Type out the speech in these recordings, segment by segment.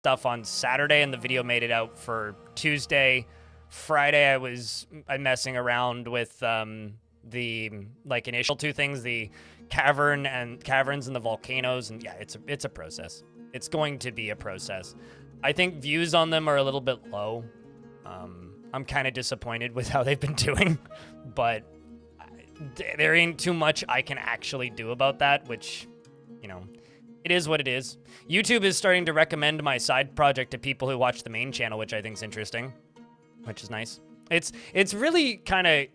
stuff on Saturday, and the video made it out for Tuesday. Friday, I was messing around with the like initial two things, the caverns and the volcanoes, and yeah, it's a process. It's going to be a process. I think views on them are a little bit low. I'm kind of disappointed with how they've been doing, but there ain't too much I can actually do about that, which, you know, it is what it is. YouTube is starting to recommend my side project to people who watch the main channel, which I think is interesting, which is nice. It's really kind of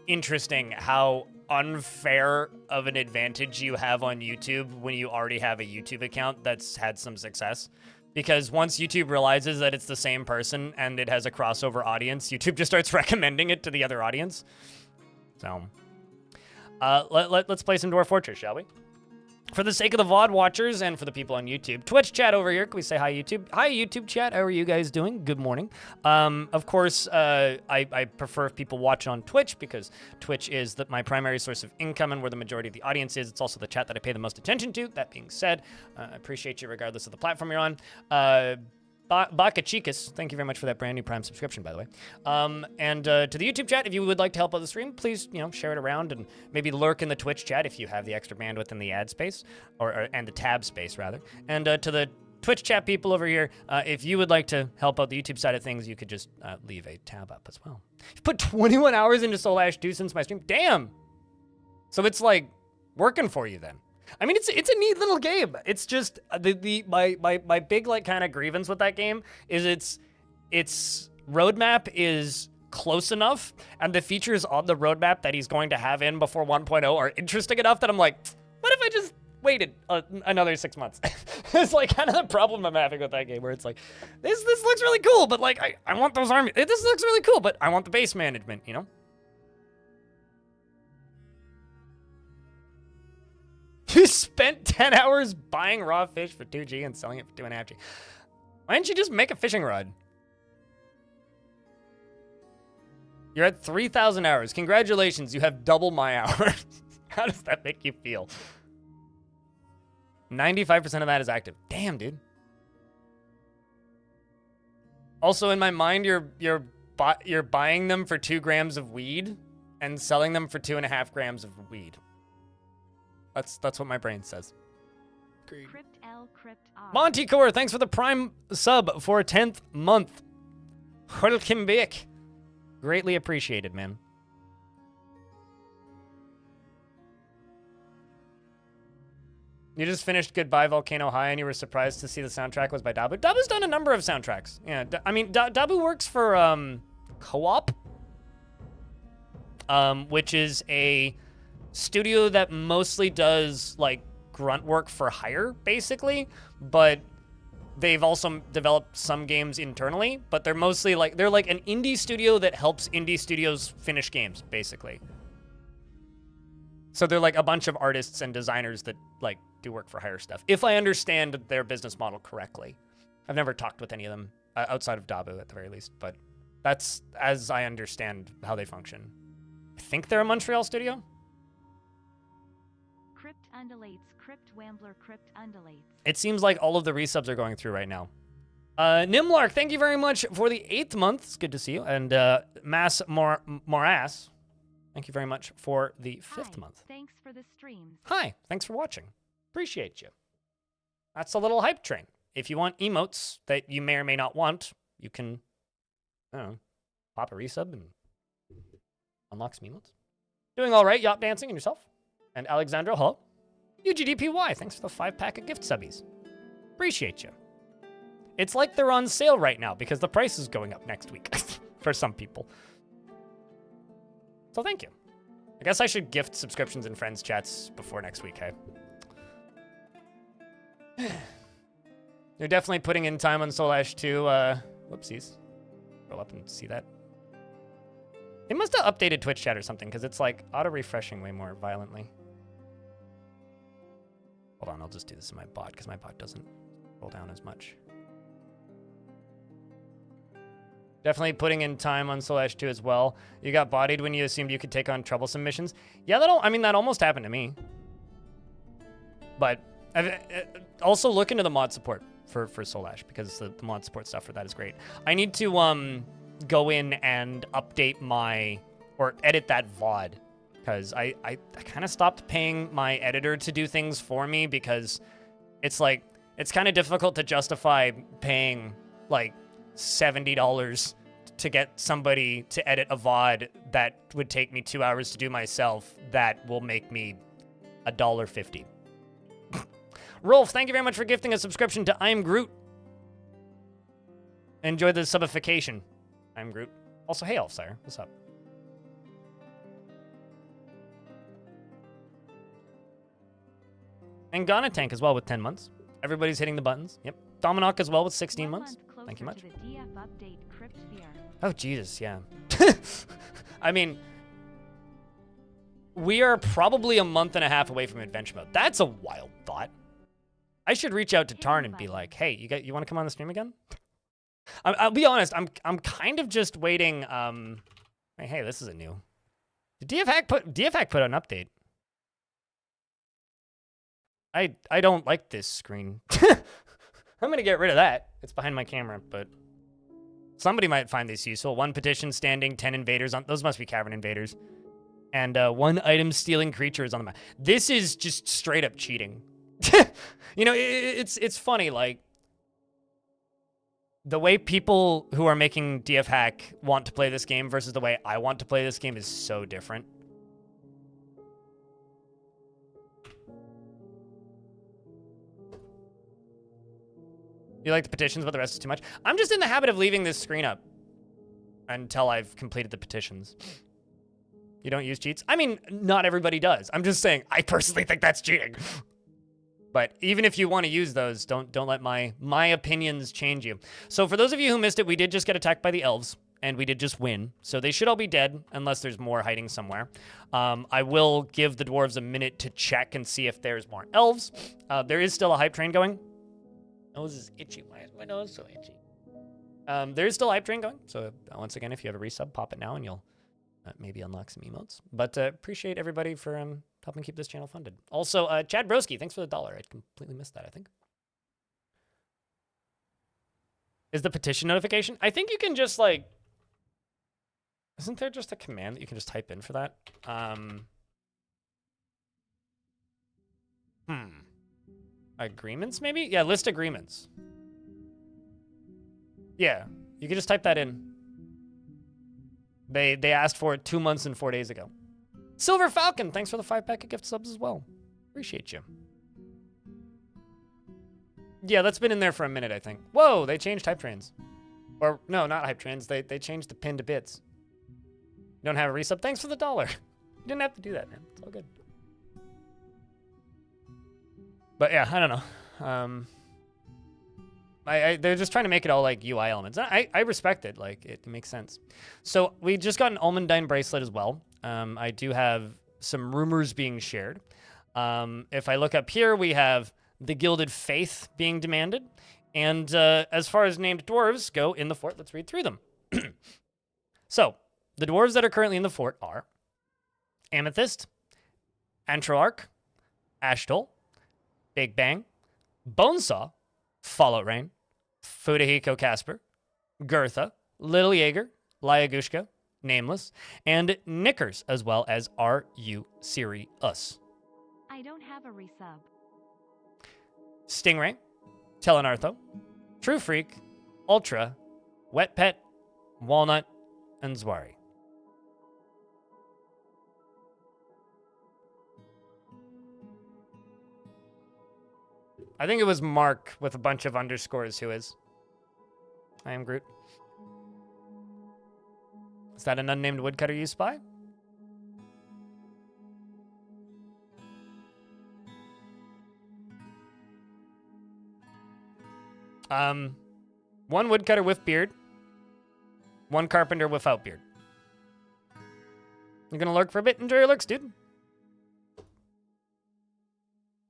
interesting how unfair of an advantage you have on YouTube when you already have a YouTube account that's had some success. Because once YouTube realizes that it's the same person and it has a crossover audience, YouTube just starts recommending it to the other audience. So, let's play some Dwarf Fortress, shall we? For the sake of the VOD watchers and for the people on YouTube. Twitch chat over here. Can we say hi, YouTube? Hi, YouTube chat. How are you guys doing? Good morning. Of course, I prefer if people watch on Twitch because Twitch is my primary source of income and where the majority of the audience is. It's also the chat that I pay the most attention to. That being said, I appreciate you regardless of the platform you're on. Baka Chicas, thank you very much for that brand new Prime subscription, by the way. And to the YouTube chat, if you would like to help out the stream, please, share it around and maybe lurk in the Twitch chat if you have the extra bandwidth in the ad space, and the tab space, rather. And to the Twitch chat people over here, if you would like to help out the YouTube side of things, you could just leave a tab up as well. You've put 21 hours into Soul Ash 2 since my stream. Damn! So it's, like, working for you then. I mean, it's a neat little game. It's just my big like kind of grievance with that game is its roadmap is close enough, and the features on the roadmap that he's going to have in before 1.0 are interesting enough that I'm like, what if I just waited another 6 months? It's like kind of the problem I'm having with that game, where it's like, this looks really cool, but like I want those armies. This looks really cool, but I want the base management, you know? You spent 10 hours buying raw fish for 2G and selling it for 2.5G. Why didn't you just make a fishing rod? You're at 3,000 hours. Congratulations, you have double my hours. How does that make you feel? 95% of that is active. Damn, dude. Also, in my mind, you're buying them for 2 grams of weed and selling them for 2.5 grams of weed. That's what my brain says. Crypt L, Crypt R. Monty Core, thanks for the Prime sub for a 10th month. Welcome back. Greatly appreciated, man. You just finished Goodbye Volcano High and you were surprised to see the soundtrack was by Dabu. Dabu's done a number of soundtracks. Yeah, I mean, Dabu works for Co-op, which is a studio that mostly does like grunt work for hire, basically, but they've also developed some games internally, but they're mostly like, they're like an indie studio that helps indie studios finish games, basically. So they're like a bunch of artists and designers that like do work for hire stuff, if I understand their business model correctly. I've never talked with any of them outside of Dabu at the very least, but that's as I understand how they function. I think they're a Montreal studio. Crypt undulates, Crypt Wambler, Crypt undulates. It seems like all of the resubs are going through right now. Nimlark, thank you very much for the 8th month. It's good to see you. And Mass Morass, thank you very much for the 5th month. Thanks for the streams. Hi, thanks for watching. Appreciate you. That's a little hype train. If you want emotes that you may or may not want, you can, I don't know, pop a resub and unlock some emotes. Doing all right, Yacht Dancing, and yourself. And Alexandra, hello. UGDPY, thanks for the 5-pack of gift subbies. Appreciate you. It's like they're on sale right now because the price is going up next week for some people. So thank you. I guess I should gift subscriptions and friends chats before next week, hey? They're definitely putting in time on Soul Ash 2. Whoopsies. Scroll up and see that. They must have updated Twitch chat or something because it's like auto-refreshing way more violently. Hold on, I'll just do this in my bot because my bot doesn't roll down as much. Definitely putting in time on Soul Ash 2 as well. You got bodied when you assumed you could take on troublesome missions. Yeah, that almost happened to me. But also look into the mod support. for Soul Ash, because the mod support stuff for that is great. I need to go in and update my, or edit that VOD, because I kind of stopped paying my editor to do things for me, because it's like, it's kind of difficult to justify paying like $70 to get somebody to edit a VOD that would take me 2 hours to do myself, that will make me $1.50. Rolf, thank you very much for gifting a subscription to I'm Groot. Enjoy the subification. I'm Groot. Also, hey Elfsire, what's up? And Ghana Tank as well with 10 months. Everybody's hitting the buttons. Yep. Dominok as well with 16 months. Thank you much. Oh, Jesus, yeah. I mean, we are probably a month and a half away from adventure mode. That's a wild thought. I should reach out to Tarn and be like, hey, you want to come on the stream again? I'll be honest, I'm kind of just waiting. Hey, this isn't new. Did DFhack put an update? I don't like this screen. I'm gonna get rid of that. It's behind my camera, but somebody might find this useful. 1 petition standing, 10 invaders on. Those must be cavern invaders. And 1 item stealing creatures on the map. This is just straight up cheating. You know, it's funny, like, the way people who are making DFhack want to play this game versus the way I want to play this game is so different. You like the petitions, but the rest is too much? I'm just in the habit of leaving this screen up until I've completed the petitions. You don't use cheats? I mean, not everybody does. I'm just saying, I personally think that's cheating. But even if you want to use those, don't let my opinions change you. So for those of you who missed it, we did just get attacked by the elves, and we did just win. So they should all be dead, unless there's more hiding somewhere. I will give the dwarves a minute to check and see if there's more elves. There is still a hype train going. Nose is itchy. Why is my nose so itchy? There is still a hype train going. So once again, if you have a resub, pop it now, and you'll maybe unlock some emotes. But appreciate everybody for helping keep this channel funded. Also, Chad Broski, thanks for the $1. I completely missed that, I think. Is the petition notification? I think you can just, like... Isn't there just a command that you can just type in for that? Agreements, maybe? Yeah, list agreements. Yeah, you can just type that in. They asked for it 2 months and 4 days ago. Silver Falcon, thanks for the 5-pack of gift subs as well. Appreciate you. Yeah, that's been in there for a minute, I think. Whoa, they changed hype trains. Or, no, not hype trains. They changed the pin to bits. You don't have a resub? Thanks for the $1. You didn't have to do that, man. It's all good. But yeah, I don't know. They're just trying to make it all like UI elements. I respect it. Like, it makes sense. So we just got an Almondine bracelet as well. I do have some rumors being shared. If I look up here, we have the Gilded Faith being demanded. And as far as named dwarves go in the fort, let's read through them. So, the dwarves that are currently in the fort are Amethyst, Antroarch, Ashdol, Big Bang, Bonesaw, Fallout Rain, Fudahiko Casper, Gertha, Little Jaeger, Lyagushka, Nameless, and Knickers, as well as R.U. Siri Us. I don't have a resub. Stingray, Telenartho, True Freak, Ultra, Wet Pet, Walnut, and Zwari. I think it was Mark with a bunch of underscores who is. I am Groot. Is that an unnamed woodcutter you spy? One woodcutter with beard. One carpenter without beard. You're gonna lurk for a bit? Enjoy your lurks, dude.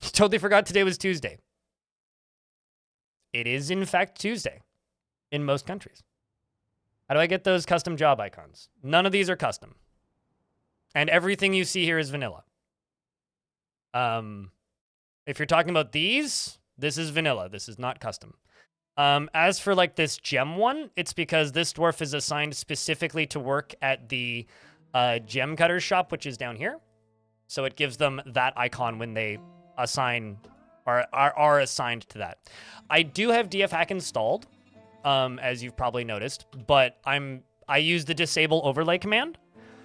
Totally forgot today was Tuesday. It is, in fact, Tuesday in most countries. How do I get those custom job icons? None of these are custom. And everything you see here is vanilla. If you're talking about these, this is vanilla. This is not custom. As for like this gem one, it's because this dwarf is assigned specifically to work at the gem cutter shop, which is down here. So it gives them that icon when they assign or are assigned to that. I do have DF hack installed, as you've probably noticed, but I use the disable overlay command.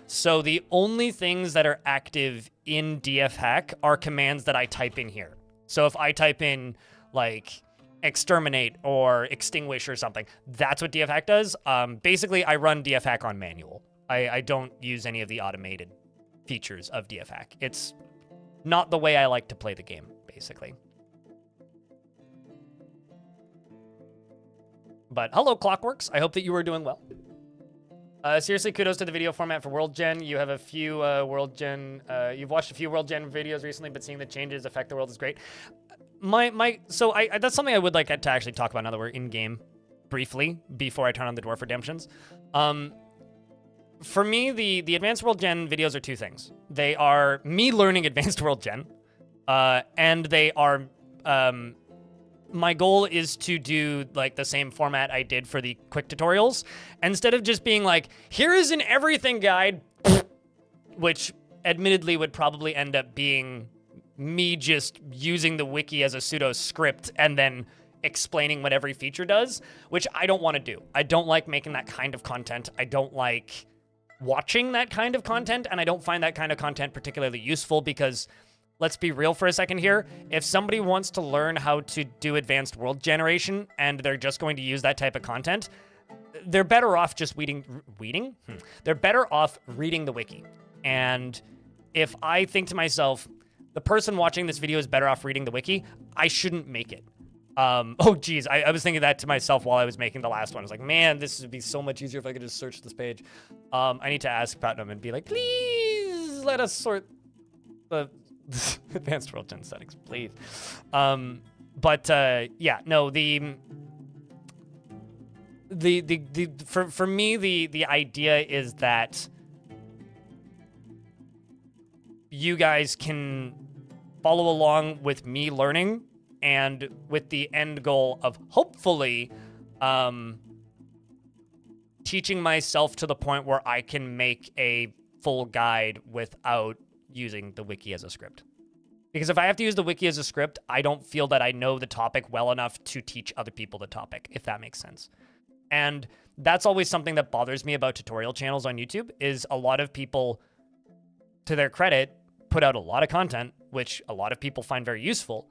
So the only things that are active in DF hack are commands that I type in here. So if I type in like exterminate or extinguish or something, that's what DF hack does. Basically, I run DF hack on manual. I don't use any of the automated features of DF hack. It's not the way I like to play the game, basically. But hello, Clockworks. I hope that you are doing well. Seriously, kudos to the video format for World Gen. You have a few World Gen. You've watched a few World Gen videos recently, but seeing the changes affect the world is great. So that's something I would like to actually talk about now that we're in game, briefly before I turn on the Dwarf Redemptions. For me, the Advanced World Gen videos are two things. They are me learning Advanced World Gen, and they are. My goal is to do like the same format I did for the quick tutorials. Instead of just being like, here is an everything guide, which admittedly would probably end up being me just using the wiki as a pseudo script and then explaining what every feature does, which I don't want to do. I don't like making that kind of content. I don't like watching that kind of content, and I don't find that kind of content particularly useful because let's be real for a second here. If somebody wants to learn how to do advanced world generation and they're just going to use that type of content, they're better off just reading? They're better off reading the wiki. And if I think to myself, the person watching this video is better off reading the wiki, I shouldn't make it. Oh, geez. I was thinking that to myself while I was making the last one. I was like, man, this would be so much easier if I could just search this page. I need to ask Platinum and be like, please let us sort the advanced world gen settings, please. Yeah, no, for me, the idea is that you guys can follow along with me learning and with the end goal of hopefully teaching myself to the point where I can make a full guide without using the wiki as a script. Because if I have to use the wiki as a script, I don't feel that I know the topic well enough to teach other people the topic, if that makes sense. And that's always something that bothers me about tutorial channels on YouTube, is a lot of people, to their credit, put out a lot of content, which a lot of people find very useful.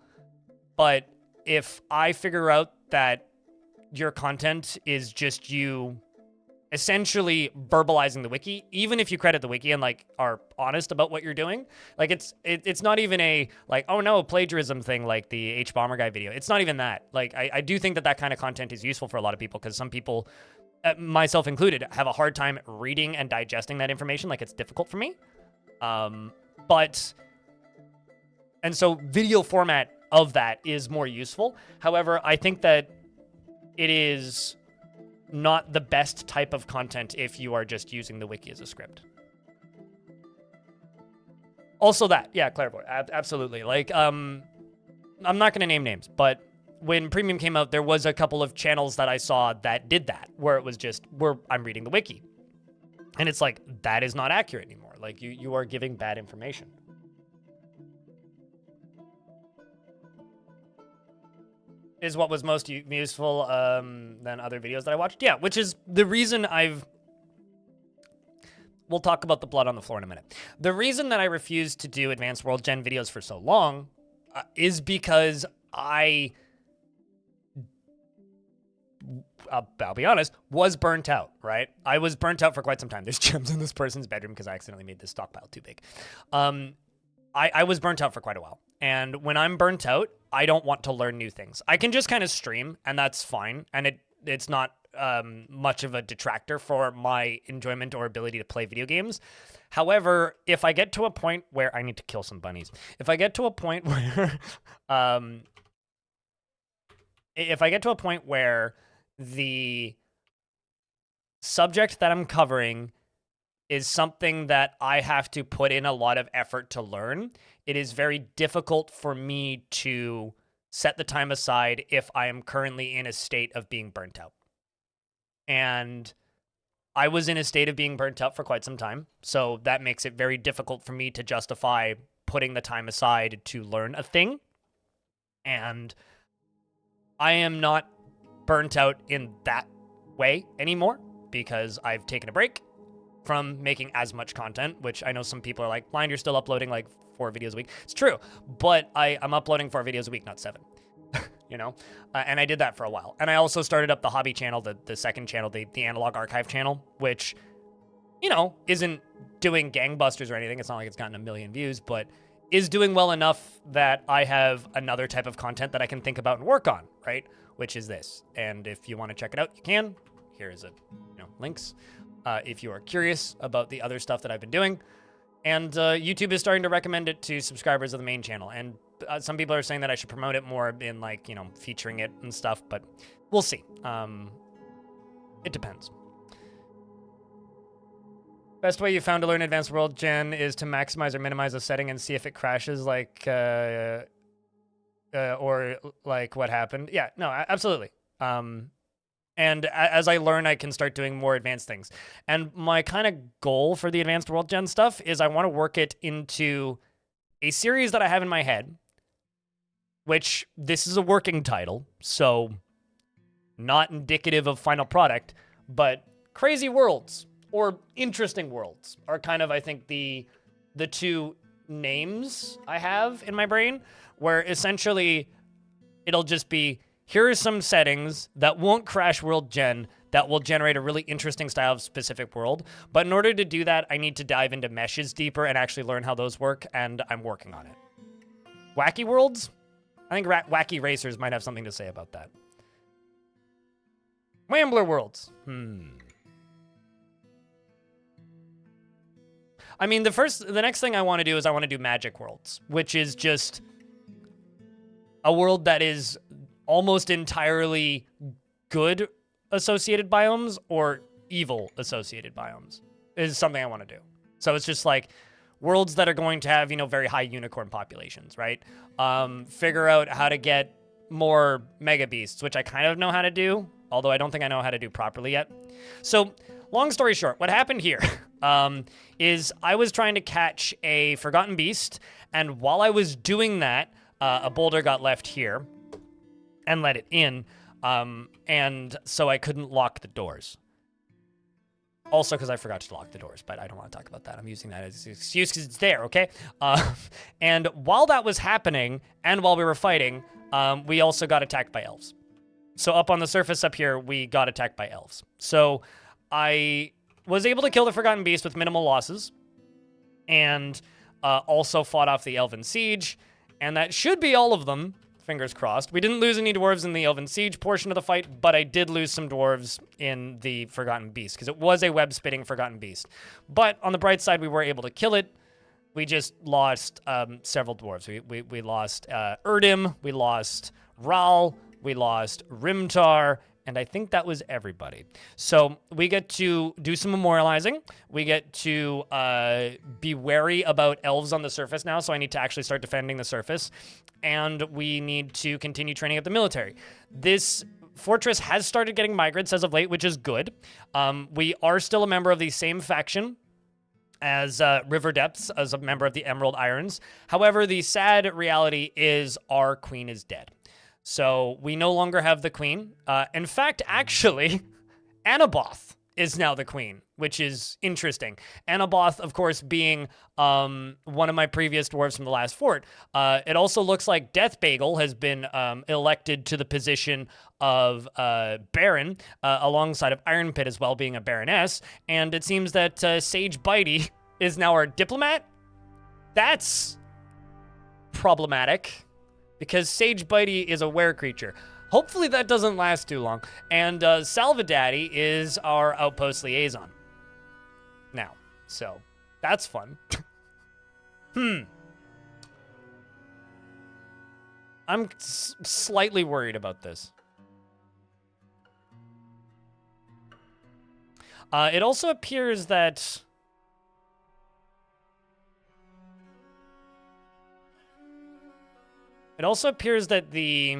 But if I figure out that your content is just you essentially verbalizing the wiki, even if you credit the wiki and like are honest about what you're doing, like it's not even a like, oh no, plagiarism thing like the H Bomber guy video. It's not even that. Like I do think that kind of content is useful for a lot of people, because some people, myself included, have a hard time reading and digesting that information. Like it's difficult for me. And so video format of that is more useful. However, I think that it is not the best type of content if you are just using the wiki as a script. Also that, yeah, Clairvoyant, absolutely. Like, I'm not gonna name names, but when Premium came out, there was a couple of channels that I saw that did that, where it was just, I'm reading the wiki. And it's like, that is not accurate anymore. Like, you are giving bad information. Is what was most useful than other videos that I watched. Yeah, which is the reason we'll talk about the blood on the floor in a minute. The reason that I refused to do Advanced World Gen videos for so long is because I'll be honest, was burnt out, right? I was burnt out for quite some time. There's gems in this person's bedroom because I accidentally made this stockpile too big. I was burnt out for quite a while. And when I'm burnt out, I don't want to learn new things. I can just kind of stream, and that's fine. And it's not much of a detractor for my enjoyment or ability to play video games. However, if I get to a point where I need to kill some bunnies, if I get to a point where, the subject that I'm covering is something that I have to put in a lot of effort to learn, it is very difficult for me to set the time aside if I am currently in a state of being burnt out. And I was in a state of being burnt out for quite some time, so that makes it very difficult for me to justify putting the time aside to learn a thing. And I am not burnt out in that way anymore because I've taken a break from making as much content, which I know some people are like, Blind, you're still uploading like 4 videos a week. It's true, but I'm uploading 4 videos a week, not 7. You know? And I did that for a while. And I also started up the hobby channel, the second channel, the Analog Archive channel, which, you know, isn't doing gangbusters or anything. It's not like it's gotten a million views, but is doing well enough that I have another type of content that I can think about and work on, right? Which is this. And if you want to check it out, you can. Here's links. If you are curious about the other stuff that I've been doing. And YouTube is starting to recommend it to subscribers of the main channel. And some people are saying that I should promote it more in, like, you know, featuring it and stuff, but we'll see. It depends. Best way you found to learn Advanced World Gen is to maximize or minimize a setting and see if it crashes, like, or like what happened. Yeah, no, absolutely. And as I learn, I can start doing more advanced things. And my kind of goal for the Advanced World Gen stuff is I want to work it into a series that I have in my head, which this is a working title, so not indicative of final product, but Crazy Worlds or Interesting Worlds are kind of, I think, the two names I have in my brain, where essentially it'll just be, here are some settings that won't crash World Gen that will generate a really interesting style of specific world. But in order to do that, I need to dive into meshes deeper and actually learn how those work, and I'm working on it. Wacky Worlds? I think Wacky Racers might have something to say about that. Wambler Worlds. I mean, the next thing I want to do is I want to do Magic Worlds, which is just a world that is almost entirely good associated biomes or evil associated biomes is something I want to do. So it's just like worlds that are going to have, you know, very high unicorn populations, right? Figure out how to get more mega beasts, which I kind of know how to do, although I don't think I know how to do properly yet. So long story short, what happened here is I was trying to catch a forgotten beast, and while I was doing that, a boulder got left here and let it in, and so I couldn't lock the doors. Also because I forgot to lock the doors, but I don't want to talk about that. I'm using that as an excuse because it's there, okay? And while that was happening, and while we were fighting, we also got attacked by elves. So up on the surface up here, we got attacked by elves. So I was able to kill the Forgotten Beast with minimal losses, and also fought off the Elven Siege, and that should be all of them. Fingers crossed. We didn't lose any dwarves in the Elven Siege portion of the fight, but I did lose some dwarves in the Forgotten Beast, because it was a web-spitting Forgotten Beast. But on the bright side, we were able to kill it. We just lost several dwarves. We lost Erdim, we lost Ral, we lost Rimtar, and I think that was everybody. So we get to do some memorializing. We get to be wary about elves on the surface now, so I need to actually start defending the surface. And we need to continue training up the military. This fortress has started getting migrants as of late, which is good. We are still a member of the same faction as River Depths, as a member of the Emerald Irons. However, the sad reality is our queen is dead. So we no longer have the queen. In fact, actually, Anaboth is now the queen, which is interesting. Anaboth, of course, being one of my previous dwarves from the last fort. It also looks like Death Bagel has been elected to the position of Baron, alongside of Iron Pit as well, being a Baroness. And it seems that Sage Bitey is now our diplomat. That's problematic, because Sage Bitey is a were creature. Hopefully that doesn't last too long. And Salvadaddy is our outpost liaison now. So that's fun. I'm slightly worried about this. It also appears that It also appears that the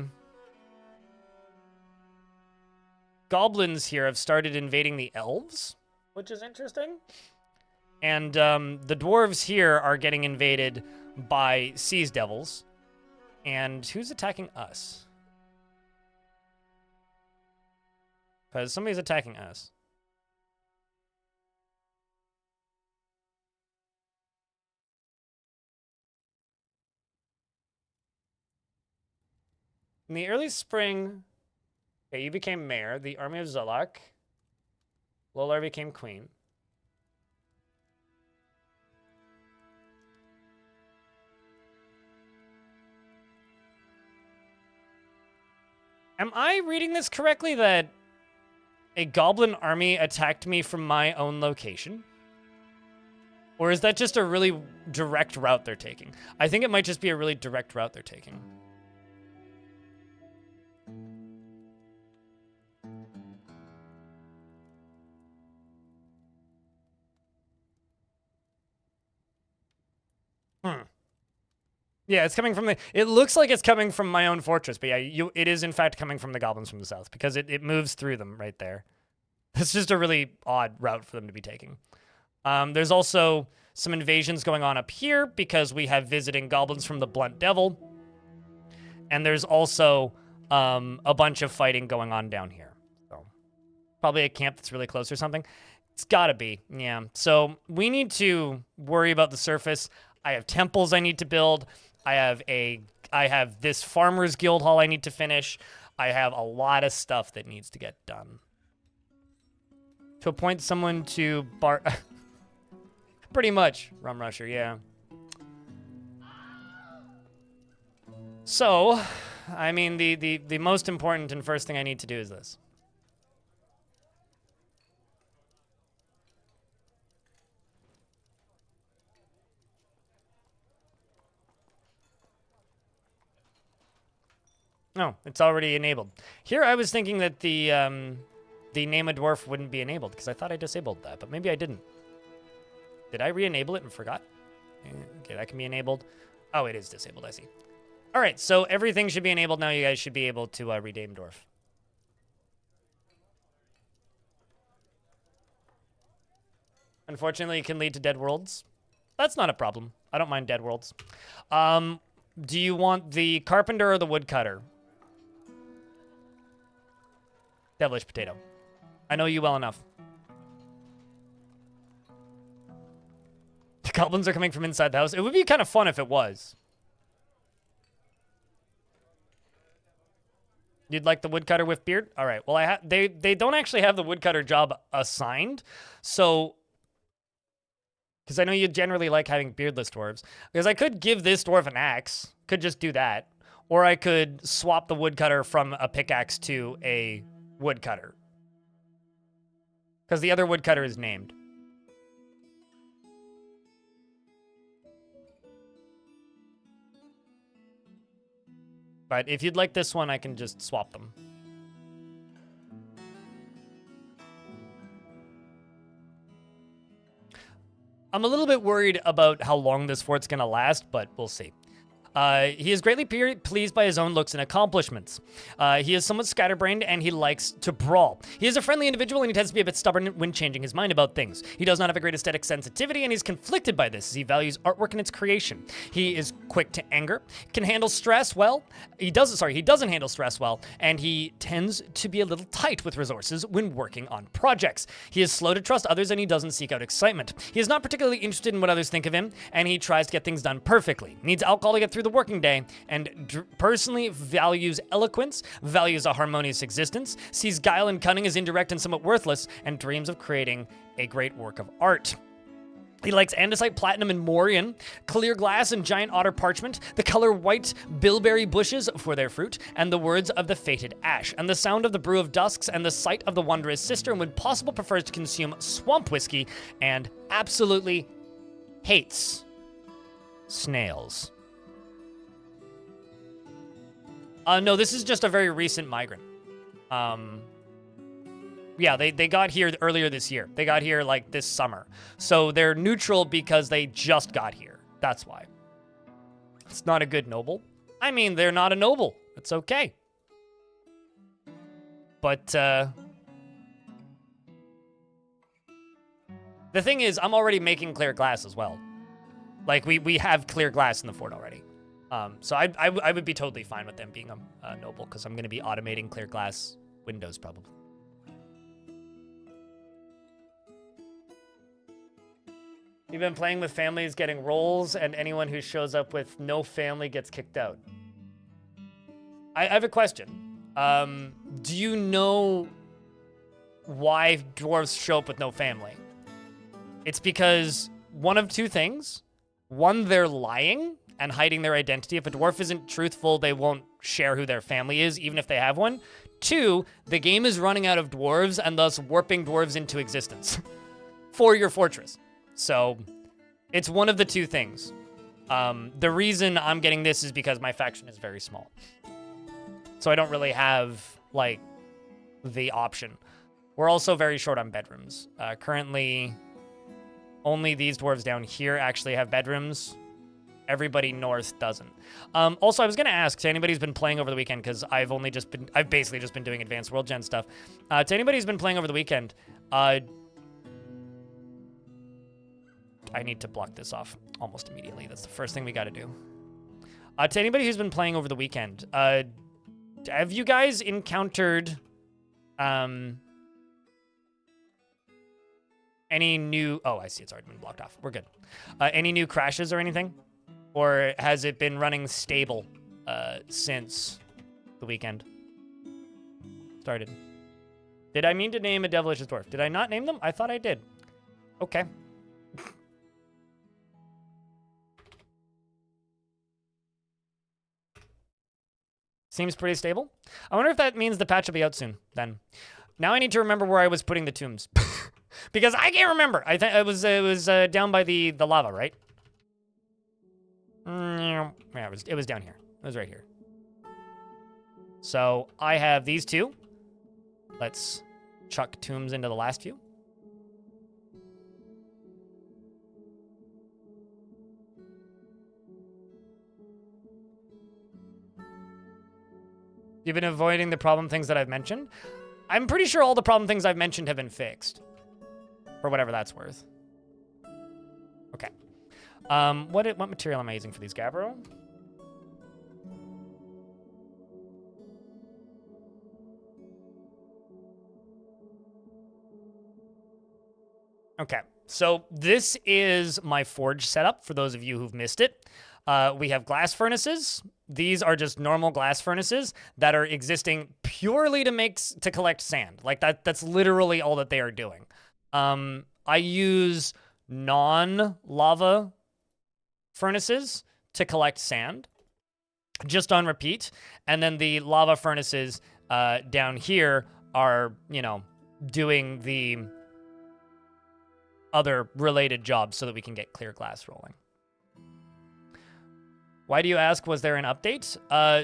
goblins here have started invading the elves, which is interesting. And the dwarves here are getting invaded by Seas Devils. And who's attacking us? Because somebody's attacking us. In the early spring, okay, you became mayor. The army of Zolak. Lolar became queen. Am I reading this correctly that a goblin army attacked me from my own location? Or is that just a really direct route they're taking? I think it might just be a really direct route they're taking. Yeah, it's coming from the... It looks like it's coming from my own fortress, but yeah, it is in fact coming from the goblins from the south, because it moves through them right there. It's just a really odd route for them to be taking. There's also some invasions going on up here, because we have visiting goblins from the Blunt Devil. And there's also a bunch of fighting going on down here. So probably a camp that's really close or something. It's gotta be, yeah. So we need to worry about the surface. I have temples I need to build. I have this farmer's guild hall I need to finish. I have a lot of stuff that needs to get done. To appoint someone to pretty much, Rum Rusher, yeah. So, I mean, the most important and first thing I need to do is this. No, it's already enabled. Here I was thinking that the name a dwarf wouldn't be enabled, because I thought I disabled that, but maybe I didn't. Did I re-enable it and forgot? Okay, that can be enabled. Oh, it is disabled, I see. All right, so everything should be enabled now. You guys should be able to rename Dwarf. Unfortunately, it can lead to dead worlds. That's not a problem. I don't mind dead worlds. Do you want the carpenter or the woodcutter? Devilish potato. I know you well enough. The goblins are coming from inside the house. It would be kind of fun if it was. You'd like the woodcutter with beard? All right. Well, they don't actually have the woodcutter job assigned, so because I know you generally like having beardless dwarves. Because I could give this dwarf an axe, could just do that, or I could swap the woodcutter from a pickaxe to a woodcutter. Because the other woodcutter is named. But if you'd like this one, I can just swap them. I'm a little bit worried about how long this fort's gonna last, but we'll see. He is greatly pleased by his own looks and accomplishments. He is somewhat scatterbrained, and he likes to brawl. He is a friendly individual, and he tends to be a bit stubborn when changing his mind about things. He does not have a great aesthetic sensitivity, and he's conflicted by this, as he values artwork and its creation. He is quick to anger, can handle stress well. He doesn't handle stress well, and he tends to be a little tight with resources when working on projects. He is slow to trust others, and he doesn't seek out excitement. He is not particularly interested in what others think of him, and he tries to get things done perfectly. Needs alcohol to get through the working day, and personally values eloquence, values a harmonious existence, sees guile and cunning as indirect and somewhat worthless, and dreams of creating a great work of art. He likes andesite, platinum, and morion, clear glass and giant otter parchment, the color white bilberry bushes for their fruit, and the words of the fated ash, and the sound of the brew of dusks, and the sight of the wondrous sister, and when possible prefers to consume swamp whiskey, and absolutely hates snails. No, this is just a very recent migrant. Yeah, they got here earlier this year. They got here, like, this summer. So they're neutral because they just got here. That's why. It's not a good noble. I mean, they're not a noble. It's okay. But, the thing is, I'm already making clear glass as well. Like, we have clear glass in the fort already. So I would be totally fine with them being a noble, because I'm going to be automating clear glass windows, probably. You've been playing with families getting rolls, and anyone who shows up with no family gets kicked out. I have a question. Do you know why dwarves show up with no family? It's because one of two things. One, they're lying and hiding their identity. If a dwarf isn't truthful, they won't share who their family is, even if they have one. Two, the game is running out of dwarves and thus warping dwarves into existence for your fortress. So it's one of the two things. The reason I'm getting this is because my faction is very small. So I don't really have, like, the option. We're also very short on bedrooms. Currently, only these dwarves down here actually have bedrooms. Everybody north doesn't. Also, I was going to ask to anybody who's been playing over the weekend, because I've basically just been doing Advanced World Gen stuff. To anybody who's been playing over the weekend, I need to block this off almost immediately. That's the first thing we got to do. To anybody who's been playing over the weekend, have you guys encountered any new... Oh, I see. It's already been blocked off. We're good. Any new crashes or anything? Or has it been running stable since the weekend started? Did I mean to name a Devilish Dwarf? Did I not name them? I thought I did. Okay. Seems pretty stable. I wonder if that means the patch will be out soon, then. Now I need to remember where I was putting the tombs. Because I can't remember. I think it was down by the lava, right? Yeah, it was down here. It was right here. So I have these two. Let's chuck tombs into the last few. You've been avoiding the problem things that I've mentioned? I'm pretty sure all the problem things I've mentioned have been fixed. For whatever that's worth. Okay. What material am I using for these, Gabbro? Okay, so this is my forge setup for those of you who've missed it. We have glass furnaces. These are just normal glass furnaces that are existing purely to collect sand. Like that's literally all that they are doing. I use non-lava furnaces to collect sand, just on repeat. And then the lava furnaces down here are, doing the other related jobs so that we can get clear glass rolling. Why do you ask, was there an update?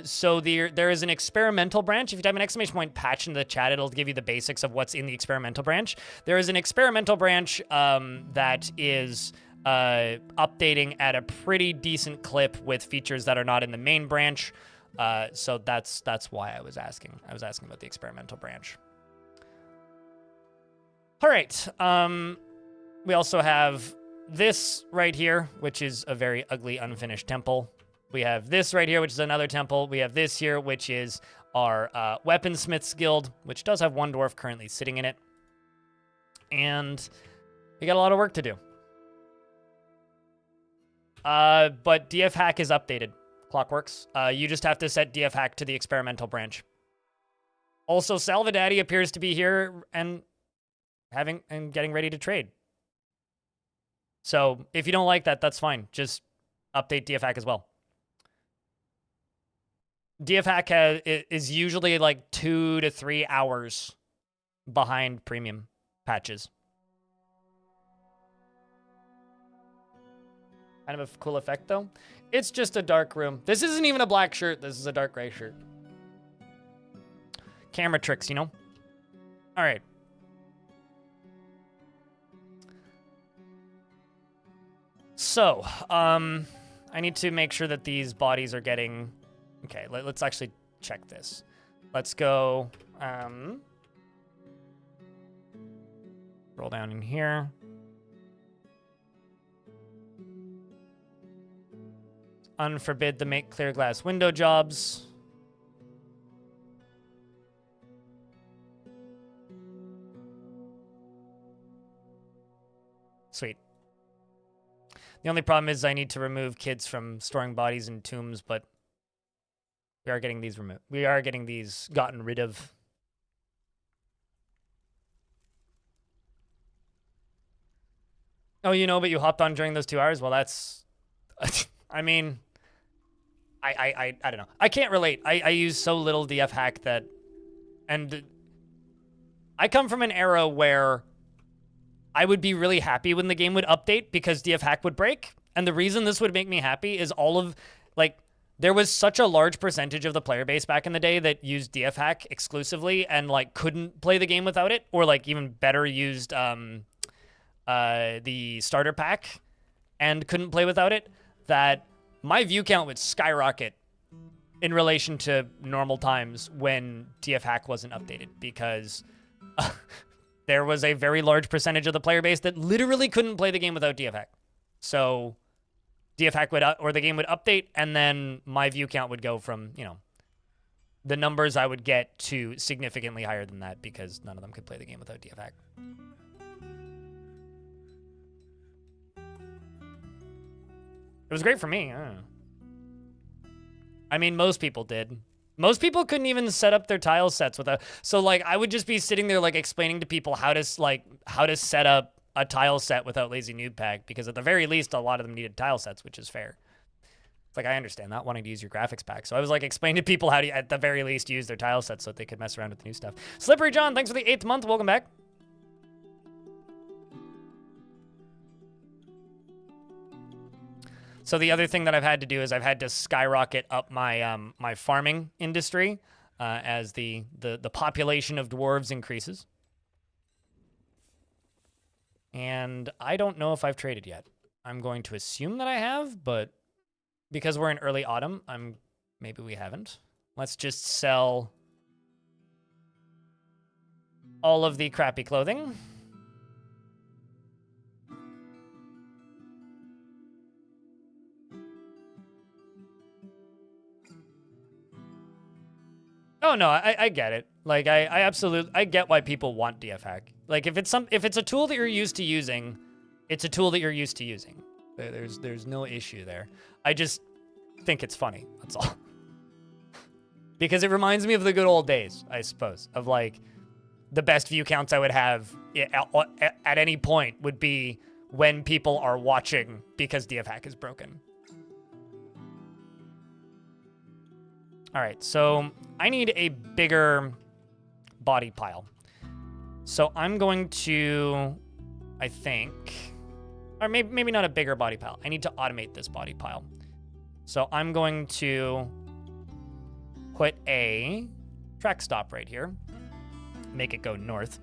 So there is an experimental branch. If you type an exclamation point patch into the chat, it'll give you the basics of what's in the experimental branch. There is an experimental branch that is updating at a pretty decent clip with features that are not in the main branch. So that's why I was asking. I was asking about the experimental branch. All right. We also have this right here, which is a very ugly, unfinished temple. We have this right here, which is another temple. We have this here, which is our Weaponsmith's Guild, which does have one dwarf currently sitting in it. And we got a lot of work to do. But DF Hack is updated. Clockworks. You just have to set DF Hack to the experimental branch. Also, Salvadaddy appears to be here and getting ready to trade. So if you don't like that, that's fine. Just update DF Hack as well. DF Hack is usually like 2 to 3 hours behind premium patches. Kind of a cool effect, though. It's just a dark room. This isn't even a black shirt. This is a dark gray shirt. Camera tricks, All right. So, I need to make sure that these bodies are getting Okay, let's actually check this. Let's go, roll down in here. Unforbid the make clear glass window jobs. Sweet. The only problem is I need to remove kids from storing bodies in tombs, but we are getting these removed. We are getting these gotten rid of. Oh, you know, but you hopped on during those 2 hours? Well, that's... I mean... I don't know. I can't relate. I use so little DF hack that... And... I come from an era where I would be really happy when the game would update because DF hack would break. And the reason this would make me happy is all of... Like, there was such a large percentage of the player base back in the day that used DF hack exclusively and, like, couldn't play the game without it. Or, like, even better used... the starter pack and couldn't play without it, that my view count would skyrocket in relation to normal times when DF hack wasn't updated because there was a very large percentage of the player base that literally couldn't play the game without DF hack. So DF hack would, or the game would update, and then my view count would go from, you know, the numbers I would get to significantly higher than that because none of them could play the game without DF hack. It was great for me. I mean, most people did. Most people couldn't even set up their tile sets without... So, like, I would just be sitting there, like, explaining to people how to set up a tile set without Lazy Noob Pack, because at the very least, a lot of them needed tile sets, which is fair. It's like, I understand not wanting to use your graphics pack. So I was, like, explaining to people how to, at the very least, use their tile sets so that they could mess around with the new stuff. Slippery John, thanks for the 8th month. Welcome back. So the other thing that I've had to do is I've had to skyrocket up my my farming industry as the population of dwarves increases. And I don't know if I've traded yet. I'm going to assume that I have, but because we're in early autumn, maybe we haven't. Let's just sell all of the crappy clothing. Oh no, I get it. Like I absolutely get why people want DF hack. Like if it's a tool that you're used to using, it's a tool that you're used to using. There's no issue there. I just think it's funny. That's all. Because it reminds me of the good old days, I suppose, of like the best view counts I would have at any point would be when people are watching because DF hack is broken. All right, so I need a bigger body pile. So I'm going to, I think, or maybe not a bigger body pile. I need to automate this body pile. So I'm going to put a track stop right here, make it go north,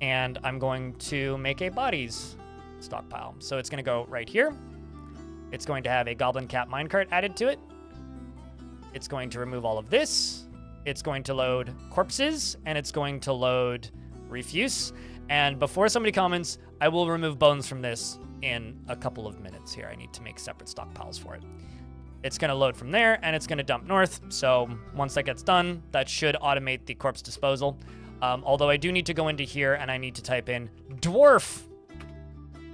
and I'm going to make a bodies stockpile. So it's going to go right here. It's going to have a goblin cap minecart added to it. It's going to remove all of this. It's going to load corpses, and it's going to load refuse. And before somebody comments, I will remove bones from this in a couple of minutes here. I need to make separate stockpiles for it. It's going to load from there, and it's going to dump north. So once that gets done, that should automate the corpse disposal. Although I do need to go into here, and I need to type in dwarf.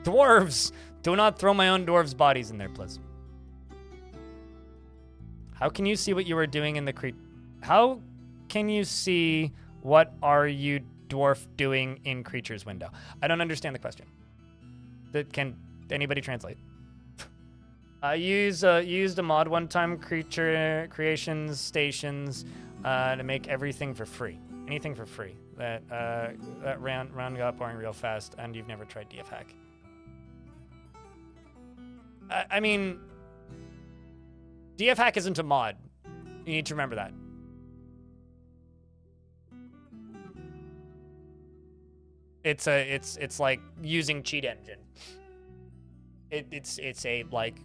Dwarves. Do not throw my own dwarves' bodies in there, please. How can you see what you were doing in the How can you see what are you dwarf doing in creature's window? I don't understand the question. Can anybody translate? I used a mod one time, creature creations stations, to make everything for free. Anything for free. That round got boring real fast, and you've never tried DF hack. I mean, DF hack isn't a mod. You need to remember that. It's like using cheat engine. It's a like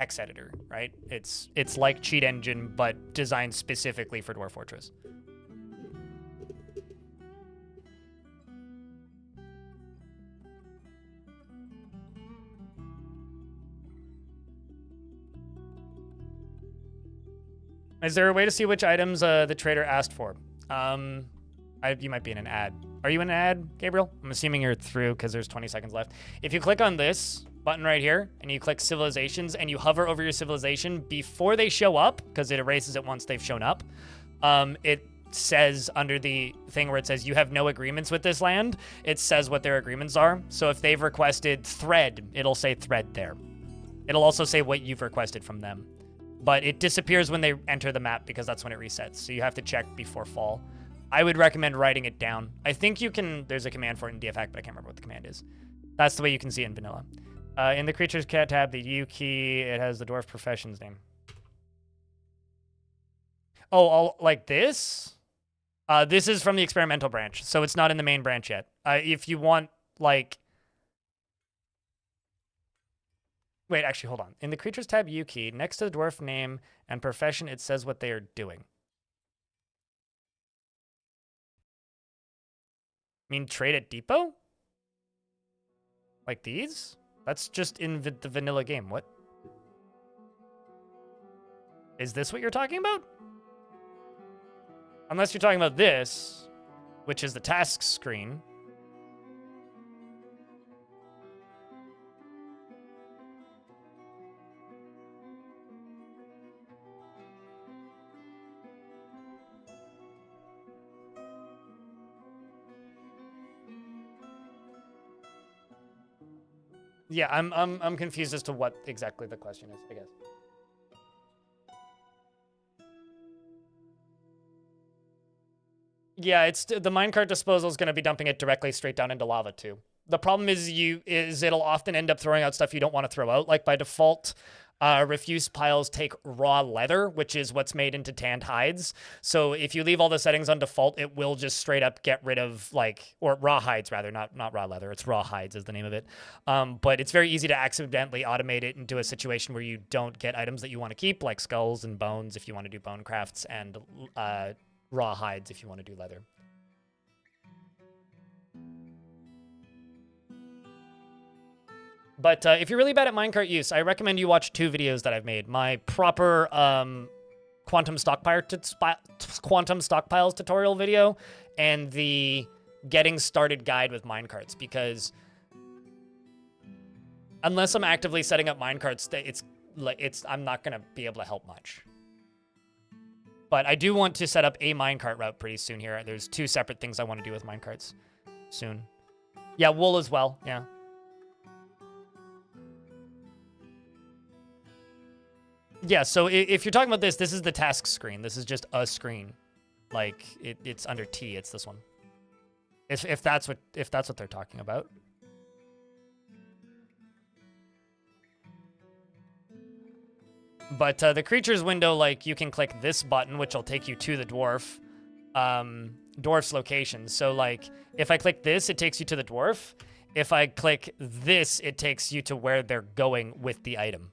text editor, right? It's like Cheat Engine, but designed specifically for Dwarf Fortress. Is there a way to see which items the trader asked for? You might be in an ad. Are you in an ad, Gabriel? I'm assuming you're through because there's 20 seconds left. If you click on this button right here and you click civilizations and you hover over your civilization before they show up, because it erases it once they've shown up, it says under the thing where it says you have no agreements with this land, it says what their agreements are. So if they've requested thread, it'll say thread there. It'll also say what you've requested from them. But it disappears when they enter the map because that's when it resets. So you have to check before fall. I would recommend writing it down. I think you can, there's a command for it in DFAC, but I can't remember what the command is. That's the way you can see it in vanilla. In the creatures cat tab, the U key, it has the dwarf profession's name. Oh, like this? This is from the experimental branch, so it's not in the main branch yet. If you want, like... Wait, actually, hold on. In the creatures tab U key, next to the dwarf name and profession, it says what they are doing. I mean, trade at depot? Like these? That's just in the vanilla game. What? Is this what you're talking about? Unless you're talking about this, which is the task screen. Yeah, I'm confused as to what exactly the question is, I guess. Yeah, it's the minecart disposal is going to be dumping it directly straight down into lava too. The problem is it'll often end up throwing out stuff you don't want to throw out. Like by default, refuse piles take raw leather, which is what's made into tanned hides. So if you leave all the settings on default, it will just straight up get rid of or raw hides rather, not raw leather. It's raw hides is the name of it. But it's very easy to accidentally automate it into a situation where you don't get items that you want to keep, like skulls and bones if you want to do bone crafts, and raw hides if you want to do leather. But if you're really bad at minecart use, I recommend you watch 2 videos that I've made. My proper quantum stockpiles tutorial video and the getting started guide with minecarts, because unless I'm actively setting up minecarts, I'm not going to be able to help much. But I do want to set up a minecart route pretty soon here. There's 2 separate things I want to do with minecarts soon. Yeah, wool as well. Yeah. Yeah, so if you're talking about this is the task screen. This is just a screen. Like it's under T, it's this one. If that's what they're talking about. But the creatures window, like you can click this button, which will take you to the dwarf's location. So like if I click this, it takes you to the dwarf. If I click this, it takes you to where they're going with the item.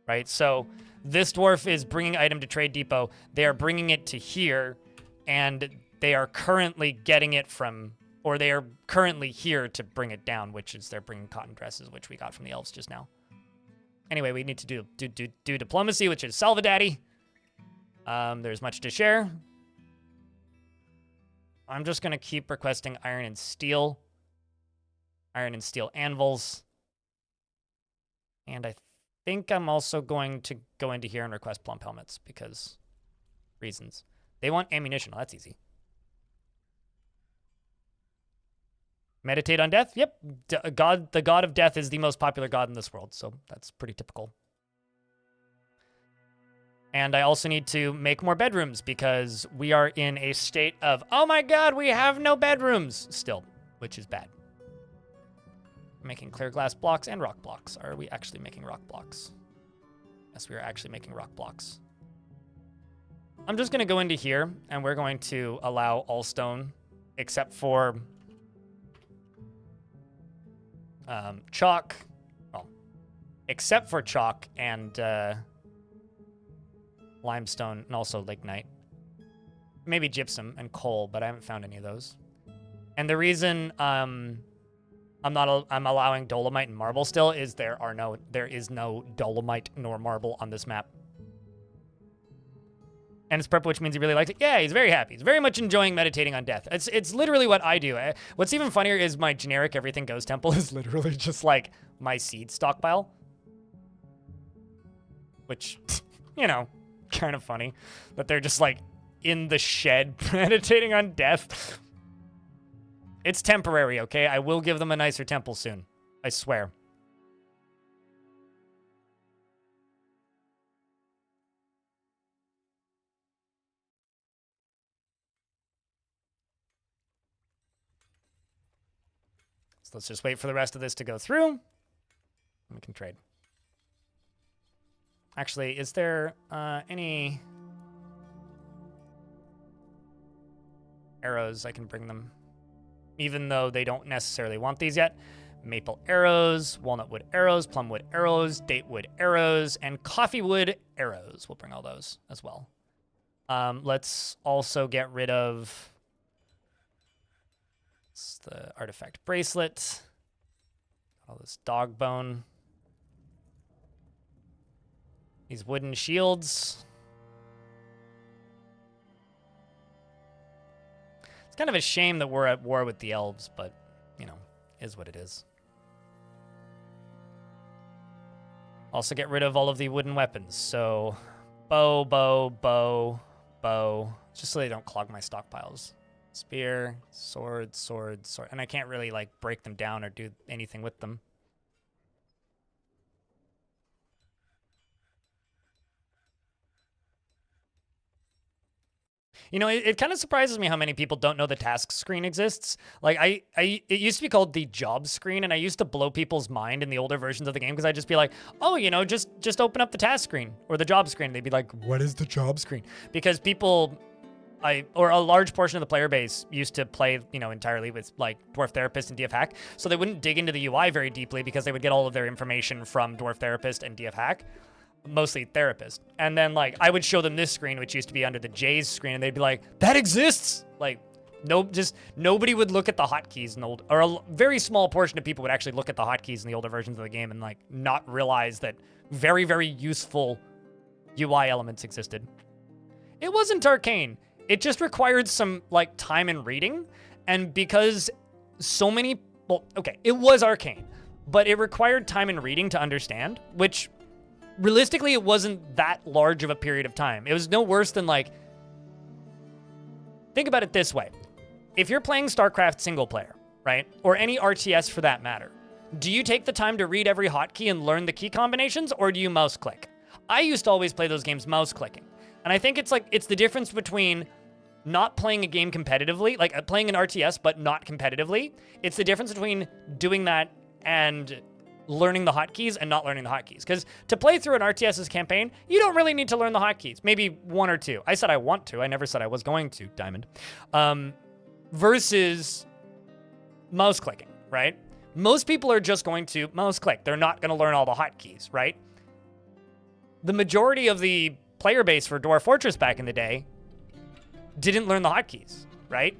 Right? So this dwarf is bringing item to Trade Depot. They are bringing it to here, and they are currently getting it from, or they are currently here to bring it down, which is they're bringing cotton dresses, which we got from the elves just now. Anyway, we need to do diplomacy, which is Salvadaddy. There's much to share. I'm just going to keep requesting iron and steel anvils. And I think I'm also going to go into here and request plump helmets because reasons. They want ammunition. Oh, that's easy. Meditate on death? Yep. The god of death is the most popular god in this world, so that's pretty typical. And I also need to make more bedrooms because we are in a state of, oh my god, we have no bedrooms still, which is bad. We're making clear glass blocks and rock blocks. Are we actually making rock blocks? Yes, we are actually making rock blocks. I'm just going to go into here, and we're going to allow all stone, except for chalk. Well, except for chalk and limestone, and also lignite. Maybe gypsum and coal, but I haven't found any of those. And the reason I'm allowing dolomite and marble still is there is no dolomite nor marble on this map. And it's purple, which means he really likes it. Yeah, he's very happy. He's very much enjoying meditating on death. It's literally what I do. What's even funnier is my generic everything goes temple is literally just like my seed stockpile. Which, you know, kind of funny that they're just like in the shed meditating on death. It's temporary, okay? I will give them a nicer temple soon. I swear. So let's just wait for the rest of this to go through. We can trade. Actually, is there any arrows I can bring them? Even though they don't necessarily want these yet. Maple arrows, walnut wood arrows, plum wood arrows, date wood arrows, and coffee wood arrows. We'll bring all those as well. Let's also get rid of the artifact bracelet. All this dog bone. These wooden shields. It's kind of a shame that we're at war with the elves, but, you know, is what it is. Also get rid of all of the wooden weapons. So, bow, bow, bow, bow. Just so they don't clog my stockpiles. Spear, sword, sword, sword. And I can't really, like, break them down or do anything with them. You know, it kind of surprises me how many people don't know the task screen exists. Like, it used to be called the job screen, and I used to blow people's mind in the older versions of the game because I'd just be like, oh, you know, just open up the task screen or the job screen. They'd be like, what is the job screen? Because people, or a large portion of the player base used to play, you know, entirely with like Dwarf Therapist and DF Hack, so they wouldn't dig into the UI very deeply because they would get all of their information from Dwarf Therapist and DF Hack. Mostly Therapist. And then, like, I would show them this screen, which used to be under the J's screen, and they'd be like, that exists! Like, nobody would look at the hotkeys in the old, or a very small portion of people would actually look at the hotkeys in the older versions of the game and, like, not realize that very, very useful UI elements existed. It wasn't arcane. It just required some, like, time and reading, and because so many, well, okay, it was arcane, but it required time and reading to understand, which realistically, it wasn't that large of a period of time. It was no worse than, like, think about it this way. If you're playing StarCraft single player, right, or any RTS for that matter, do you take the time to read every hotkey and learn the key combinations, or do you mouse click? I used to always play those games mouse clicking. And I think it's like, it's the difference between not playing a game competitively, like playing an RTS but not competitively. It's the difference between doing that and learning the hotkeys and not learning the hotkeys. Because to play through an RTS's campaign, you don't really need to learn the hotkeys. Maybe one or two. I said I want to. I never said I was going to, Diamond. Versus mouse clicking, right? Most people are just going to mouse click. They're not going to learn all the hotkeys, right? The majority of the player base for Dwarf Fortress back in the day didn't learn the hotkeys, right?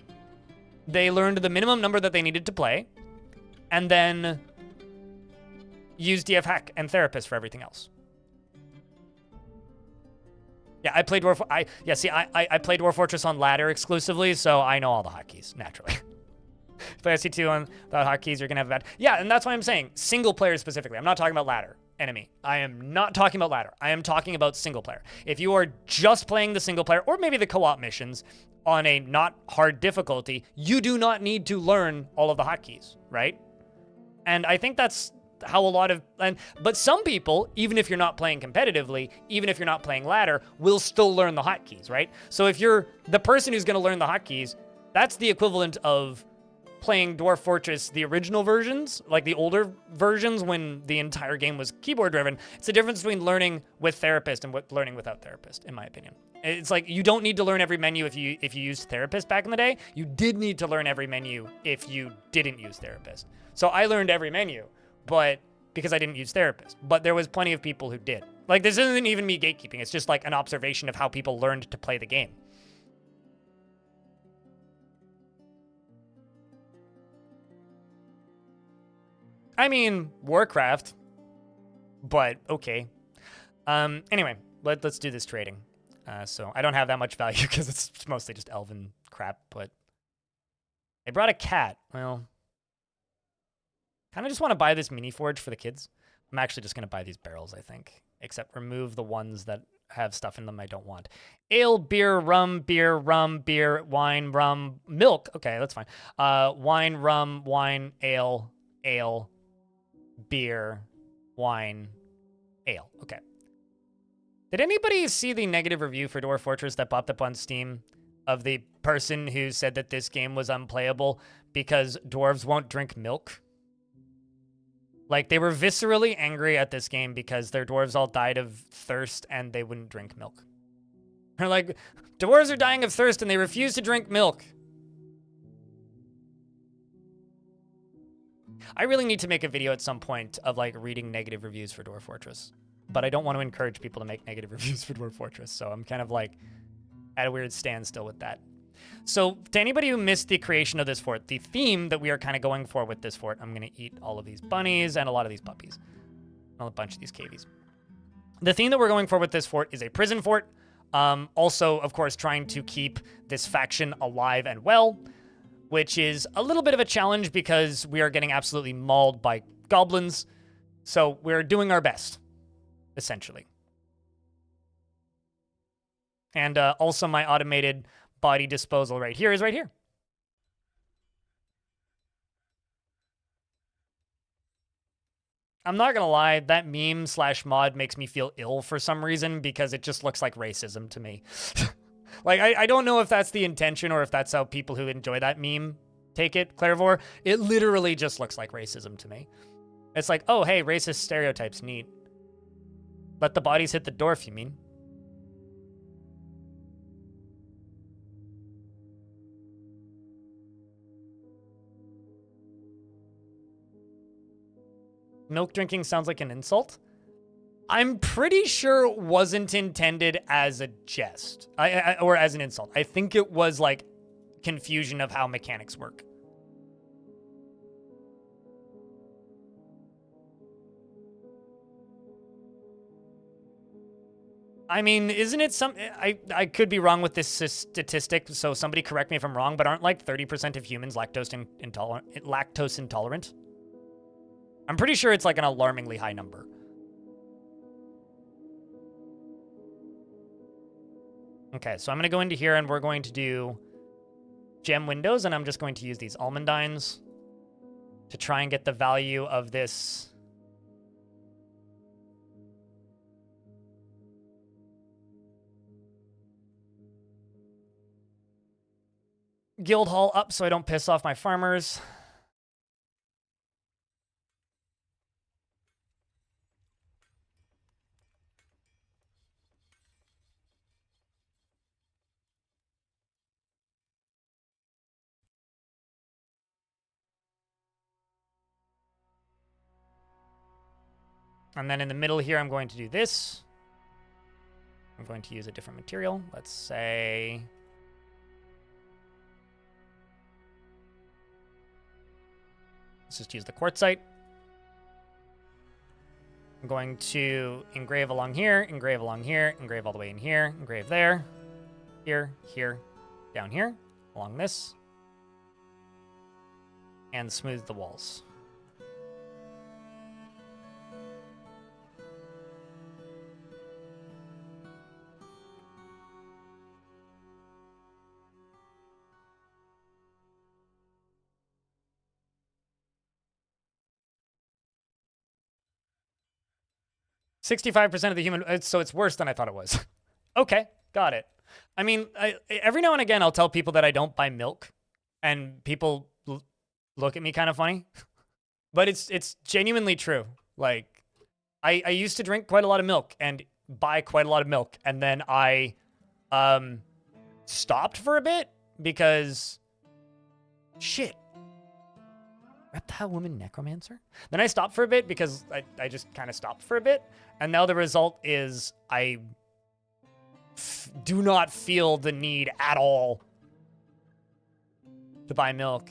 They learned the minimum number that they needed to play, and then use DF Hack and Therapist for everything else. Yeah, I played Dwarf. I played Dwarf Fortress on ladder exclusively, so I know all the hotkeys naturally. If I see 2 on the hotkeys, you're gonna have a bad. Yeah, and that's why I'm saying single player specifically. I'm not talking about ladder enemy. I am not talking about ladder. I am talking about single player. If you are just playing the single player or maybe the co-op missions on a not hard difficulty, you do not need to learn all of the hotkeys, right? And I think that's how a lot of, but some people, even if you're not playing competitively, even if you're not playing ladder, will still learn the hotkeys, right? So if you're the person who's going to learn the hotkeys, that's the equivalent of playing Dwarf Fortress, the original versions, like the older versions when the entire game was keyboard driven. It's the difference between learning with Therapist and learning without Therapist, in my opinion. It's like you don't need to learn every menu if you used Therapist back in the day. You did need to learn every menu if you didn't use Therapist. So I learned every menu. But because I didn't use therapist, but there was plenty of people who did. Like, this isn't even me gatekeeping. It's just like an observation of how people learned to play the game. I mean, Warcraft, but okay. Anyway, let's do this trading. So I don't have that much value because it's mostly just elven crap, but they brought a cat. Well, kind of just want to buy this mini forge for the kids. I'm actually just going to buy these barrels, I think, except remove the ones that have stuff in them I don't want. Ale, beer, beer, wine, rum, milk. Okay, that's fine. Wine, rum, wine, ale, beer, wine, ale. Okay. Did anybody see the negative review for Dwarf Fortress that popped up on Steam of the person who said that this game was unplayable because dwarves won't drink milk? Like, they were viscerally angry at this game because their dwarves all died of thirst and they wouldn't drink milk. They're like, dwarves are dying of thirst and they refuse to drink milk. I really need to make a video at some point of, like, reading negative reviews for Dwarf Fortress. But I don't want to encourage people to make negative reviews for Dwarf Fortress, so I'm kind of, like, at a weird standstill with that. So, to anybody who missed the creation of this fort, the theme that we are kind of going for with this fort, I'm going to eat all of these bunnies and a lot of these puppies. Well, a bunch of these cavies. The theme that we're going for with this fort is a prison fort. Also, of course, trying to keep this faction alive and well, which is a little bit of a challenge because we are getting absolutely mauled by goblins. So, we're doing our best, essentially. And also my automated body disposal right here is right here. I'm not gonna lie, that meme / mod makes me feel ill for some reason because it just looks like racism to me. Like, I don't know if that's the intention or if that's how people who enjoy that meme take it, Clairvore. It literally just looks like racism to me. It's like, oh, hey, racist stereotypes, neat. Let the bodies hit the dwarf, you mean? Milk drinking sounds like an insult. I'm pretty sure it wasn't intended as a jest or as an insult. I think it was like confusion of how mechanics work. I mean, isn't it some... I could be wrong with this statistic, so somebody correct me if I'm wrong, but aren't like 30% of humans lactose intolerant? I'm pretty sure it's like an alarmingly high number. Okay, so I'm going to go into here and we're going to do gem windows, and I'm just going to use these almandines to try and get the value of this. Guild hall up so I don't piss off my farmers. And then in the middle here, I'm going to do this. I'm going to use a different material. Let's say... let's just use the quartzite. I'm going to engrave along here, engrave along here, engrave all the way in here, engrave there, here, here, down here, along this, and smooth the walls. %65% of the human... so it's worse than I thought it was. Okay, got it. I mean, every now and again, I'll tell people that I don't buy milk, and people look at me kind of funny. But it's genuinely true. Like, I used to drink quite a lot of milk and buy quite a lot of milk, and then I stopped for a bit because... shit. that woman necromancer? Then I stopped for a bit because I just kind of stopped for a bit. And now the result is I do not feel the need at all to buy milk.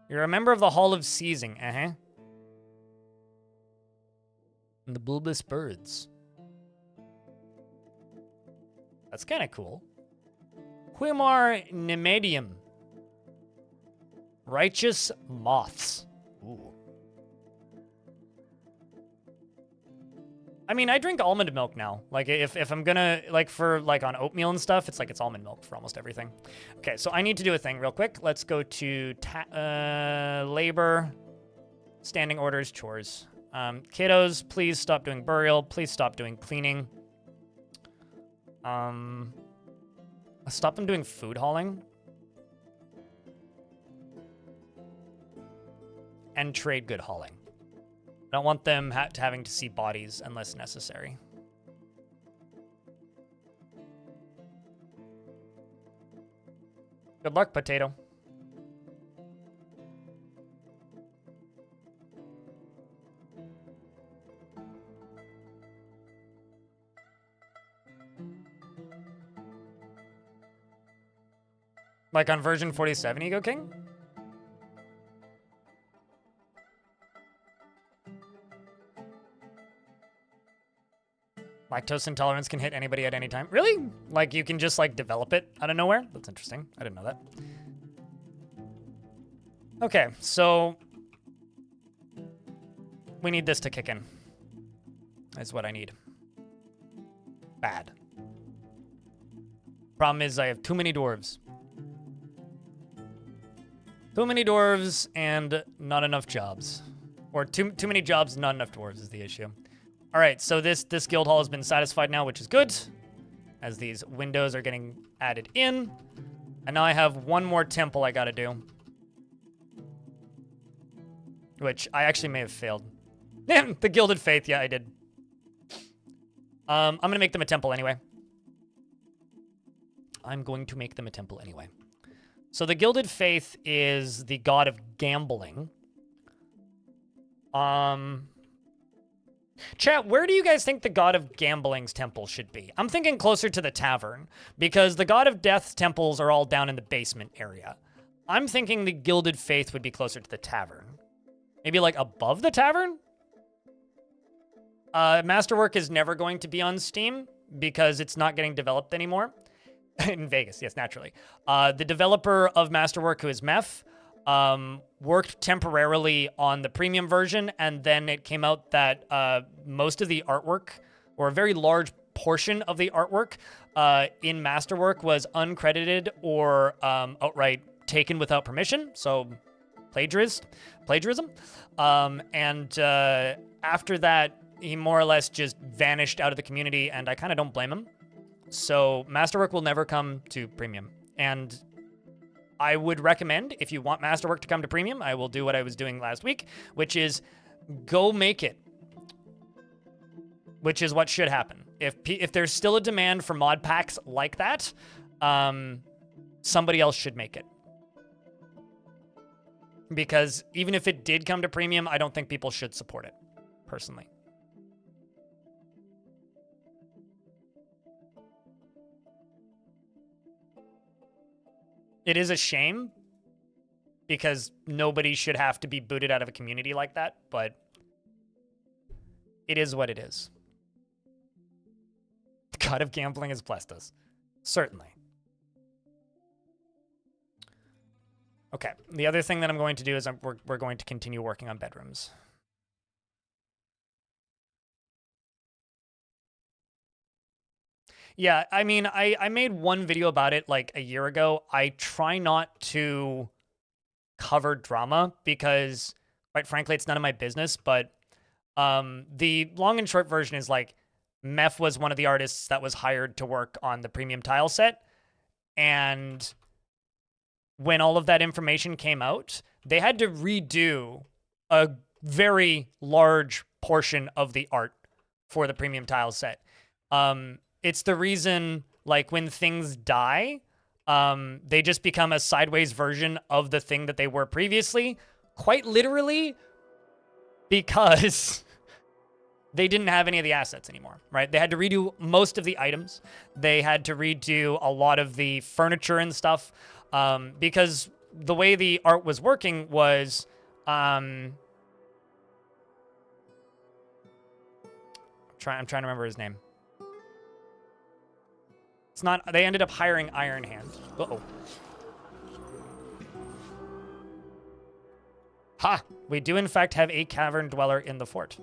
You're a member of the Hall of Seizing. And the bulbous birds. That's kind of cool. Huimar nemedium. Righteous moths. Ooh. I mean, I drink almond milk now. Like, if I'm gonna, like, for, like, on oatmeal and stuff, it's like it's almond milk for almost everything. Okay, so I need to do a thing real quick. Let's go to labor, standing orders, chores. Kiddos, please stop doing burial. Please stop doing cleaning. Stop them doing food hauling. And trade good hauling. I don't want them having to see bodies unless necessary. Good luck, potato. Like on version 47, Ego King? Lactose intolerance can hit anybody at any time. Really? Like, you can just, like, develop it out of nowhere? That's interesting. I didn't know that. Okay, so we need this to kick in. That's what I need. Bad. Problem is I have too many dwarves. Too many dwarves and not enough jobs. Or too many jobs, not enough dwarves is the issue. All right, so this guild hall has been satisfied now, which is good, as these windows are getting added in. And now I have one more temple I gotta do. Which I actually may have failed. The Gilded Faith, yeah, I did. I'm gonna make them a temple anyway. I'm going to make them a temple anyway. So the Gilded Faith is the god of gambling. Chat, where do you guys think the god of gambling's temple should be? I'm thinking closer to the tavern, because the god of death's temples are all down in the basement area. I'm thinking the Gilded Faith would be closer to the tavern. Maybe like above the tavern? Masterwork is never going to be on Steam because it's not getting developed anymore. In Vegas, yes, naturally. The developer of Masterwork, who is Meph, worked temporarily on the premium version, and then it came out that most of the artwork, or a very large portion of the artwork in Masterwork, was uncredited or outright taken without permission, so plagiarism. After that, he more or less just vanished out of the community, and I kind of don't blame him. So Masterwork will never come to premium, and I would recommend, if you want Masterwork to come to premium, I will do what I was doing last week, which is go make it. Which is what should happen. If there's still a demand for mod packs like that, somebody else should make it. Because even if it did come to premium, I don't think people should support it, personally. It is a shame, because nobody should have to be booted out of a community like that, but it is what it is. The god of gambling has blessed us. Certainly. Okay, the other thing that I'm going to do is we're going to continue working on bedrooms. Yeah, I mean, I made one video about it like a year ago. I try not to cover drama because, quite frankly, it's none of my business. But the long and short version is, like, Meph was one of the artists that was hired to work on the premium tile set. And when all of that information came out, they had to redo a very large portion of the art for the premium tile set. It's the reason, like, when things die, They just become a sideways version of the thing that they were previously, quite literally, because they didn't have any of the assets anymore, right? They had to redo most of the items. They had to redo a lot of the furniture and stuff, because the way the art was working was, I'm trying to remember his name. It's not, they ended up hiring Iron Hand. Uh-oh. Ha! We do in fact have a cavern dweller in the fort.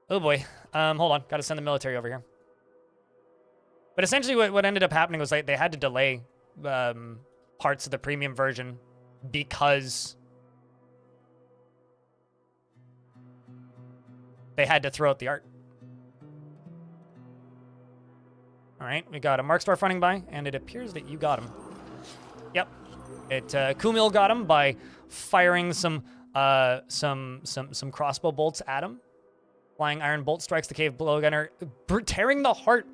Oh boy. Hold on. Gotta send the military over here. But essentially what ended up happening was like they had to delay parts of the premium version because they had to throw out the art. All right, we got a Marksdwarf running by, and it appears that you got him. Yep, Kumil got him by firing some crossbow bolts at him. Flying iron bolt strikes the cave blowgunner, tearing the heart.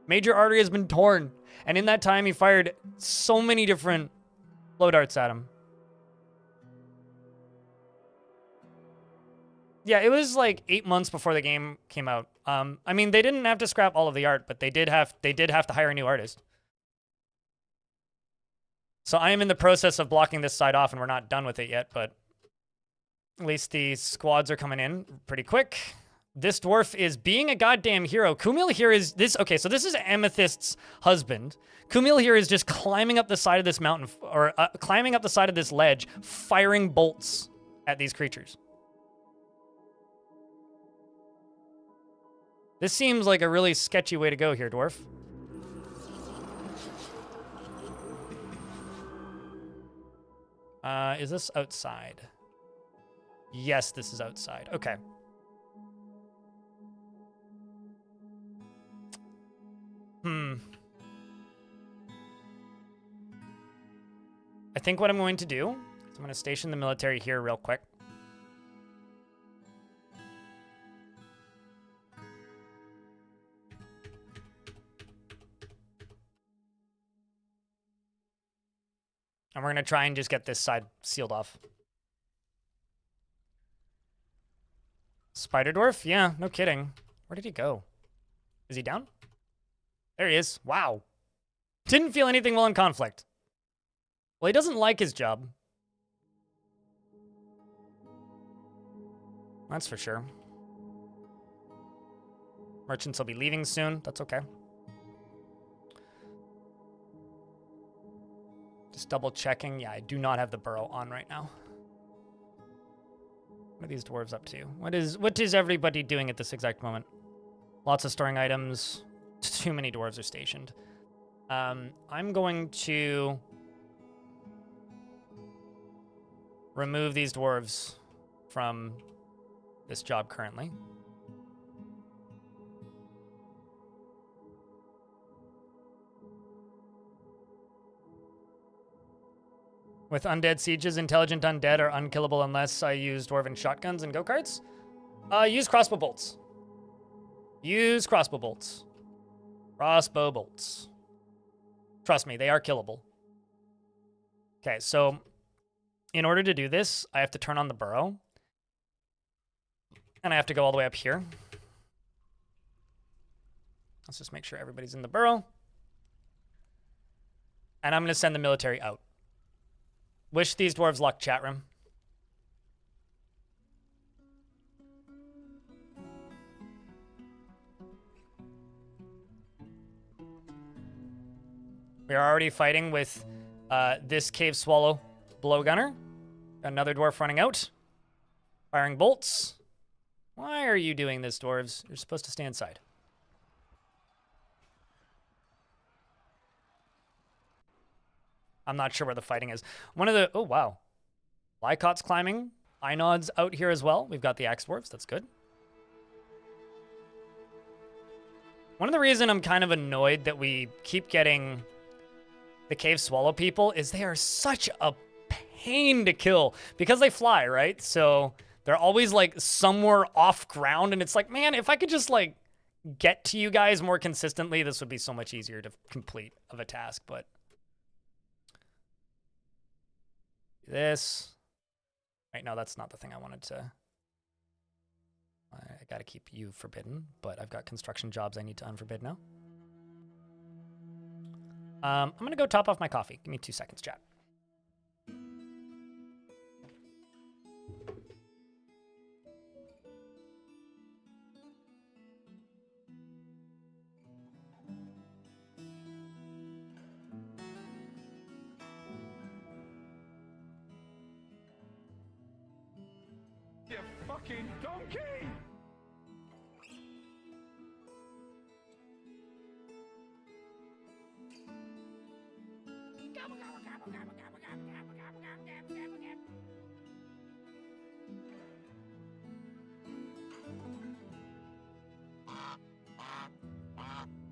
Major artery has been torn, and in that time he fired so many different blow darts at him. Yeah, it was like 8 months before the game came out. I mean, they didn't have to scrap all of the art, but they did have to hire a new artist. So I am in the process of blocking this side off, and we're not done with it yet, but at least the squads are coming in pretty quick. This dwarf is being a goddamn hero. Kumil here is this. Okay, so this is Amethyst's husband. Kumil here is just climbing up the side of this mountain, or climbing up the side of this ledge, firing bolts at these creatures. This seems like a really sketchy way to go here, Dwarf. Is this outside? Yes, this is outside. Okay. I think what I'm going to do is I'm going to station the military here real quick. And we're going to try and just get this side sealed off. Spider Dwarf? Yeah, no kidding. Where did he go? Is he down? There he is. Wow. Didn't feel anything while in conflict. Well, he doesn't like his job. That's for sure. Merchants will be leaving soon. That's okay. Just double checking. Yeah, I do not have the burrow on right now. What are these dwarves up to? What is everybody doing at this exact moment? Lots of storing items. Too many dwarves are stationed. I'm going to remove these dwarves from this job currently. With undead sieges, intelligent undead are unkillable unless I use dwarven shotguns and go-karts. Use crossbow bolts. Use crossbow bolts. Crossbow bolts. Trust me, they are killable. Okay, so in order to do this, I have to turn on the burrow. And I have to go all the way up here. Let's just make sure everybody's in the burrow. And I'm going to send the military out. Wish these dwarves luck, chat room. We are already fighting with this cave swallow blowgunner. Another dwarf running out. Firing bolts. Why are you doing this, dwarves? You're supposed to stay inside. I'm not sure where the fighting is. Oh, wow. Lycot's climbing. Einod's out here as well. We've got the axe dwarves. That's good. One of the reasons I'm kind of annoyed that we keep getting the cave swallow people is they are such a pain to kill because they fly, right? So they're always like somewhere off ground, and it's like, man, if I could just like get to you guys more consistently, this would be so much easier to complete of a task, but this. Right, no, that's not the thing I wanted to. I gotta keep you forbidden, but I've got construction jobs I need to unforbid now. I'm gonna go top off my coffee. Give me 2 seconds, chat. You fucking donkey!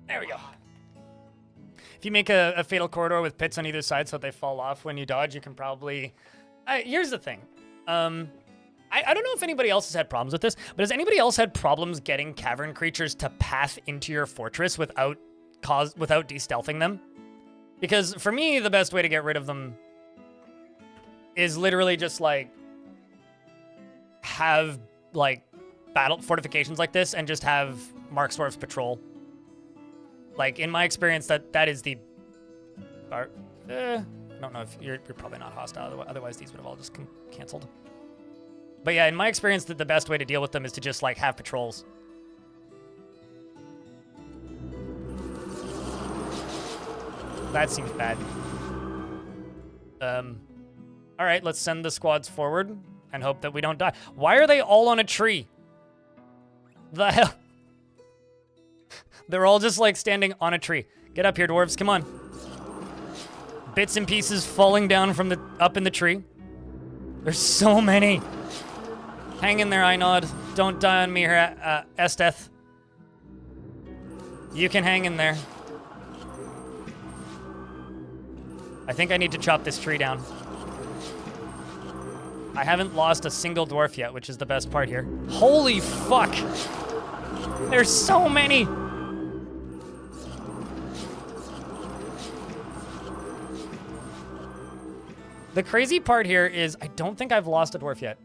There we go. If you make a fatal corridor with pits on either side so that they fall off when you dodge, you can probably... here's the thing. I don't know if anybody else has had problems with this, but has anybody else had problems getting cavern creatures to path into your fortress without de-stealthing them? Because for me, the best way to get rid of them is literally just like have like battle fortifications like this and just have Marksdwarfs patrol. Like in my experience, that is the. I don't know if you're probably not hostile. Otherwise, these would have all just canceled. But yeah, in my experience, the best way to deal with them is to just like have patrols. That seems bad. All right, let's send the squads forward and hope that we don't die. Why are they all on a tree? The hell? They're all just like standing on a tree. Get up here, dwarves, come on. Bits and pieces falling down from up in the tree. There's so many. Hang in there, Einod. Don't die on me here, Esteth. You can hang in there. I think I need to chop this tree down. I haven't lost a single dwarf yet, which is the best part here. Holy fuck! There's so many! The crazy part here is I don't think I've lost a dwarf yet.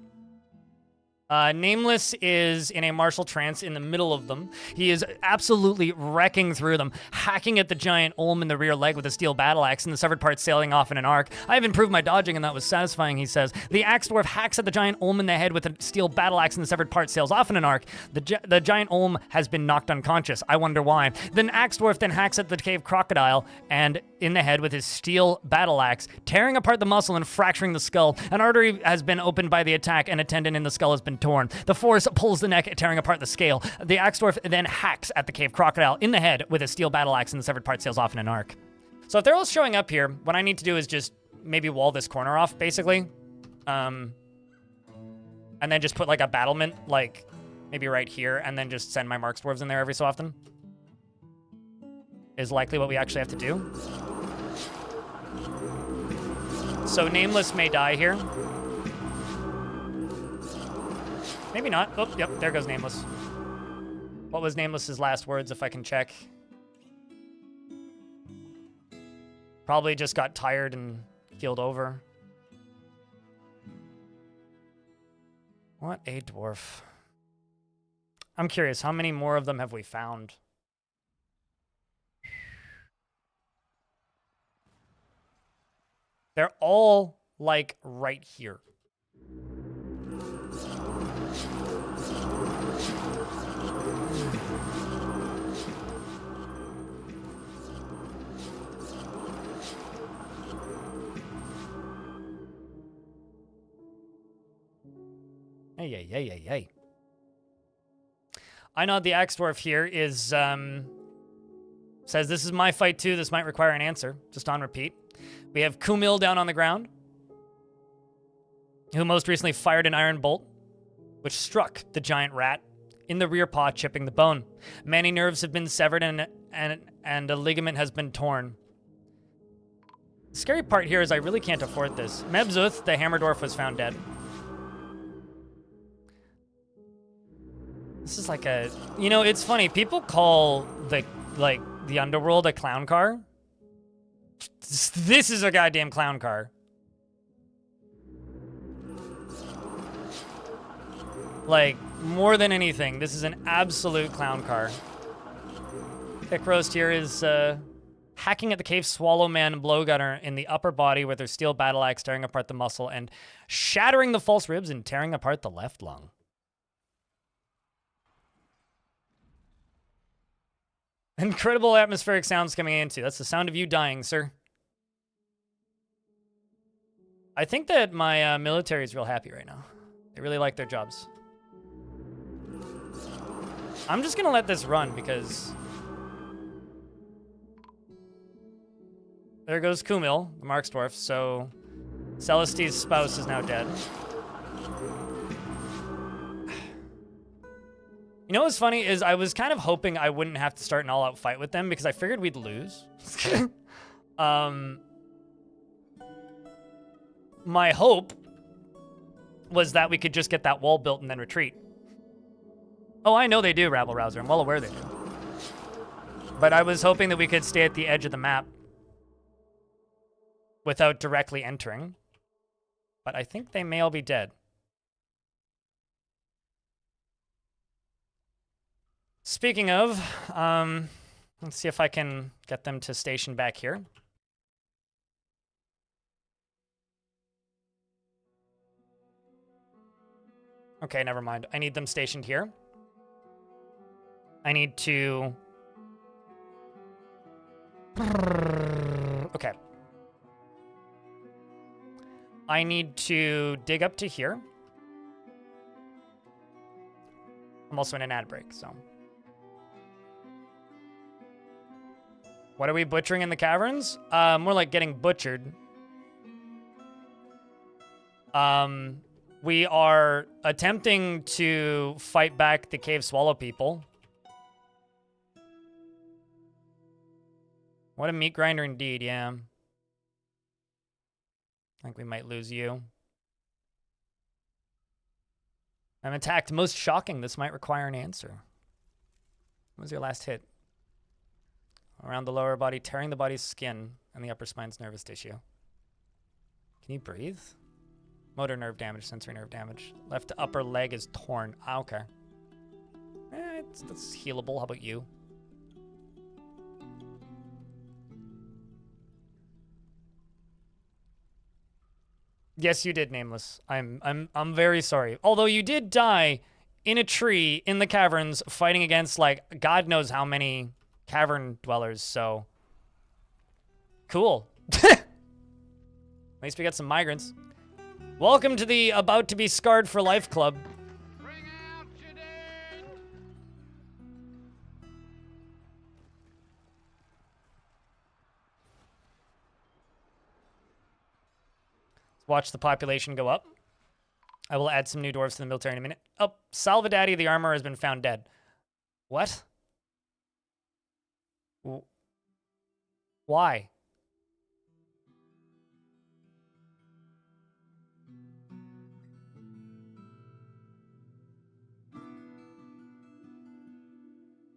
Nameless is in a martial trance in the middle of them. He is absolutely wrecking through them, hacking at the giant Olm in the rear leg with a steel battle axe and the severed parts sailing off in an arc. I have improved my dodging and that was satisfying, he says. The axe dwarf hacks at the giant Olm in the head with a steel battle axe and the severed part sails off in an arc. The giant Olm has been knocked unconscious. I wonder why. Then axe dwarf then hacks at the cave crocodile and in the head with his steel battle axe, tearing apart the muscle and fracturing the skull. An artery has been opened by the attack and a tendon in the skull has been torn. The force pulls the neck, tearing apart the scale. The axe dwarf then hacks at the cave crocodile in the head with a steel battle axe and the severed part sails off in an arc. So if they're all showing up here, what I need to do is just maybe wall this corner off, basically. And then just put like a battlement, like maybe right here, and then just send my marks dwarves in there every so often. Is likely what we actually have to do. So Nameless may die here. Maybe not. Oh, yep, there goes Nameless. What was Nameless's last words, if I can check? Probably just got tired and keeled over. What a dwarf. I'm curious, how many more of them have we found? They're all, like, right here. Hey. I know the axe dwarf here is, says, this is my fight too. This might require an answer. Just on repeat. We have Kumil down on the ground, who most recently fired an iron bolt, which struck the giant rat in the rear paw, chipping the bone. Many nerves have been severed and a ligament has been torn. The scary part here is I really can't afford this. Mebzuth, the hammer dwarf, was found dead. This is like a, you know, it's funny. People call the underworld a clown car. This is a goddamn clown car. Like, more than anything, this is an absolute clown car. Pick Roast here is hacking at the cave swallow man blowgunner in the upper body with her steel battle axe, tearing apart the muscle and shattering the false ribs and tearing apart the left lung. Incredible atmospheric sounds coming into. That's the sound of you dying, sir. I think that my military is real happy right now. They really like their jobs. I'm just gonna let this run because there goes Kumil, the Mark's Dwarf, so Celesti's spouse is now dead. You know what's funny is I was kind of hoping I wouldn't have to start an all-out fight with them because I figured we'd lose. My hope was that we could just get that wall built and then retreat. Oh, I know they do, Rabble Rouser. I'm well aware they do. But I was hoping that we could stay at the edge of the map without directly entering. But I think they may all be dead. Speaking of, let's see if I can get them to station back here. Okay, never mind. I need them stationed here. I need to... Okay. I need to dig up to here. I'm also in an ad break, so... What are we butchering in the caverns? More like getting butchered. We are attempting to fight back the cave swallow people. What a meat grinder indeed, yeah. I think we might lose you. I'm attacked. Most shocking. This might require an answer. What was your last hit? Around the lower body, tearing the body's skin and the upper spine's nervous tissue. Can you breathe? Motor nerve damage, sensory nerve damage. Left upper leg is torn. Ah, okay. That's healable. How about you? Yes, you did, Nameless. I'm very sorry. Although you did die in a tree in the caverns fighting against like God knows how many cavern dwellers, so cool. At least we got some migrants. Welcome to the About to Be Scarred for Life Club. Bring out your dead. Watch the population go up. I will add some new dwarves to the military in a minute. Oh, Salvadaddy the armorer has been found dead. What? Why?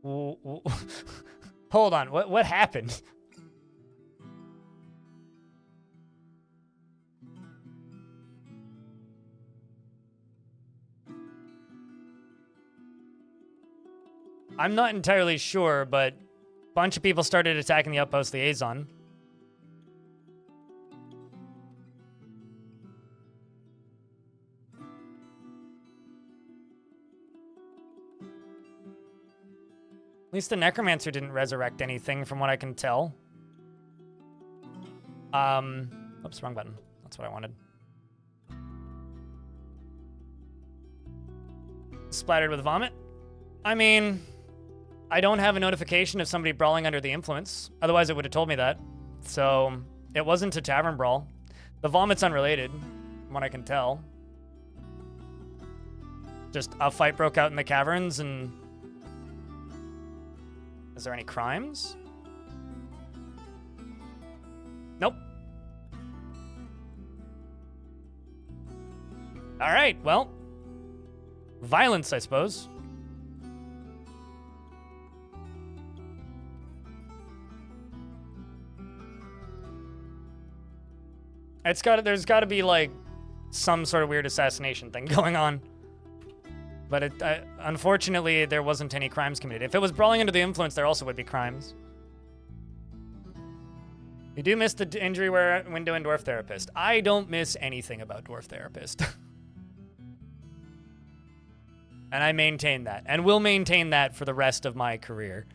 Hold on. What happened? I'm not entirely sure, but a bunch of people started attacking the outpost liaison. At least the necromancer didn't resurrect anything from what I can tell. Oops, wrong button. That's what I wanted. Splattered with vomit. I mean, I don't have a notification of somebody brawling under the influence. Otherwise, it would have told me that. So, it wasn't a tavern brawl. The vomit's unrelated, from what I can tell. Just a fight broke out in the caverns, and... Is there any crimes? Nope. All right, well. Violence, I suppose. There's gotta be like some sort of weird assassination thing going on. But unfortunately, there wasn't any crimes committed. If it was brawling under the influence, there also would be crimes. You do miss the injury window in Dwarf Therapist. I don't miss anything about Dwarf Therapist. And I maintain that. And will maintain that for the rest of my career.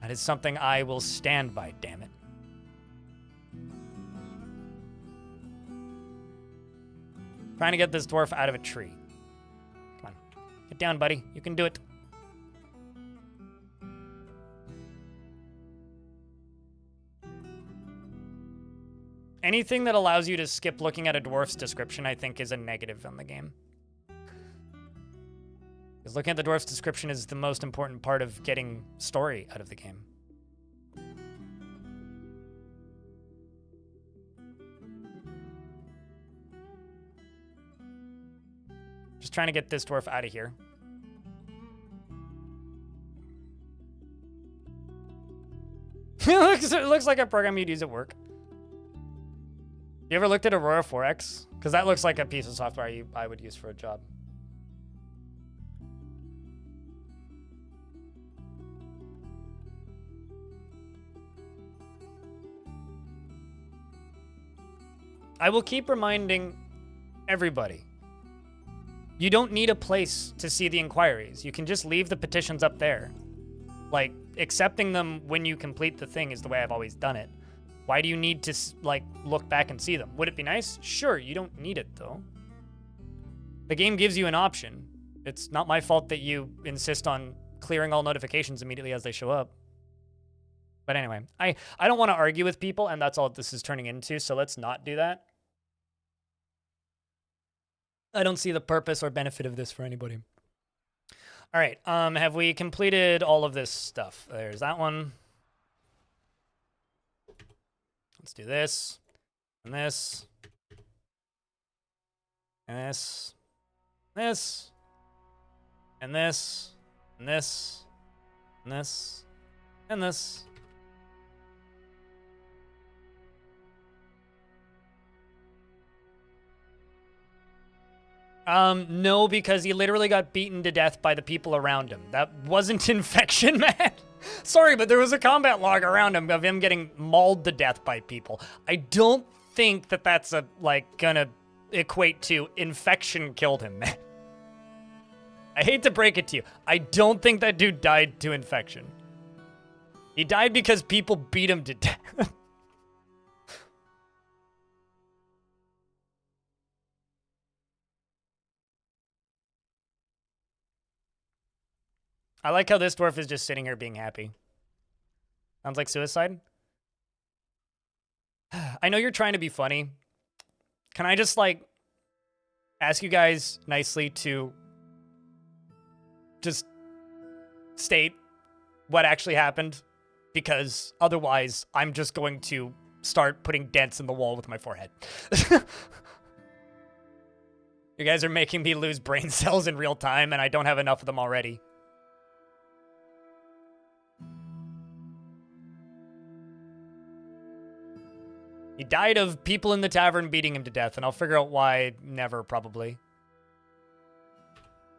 That is something I will stand by, damn it. Trying to get this dwarf out of a tree. Come on. Get down, buddy. You can do it. Anything that allows you to skip looking at a dwarf's description, I think, is a negative on the game. Because looking at the dwarf's description is the most important part of getting story out of the game. Just trying to get this dwarf out of here. It looks like a program you'd use at work. You ever looked at Aurora 4X? Because that looks like a piece of software I would use for a job. I will keep reminding everybody. You don't need a place to see the inquiries. You can just leave the petitions up there. Like, accepting them when you complete the thing is the way I've always done it. Why do you need to, like, look back and see them? Would it be nice? Sure, you don't need it, though. The game gives you an option. It's not my fault that you insist on clearing all notifications immediately as they show up. But anyway, I don't want to argue with people, and that's all this is turning into, so let's not do that. I don't see the purpose or benefit of this for anybody. All right, have we completed all of this stuff? There's that one. Let's do this, and this, and this, this, and this, and this, and this, and this. No, because he literally got beaten to death by the people around him. That wasn't infection, man. Sorry, but there was a combat log around him of him getting mauled to death by people. I don't think that that's gonna equate to infection killed him, man. I hate to break it to you. I don't think that dude died to infection. He died because people beat him to death. I like how this dwarf is just sitting here being happy. Sounds like suicide. I know you're trying to be funny. Can I just, like, ask you guys nicely to just state what actually happened? Because otherwise, I'm just going to start putting dents in the wall with my forehead. You guys are making me lose brain cells in real time, and I don't have enough of them already. He died of people in the tavern beating him to death, and I'll figure out why never, probably.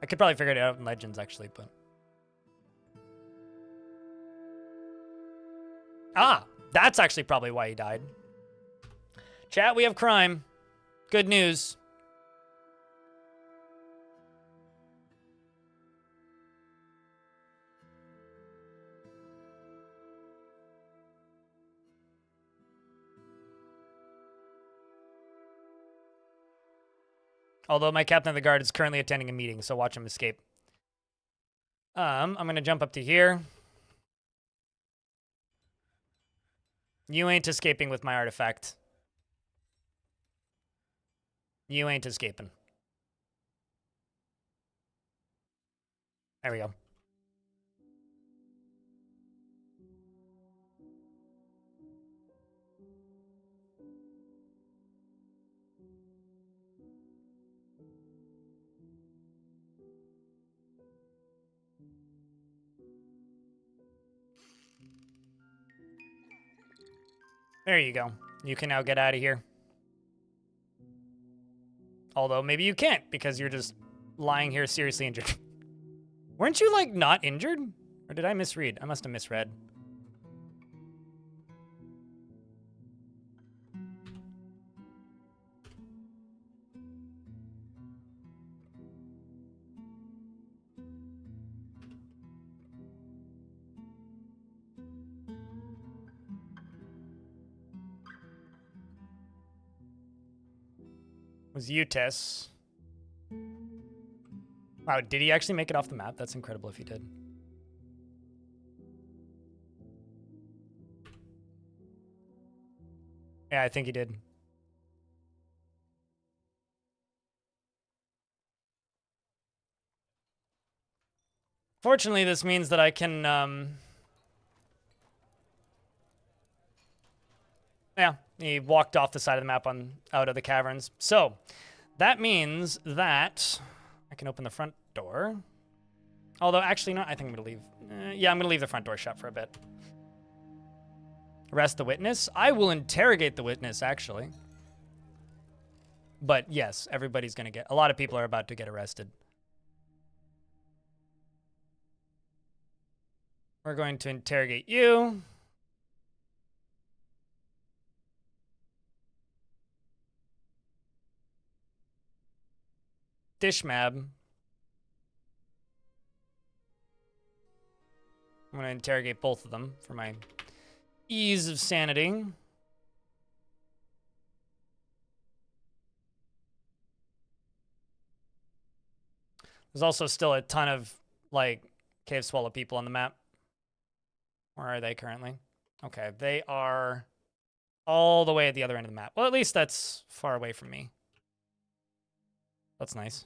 I could probably figure it out in Legends, actually, but... Ah! That's actually probably why he died. Chat, we have crime. Good news. Although my captain of the guard is currently attending a meeting, so watch him escape. I'm gonna jump up to here. You ain't escaping with my artifact. You ain't escaping. There we go. There you go. You can now get out of here. Although maybe you can't because you're just lying here seriously injured. Weren't you, like, not injured? Or did I misread? I must have misread. Was Utis. Wow, did he actually make it off the map? That's incredible if he did. Yeah, I think he did. Fortunately, this means that I can, yeah, he walked off the side of the map out of the caverns. So, that means that I can open the front door. Although, actually, no, I think I'm going to leave. Yeah, I'm going to leave the front door shut for a bit. Arrest the witness? I will interrogate the witness, actually. But, yes, everybody's going to get... A lot of people are about to get arrested. We're going to interrogate you. Dishmab. I'm going to interrogate both of them for my ease of sanity. There's also still a ton of, like, Cave Swallow people on the map. Where are they currently? Okay, they are all the way at the other end of the map. Well, at least that's far away from me. That's nice.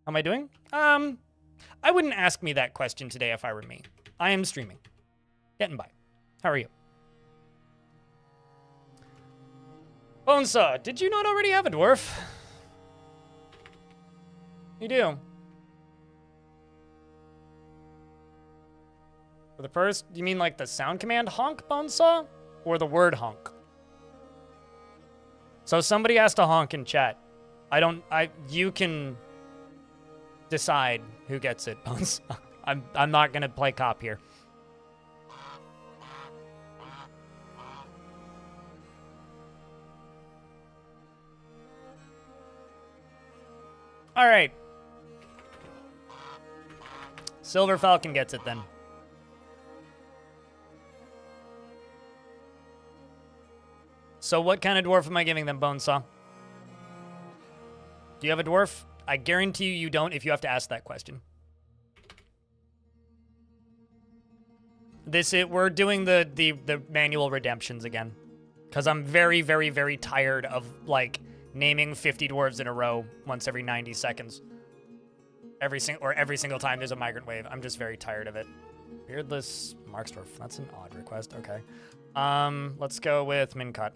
How am I doing? I wouldn't ask me that question today if I were me. I am streaming. Getting by. How are you? Bonesaw, did you not already have a dwarf? You do. For the first, you mean like the sound command honk, Bonesaw? Or the word honk? So somebody has to honk in chat. You can decide who gets it, Bonesaw. I'm not gonna play cop here. All right. Silver Falcon gets it then. So what kind of dwarf am I giving them, Bonesaw? Do you have a dwarf? I guarantee you don't if you have to ask that question. We're doing the manual redemptions again. Because I'm very, very, very tired of, like, naming 50 dwarves in a row once every 90 seconds. Every single time there's a migrant wave. I'm just very tired of it. Beardless Marksdorf. That's an odd request. Okay. Let's go with Mincut.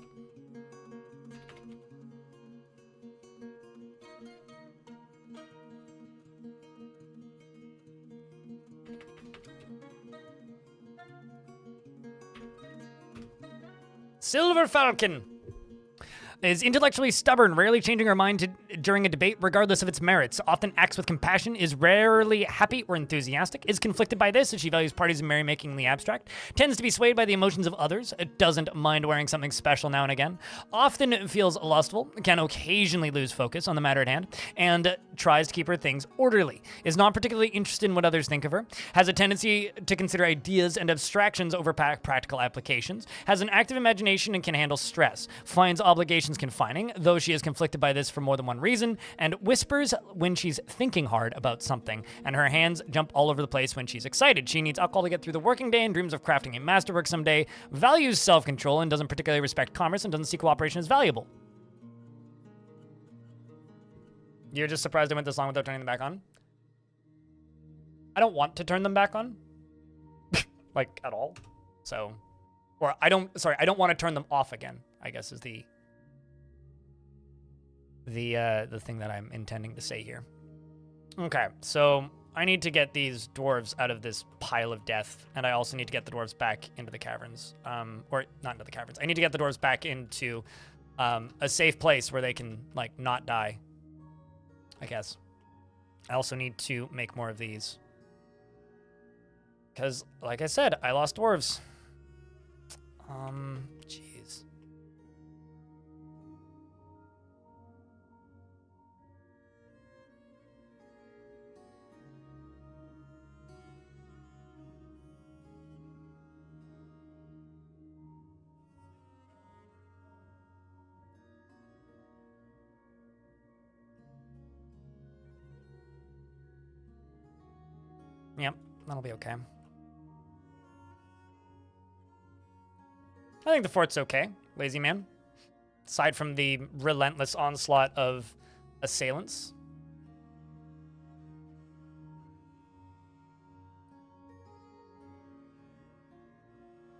Silver Falcon is intellectually stubborn, rarely changing her mind during a debate regardless of its merits, often acts with compassion, is rarely happy or enthusiastic, is conflicted by this as she values parties and merrymaking in the abstract, tends to be swayed by the emotions of others, doesn't mind wearing something special now and again, often feels lustful, can occasionally lose focus on the matter at hand, and tries to keep her things orderly, is not particularly interested in what others think of her, has a tendency to consider ideas and abstractions over practical applications, has an active imagination and can handle stress, finds obligations confining, though she is conflicted by this for more than one reason, and whispers when she's thinking hard about something, and her hands jump all over the place when she's excited. She needs alcohol to get through the working day and dreams of crafting a masterwork someday, values self-control and doesn't particularly respect commerce and doesn't see cooperation as valuable. You're just surprised I went this long without turning them back on? I don't want to turn them back on. Like, at all. So, or I don't want to turn them off again, I guess is the thing that I'm intending to say here. Okay, so I need to get these dwarves out of this pile of death, and I also need to get the dwarves back into the caverns. Or not into the caverns. I need to get the dwarves back into a safe place where they can, like, not die, I guess. I also need to make more of these. Because, like I said, I lost dwarves. Jeez. Yep, that'll be okay. I think the fort's okay, lazy man. Aside from the relentless onslaught of assailants.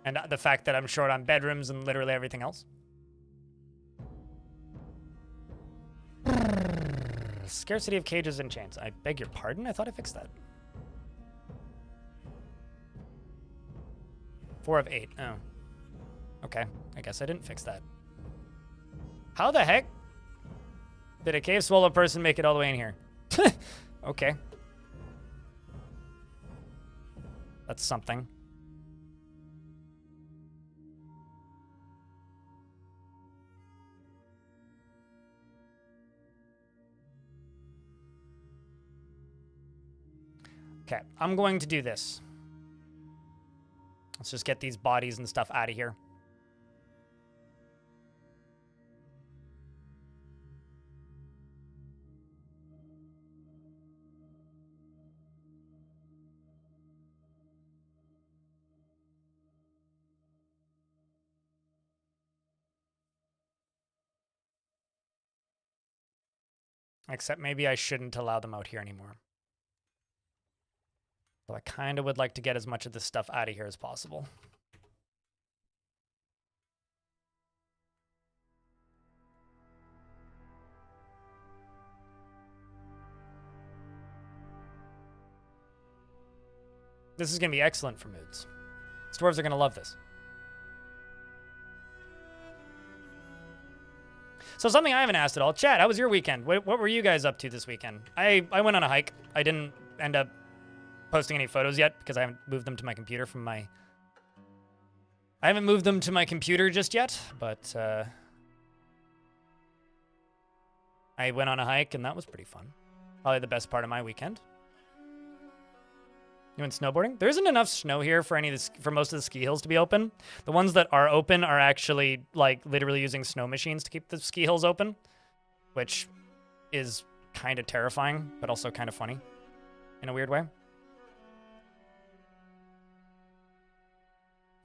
And the fact that I'm short on bedrooms and literally everything else. Scarcity of cages and chains. I beg your pardon? I thought I fixed that. 4 of 8. Oh. Okay. I guess I didn't fix that. How the heck did a cave swallow person make it all the way in here? Okay. That's something. Okay, I'm going to do this. Let's just get these bodies and stuff out of here. Except maybe I shouldn't allow them out here anymore. So I kind of would like to get as much of this stuff out of here as possible. This is going to be excellent for moods. Dwarves are going to love this. So something I haven't asked at all. Chat, how was your weekend? What were you guys up to this weekend? I went on a hike. I didn't end up posting any photos yet because I haven't moved them to my computer from my... I haven't moved them to my computer just yet, but I went on a hike and that was pretty fun. Probably the best part of my weekend. You went snowboarding? There isn't enough snow here for for most of the ski hills to be open. The ones that are open are actually like literally using snow machines to keep the ski hills open, which is kind of terrifying, but also kind of funny in a weird way.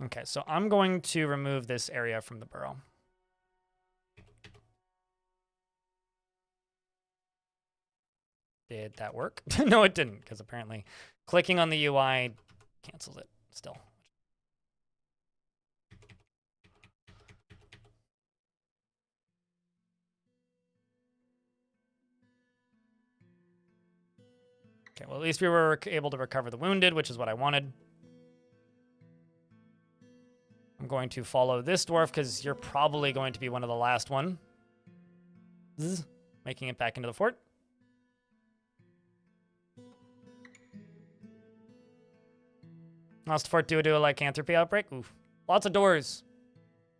Okay, so I'm going to remove this area from the burrow. Did that work? No, it didn't, because apparently clicking on the UI cancels it still. Okay, well, at least we were able to recover the wounded, which is what I wanted. I'm going to follow this dwarf because you're probably going to be one of the last one. Zzz, making it back into the fort. Lost fort due to a lycanthropy outbreak. Oof. Lots of doors.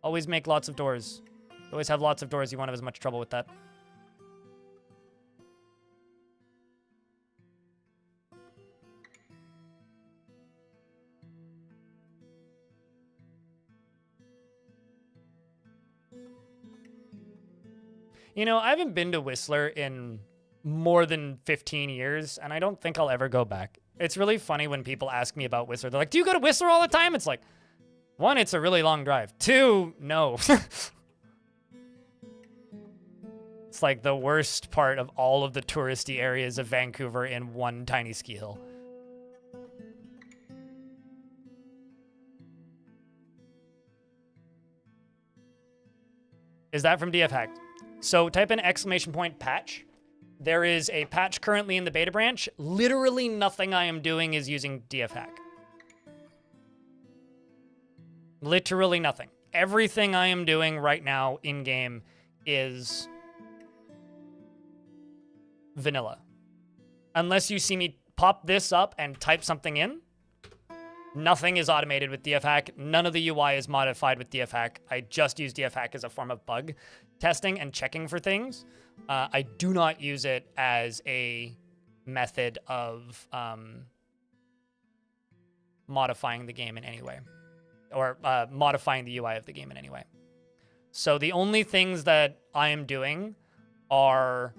Always make lots of doors. You always have lots of doors. You won't have as much trouble with that. You know, I haven't been to Whistler in more than 15 years, and I don't think I'll ever go back. It's really funny when people ask me about Whistler. They're like, do you go to Whistler all the time? It's like, 1, it's a really long drive. 2, no. It's like the worst part of all of the touristy areas of Vancouver in one tiny ski hill. Is that from DF Hacked? So type in !patch. There is a patch currently in the beta branch. Literally nothing I am doing is using DF Hack. Literally nothing. Everything I am doing right now in-game is vanilla. Unless you see me pop this up and type something in, nothing is automated with dfhack. None of the UI is modified with dfhack. I just use dfhack as a form of bug testing and checking for things. I do not use it as a method of modifying the game in any way, or modifying the UI of the game in any way. So the only things that I am doing are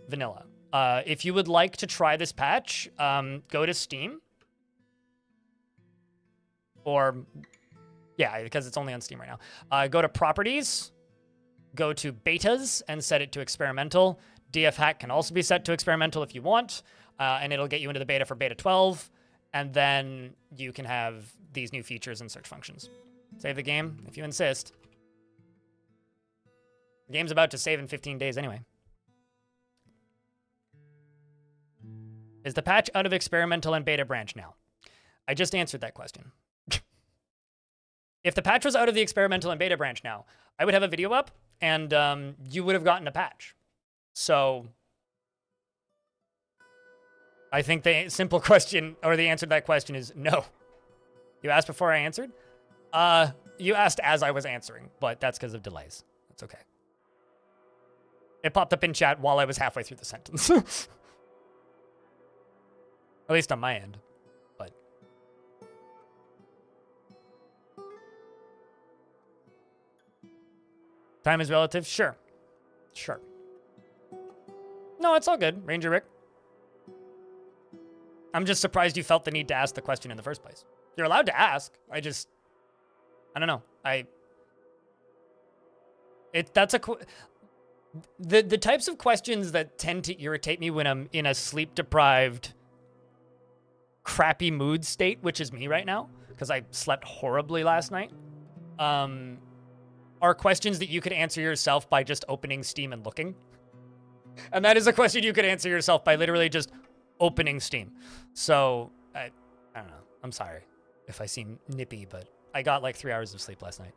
vanilla. If you would like to try this patch, go to Steam. Or, yeah, because it's only on Steam right now. Go to Properties, go to Betas, and set it to Experimental. dfhack can also be set to Experimental if you want, and it'll get you into the beta for Beta 12, and then you can have these new features and search functions. Save the game, if you insist. The game's about to save in 15 days anyway. Is the patch out of Experimental and Beta branch now? I just answered that question. If the patch was out of the Experimental and Beta branch now, I would have a video up, and you would have gotten a patch. So I think the simple question, or the answer to that question is no. You asked before I answered? You asked as I was answering, but that's because of delays. That's okay. It popped up in chat while I was halfway through the sentence. At least on my end. But time is relative? Sure. Sure. No, it's all good, Ranger Rick. I'm just surprised you felt the need to ask the question in the first place. You're allowed to ask. I don't know. The types of questions that tend to irritate me when I'm in a sleep-deprived, crappy mood state, which is me right now, because I slept horribly last night, are questions that you could answer yourself by just opening Steam and looking. And that is a question you could answer yourself by literally just opening Steam. So, I don't know. I'm sorry if I seem nippy, but I got like 3 hours of sleep last night.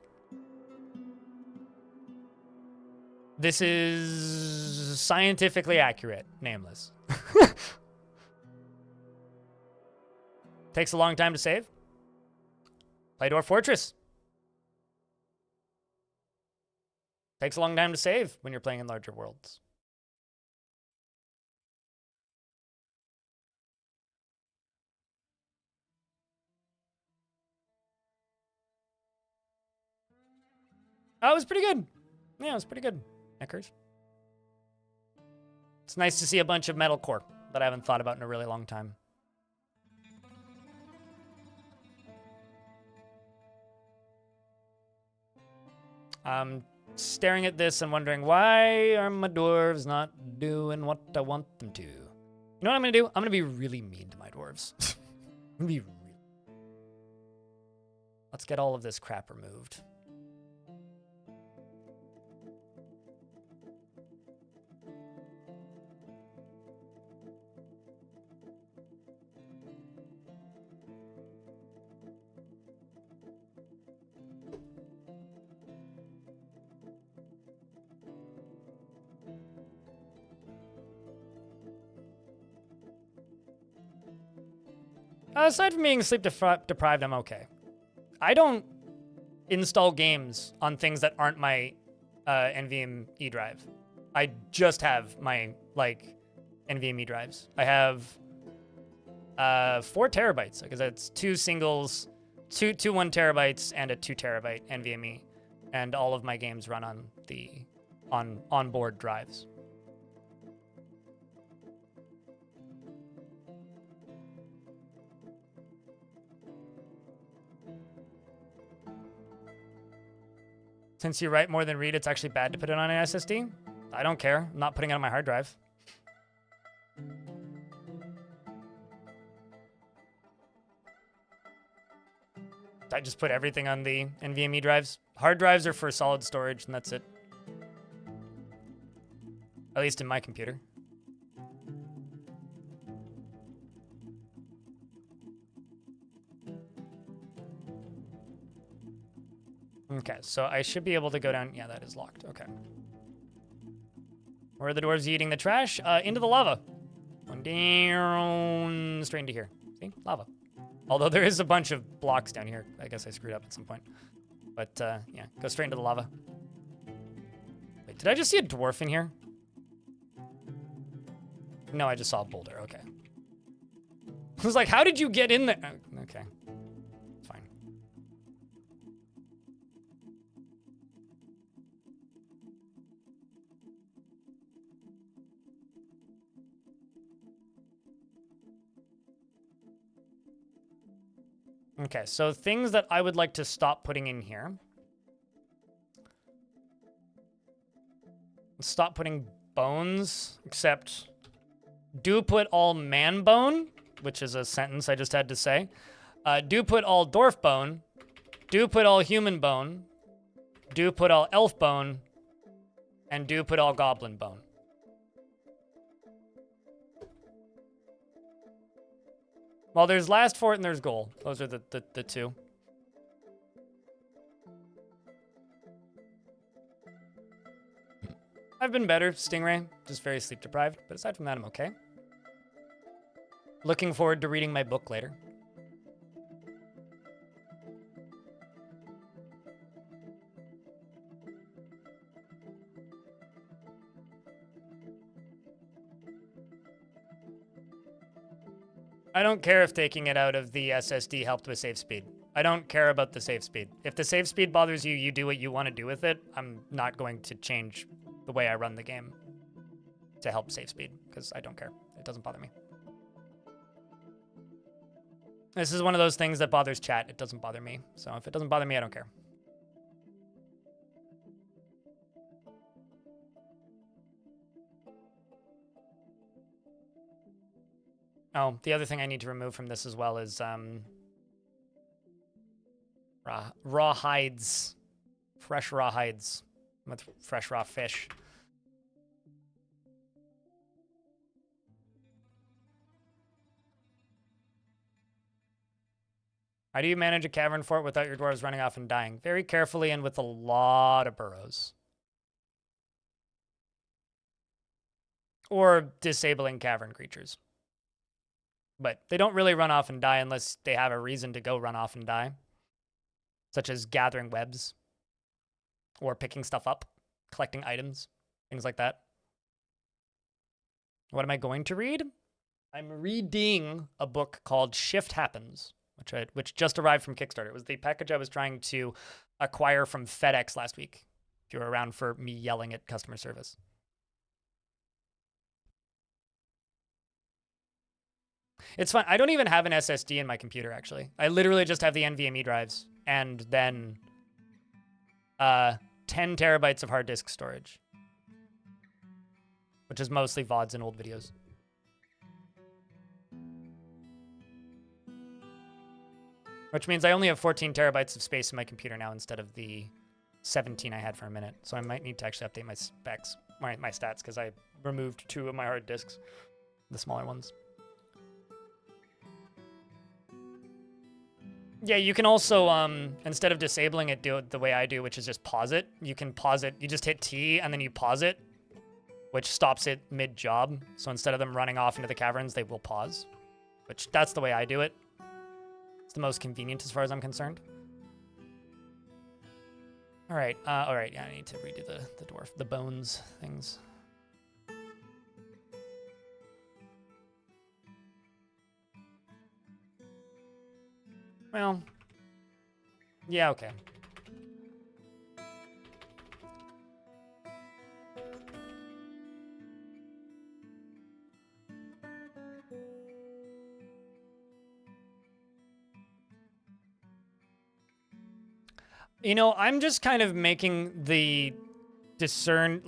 This is scientifically accurate, nameless. Takes a long time to save. Play Dwarf Fortress. Takes a long time to save when you're playing in larger worlds. Oh, it was pretty good. Yeah, it was pretty good. Neckers. It's nice to see a bunch of metalcore that I haven't thought about in a really long time. I'm staring at this and wondering, why are my dwarves not doing what I want them to? You know what I'm going to do? I'm going to be really mean to my dwarves. I'm going to be really... Let's get all of this crap removed. Aside from being sleep deprived, I'm okay. I don't install games on things that aren't my NVMe drive. I just have my NVMe drives. I have 4 terabytes because it's 2 singles, two 1 terabytes and a 2 terabyte NVMe, and all of my games run on the onboard drives. Since you write more than read, it's actually bad to put it on an SSD? I don't care. I'm not putting it on my hard drive. I just put everything on the NVMe drives. Hard drives are for solid storage, and that's it. At least in my computer. Okay, so I should be able to go down. Yeah, that is locked. Okay. Where are the dwarves eating the trash? Into the lava. Going down straight into here. See? Lava. Although there is a bunch of blocks down here. I guess I screwed up at some point. But, yeah. Go straight into the lava. Wait, did I just see a dwarf in here? No, I just saw a boulder. Okay. I was like, how did you get in there? Okay. Fine. Okay, so things that I would like to stop putting in here. Stop putting bones, except do put all man bone, which is a sentence I just had to say. Do put all dwarf bone. Do put all human bone. Do put all elf bone. And do put all goblin bone. Well, there's last fort and there's goal. Those are the two. I've been better, Stingray. Just very sleep deprived. But aside from that, I'm okay. Looking forward to reading my book later. I don't care if taking it out of the SSD helped with save speed. I don't care about the save speed. If the save speed bothers you, you do what you want to do with it. I'm not going to change the way I run the game to help save speed, because I don't care. It doesn't bother me. This is one of those things that bothers chat. It doesn't bother me. So if it doesn't bother me, I don't care. Oh, the other thing I need to remove from this as well is raw hides. Fresh raw hides with fresh raw fish. How do you manage a cavern fort without your dwarves running off and dying? Very carefully and with a lot of burrows. Or disabling cavern creatures. But they don't really run off and die unless they have a reason to go run off and die. Such as gathering webs. Or picking stuff up. Collecting items. Things like that. What am I going to read? I'm reading a book called Shift Happens. Which just arrived from Kickstarter. It was the package I was trying to acquire from FedEx last week. If you were around for me yelling at customer service. It's fun. I don't even have an SSD in my computer, actually. I literally just have the NVMe drives and then 10 terabytes of hard disk storage, which is mostly VODs and old videos. Which means I only have 14 terabytes of space in my computer now instead of the 17 I had for a minute. So I might need to actually update my specs, my stats, because I removed 2 of my hard disks, the smaller ones. Yeah, you can also, instead of disabling it, do it the way I do, which is just pause it. You can pause it. You just hit T and then you pause it, which stops it mid-job. So instead of them running off into the caverns, they will pause, which that's the way I do it. The most convenient as far as I'm concerned. All right, yeah, I need to redo the dwarf, the bones things. Well, yeah, okay. You know, I'm just kind of making the decision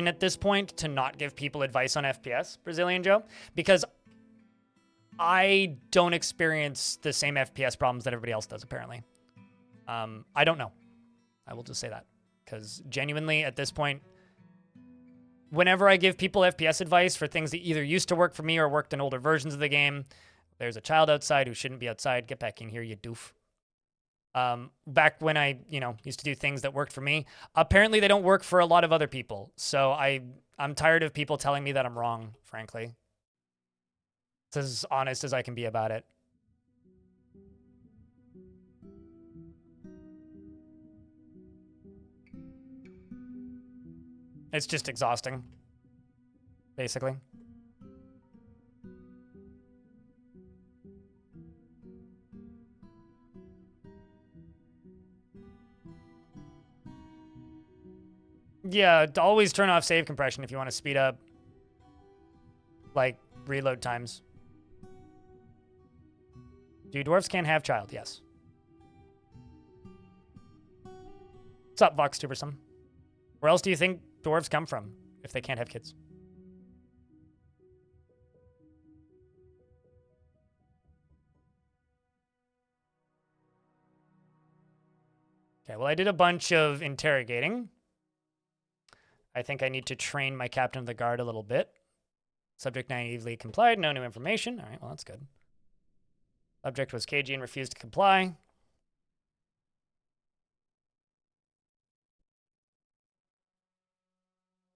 at this point to not give people advice on FPS, Brazilian Joe, because I don't experience the same FPS problems that everybody else does, apparently. I don't know. I will just say that, because genuinely at this point, whenever I give people FPS advice for things that either used to work for me or worked in older versions of the game, there's a child outside who shouldn't be outside. Get back in here, you doof. Back when I, used to do things that worked for me, apparently they don't work for a lot of other people. So I I'm tired of people telling me that I'm wrong, frankly. It's as honest as I can be about it. It's just exhausting, basically. Yeah, always turn off save compression if you want to speed up, like, reload times. Do dwarves can't have child? Yes. What's up, VoxTubersome? Where else do you think dwarves come from if they can't have kids? Okay, well, I did a bunch of interrogating. I think I need to train my captain of the guard a little bit. Subject naively complied, no new information. All right, well, that's good. Subject was cagey and refused to comply.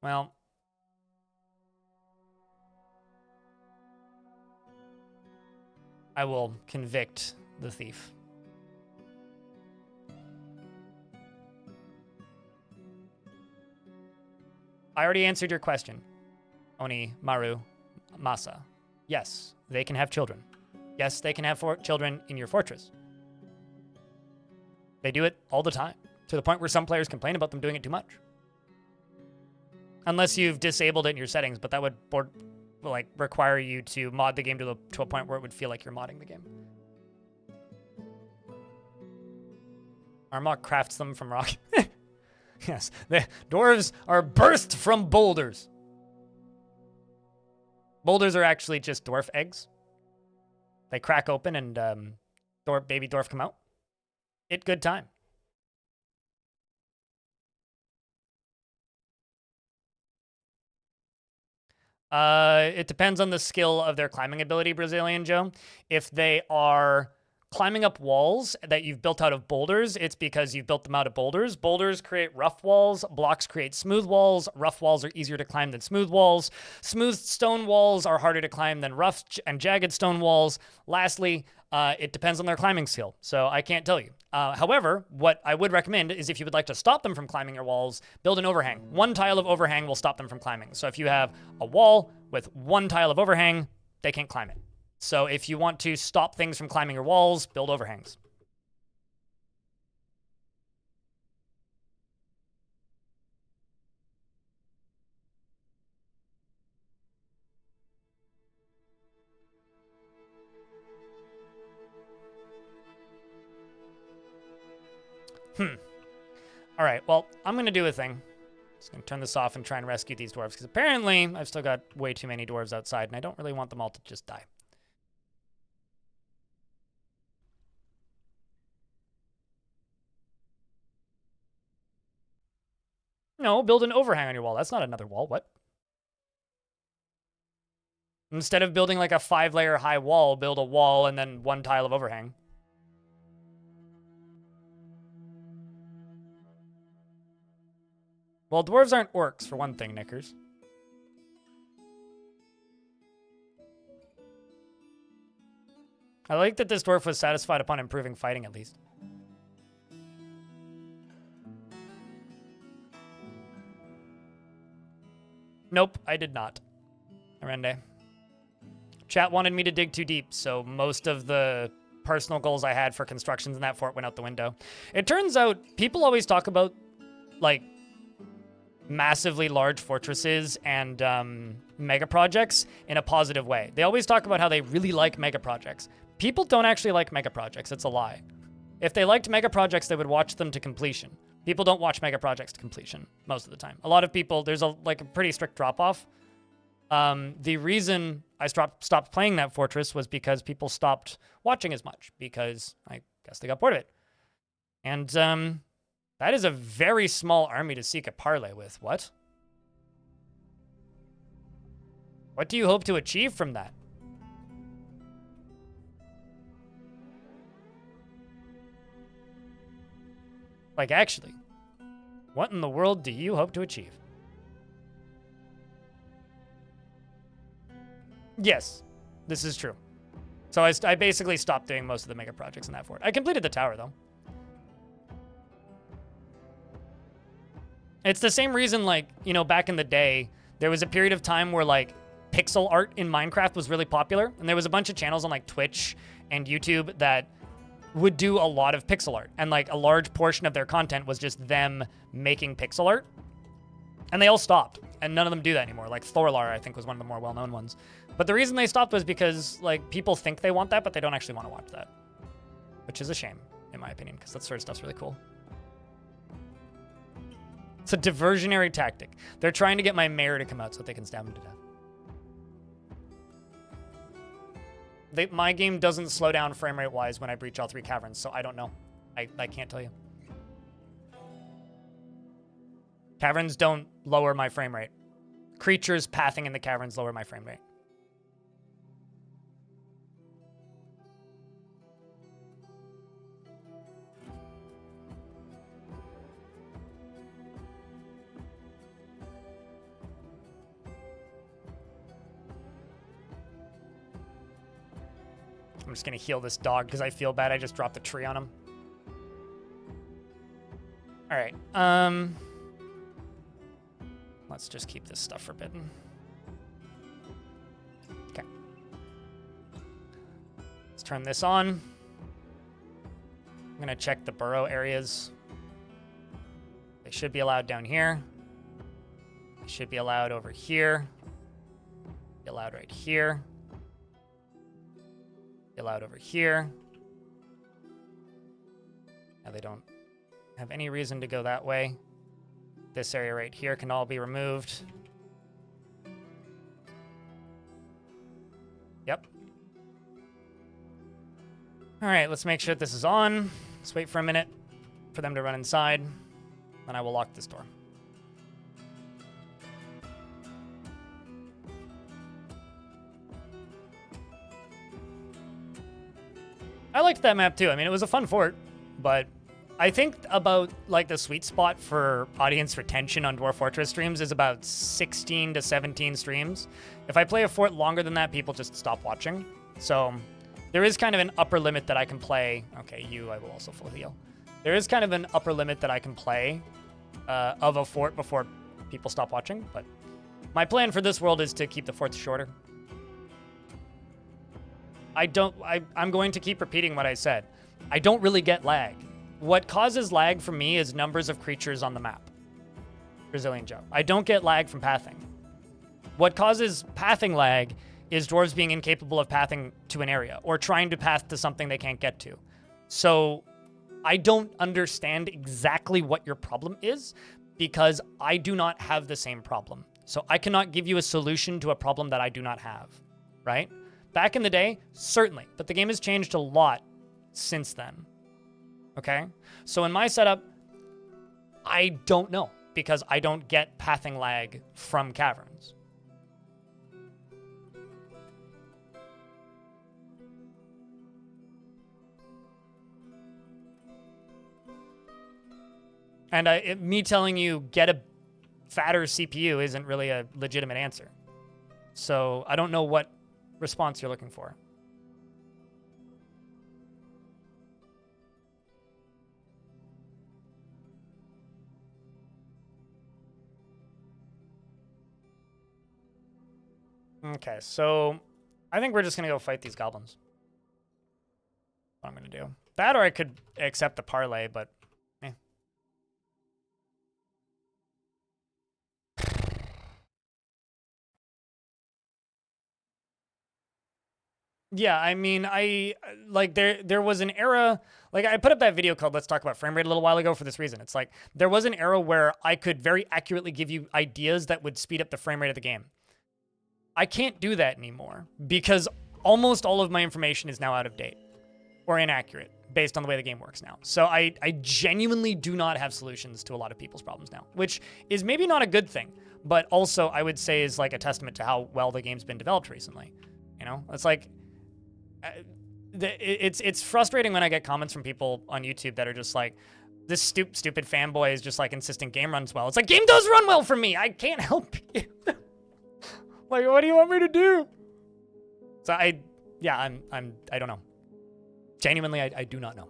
Well, I will convict the thief. I already answered your question, Oni Maru Masa. Yes, they can have children. Yes, they can have children in your fortress. They do it all the time, to the point where some players complain about them doing it too much. Unless you've disabled it in your settings, but that would require you to mod the game to a point where it would feel like you're modding the game. Armok crafts them from rock. Yes, the dwarves are birthed from boulders. Boulders are actually just dwarf eggs. They crack open and baby dwarf come out. Good time. It depends on the skill of their climbing ability, Brazilian Joe. If they are climbing up walls that you've built out of boulders, it's because you've built them out of boulders. Boulders create rough walls. Blocks create smooth walls. Rough walls are easier to climb than smooth walls. Smooth stone walls are harder to climb than rough and jagged stone walls. Lastly, it depends on their climbing skill, so I can't tell you. However, what I would recommend is if you would like to stop them from climbing your walls, build an overhang. One tile of overhang will stop them from climbing. So if you have a wall with one tile of overhang, they can't climb it. So if you want to stop things from climbing your walls, build overhangs. All right, well, I'm going to do a thing. Just going to turn this off and try and rescue these dwarves, because apparently I've still got way too many dwarves outside, and I don't really want them all to just die. No, build an overhang on your wall. That's not another wall. What? Instead of building like a 5-layer high wall, build a wall and then one tile of overhang. Well, dwarves aren't orcs, for one thing, Knickers. I like that this dwarf was satisfied upon improving fighting, at least. Nope, I did not. Arende. Chat wanted me to dig too deep, so most of the personal goals I had for constructions in that fort went out the window. It turns out people always talk about, like, massively large fortresses and mega projects in a positive way. They always talk about how they really like mega projects. People don't actually like mega projects. It's a lie. If they liked mega projects, they would watch them to completion. People don't watch mega projects to completion most of the time. A lot of people, there's a pretty strict drop-off. The reason I stopped playing that fortress was because people stopped watching as much, because I guess they got bored of it. And that is a very small army to seek a parley with. What? What do you hope to achieve from that? Like, actually, what in the world do you hope to achieve? Yes, this is true. So I basically stopped doing most of the mega projects in that fort. I completed the tower, though. It's the same reason, like, you know, back in the day, there was a period of time where, like, pixel art in Minecraft was really popular. And there was a bunch of channels on, like, Twitch and YouTube that would do a lot of pixel art. And, like, a large portion of their content was just them making pixel art. And they all stopped. And none of them do that anymore. Like, Thorlar, I think, was one of the more well-known ones. But the reason they stopped was because, like, people think they want that, but they don't actually want to watch that. Which is a shame, in my opinion, because that sort of stuff's really cool. It's a diversionary tactic. They're trying to get my mayor to come out so they can stab him to death. My game doesn't slow down frame rate-wise when I breach all 3 caverns, so I don't know. I can't tell you. Caverns don't lower my frame rate. Creatures pathing in the caverns lower my frame rate. I'm just gonna heal this dog because I feel bad. I just dropped a tree on him. All right. Let's just keep this stuff forbidden. Okay. Let's turn this on. I'm gonna check the burrow areas. They should be allowed down here. They should be allowed over here. Be allowed right here. Be allowed over here. Now they don't have any reason to go that way. This area right here can all be removed. Yep. All right, let's make sure that this is on. Let's wait for a minute for them to run inside. Then I will lock this door. I liked that map too. I mean, it was a fun fort, but I think about, like, the sweet spot for audience retention on Dwarf Fortress streams is about 16 to 17 streams. If I play a fort longer than that, people just stop watching. So there is kind of an upper limit that I can play. Okay, I will also full heal. There is kind of an upper limit that I can play of a fort before people stop watching. But my plan for this world is to keep the forts shorter. I'm going to keep repeating what I said. I don't really get lag. What causes lag for me is numbers of creatures on the map. Brazilian Joe. I don't get lag from pathing. What causes pathing lag is dwarves being incapable of pathing to an area or trying to path to something they can't get to. So I don't understand exactly what your problem is because I do not have the same problem. So I cannot give you a solution to a problem that I do not have, right? Back in the day, certainly, but the game has changed a lot since then. Okay? So in my setup, I don't know because I don't get pathing lag from Caverns. And me telling you get a fatter CPU isn't really a legitimate answer. So I don't know what response you're looking for. Okay, so I think we're just going to go fight these goblins. What I'm going to do. That or I could accept the parlay, but eh. Yeah, I mean, like there was an era, like I put up that video called Let's Talk About Frame Rate a little while ago for this reason. It's like there was an era where I could very accurately give you ideas that would speed up the frame rate of the game. I can't do that anymore because almost all of my information is now out of date or inaccurate based on the way the game works now. So I genuinely do not have solutions to a lot of people's problems now, which is maybe not a good thing, but also I would say is like a testament to how well the game's been developed recently. You know, it's like, it's frustrating when I get comments from people on YouTube that are just like, this stupid fanboy is just like insisting game runs well. It's like, game does run well for me. I can't help you. Like, what do you want me to do? So yeah, I don't know. Genuinely, I do not know.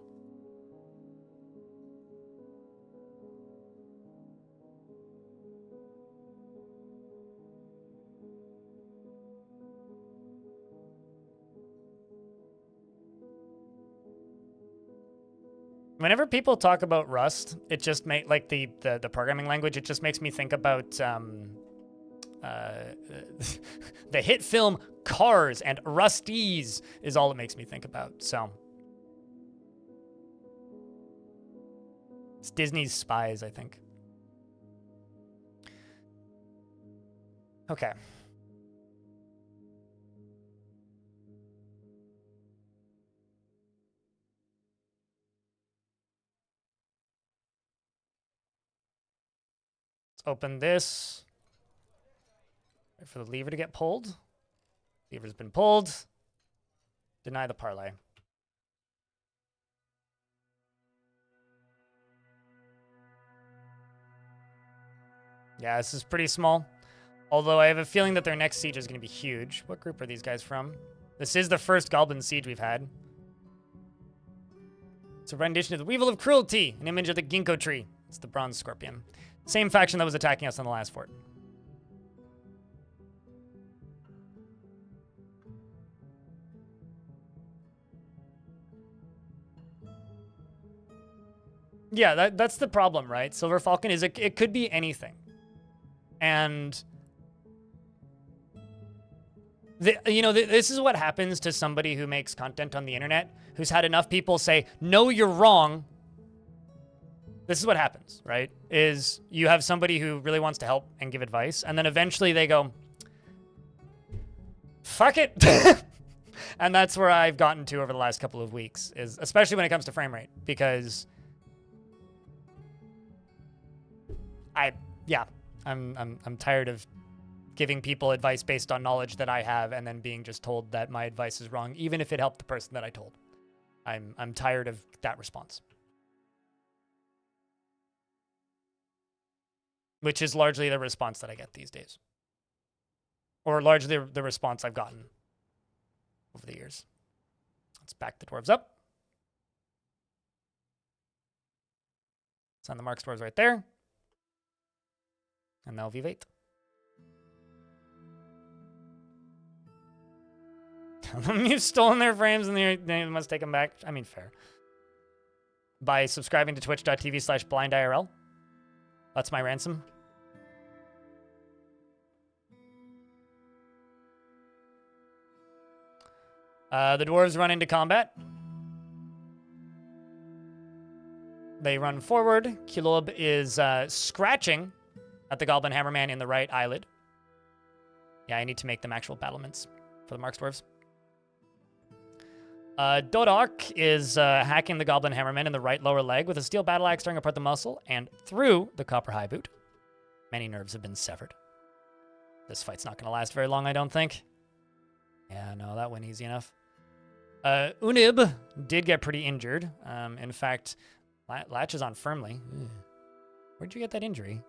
Whenever people talk about Rust, it just like the programming language, it just makes me think about the hit film Cars, and Rusties is all it makes me think about. So it's Disney's Spies, I think. Okay. Let's open this. Wait for the lever to get pulled. Lever's been pulled. Deny the parlay. Yeah, this is pretty small. Although I have a feeling that their next siege is going to be huge. What group are these guys from? This is the first Goblin siege we've had. It's a rendition of the Weevil of Cruelty, an image of the ginkgo tree. It's the Bronze Scorpion. Same faction that was attacking us on the last fort. Yeah, that's the problem, right? Silver Falcon is it could be anything. And this is what happens to somebody who makes content on the internet, who's had enough people say, "No, you're wrong." This is what happens, right? Is you have somebody who really wants to help and give advice, and then eventually they go, "Fuck it." And that's where I've gotten to over the last couple of weeks, is especially when it comes to frame rate, because I'm tired of giving people advice based on knowledge that I have and then being just told that my advice is wrong, even if it helped the person that I told. I'm tired of that response. Which is largely the response that I get these days. Or largely the response I've gotten over the years. Let's back the dwarves up. Send the marks dwarves right there. And now V8. Tell them you've stolen their frames and they must take them back. I mean, fair. By subscribing to twitch.tv/blindIRL. That's my ransom. The dwarves run into combat. They run forward. Kilob is scratching at the Goblin Hammerman in the right eyelid. Yeah, I need to make them actual battlements for the Marks dwarves. Dodok is hacking the Goblin Hammerman in the right lower leg with a steel battle axe, tearing apart the muscle and through the copper high boot. Many nerves have been severed. This fight's not going to last very long, I don't think. Yeah, no, that went easy enough. Unib did get pretty injured. In fact, latches on firmly. Ugh. Where'd you get that injury?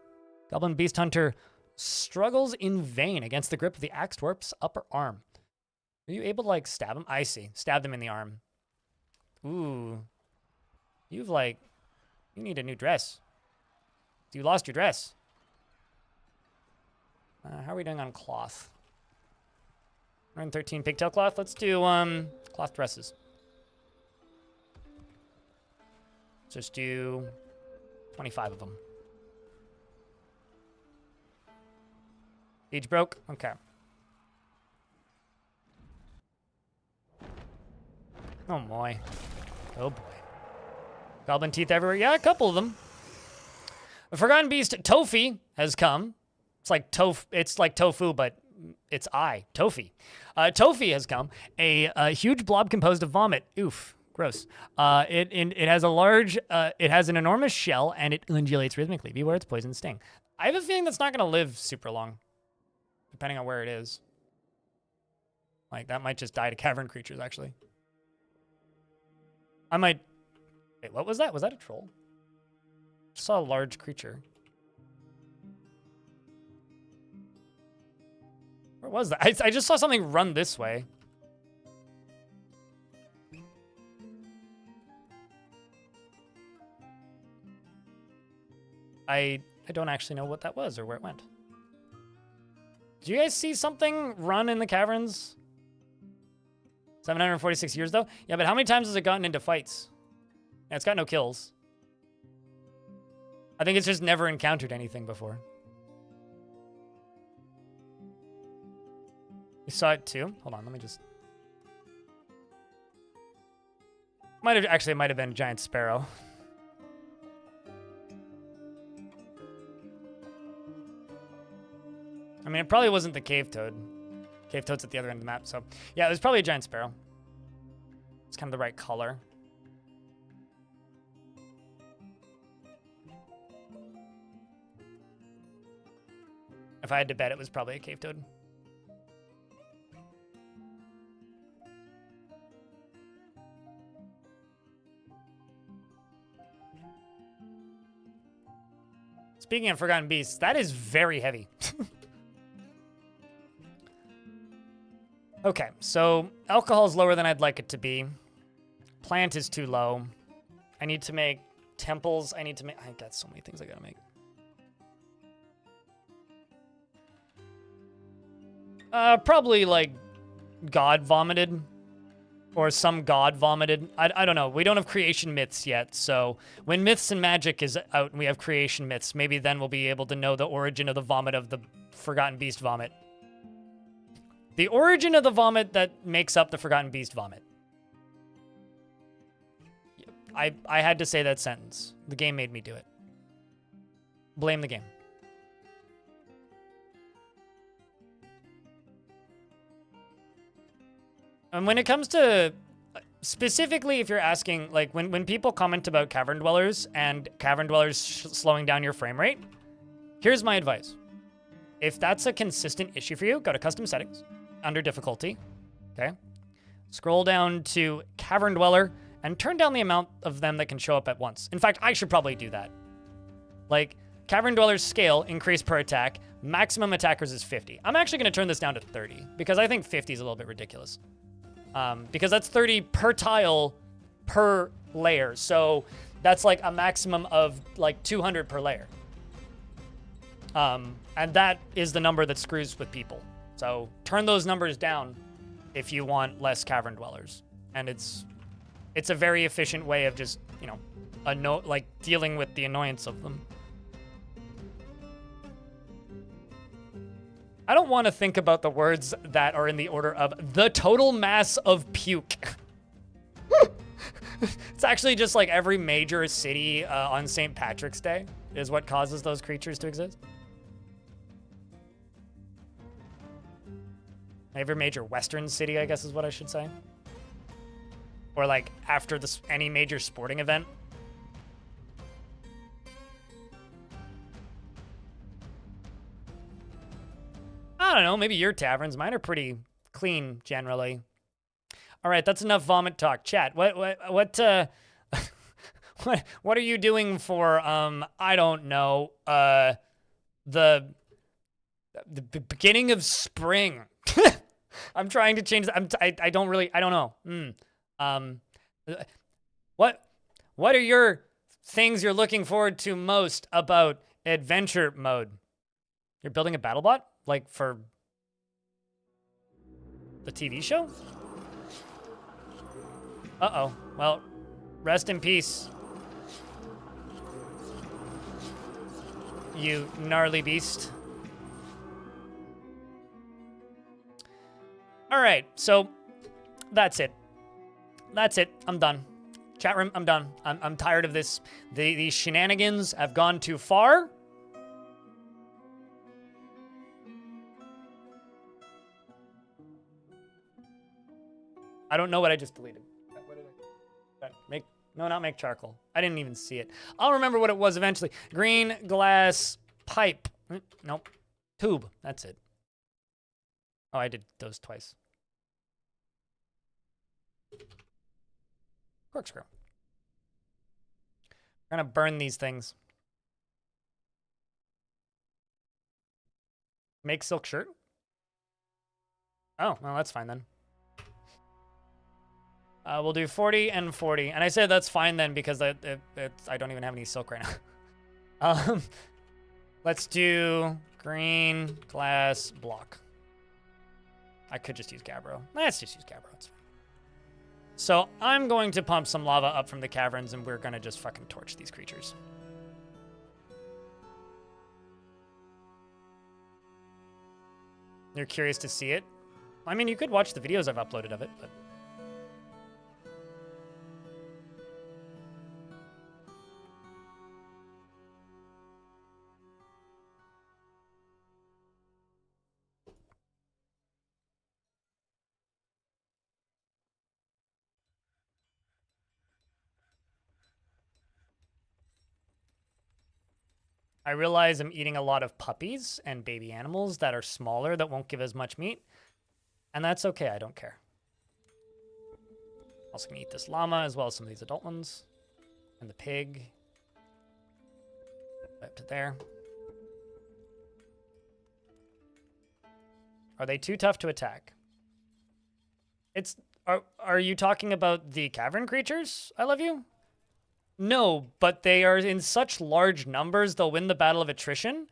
Goblin Beast Hunter struggles in vain against the grip of the Axe Dwarf's upper arm. Are you able to, like, stab him? I see. Stab them in the arm. Ooh. You need a new dress. You lost your dress. How are we doing on cloth? 113 pigtail cloth. Let's do cloth dresses. Just do 25 of them. Each broke? Okay. Oh boy. Oh boy. Goblin teeth everywhere. Yeah, a couple of them. A Forgotten Beast Tofi has come. It's like tofu, but it's Tofi. Tofi has come. A huge blob composed of vomit. Oof. Gross. It has it has an enormous shell and it undulates rhythmically. Beware its poison sting. I have a feeling that's not going to live super long, depending on where it is. Like, that might just die to cavern creatures, actually. Wait, what was that? Was that a troll? I saw a large creature. Where was that? I just saw something run this way. I don't actually know what that was or where it went. Did you guys see something run in the caverns? 746 years though? Yeah, but how many times has it gotten into fights? Yeah, it's got no kills. I think it's just never encountered anything before. You saw it too? Hold on, let me just... It might have been a giant sparrow. I mean, it probably wasn't the cave toad. Cave toad's at the other end of the map, so... Yeah, it was probably a giant sparrow. It's kind of the right color. If I had to bet, it was probably a cave toad. Speaking of Forgotten Beasts, that is very heavy. Okay, so alcohol is lower than I'd like it to be. Plant is too low. I need to make temples. I got so many things I gotta make. Probably like God vomited. Or some god vomited. I don't know. We don't have creation myths yet, so when Myths and Magic is out and we have creation myths, maybe then we'll be able to know the origin of the vomit of the Forgotten Beast vomit. The origin of the vomit that makes up the Forgotten Beast vomit. I had to say that sentence. The game made me do it. Blame the game. And when it comes to, specifically if you're asking, like, when people comment about Cavern Dwellers and Cavern Dwellers slowing down your frame rate, here's my advice. If that's a consistent issue for you, go to Custom Settings, under Difficulty, okay? Scroll down to Cavern Dweller, and turn down the amount of them that can show up at once. In fact, I should probably do that. Like, Cavern Dweller's scale, increase per attack, maximum attackers is 50. I'm actually going to turn this down to 30, because I think 50 is a little bit ridiculous. Because that's 30 per tile per layer. So that's like a maximum of like 200 per layer. And that is the number that screws with people. So turn those numbers down if you want less Cavern Dwellers. And it's a very efficient way of just, you know, like dealing with the annoyance of them. I don't want to think about the words that are in the order of the total mass of puke. It's actually just like every major city on St. Patrick's Day is what causes those creatures to exist. Every major Western city, I guess is what I should say. Or like after any major sporting event. I don't know, maybe your taverns. Mine are pretty clean, generally. All right, that's enough vomit talk. Chat, what are you doing for, I don't know, the beginning of spring? I'm trying to change, I don't know. What are your things you're looking forward to most about adventure mode? You're building a battle bot? Like for the TV show? Uh-oh. Well, rest in peace, you gnarly beast. All right, so that's it. That's it. I'm done. Chat room, I'm done. I'm tired of this. These shenanigans have gone too far. I don't know what I just deleted. What did I... Not make charcoal. I didn't even see it. I'll remember what it was eventually. Green glass pipe. Nope. Tube. That's it. Oh, I did those twice. Corkscrew. We're gonna burn these things. Make silk shirt? Oh, well, that's fine then. We'll do 40 and 40. And I said that's fine then because I don't even have any silk right now. Um, let's do green, glass, block. I could just use Gabbro. Let's just use Gabbro. It's fine. So I'm going to pump some lava up from the caverns, and we're going to just fucking torch these creatures. You're curious to see it? I mean, you could watch the videos I've uploaded of it, but... I realize I'm eating a lot of puppies and baby animals that are smaller that won't give as much meat. And that's okay, I don't care. Also gonna eat this llama as well as some of these adult ones. And the pig. Up to there. Are they too tough to attack? Are you talking about the cavern creatures? I love you? No, but they are in such large numbers, they'll win the battle of attrition.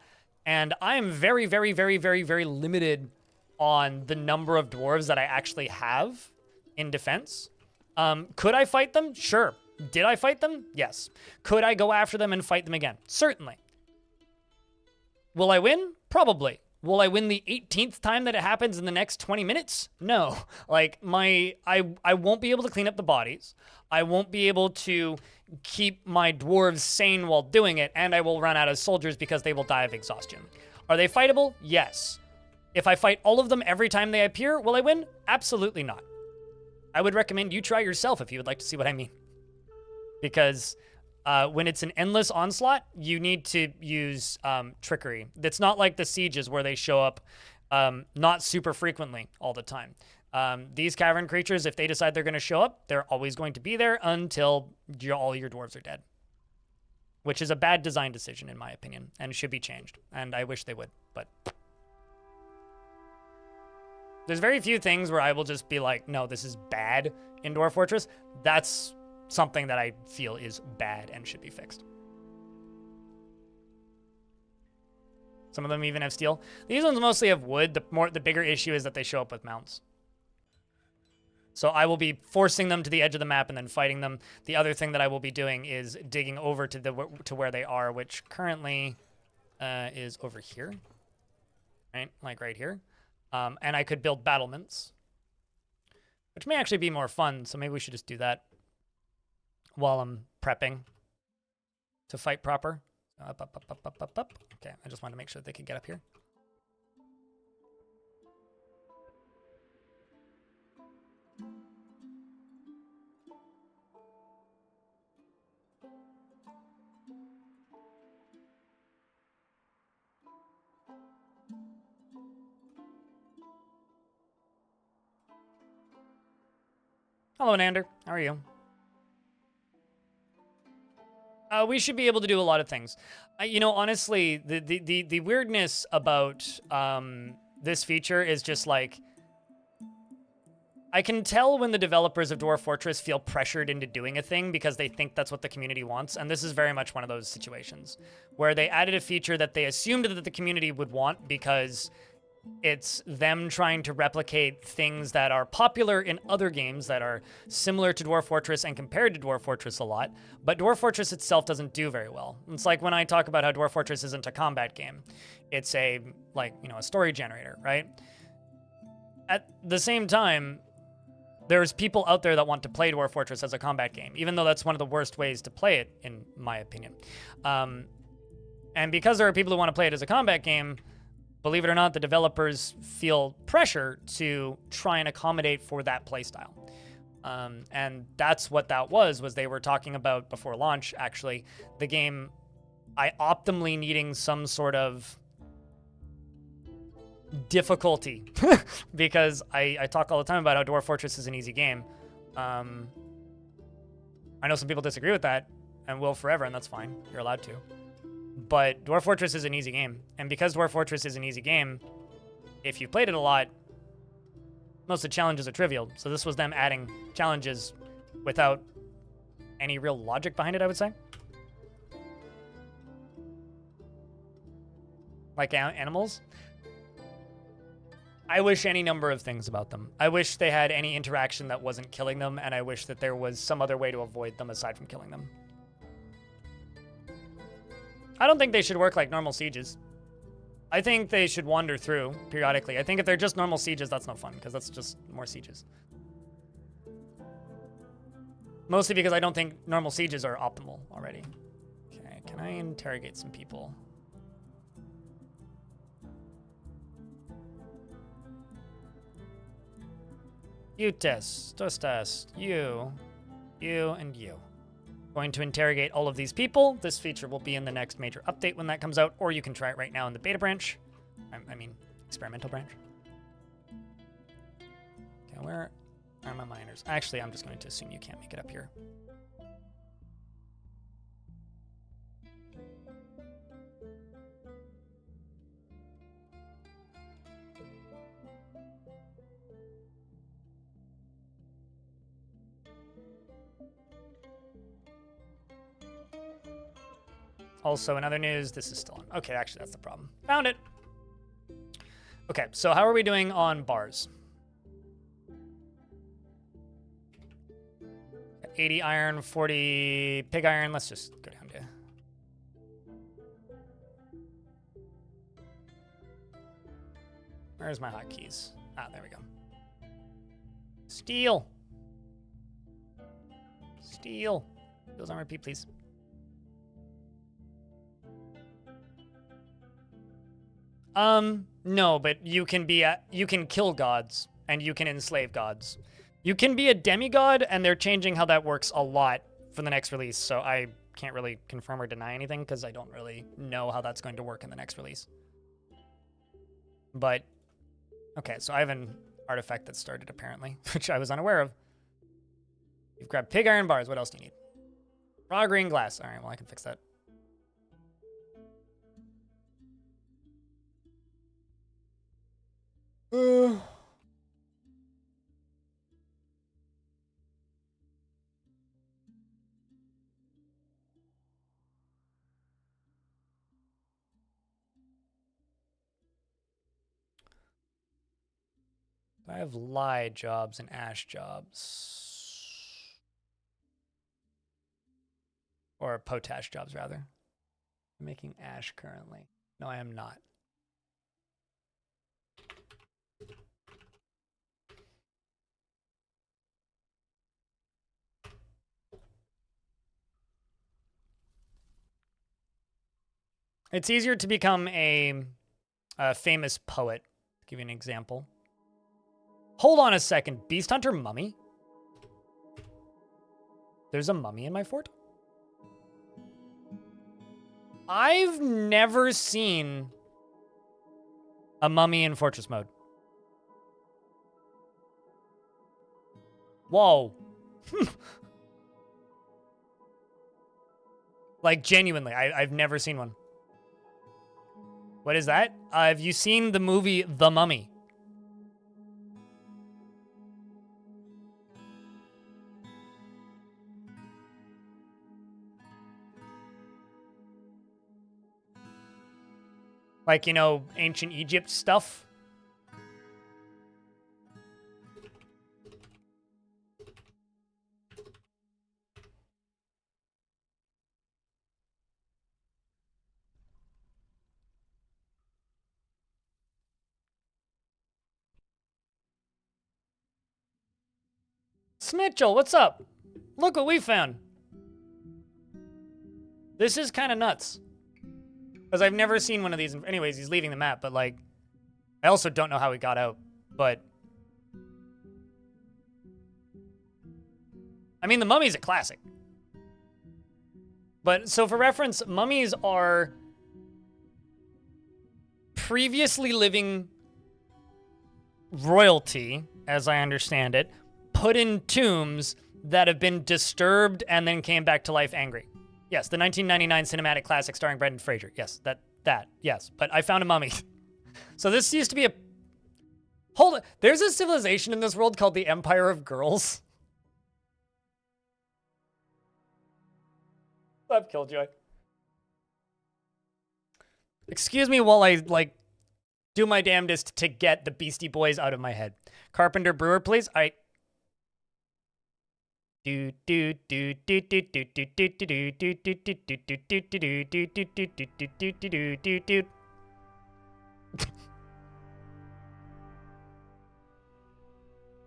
And I am very, very, very, very, very limited on the number of dwarves that I actually have in defense. Could I fight them? Sure. Did I fight them? Yes. Could I go after them and fight them again? Certainly. Will I win? Probably. Will I win the 18th time that it happens in the next 20 minutes? No. Like, I won't be able to clean up the bodies. I won't be able to keep my dwarves sane while doing it, and I will run out of soldiers because they will die of exhaustion. Are they fightable? Yes. If I fight all of them every time they appear, will I win? Absolutely not. I would recommend you try yourself if you would like to see what I mean. Because when it's an endless onslaught, you need to use trickery. It's not like the sieges where they show up not super frequently all the time. These cavern creatures, if they decide they're going to show up, they're always going to be there until all your dwarves are dead. Which is a bad design decision, in my opinion, and should be changed. And I wish they would, but... There's very few things where I will just be like, no, this is bad in Dwarf Fortress. That's something that I feel is bad and should be fixed. Some of them even have steel. These ones mostly have wood. The bigger issue is that they show up with mounts. So I will be forcing them to the edge of the map and then fighting them. The other thing that I will be doing is digging over to where they are, which currently is over here. Right? Like right here. And I could build battlements, which may actually be more fun. So maybe we should just do that while I'm prepping to fight proper. Up, up, up, up, up, up, up. Okay, I just wanted to make sure that they could get up here. Hello, Nander. How are you? We should be able to do a lot of things. You know, honestly, the weirdness about this feature is just like, I can tell when the developers of Dwarf Fortress feel pressured into doing a thing because they think that's what the community wants, and this is very much one of those situations where they added a feature that they assumed that the community would want because it's them trying to replicate things that are popular in other games that are similar to Dwarf Fortress and compared to Dwarf Fortress a lot, but Dwarf Fortress itself doesn't do very well. It's like when I talk about how Dwarf Fortress isn't a combat game. It's a, like, you know, a story generator, right? At the same time, there's people out there that want to play Dwarf Fortress as a combat game, even though that's one of the worst ways to play it, in my opinion. And because there are people who want to play it as a combat game, believe it or not, the developers feel pressure to try and accommodate for that playstyle. And that's what that was they were talking about before launch, actually, the game optimally needing some sort of difficulty because I talk all the time about how Dwarf Fortress is an easy game. I know some people disagree with that and will forever, and that's fine. You're allowed to. But Dwarf Fortress is an easy game. And because Dwarf Fortress is an easy game, if you've played it a lot, most of the challenges are trivial. So this was them adding challenges without any real logic behind it, I would say. like animals. I wish any number of things about them. I wish they had any interaction that wasn't killing them, and I wish that there was some other way to avoid them aside from killing them. I don't think they should work like normal sieges. I think they should wander through periodically. I think if they're just normal sieges, that's no fun, because that's just more sieges. Mostly because I don't think normal sieges are optimal already. Okay, can I interrogate some people? You test, you, and you. Going to interrogate all of these people. This feature will be in the next major update when that comes out, or you can try it right now in the beta branch. I mean, experimental branch. Okay, where are my miners? Actually, I'm just going to assume you can't make it up here. Also, in other news, this is still on. Okay, actually, that's the problem. Found it. Okay, so how are we doing on bars? 80 iron, 40 pig iron. Let's just go down to... Where's my hotkeys? Ah, there we go. Steel. Steel. Goes on repeat, please. No, but you can kill gods and you can enslave gods. You can be a demigod, and they're changing how that works a lot for the next release, so I can't really confirm or deny anything because I don't really know how that's going to work in the next release. But, okay, so I have an artifact that started apparently, which I was unaware of. You've grabbed pig iron bars. What else do you need? Raw green glass. All right, well, I can fix that. I have lye jobs and ash jobs. Or potash jobs, rather. I'm making ash currently. No, I am not. It's easier to become a famous poet. To give you an example. Hold on a second. Beast Hunter mummy? There's a mummy in my fort? I've never seen a mummy in fortress mode. Whoa. Like, genuinely, I've never seen one. What is that? Have you seen the movie The Mummy? Like, you know, ancient Egypt stuff? Smitchell, what's up? Look what we found. This is kind of nuts. Because I've never seen one of these. Anyways, he's leaving the map, but like, I also don't know how he got out, but. I mean, the mummy's a classic. But, so for reference, mummies are previously living royalty, as I understand it, put in tombs that have been disturbed and then came back to life angry. Yes, the 1999 cinematic classic starring Brendan Fraser. Yes, yes. But I found a mummy. So this used to be a... Hold on. There's a civilization in this world called the Empire of Girls. I've Killjoy. Excuse me while I, like, do my damnedest to get the Beastie Boys out of my head. Carpenter Brewer, please. All right.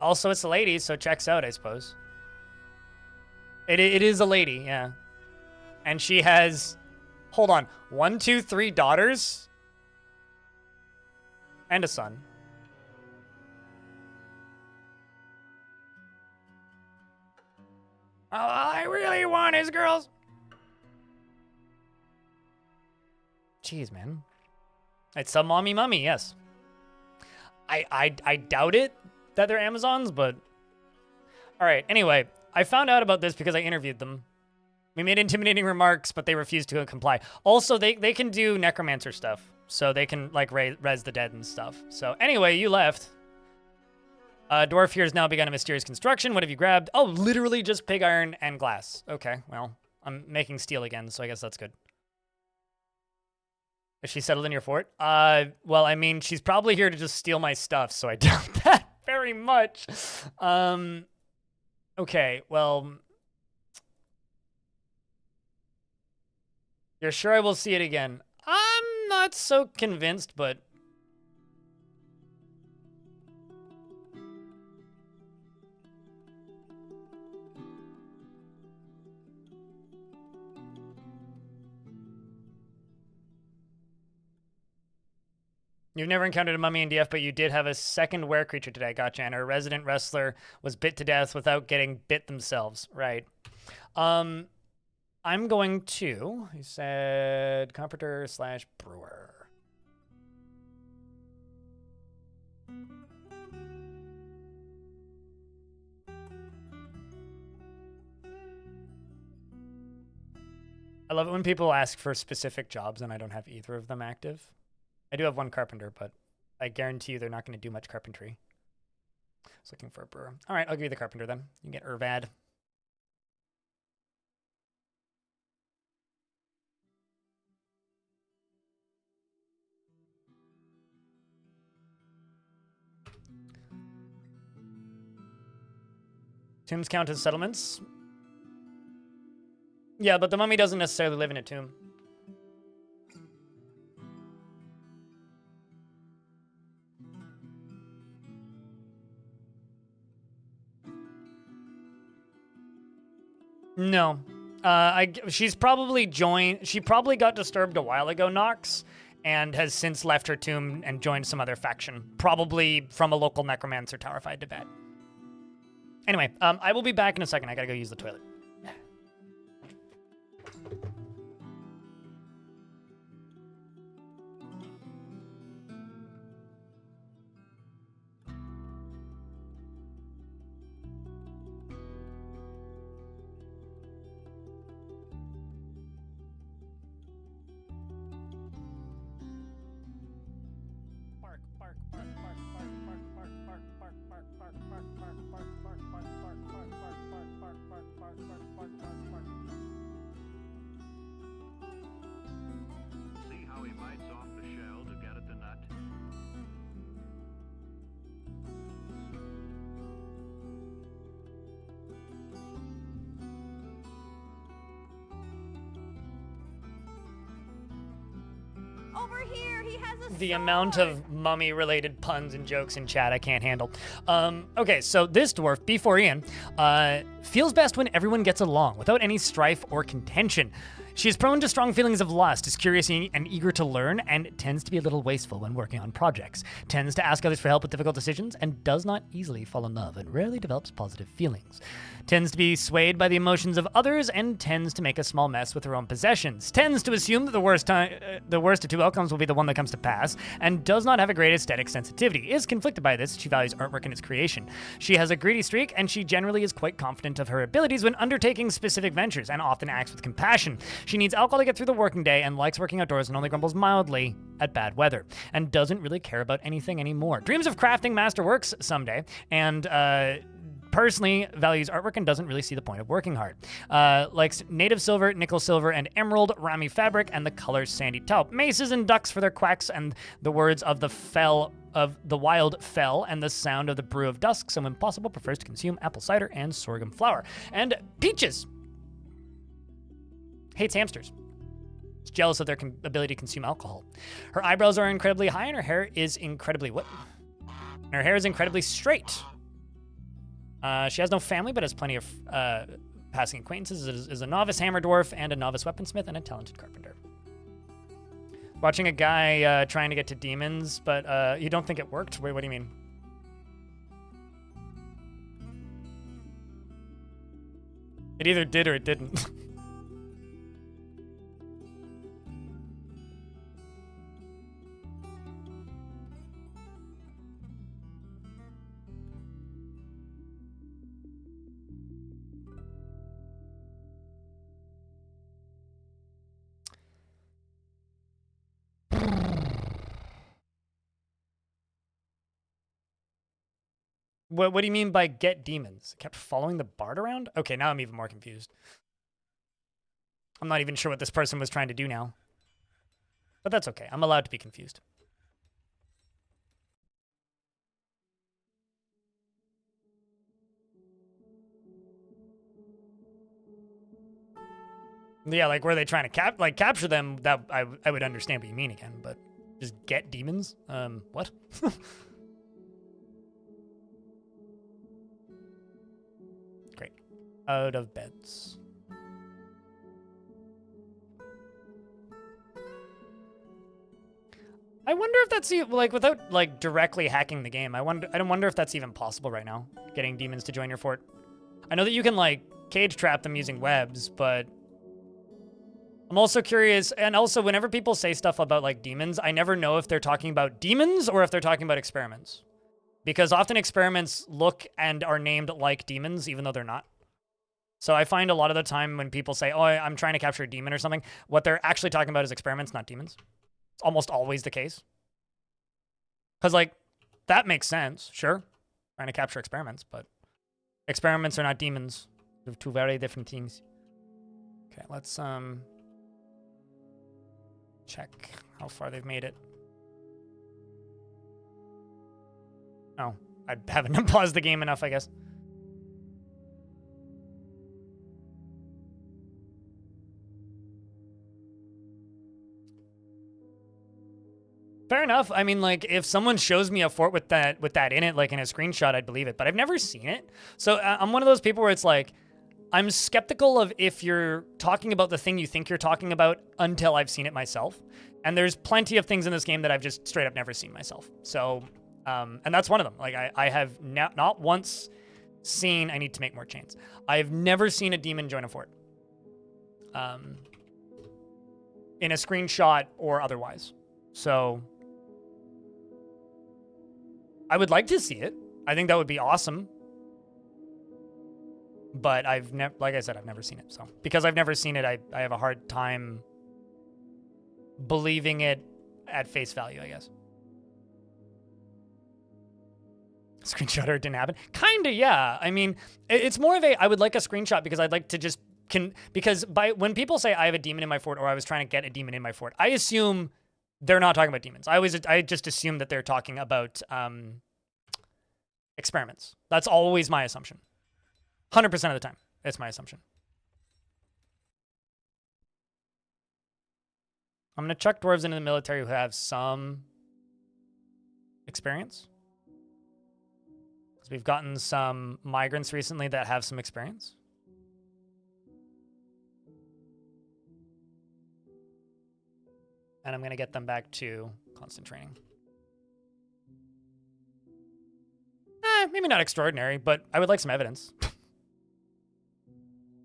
Also, it's a lady, so checks out, I suppose. It is a lady, yeah. And she has, hold on, 1, 2, 3 daughters and a son. All I really want is girls. Jeez, man. It's some mommy mummy, yes. I doubt it that they're Amazons, but all right. Anyway, I found out about this because I interviewed them. We made intimidating remarks, but they refused to comply. Also, they can do necromancer stuff, so they can like res the dead and stuff. So anyway, you left. Dwarf here has now begun a mysterious construction. What have you grabbed? Oh, literally just pig iron and glass. Okay, well, I'm making steel again, so I guess that's good. Is she settled in your fort? Well, I mean, she's probably here to just steal my stuff, so I doubt that very much. Okay, well... You're sure I will see it again? I'm not so convinced, but... You've never encountered a mummy in DF, but you did have a second were creature today. Gotcha. And a resident wrestler was bit to death without getting bit themselves. Right. I'm going to, he said, carpenter / brewer. I love it when people ask for specific jobs and I don't have either of them active. I do have one carpenter, but I guarantee you they're not going to do much carpentry. I was looking for a brewer. All right, I'll give you the carpenter then. You can get Irvad. Tombs count as settlements. Yeah, but the mummy doesn't necessarily live in a tomb. No. She's probably joined... She probably got disturbed a while ago, Nox, and has since left her tomb and joined some other faction. Probably from a local necromancer terrified to bed. Anyway, I will be back in a second. I gotta go use the toilet. See how he bites off the shell to get at the nut? Over here, he has a The amount of mummy-related puns and jokes in chat I can't handle. Okay, so this dwarf, before Ian, feels best when everyone gets along, without any strife or contention. She is prone to strong feelings of lust, is curious and eager to learn, and tends to be a little wasteful when working on projects. Tends to ask others for help with difficult decisions, and does not easily fall in love, and rarely develops positive feelings. Tends to be swayed by the emotions of others, and tends to make a small mess with her own possessions. Tends to assume that the worst of two outcomes will be the one that comes to pass, and does not have a great aesthetic sensitivity. Is conflicted by this. She values artwork and its creation. She has a greedy streak, and she generally is quite confident of her abilities when undertaking specific ventures, and often acts with compassion. She needs alcohol to get through the working day and likes working outdoors and only grumbles mildly at bad weather, and doesn't really care about anything anymore. Dreams of crafting masterworks someday, and personally values artwork and doesn't really see the point of working hard. Likes native silver, nickel silver, and emerald, Rami fabric, and the color sandy taupe. Maces and ducks for their quacks, and the words of the wild fell, and the sound of the brew of dusk. So when possible, prefers to consume apple cider and sorghum flour. And peaches. Hates hamsters. Is jealous of their ability to consume alcohol. Her eyebrows are incredibly high, and her hair is incredibly and her hair is incredibly straight. She has no family, but has plenty of passing acquaintances. Is a novice hammer dwarf and a novice weaponsmith and a talented carpenter. Watching a guy trying to get to demons, but you don't think it worked? Wait, what do you mean? It either did or it didn't. What do you mean by get demons? Kept following the bard around? Okay, now I'm even more confused. I'm not even sure what this person was trying to do now. But that's okay. I'm allowed to be confused. Yeah, like were they trying to capture them? That I would understand what you mean again, but just get demons? What? Great. Out of beds. I wonder if that's like without like directly hacking the game. I don't wonder if that's even possible right now. Getting demons to join your fort. I know that you can like cage trap them using webs, but I'm also curious. And also, whenever people say stuff about like demons, I never know if they're talking about demons or if they're talking about experiments, because often experiments look and are named like demons, even though they're not. So I find a lot of the time when people say, "Oh, I'm trying to capture a demon or something," what they're actually talking about is experiments, not demons. It's almost always the case. Because, like, that makes sense, sure. Trying to capture experiments, but experiments are not demons. They're two very different things. Okay, let's check how far they've made it. Oh, I haven't paused the game enough, I guess. Fair enough. I mean, like, if someone shows me a fort with that in it, like in a screenshot, I'd believe it. But I've never seen it. So I'm one of those people where it's like, I'm skeptical of if you're talking about the thing you think you're talking about until I've seen it myself. And there's plenty of things in this game that I've just straight up never seen myself. So, and that's one of them. Like, I have not once seen, I need to make more chains. I've never seen a demon join a fort. In a screenshot or otherwise. So I would like to see it. I think that would be awesome. But I've never, like I said, I've never seen it. So because I've never seen it, I have a hard time believing it at face value, I guess. Screenshot or it didn't happen? Kinda, yeah. I mean, it's more of a, I would like a screenshot because I'd like to just, because when people say I have a demon in my fort or I was trying to get a demon in my fort, I assume they're not talking about demons. I just assume that they're talking about experiments. That's always my assumption. 100% of the time, it's my assumption. I'm gonna chuck dwarves into the military who have some experience. Because we've gotten some migrants recently that have some experience. And I'm gonna get them back to constant training. Maybe not extraordinary, but I would like some evidence.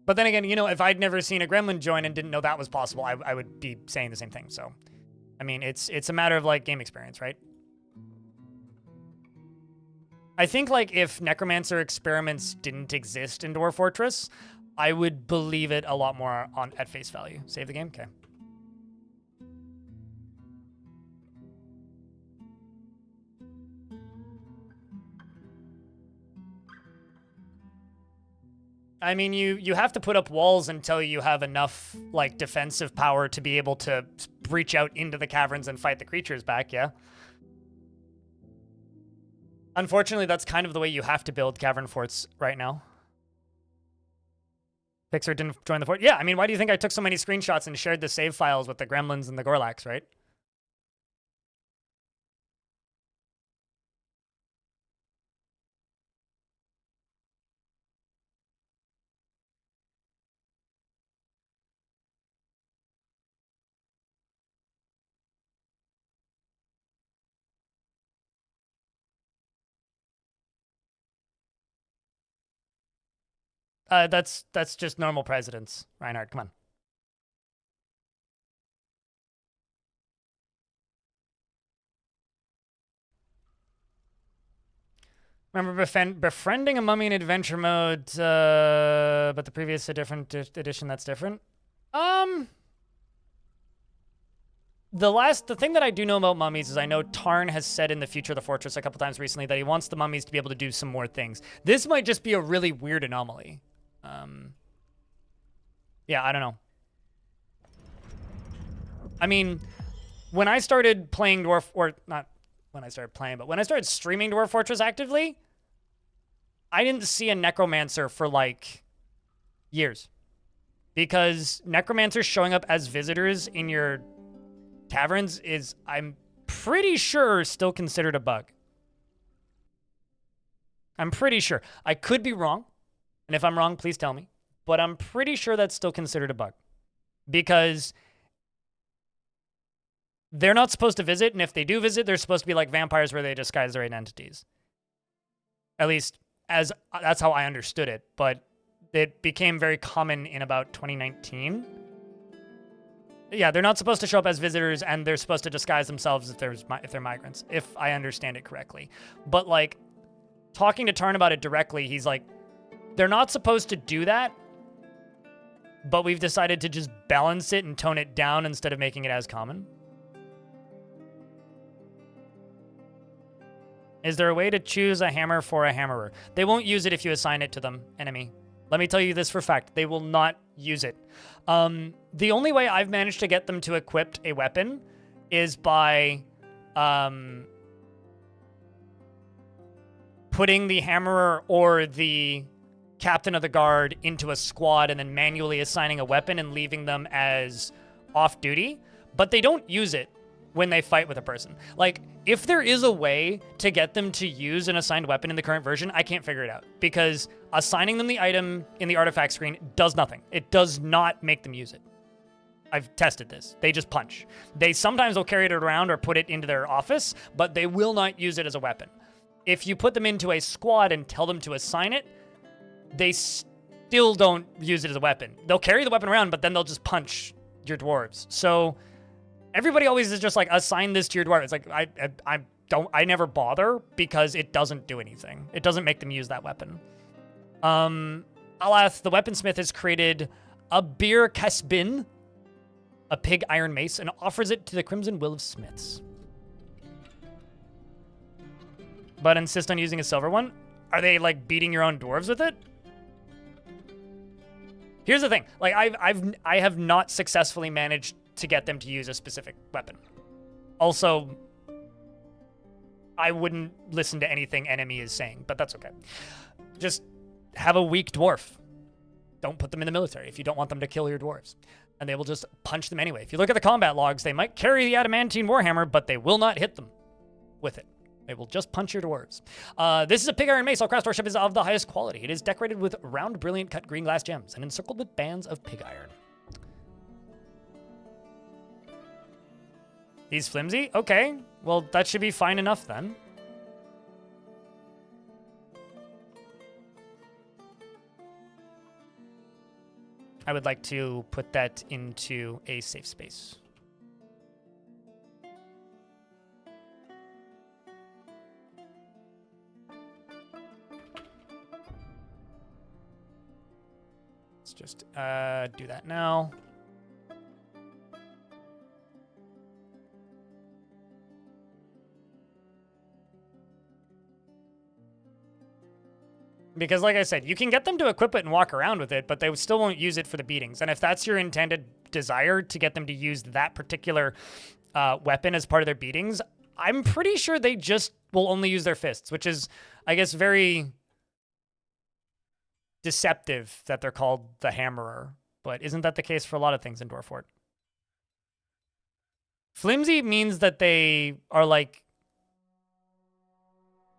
But then again, you know, if I'd never seen a gremlin join and didn't know that was possible, I would be saying the same thing. So, I mean, it's a matter of like game experience, right? I think like if necromancer experiments didn't exist in Dwarf Fortress, I would believe it a lot more at face value. Save the game? Okay. I mean, you have to put up walls until you have enough, like, defensive power to be able to reach out into the caverns and fight the creatures back, yeah? Unfortunately, that's kind of the way you have to build cavern forts right now. Pixar didn't join the fort. Yeah, I mean, why do you think I took so many screenshots and shared the save files with the gremlins and the Gorlaks, right? That's just normal presidents, Reinhardt. Come on. Remember befriending a mummy in adventure mode, but the previous a different edition that's different. The thing that I do know about mummies is I know Tarn has said in the Future of the Fortress a couple times recently that he wants the mummies to be able to do some more things. This might just be a really weird anomaly. Yeah, I don't know. I mean, when I started playing Dwarf, or not when I started playing, but when I started streaming Dwarf Fortress actively, I didn't see a necromancer for like years. Because necromancers showing up as visitors in your taverns is, I'm pretty sure, still considered a bug. I'm pretty sure. I could be wrong. And if I'm wrong, please tell me. But I'm pretty sure that's still considered a bug. Because they're not supposed to visit, and if they do visit, they're supposed to be like vampires where they disguise their identities. At least, as that's how I understood it. But it became very common in about 2019. Yeah, they're not supposed to show up as visitors, and they're supposed to disguise themselves if they're migrants, if I understand it correctly. But, like, talking to Tarn about it directly, he's like, they're not supposed to do that, but we've decided to just balance it and tone it down instead of making it as common. Is there a way to choose a hammer for a hammerer? They won't use it if you assign it to them, enemy. Let me tell you this for fact. They will not use it. The only way I've managed to get them to equip a weapon is by putting the hammerer or the captain of the guard into a squad and then manually assigning a weapon and leaving them as off-duty. But they don't use it when they fight with a person. Like, if there is a way to get them to use an assigned weapon in the current version, I can't figure it out. Because assigning them the item in the artifact screen does nothing. It does not make them use it. I've tested this. They just punch. They sometimes will carry it around or put it into their office, but they will not use it as a weapon. If you put them into a squad and tell them to assign it, they still don't use it as a weapon. They'll carry the weapon around, but then they'll just punch your dwarves. So everybody always is just like, assign this to your dwarf. It's like, I never bother because it doesn't do anything. It doesn't make them use that weapon. Alas, the weaponsmith has created a beer casbin, a pig iron mace, and offers it to the Crimson Will of Smiths. But insist on using a silver one? Are they like beating your own dwarves with it? Here's the thing. Like, I have not successfully managed to get them to use a specific weapon. Also, I wouldn't listen to anything enemy is saying, but that's okay. Just have a weak dwarf. Don't put them in the military if you don't want them to kill your dwarves. And they will just punch them anyway. If you look at the combat logs, they might carry the adamantine warhammer, but they will not hit them with it. They will just punch your dwarves. This is a pig iron mace. All craftsmanship is of the highest quality. It is decorated with round, brilliant cut green glass gems and encircled with bands of pig iron. These flimsy? Okay. Well, that should be fine enough then. I would like to put that into a safe space. Let's just do that now. Because like I said, you can get them to equip it and walk around with it, but they still won't use it for the beatings. And if that's your intended desire to get them to use that particular weapon as part of their beatings, I'm pretty sure they just will only use their fists, which is, I guess, very deceptive that they're called the Hammerer. But isn't that the case for a lot of things in Dwarf Fort? Flimsy means that they are like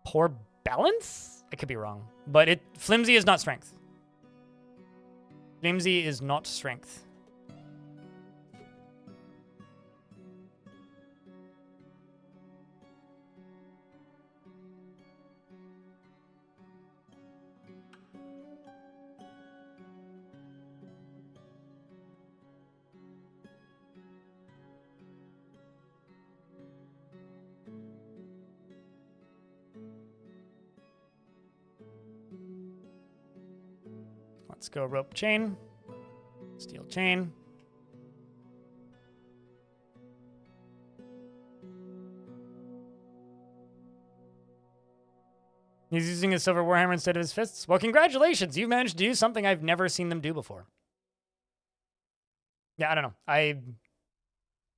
poor balance? I could be wrong. But flimsy is not strength. Flimsy is not strength. Let's go rope chain, steel chain. He's using his silver warhammer instead of his fists. Well, congratulations. You've managed to do something I've never seen them do before. Yeah, I don't know.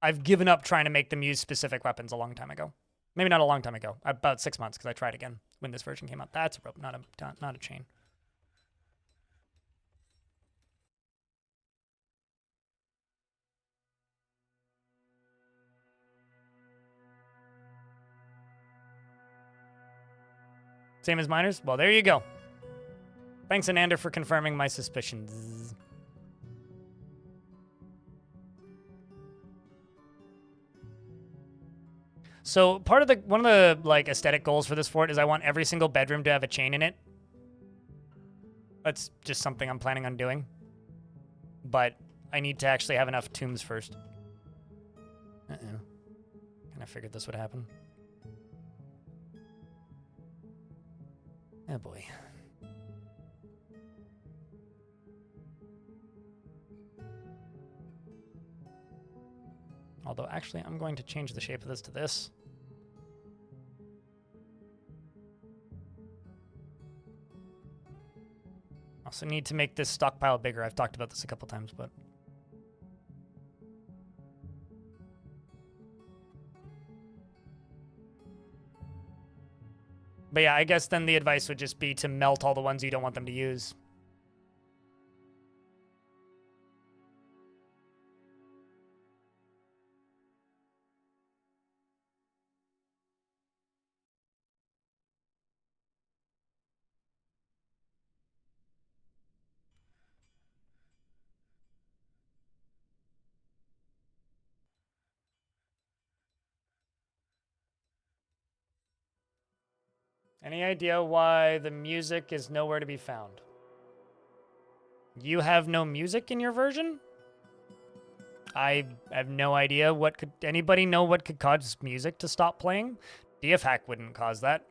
I've given up trying to make them use specific weapons a long time ago. Maybe not a long time ago. About 6 months, because I tried again when this version came out. That's a rope, not a chain. Same as miners? Well, there you go. Thanks, Ananda, for confirming my suspicions. So part of one of the like aesthetic goals for this fort is I want every single bedroom to have a chain in it. That's just something I'm planning on doing. But I need to actually have enough tombs first. Uh-oh. Kind of figured this would happen. Oh boy. Although actually I'm going to change the shape of this to this. Also need to make this stockpile bigger. I've talked about this a couple times, but yeah, I guess then the advice would just be to melt all the ones you don't want them to use. Any idea why the music is nowhere to be found? You have no music in your version? I have no idea what could... Anybody know what could cause music to stop playing? DF hack wouldn't cause that.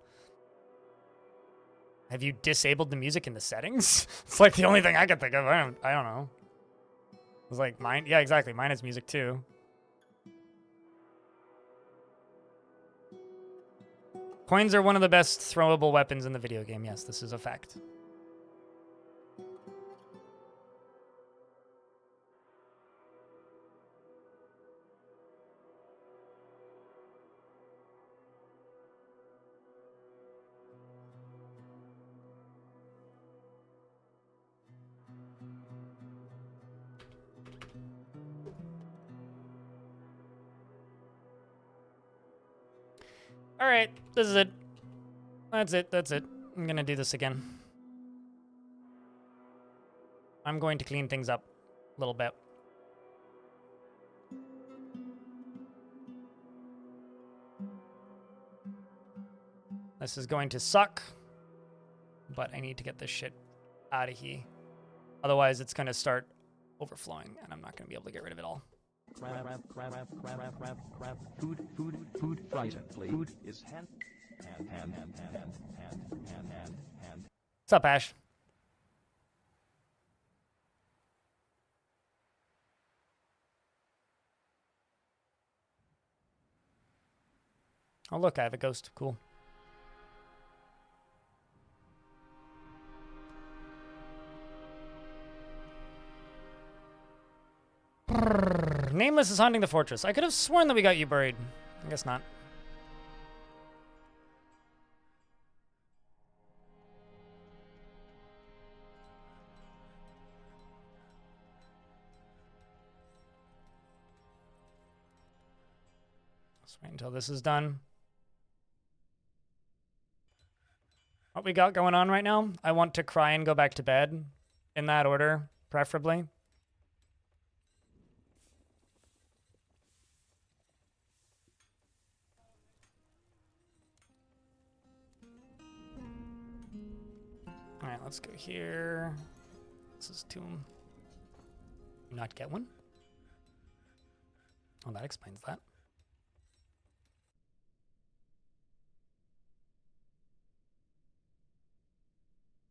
Have you disabled the music in the settings? It's like the only thing I can think of. I don't know. It's like mine... Yeah, exactly. Mine has music too. Coins are one of the best throwable weapons in the video game. Yes, this is a fact. All right, this is it. That's it, that's it. I'm gonna do this again. I'm going to clean things up a little bit. This is going to suck, but I need to get this shit out of here. Otherwise, it's gonna start overflowing, and I'm not gonna be able to get rid of it all. Food, frighteningly. Food is hand. What's up, Ash? Oh, look, I have a ghost. Cool. Nameless is haunting the fortress. I could have sworn that we got you buried. I guess not. Let's wait until this is done. What we got going on right now, I want to cry and go back to bed. In that order, preferably. Alright, let's go here. This is tomb. Not get one? Oh, that explains that.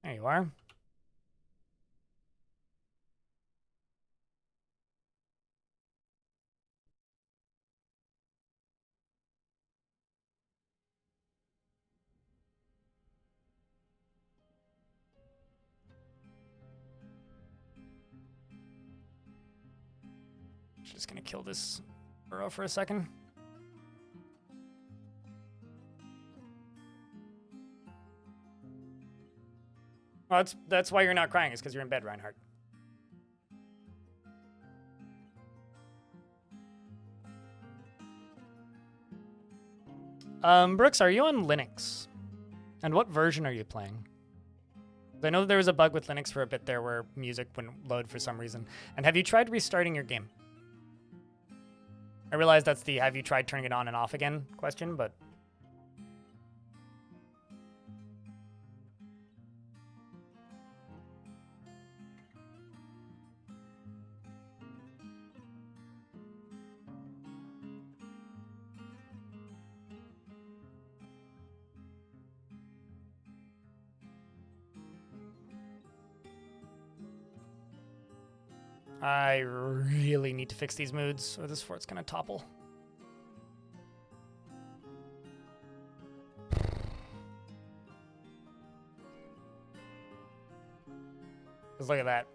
There you are. Just gonna kill this burrow for a second. Well, that's why you're not crying, is because you're in bed, Reinhardt. Brooks, are you on Linux? And what version are you playing? I know there was a bug with Linux for a bit there where music wouldn't load for some reason. And have you tried restarting your game? I realize that's the have you tried turning it on and off again question, but... I really need to fix these moods, or this fort's gonna topple. Just look at that.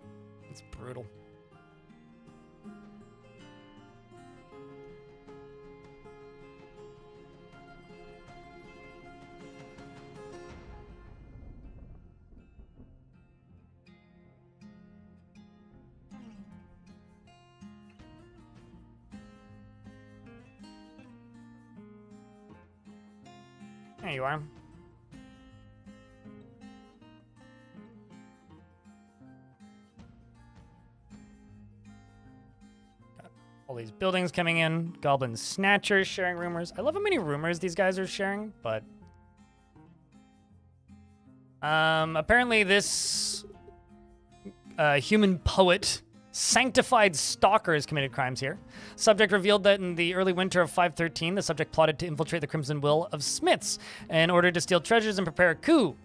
It's brutal. There you are. Got all these buildings coming in. Goblin Snatchers sharing rumors. I love how many rumors these guys are sharing, but... apparently this human poet, sanctified stalker, has committed crimes here. Subject revealed that in the early winter of 513, the subject plotted to infiltrate the Crimson Will of Smiths in order to steal treasures and prepare a coup.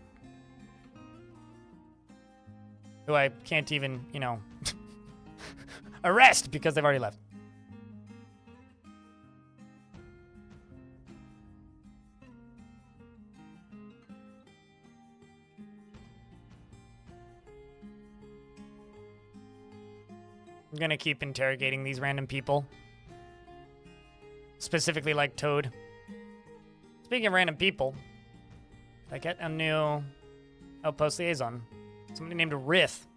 Who I can't even, you know, arrest because they've already left. I'm gonna keep interrogating these random people. Specifically like Toad. Speaking of random people, I get a new outpost liaison. Somebody named Rith.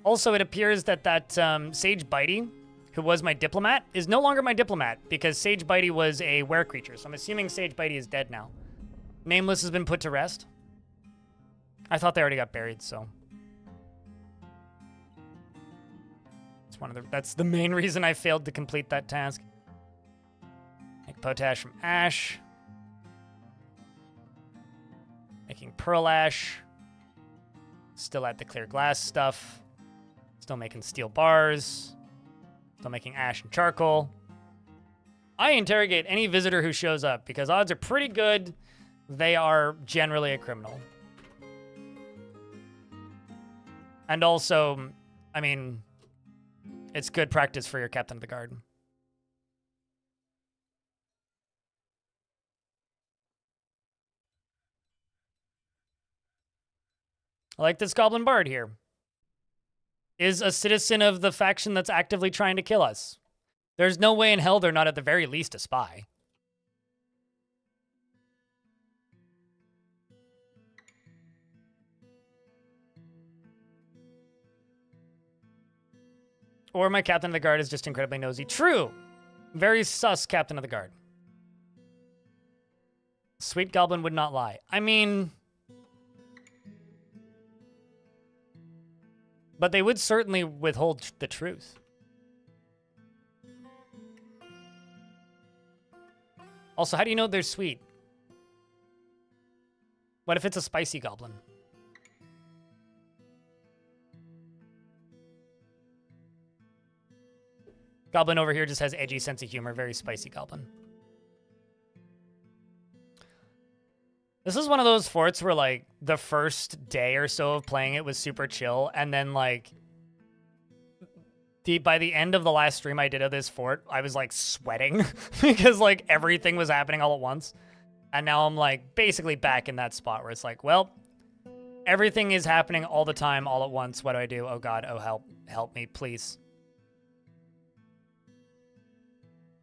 Also, it appears that Sage Bitey, who was my diplomat, is no longer my diplomat because Sage Bitey was a were creature. So I'm assuming Sage Bitey is dead now. Nameless has been put to rest. I thought they already got buried, so... That's the main reason I failed to complete that task. Make potash from ash. Making pearl ash. Still at the clear glass stuff. Still making steel bars. Still making ash and charcoal. I interrogate any visitor who shows up because odds are pretty good they are generally a criminal. And also, I mean... it's good practice for your captain of the guard. I like this Goblin Bard here. Is a citizen of the faction that's actively trying to kill us. There's no way in hell they're not at the very least a spy. Or my captain of the guard is just incredibly nosy. True. Very sus captain of the guard. Sweet Goblin would not lie. I mean... But they would certainly withhold the truth. Also, how do you know they're sweet? What if it's a spicy goblin? Goblin over here just has edgy sense of humor. Very spicy goblin. This is one of those forts where, like, the first day or so of playing it was super chill, and then, like, by the end of the last stream I did of this fort, I was, like, sweating because, like, everything was happening all at once. And now I'm, like, basically back in that spot where it's like, well, everything is happening all the time, all at once. What do I do? Oh, God. Oh, help me, please.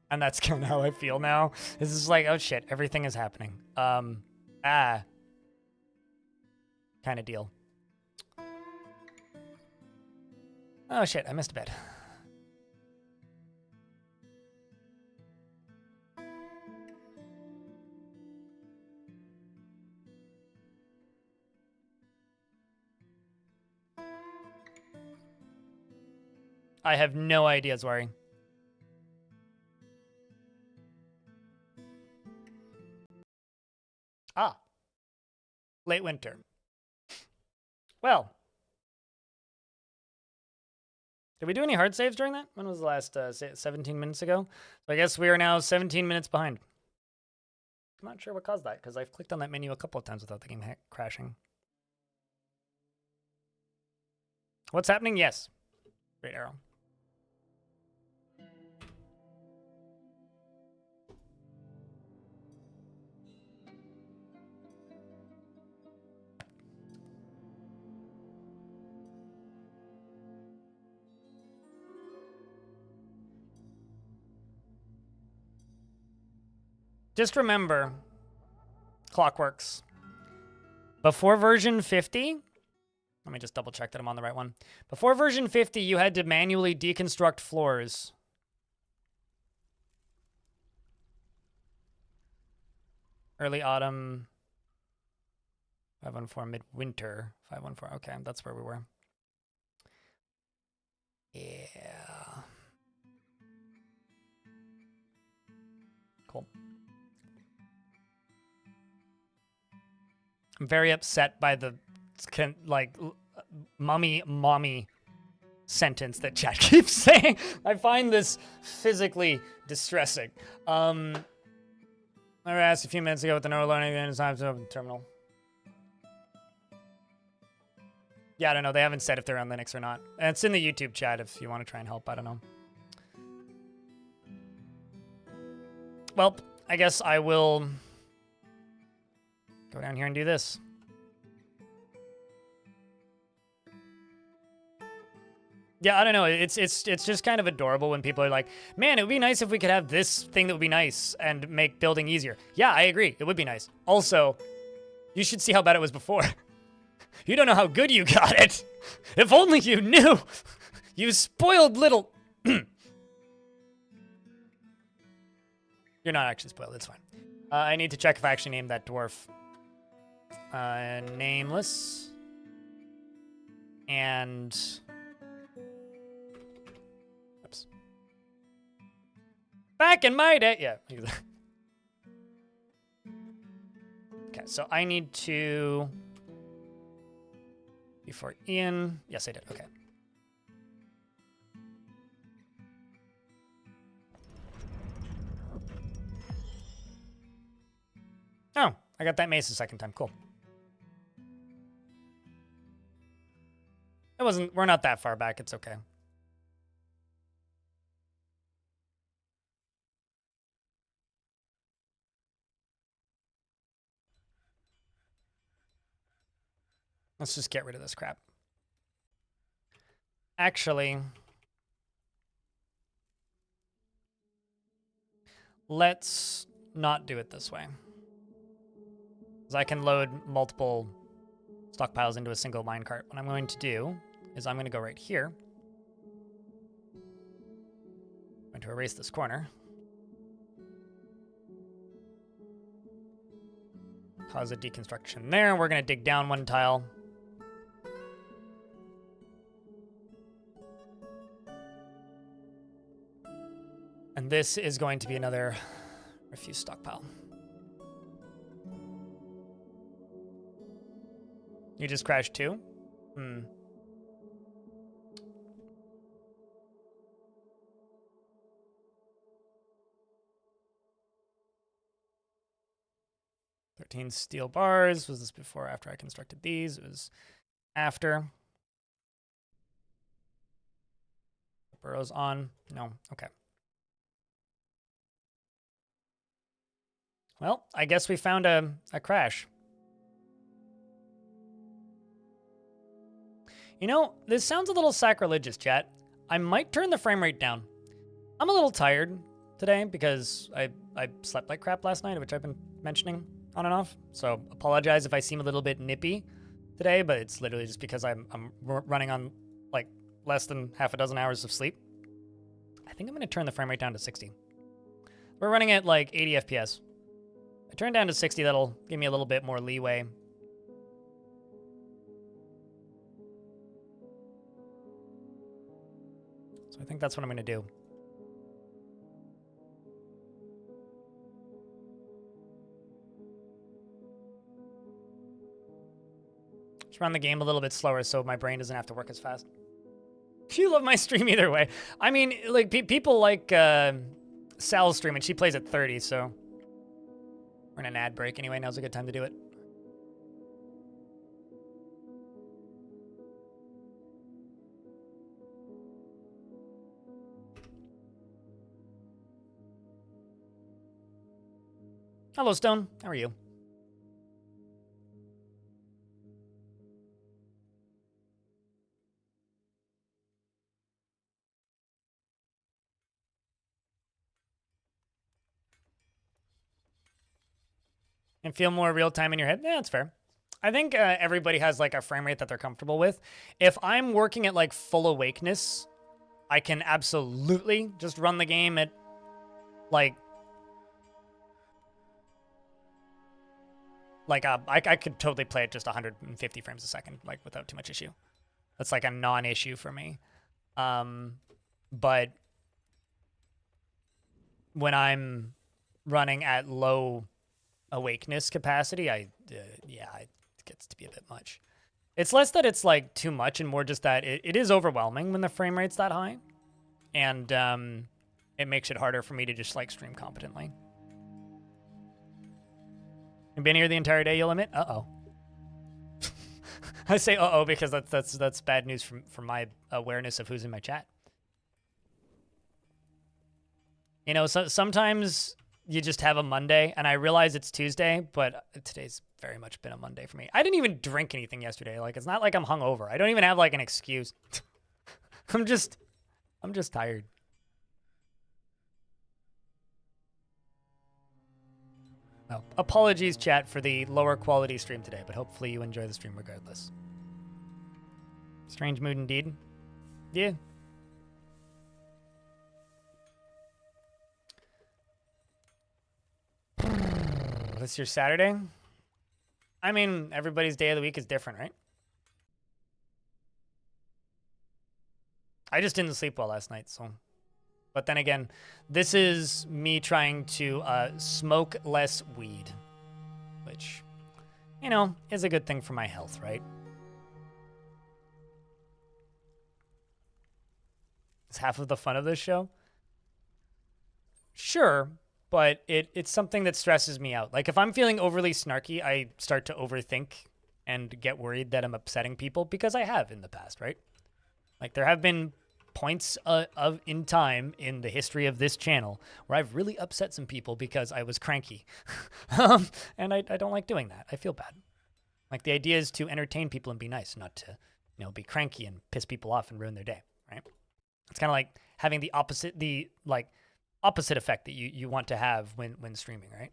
And that's kind of how I feel now. This is like, oh, shit, everything is happening. Kind of deal. Oh, shit, I missed a bed. I have no idea, Zwari. Ah. Late winter. Well. Did we do any hard saves during that? When was the last 17 minutes ago? So I guess we are now 17 minutes behind. I'm not sure what caused that, because I've clicked on that menu a couple of times without the game crashing. What's happening? Yes. Great arrow. Just remember, Clockworks. Before version 50, let me just double check that I'm on the right one. Before version 50, you had to manually deconstruct floors. Early autumn, 514, midwinter, 514. Okay, that's where we were. Yeah. Cool. I'm very upset by the, like, mommy sentence that chat keeps saying. I find this physically distressing. I asked a few minutes ago what the no learning and time to open the terminal. Yeah, I don't know. They haven't said if they're on Linux or not. And it's in the YouTube chat if you want to try and help. I don't know. Well, I guess I will go down here and do this. Yeah, I don't know. It's just kind of adorable when people are like, man, it would be nice if we could have this thing that would be nice and make building easier. Yeah, I agree. It would be nice. Also, you should see how bad it was before. You don't know how good you got it. If only you knew. You spoiled little... You're not actually spoiled. It's fine. I need to check if I actually named that dwarf. Nameless. And... Oops. Back in my day... Yeah. Okay, so I need to... Before Ian... Yes, I did. Okay. Oh, I got that mace the second time. Cool. It wasn't... We're not that far back. It's okay. Let's just get rid of this crap. Actually... Let's not do it this way. Because I can load multiple stockpiles into a single minecart. What I'm going to do is I'm going to go right here. I'm going to erase this corner. Cause a deconstruction there. We're going to dig down one tile. And this is going to be another refuse stockpile. You just crashed too? Hmm. "13 steel bars. Was this before or after I constructed these?" It was after. Burrows on. No. Okay. Well, I guess we found a crash. You know, this sounds a little sacrilegious, chat. I might turn the frame rate down. I'm a little tired today because I slept like crap last night, which I've been mentioning on and off. So apologize if I seem a little bit nippy today, but it's literally just because I'm running on like less than half a dozen hours of sleep. I think I'm going to turn the frame rate down to 60. We're running at like 80 FPS. I turn down to 60, that'll give me a little bit more leeway. So I think that's what I'm going to do. Just run the game a little bit slower so my brain doesn't have to work as fast. You love my stream either way. I mean, like, people like Sal's stream, and she plays at 30, so we're in an ad break anyway. Now's a good time to do it. Hello, Stone. How are you? And feel more real time in your head? Yeah, that's fair. I think everybody has like a frame rate that they're comfortable with. If I'm working at like full awakeness, I can absolutely just run the game at like I could totally play at just 150 frames a second, like without too much issue. That's like a non-issue for me. But when I'm running at low awakeness capacity, yeah, it gets to be a bit much. It's less that it's like too much and more just that it is overwhelming when the frame rate's that high. And it makes it harder for me to just like stream competently. You've been here the entire day, you'll admit? Uh-oh. I say uh-oh because that's bad news from my awareness of who's in my chat. You know, so sometimes you just have a Monday, and I realize it's Tuesday, but today's very much been a Monday for me. I didn't even drink anything yesterday. Like, it's not like I'm hungover. I don't even have like an excuse. I'm just tired. Oh, apologies, chat, for the lower quality stream today, but hopefully you enjoy the stream regardless. Strange mood indeed. Yeah. This your Saturday? I mean, everybody's day of the week is different, right? I just didn't sleep well last night, so... But then again, this is me trying to smoke less weed, which, you know, is a good thing for my health, right? It's half of the fun of this show. Sure, but it's something that stresses me out. Like, if I'm feeling overly snarky, I start to overthink and get worried that I'm upsetting people, because I have in the past, right? Like, there have been points in time in the history of this channel where I've really upset some people because I was cranky. And I don't like doing that. I feel bad. Like, the idea is to entertain people and be nice, not to, you know, be cranky and piss people off and ruin their day, right? It's kind of like having the opposite opposite effect that you want to have when streaming, right?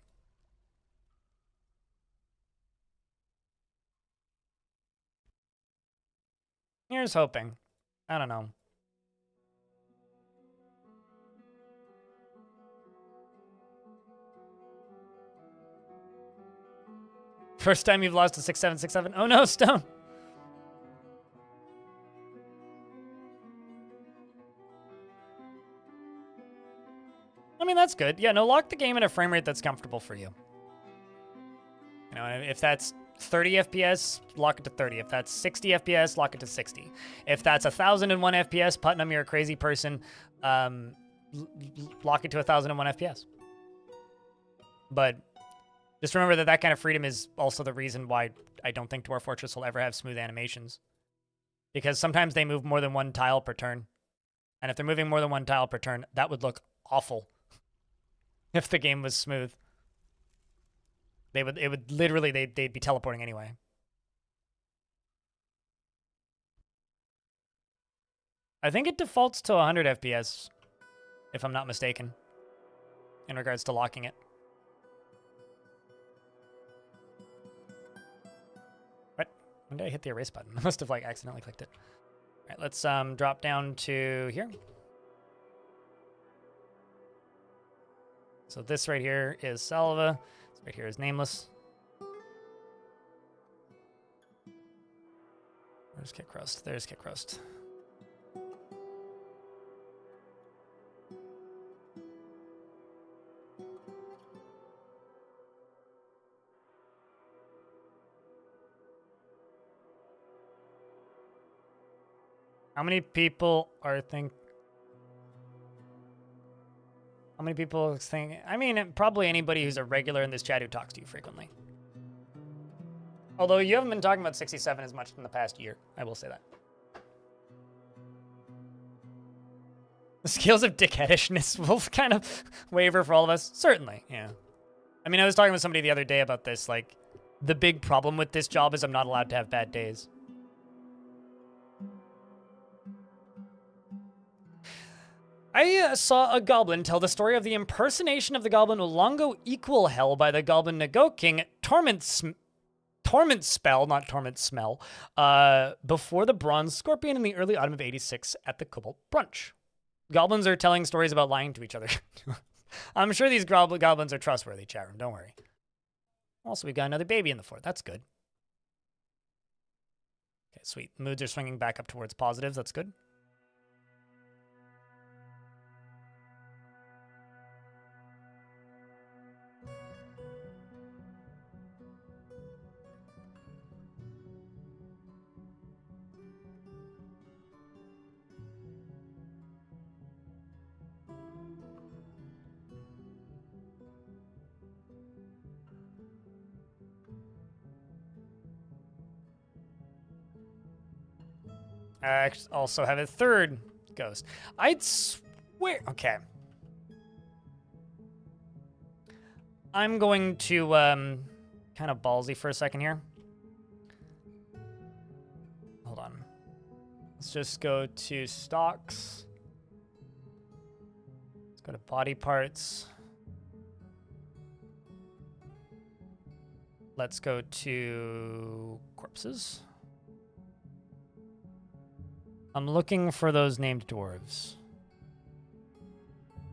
Here's hoping. I don't know. First time you've lost to 6767. Oh no, Stone. I mean, that's good. Yeah, no, lock the game at a frame rate that's comfortable for you. You know, if that's 30 FPS, lock it to 30. If that's 60 FPS, lock it to 60. If that's 1001 FPS, Putnam, you're a crazy person, lock it to 1001 FPS. But just remember that that kind of freedom is also the reason why I don't think Dwarf Fortress will ever have smooth animations. Because sometimes they move more than one tile per turn. And if they're moving more than one tile per turn, that would look awful if the game was smooth. It would literally, they'd be teleporting anyway. I think it defaults to 100 FPS, if I'm not mistaken, in regards to locking it. What? When did I hit the erase button? I must have like accidentally clicked it. All right, let's drop down to here. So this right here is Salva. This right here is Nameless. There's Kick Roast. There's Kick Roast. How many people are How many people think? I mean, probably anybody who's a regular in this chat who talks to you frequently. Although you haven't been talking about 67 as much in the past year, I will say that. The scales of dickheadishness will kind of waver for all of us. Certainly, yeah. I mean, I was talking with somebody the other day about this. Like, the big problem with this job is I'm not allowed to have bad days. I saw a goblin tell the story of the impersonation of the goblin Ulongo Equal Hell by the goblin Nagoking Torment Spell, not Torment Smell, before the Bronze Scorpion in the early autumn of 86 at the Cobalt Brunch. Goblins are telling stories about lying to each other. I'm sure these goblins are trustworthy, chat room, don't worry. Also, we got another baby in the fort. That's good. Okay, sweet. Moods are swinging back up towards positives. That's good. I also have a third ghost. I'd swear... Okay. I'm going to, kind of ballsy for a second here. Hold on. Let's just go to stocks. Let's go to body parts. Let's go to corpses. I'm looking for those named dwarves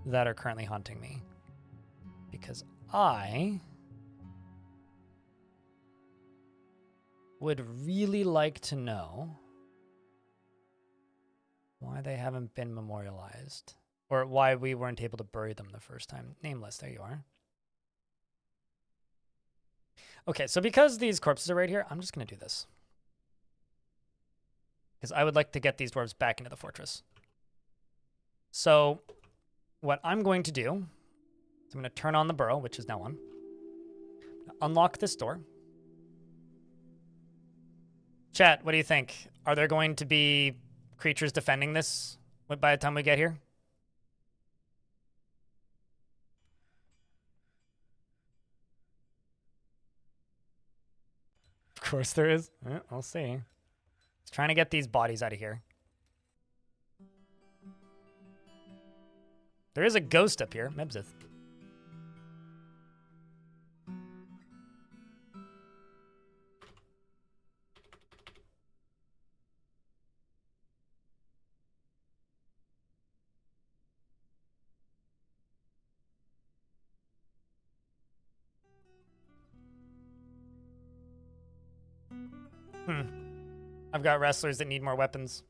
that are currently haunting me. Because I would really like to know why they haven't been memorialized. Or why we weren't able to bury them the first time. Nameless, there you are. Okay, so because these corpses are right here, I'm just going to do this. Because I would like to get these dwarves back into the fortress. So what I'm going to do is I'm going to turn on the burrow, which is now on. Unlock this door. Chat, what do you think? Are there going to be creatures defending this by the time we get here? Of course there is. We'll see. Trying to get these bodies out of here. There is a ghost up here, Mebzith. I've got wrestlers that need more weapons.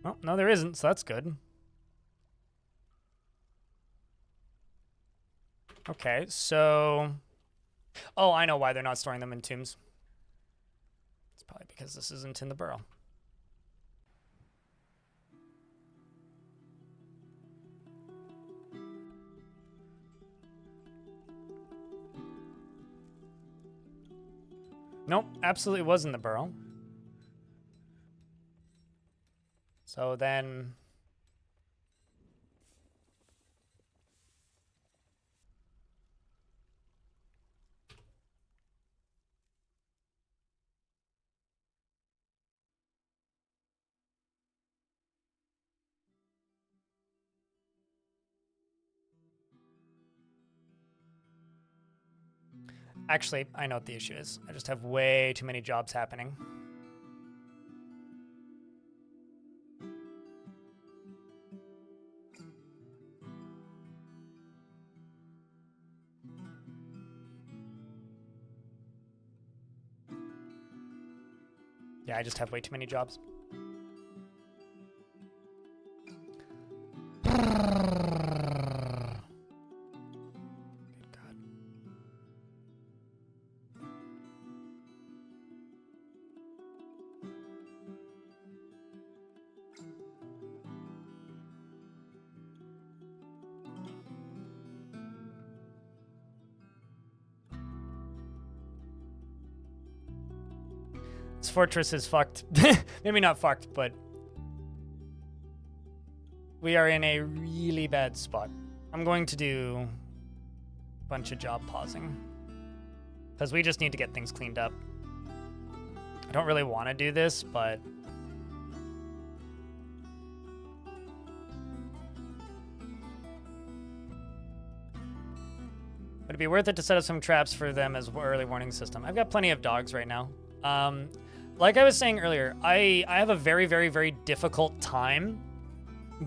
Oh, no, there isn't, so that's good. Okay, so... Oh, I know why they're not storing them in tombs. It's probably because this isn't in the burrow. Nope, absolutely was in the burrow. So then... Actually, I know what the issue is. I just have way too many jobs happening. Yeah, I just have way too many jobs. Good God. This fortress is fucked. Maybe not fucked, but we are in a really bad spot. I'm going to do a bunch of job pausing because we just need to get things cleaned up. I don't really want to do this, but would it be worth it to set up some traps for them as early warning system? I've got plenty of dogs right now. Like I was saying earlier, I have a very, very, very difficult time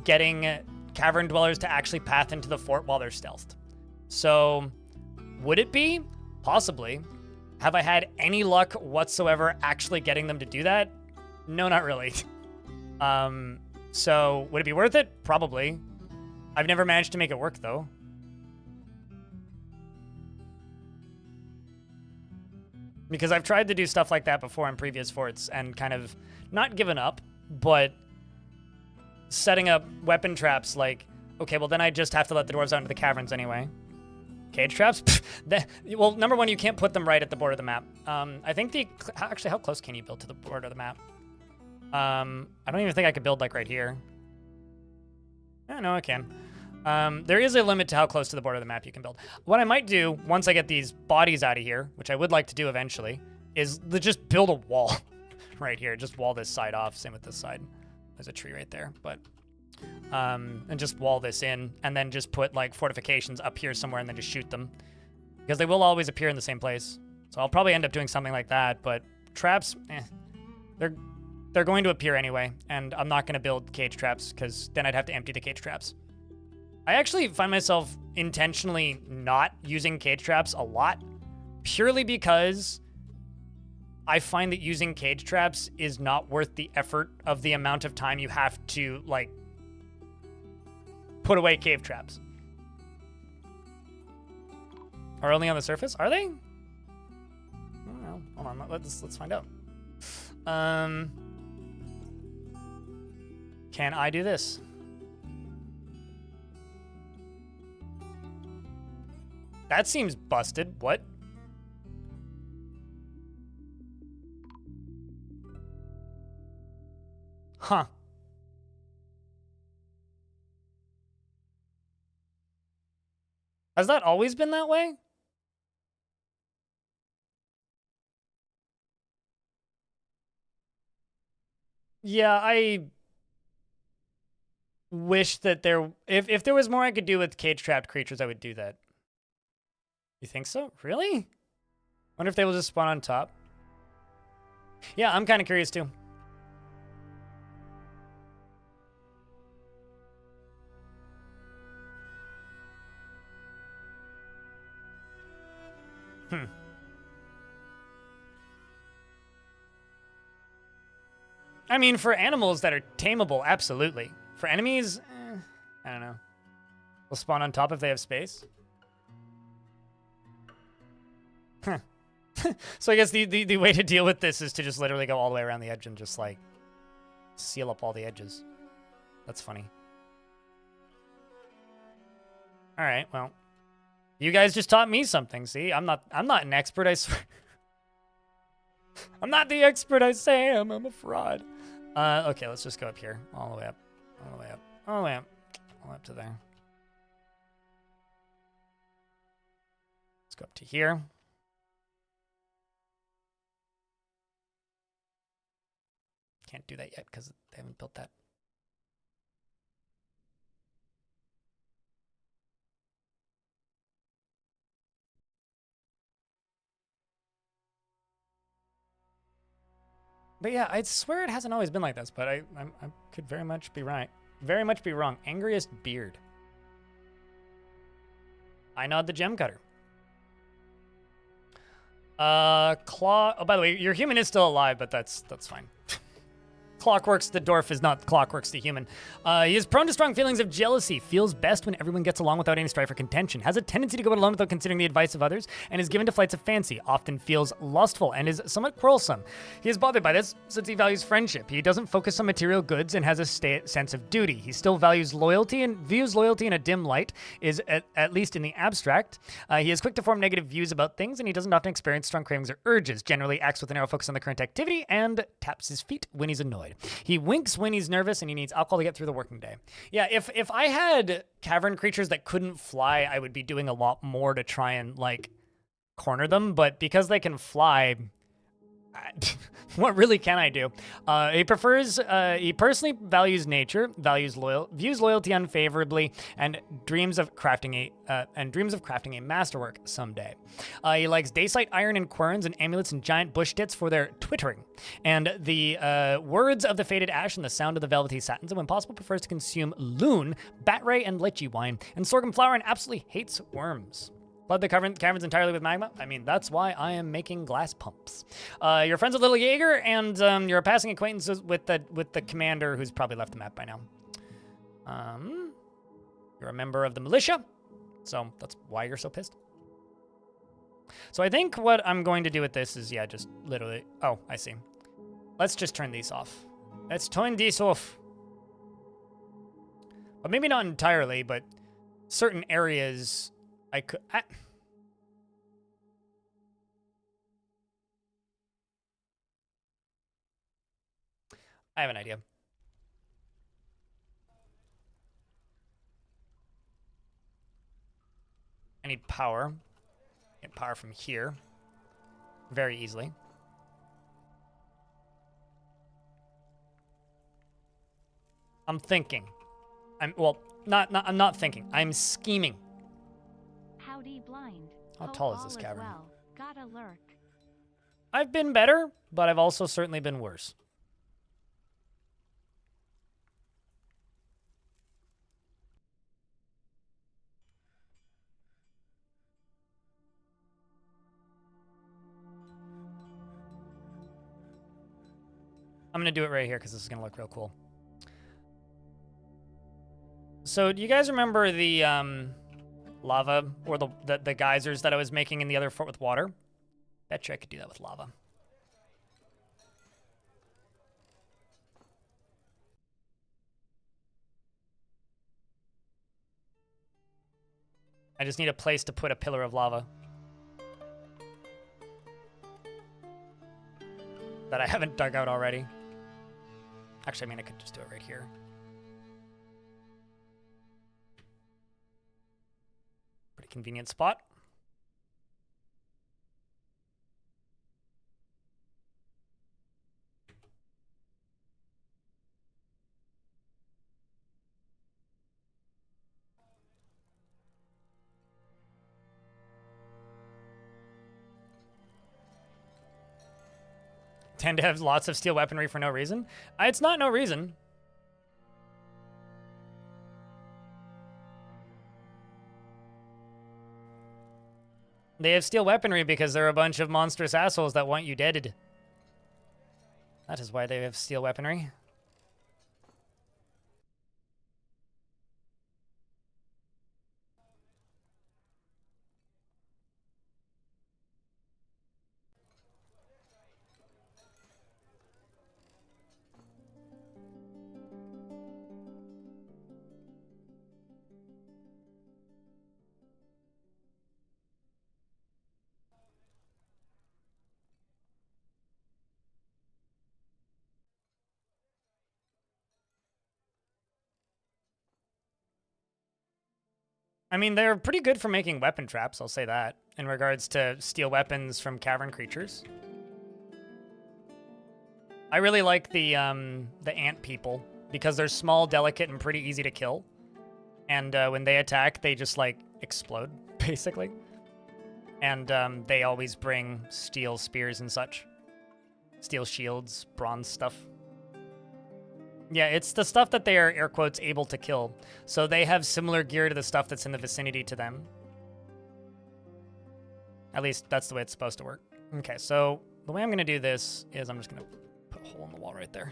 getting cavern dwellers to actually path into the fort while they're stealthed. So, would it be? Possibly. Have I had any luck whatsoever actually getting them to do that? No, not really. So, would it be worth it? Probably. I've never managed to make it work, though. Because I've tried to do stuff like that before in previous forts and kind of not given up, but setting up weapon traps like, okay, well then I just have to let the dwarves out into the caverns anyway. Cage traps? Well, number one, you can't put them right at the border of the map. I think actually, how close can you build to the border of the map? I don't even think I could build like right here. No, I can. There is a limit to how close to the border of the map you can build. What I might do, once I get these bodies out of here, which I would like to do eventually, is just build a wall right here. Just wall this side off. Same with this side. There's a tree right there, but... and just wall this in, and then just put, like, fortifications up here somewhere and then just shoot them. Because they will always appear in the same place. So I'll probably end up doing something like that, but traps, they're going to appear anyway, and I'm not going to build cage traps, because then I'd have to empty the cage traps. I actually find myself intentionally not using cage traps a lot, purely because I find that using cage traps is not worth the effort of the amount of time you have to, like, put away cave traps. Are only on the surface? Are they? Well, hold on, let's find out. Can I do this? That seems busted. What? Huh. Has that always been that way? Yeah, wish that if there was more I could do with cage-trapped creatures, I would do that. You think so? Really? Wonder if they will just spawn on top. Yeah, I'm kind of curious too. I mean, for animals that are tameable, absolutely. For enemies, I don't know. They'll spawn on top if they have space. Huh. So I guess the way to deal with this is to just literally go all the way around the edge and just, like, seal up all the edges. That's funny. All right, well. You guys just taught me something, see? I'm not an expert, I swear. I'm not the expert I say I am. I'm a fraud. Okay, let's just go up here. All the way up. All the way up. All the way up. All the way up to there. Let's go up to here. Can't do that yet because they haven't built that. But yeah, I swear it hasn't always been like this, but I could very much be right. Very much be wrong. Angriest beard. I nod the gem cutter. Claw. Oh, by the way, your human is still alive, but that's fine. Clockworks the dwarf is not Clockworks the human. He is prone to strong feelings of jealousy, feels best when everyone gets along without any strife or contention, has a tendency to go it alone without considering the advice of others, and is given to flights of fancy, often feels lustful, and is somewhat quarrelsome. He is bothered by this since he values friendship. He doesn't focus on material goods and has a sense of duty. He still values loyalty and views loyalty in a dim light, is at least in the abstract. He is quick to form negative views about things, and he doesn't often experience strong cravings or urges, generally acts with a narrow focus on the current activity, and taps his feet when he's annoyed. He winks when he's nervous, and he needs alcohol to get through the working day. Yeah, if I had cavern creatures that couldn't fly, I would be doing a lot more to try and, like, corner them. But because they can fly, what really can I do? He personally values nature, views loyalty unfavorably, and dreams of crafting a masterwork someday. He likes dacite iron and querns and amulets and giant bush tits for their twittering, and the words of the faded ash and the sound of the velvety satins, and when possible prefers to consume loon, batray, and lychee wine, and sorghum flour, and absolutely hates worms. Flood the caverns entirely with magma? I mean, that's why I am making glass pumps. You're friends with Little Jaeger, and you're a passing acquaintance with the commander who's probably left the map by now. You're a member of the militia, so that's why you're so pissed. So I think what I'm going to do with this is, yeah, just literally... Oh, I see. Let's just turn these off. Let's turn these off. But maybe not entirely, but certain areas... I have an idea. I need power. Get power from here. Very easily. I'm thinking. I'm not thinking. I'm scheming. Howdy, blind. How tall is this cavern? Well. Gotta lurk. I've been better, but I've also certainly been worse. I'm gonna do it right here because this is gonna look real cool. So do you guys remember the lava or the geysers that I was making in the other fort with water? Betcha I could do that with lava. I just need a place to put a pillar of lava that I haven't dug out already. Actually, I mean, I could just do it right here. Pretty convenient spot. tend to have lots of steel weaponry for no reason. It's not no reason. They have steel weaponry because they're a bunch of monstrous assholes that want you deaded. That is why they have steel weaponry. I mean, they're pretty good for making weapon traps, I'll say that, in regards to steel weapons from cavern creatures. I really like the ant people, because they're small, delicate, and pretty easy to kill. And when they attack, they just, like, explode, basically. And they always bring steel spears and such. Steel shields, bronze stuff. Yeah, it's the stuff that they are, air quotes, able to kill. So they have similar gear to the stuff that's in the vicinity to them. At least that's the way it's supposed to work. Okay, so the way I'm going to do this is I'm just going to put a hole in the wall right there.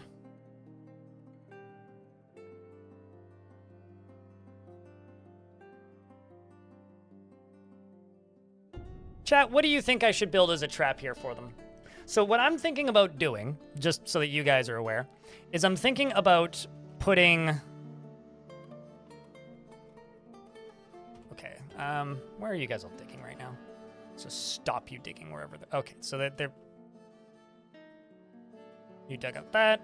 Chat, what do you think I should build as a trap here for them? So what I'm thinking about doing, just so that you guys are aware, is I'm thinking about putting... Okay, where are you guys all digging right now? Let's just stop you digging wherever... Okay, so they're... You dug up that.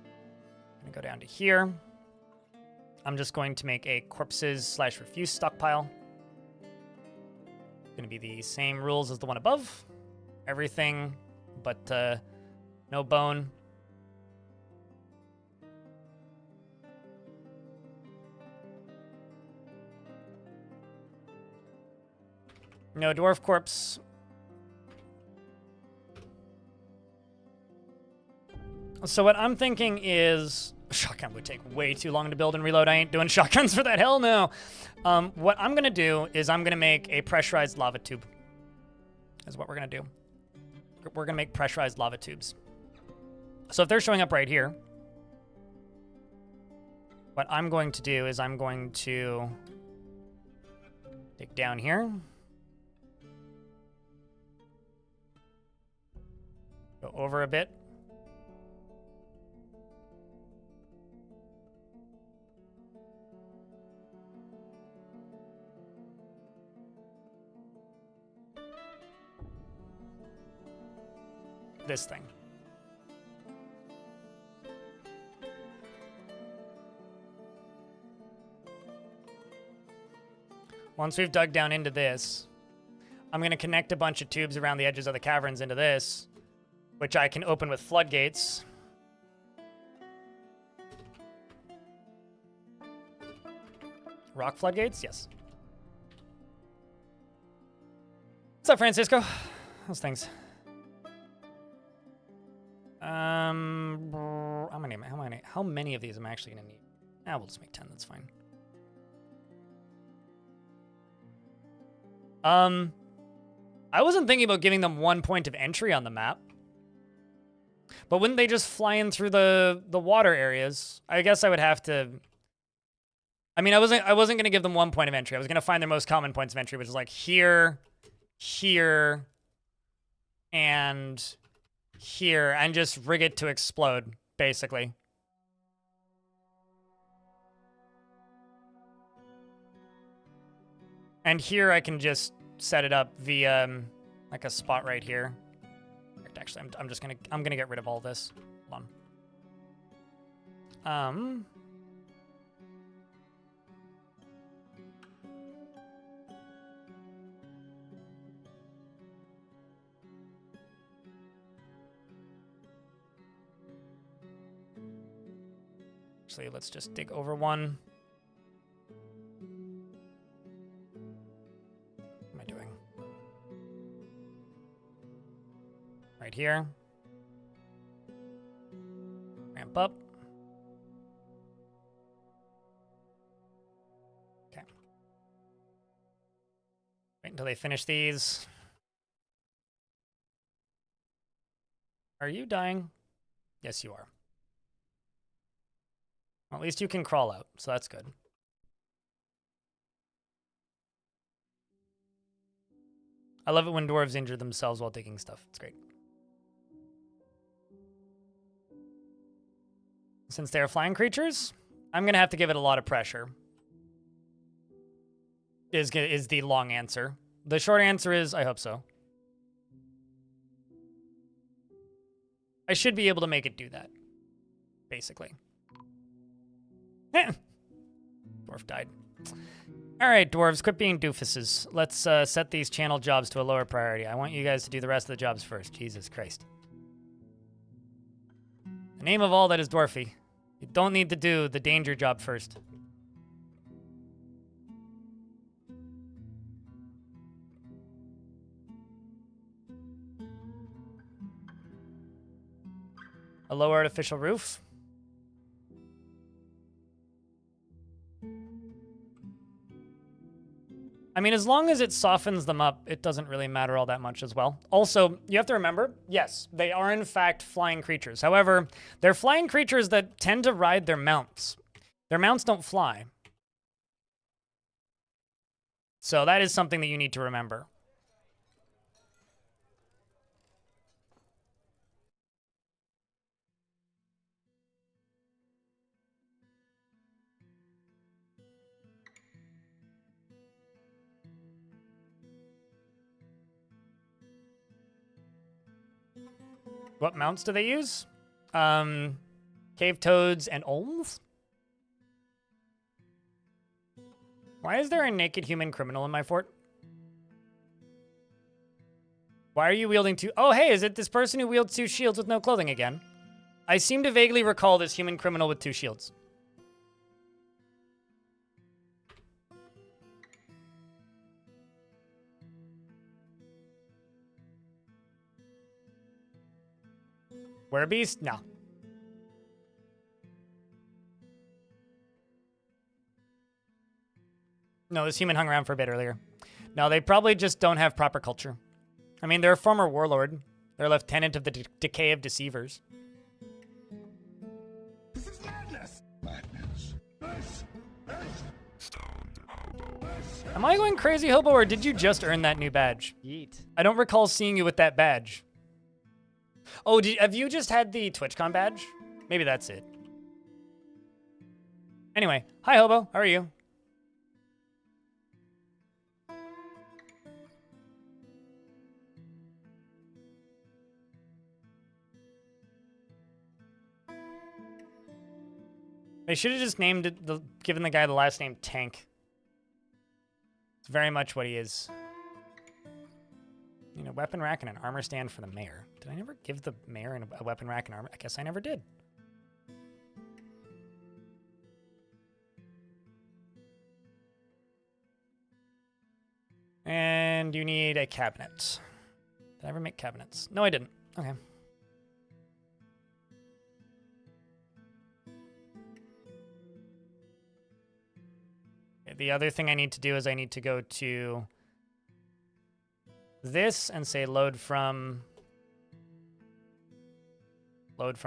I'm gonna go down to here. I'm just going to make a corpses/refuse stockpile. Gonna be the same rules as the one above. Everything but no bone. No dwarf corpse. So what I'm thinking is... Shotgun would take way too long to build and reload. I ain't doing shotguns for that, hell no. What I'm gonna do is I'm gonna make a pressurized lava tube. Is what we're gonna do. We're gonna make pressurized lava tubes. So if they're showing up right here, what I'm going to do is I'm going to dig down here. Go over a bit. This thing. Once we've dug down into this, I'm going to connect a bunch of tubes around the edges of the caverns into this, which I can open with floodgates. Rock floodgates? Yes. What's up, Francisco? How's things? How many of these am I actually gonna need? We'll just make 10, that's fine. I wasn't thinking about giving them 1 point of entry on the map. But wouldn't they just fly in through the water areas? I guess I would have to... I mean, I wasn't gonna give them 1 point of entry. I was gonna find their most common points of entry, which is like here, here, and here, and just rig it to explode, basically. And here I can just set it up via like a spot right here. Actually, I'm gonna get rid of all this. Hold on. Actually, let's just dig over one. What am I doing? Right here. Ramp up. Okay. Wait until they finish these. Are you dying? Yes, you are. Well, at least you can crawl out, so that's good. I love it when dwarves injure themselves while digging stuff. It's great. Since they are flying creatures, I'm going to have to give it a lot of pressure. Is the long answer. The short answer is, I hope so. I should be able to make it do that, basically. Dwarf died. All right, dwarves, quit being doofuses. Let's set these channel jobs to a lower priority. I want you guys to do the rest of the jobs first. Jesus Christ. The name of all that is dwarfy. You don't need to do the danger job first. A low artificial roof. I mean, as long as it softens them up, it doesn't really matter all that much as well. Also, you have to remember, yes, they are in fact flying creatures. However, they're flying creatures that tend to ride their mounts. Their mounts don't fly. So that is something that you need to remember. What mounts do they use? Cave toads and olms? Why is there a naked human criminal in my fort? Why are you wielding two? Oh, hey, is it this person who wields two shields with no clothing again? I seem to vaguely recall this human criminal with two shields. Werebeast? No. No, this human hung around for a bit earlier. No, they probably just don't have proper culture. I mean, they're a former warlord. They're lieutenant of the Decay of Deceivers. This is madness. Am I going crazy, Hobo, or did you just earn that new badge? Yeet. I don't recall seeing you with that badge. Oh, have you just had the TwitchCon badge? Maybe that's it. Anyway, hi, Hobo. How are you? They should have just named it, given the guy the last name Tank. It's very much what he is. You know, weapon rack and an armor stand for the mayor. Did I never give the mayor a weapon rack and armor? I guess I never did. And you need a cabinet. Did I ever make cabinets? No, I didn't. Okay. The other thing I need to do is I need to go to this and say load from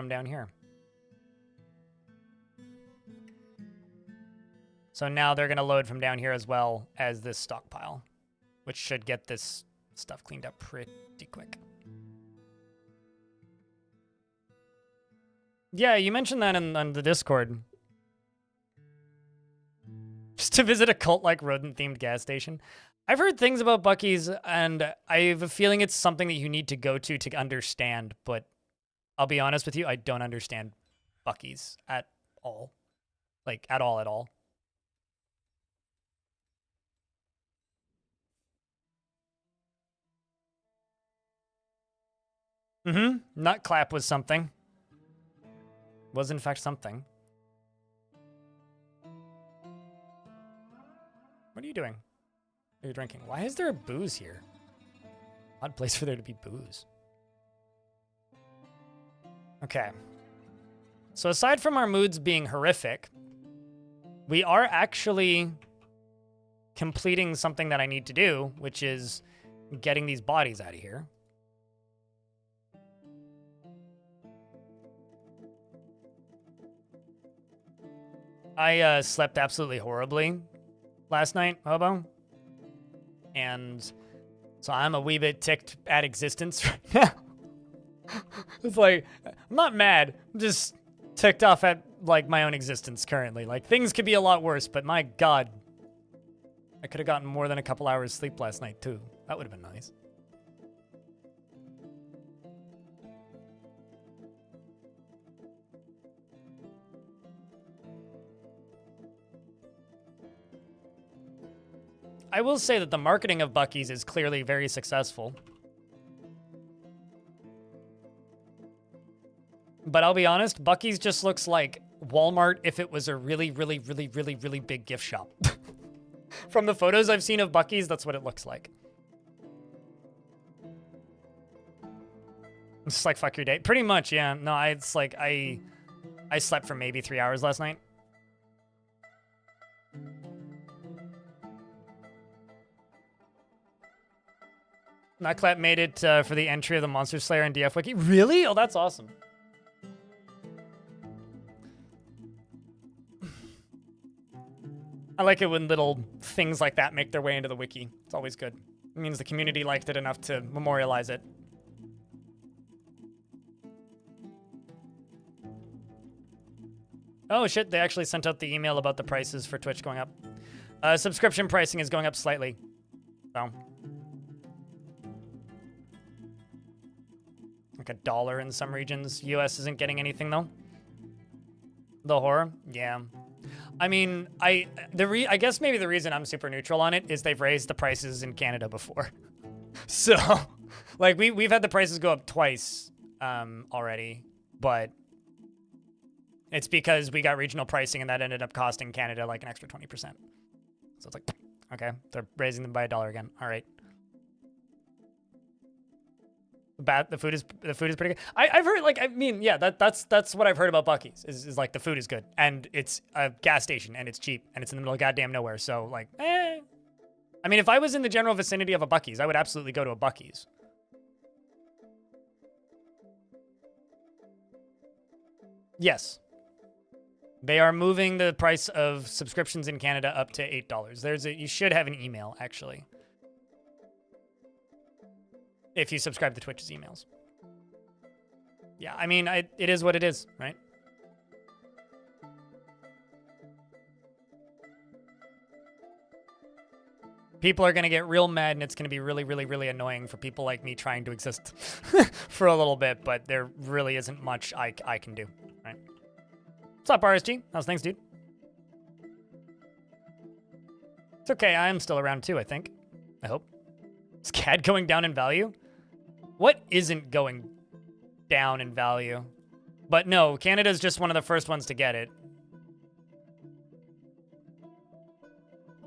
down here. So now they're going to load from down here as well as this stockpile, which should get this stuff cleaned up pretty quick. Yeah, you mentioned that on the Discord. Just to visit a cult-like rodent-themed gas station. I've heard things about Buc-ee's, and I have a feeling it's something that you need to go to understand, but I'll be honest with you, I don't understand Buc-ee's at all. Like, at all. Nut clap was something. Was in fact something. What are you doing? Are you drinking? Why is there a booze here? Odd place for there to be booze. Okay. So aside from our moods being horrific, we are actually completing something that I need to do, which is getting these bodies out of here. I slept absolutely horribly last night, Hobo. And so I'm a wee bit ticked at existence right now. It's like, I'm not mad. I'm just ticked off at, like, my own existence currently. Like, things could be a lot worse, but my God. I could have gotten more than a couple hours sleep last night, too. That would have been nice. I will say that the marketing of Buc-ee's is clearly very successful. But I'll be honest, Buc-ee's just looks like Walmart if it was a really, really, really, really, really big gift shop. From the photos I've seen of Buc-ee's, that's what it looks like. It's just like, fuck your day. Pretty much, yeah. No, it's like, I slept for maybe 3 hours last night. Nutclap made it for the entry of the Monster Slayer and DF Wiki. Really? Oh, that's awesome. I like it when little things like that make their way into the wiki. It's always good. It means the community liked it enough to memorialize it. Oh shit, they actually sent out the email about the prices for Twitch going up. Subscription pricing is going up slightly. So. Like $1 in some regions. US isn't getting anything though. The horror? Yeah. I mean, I guess maybe the reason I'm super neutral on it is they've raised the prices in Canada before. So, like, we've had the prices go up twice already, but it's because we got regional pricing and that ended up costing Canada like an extra 20%. So it's like, okay, they're raising them by $1 again. All right. The food is pretty good. I've heard, like, I mean, yeah, that's what I've heard about Buc-ee's is like the food is good and it's a gas station and it's cheap and it's in the middle of goddamn nowhere. So like, I mean, if I was in the general vicinity of a Buc-ee's, I would absolutely go to a Buc-ee's. Yes. They are moving the price of subscriptions in Canada up to $8. You should have an email actually. If you subscribe to Twitch's emails. Yeah, I mean, it is what it is, right? People are going to get real mad, and it's going to be really, really, really annoying for people like me trying to exist for a little bit, but there really isn't much I can do, right? What's up, RSG? How's things, dude? It's okay, I'm still around too, I think. I hope. Is CAD going down in value? What isn't going down in value? But no, Canada's just one of the first ones to get it.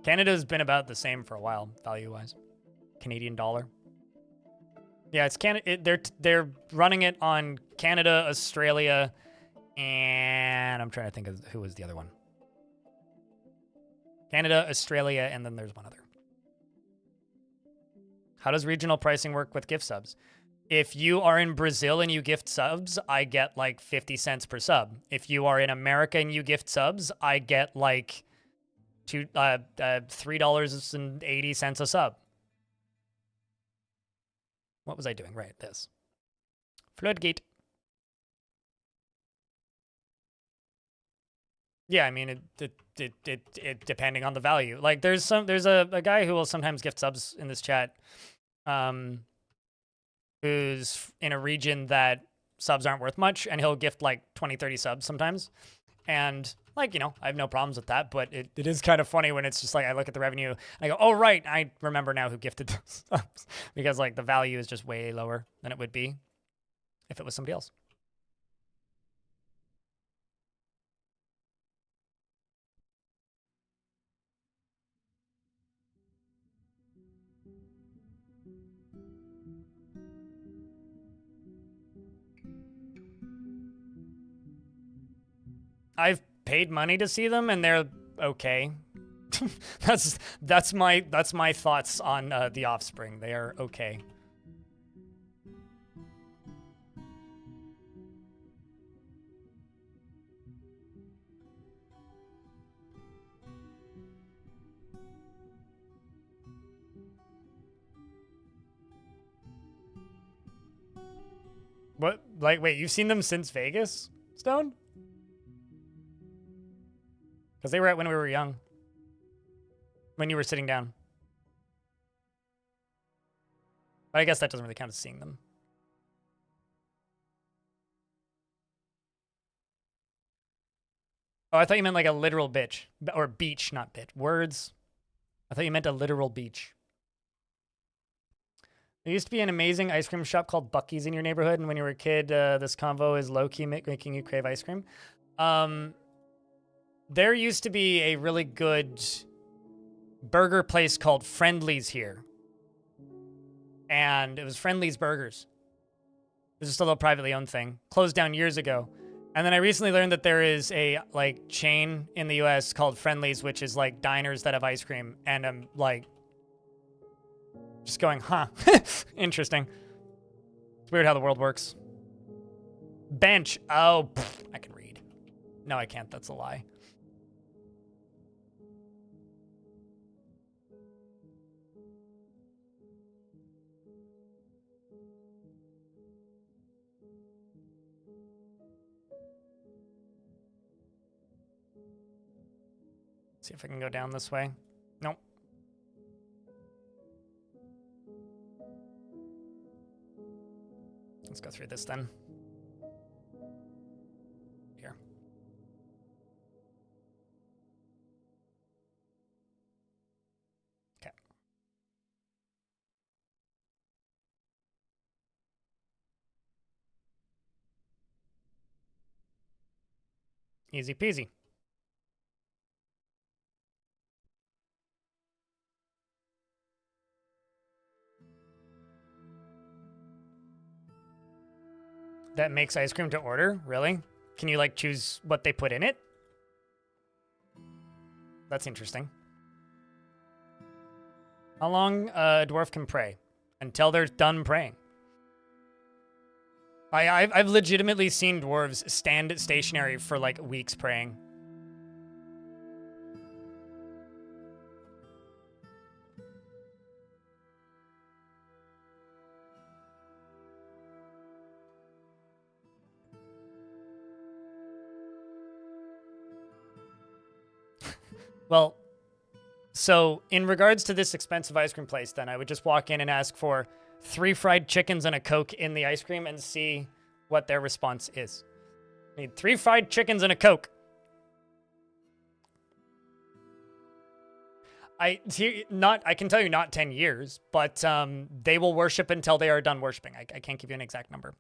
Canada's been about the same for a while, value-wise. Canadian dollar. Yeah, it's they're running it on Canada, Australia, and I'm trying to think of who was the other one. Canada, Australia, and then there's one other. How does regional pricing work with gift subs? If you are in Brazil and you gift subs, I get like 50 cents per sub. If you are in America and you gift subs, I get like $3.80 a sub. What was I doing? Right, this. Floodgate. Yeah, I mean, it depending on the value. Like, there's a guy who will sometimes gift subs in this chat, who's in a region that subs aren't worth much, and he'll gift like 20, 30 subs sometimes. And like, you know, I have no problems with that, but it is kind of funny when it's just like, I look at the revenue and I go, oh, right, I remember now who gifted those subs. Because like the value is just way lower than it would be if it was somebody else. I've paid money to see them, and they're okay. that's my thoughts on The Offspring. They are okay. What? Like, wait, you've seen them since Vegas, Stone? Because they were at when we were young. When you were sitting down. But I guess that doesn't really count as seeing them. Oh, I thought you meant like a literal bitch. Or beach, not bitch. Words. I thought you meant a literal beach. There used to be an amazing ice cream shop called Buc-ee's in your neighborhood, and when you were a kid, this convo is low-key making you crave ice cream. There used to be a really good burger place called Friendly's here. And it was Friendly's Burgers. It was just a little privately owned thing. Closed down years ago. And then I recently learned that there is a like chain in the US called Friendly's, which is like diners that have ice cream. And I'm like, just going, huh, interesting. It's weird how the world works. Bench. Oh, I can read. No, I can't. That's a lie. See if I can go down this way. Nope. Let's go through this then. Here. Okay. Easy peasy. That makes ice cream to order? Really? Can you like choose what they put in it? That's interesting. How long a dwarf can pray? Until they're done praying. I've legitimately seen dwarves stand stationary for like weeks praying. Well, so in regards to this expensive ice cream place, then I would just walk in and ask for 3 fried chickens and a Coke in the ice cream and see what their response is. I need 3 fried chickens and a Coke. I can tell you not 10 years, but they will worship until they are done worshiping. I can't give you an exact number.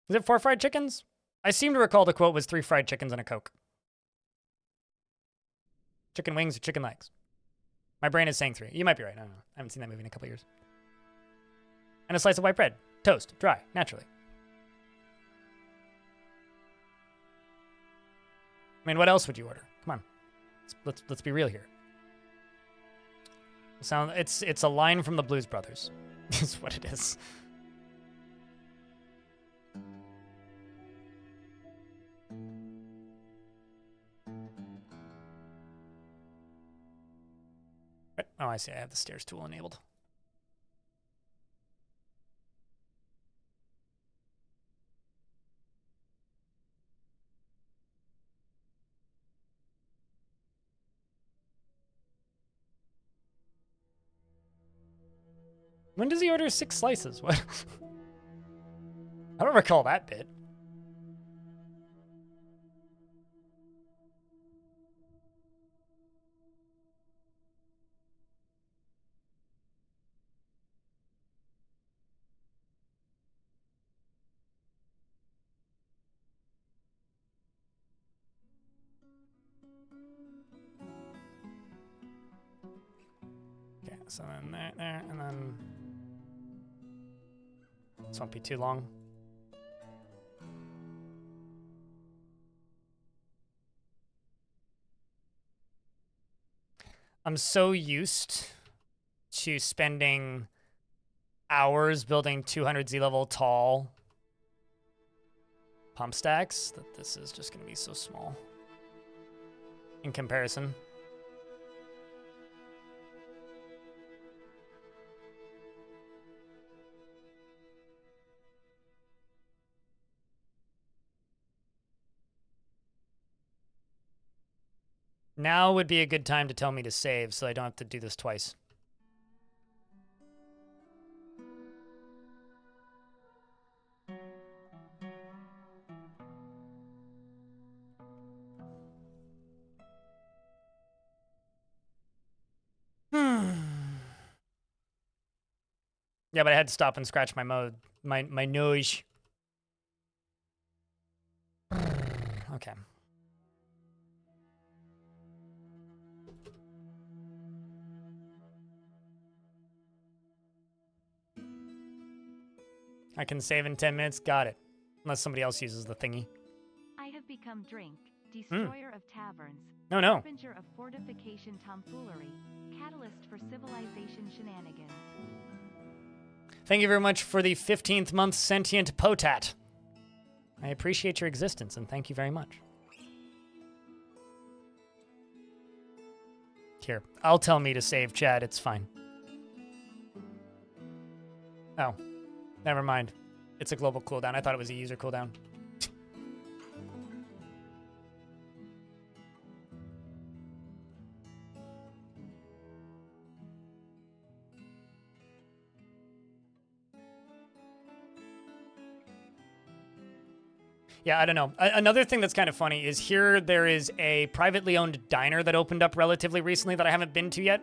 Is it 4 fried chickens? I seem to recall the quote was 3 fried chickens and a Coke. Chicken wings or chicken legs? My brain is saying 3. You might be right. I don't know. I haven't seen that movie in a couple years. And a slice of white bread. Toast. Dry. Naturally. I mean, what else would you order? Come on. Let's be real here. It's a line from the Blues Brothers. Is what it is. Oh, I see. I have the stairs tool enabled. When does he order 6 slices? What? I don't recall that bit. Okay, so then there, and then this won't be too long. I'm so used to spending hours building 200 Z level tall pump stacks that this is just going to be so small in comparison. Now would be a good time to tell me to save so I don't have to do this twice. Yeah, but I had to stop and scratch my my nose. Okay. I can save in 10 minutes. Got it. Unless somebody else uses the thingy. I have become Drink, destroyer of taverns, No, no. harbinger of fortification tomfoolery, catalyst for civilization shenanigans. Thank you very much for the 15th month sentient potat. I appreciate your existence and thank you very much. Here, I'll tell me to save chat. It's fine. Oh, never mind. It's a global cooldown. I thought it was a user cooldown. Yeah, I don't know. Another thing that's kind of funny is here there is a privately owned diner that opened up relatively recently that I haven't been to yet.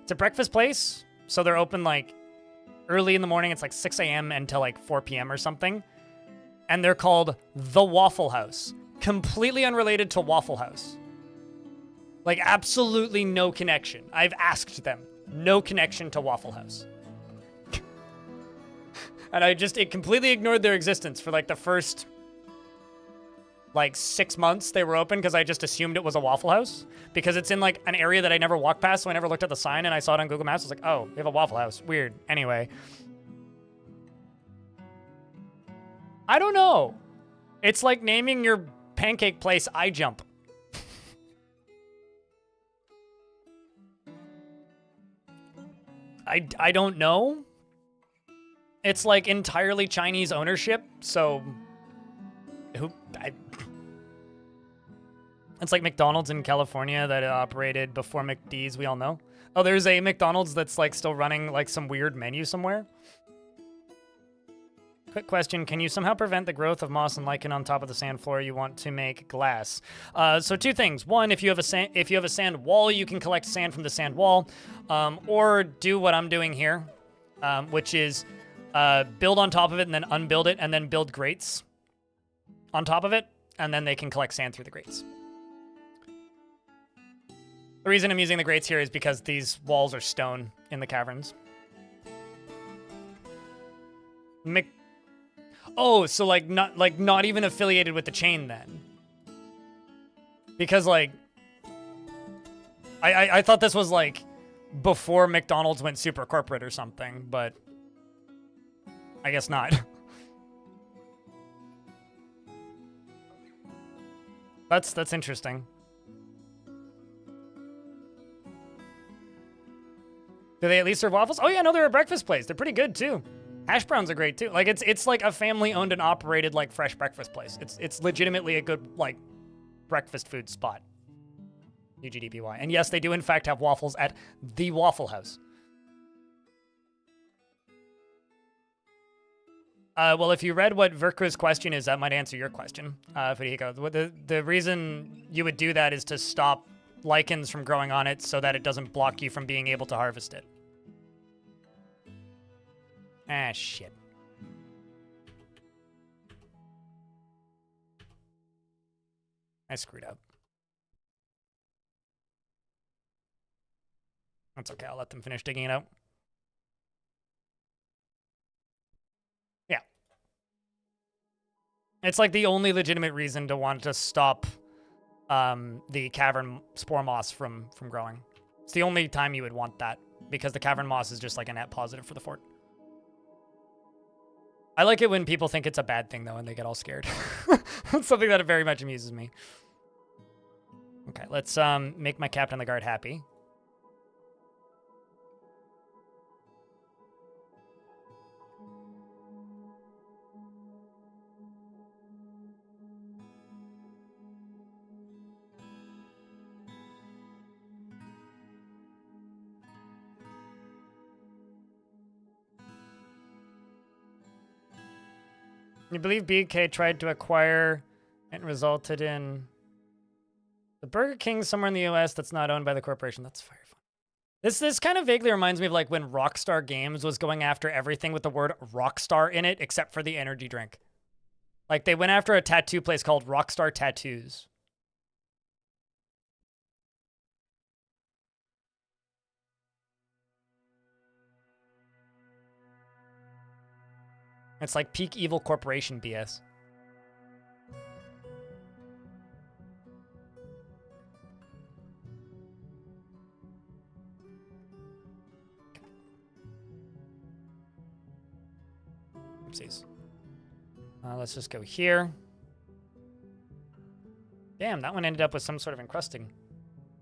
It's a breakfast place, so they're open like early in the morning. It's like 6 a.m. until like 4 p.m. or something. And they're called The Waffle House. Completely unrelated to Waffle House. Like absolutely no connection. I've asked them. No connection to Waffle House. And it completely ignored their existence for like the first like 6 months they were open because I just assumed it was a Waffle House because it's in like an area that I never walked past, so I never looked at the sign and I saw it on Google Maps. I was like, oh, they have a Waffle House. Weird. Anyway. I don't know. It's like naming your pancake place iJump. I don't know. It's like entirely Chinese ownership, so it's like McDonald's in California that operated before McD's, we all know. Oh, there's a McDonald's that's like still running like some weird menu somewhere. Quick question, can you somehow prevent the growth of moss and lichen on top of the sand floor you want to make glass? So two things. One, if you have a sand wall, you can collect sand from the sand wall, or do what I'm doing here, which is build on top of it and then unbuild it and then build grates on top of it, and then they can collect sand through the grates. The reason I'm using the grates here is because these walls are stone in the caverns. Oh, so like not even affiliated with the chain then. Because like I thought this was like before McDonald's went super corporate or something, but I guess not. That's interesting. Do they at least serve waffles? Oh yeah, no, they're a breakfast place. They're pretty good too. Hash browns are great too. Like it's like a family owned and operated like fresh breakfast place. It's legitimately a good like breakfast food spot. UGDPY. And yes, they do in fact have waffles at the Waffle House. Well, if you read what Verka's question is, that might answer your question, Federico. The reason you would do that is to stop lichens from growing on it so that it doesn't block you from being able to harvest it. Ah, shit. I screwed up. That's okay, I'll let them finish digging it out. Yeah. It's like the only legitimate reason to want to stop the cavern spore moss from growing. It's the only time you would want that, because the cavern moss is just like a net positive for the fort. I like it when people think it's a bad thing, though, and they get all scared. It's something that very much amuses me. Okay, let's make my captain of the guard happy. You believe BK tried to acquire and resulted in the Burger King somewhere in the US that's not owned by the corporation. That's very fun. This kind of vaguely reminds me of like when Rockstar Games was going after everything with the word Rockstar in it, except for the energy drink. Like they went after a tattoo place called Rockstar Tattoos. It's like peak evil corporation BS. Oopsies. Let's just go here. Damn, that one ended up with some sort of encrusting.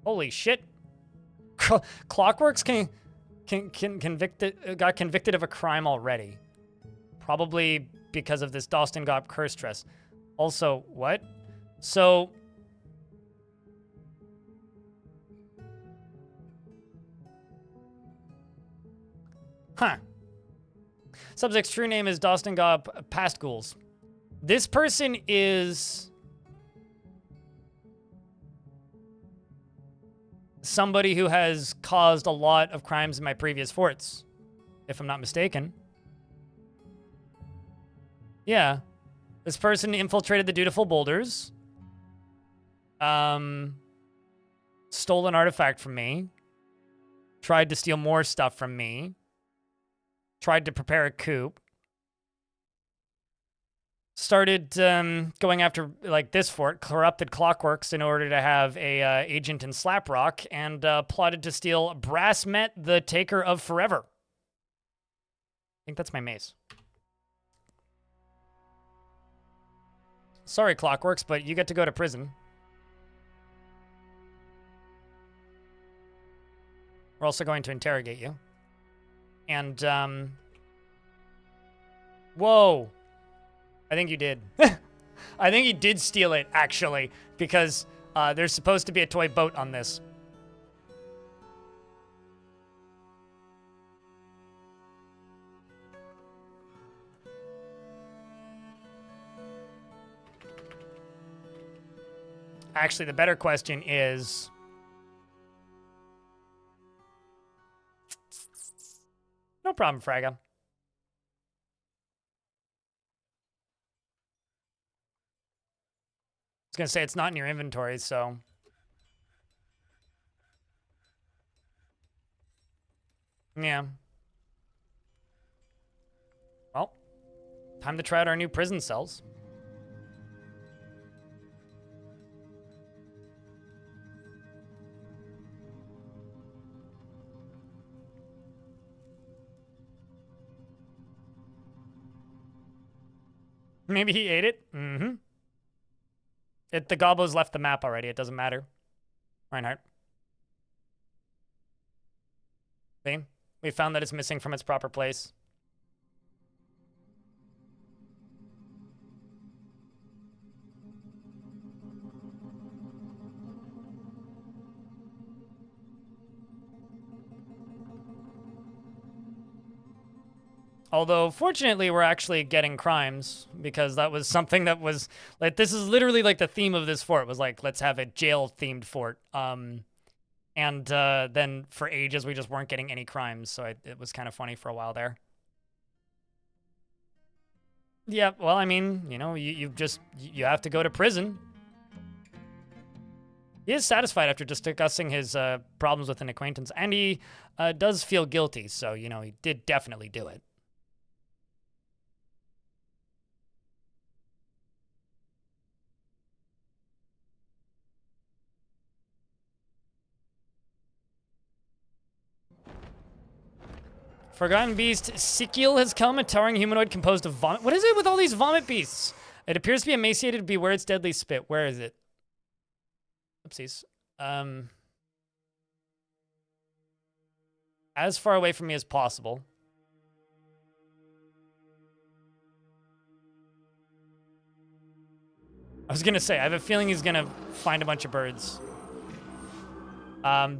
Holy shit. Clockworks got convicted of a crime already. Probably because of this Dostengop curse dress. Also, what? So... Huh. Subject's true name is Dostengop Pastghouls. This person is... somebody who has caused a lot of crimes in my previous forts, if I'm not mistaken. Yeah. This person infiltrated the Dutiful Boulders. Stole an artifact from me. Tried to steal more stuff from me. Tried to prepare a coup. Started going after, like, this fort, corrupted Clockworks in order to have a agent in Slaprock, and plotted to steal Brassmet, the Taker of Forever. I think that's my mace. Sorry, Clockworks, but you get to go to prison. We're also going to interrogate you. And, whoa. I think you did. I think he did steal it, actually, because there's supposed to be a toy boat on this. Actually, the better question is... No problem, Fraga. I was going to say it's not in your inventory, so... Yeah. Well, time to try out our new prison cells. Maybe he ate it? Mm-hmm. The gobbo's left the map already. It doesn't matter. Reinhardt. See? We found that it's missing from its proper place. Although, fortunately, we're actually getting crimes, because that was something that was, like, this is literally, like, the theme of this fort, was, like, let's have a jail-themed fort. And then, for ages, we just weren't getting any crimes, so it was kind of funny for a while there. Yeah, well, I mean, you know, you have to go to prison. He is satisfied after discussing his problems with an acquaintance, and he does feel guilty, so, you know, he did definitely do it. Forgotten Beast. Sikil has come, a towering humanoid composed of vomit. What is it with all these vomit beasts? It appears to be emaciated. Beware its deadly spit. Where is it? Oopsies. As far away from me as possible. I was gonna say, I have a feeling he's gonna find a bunch of birds.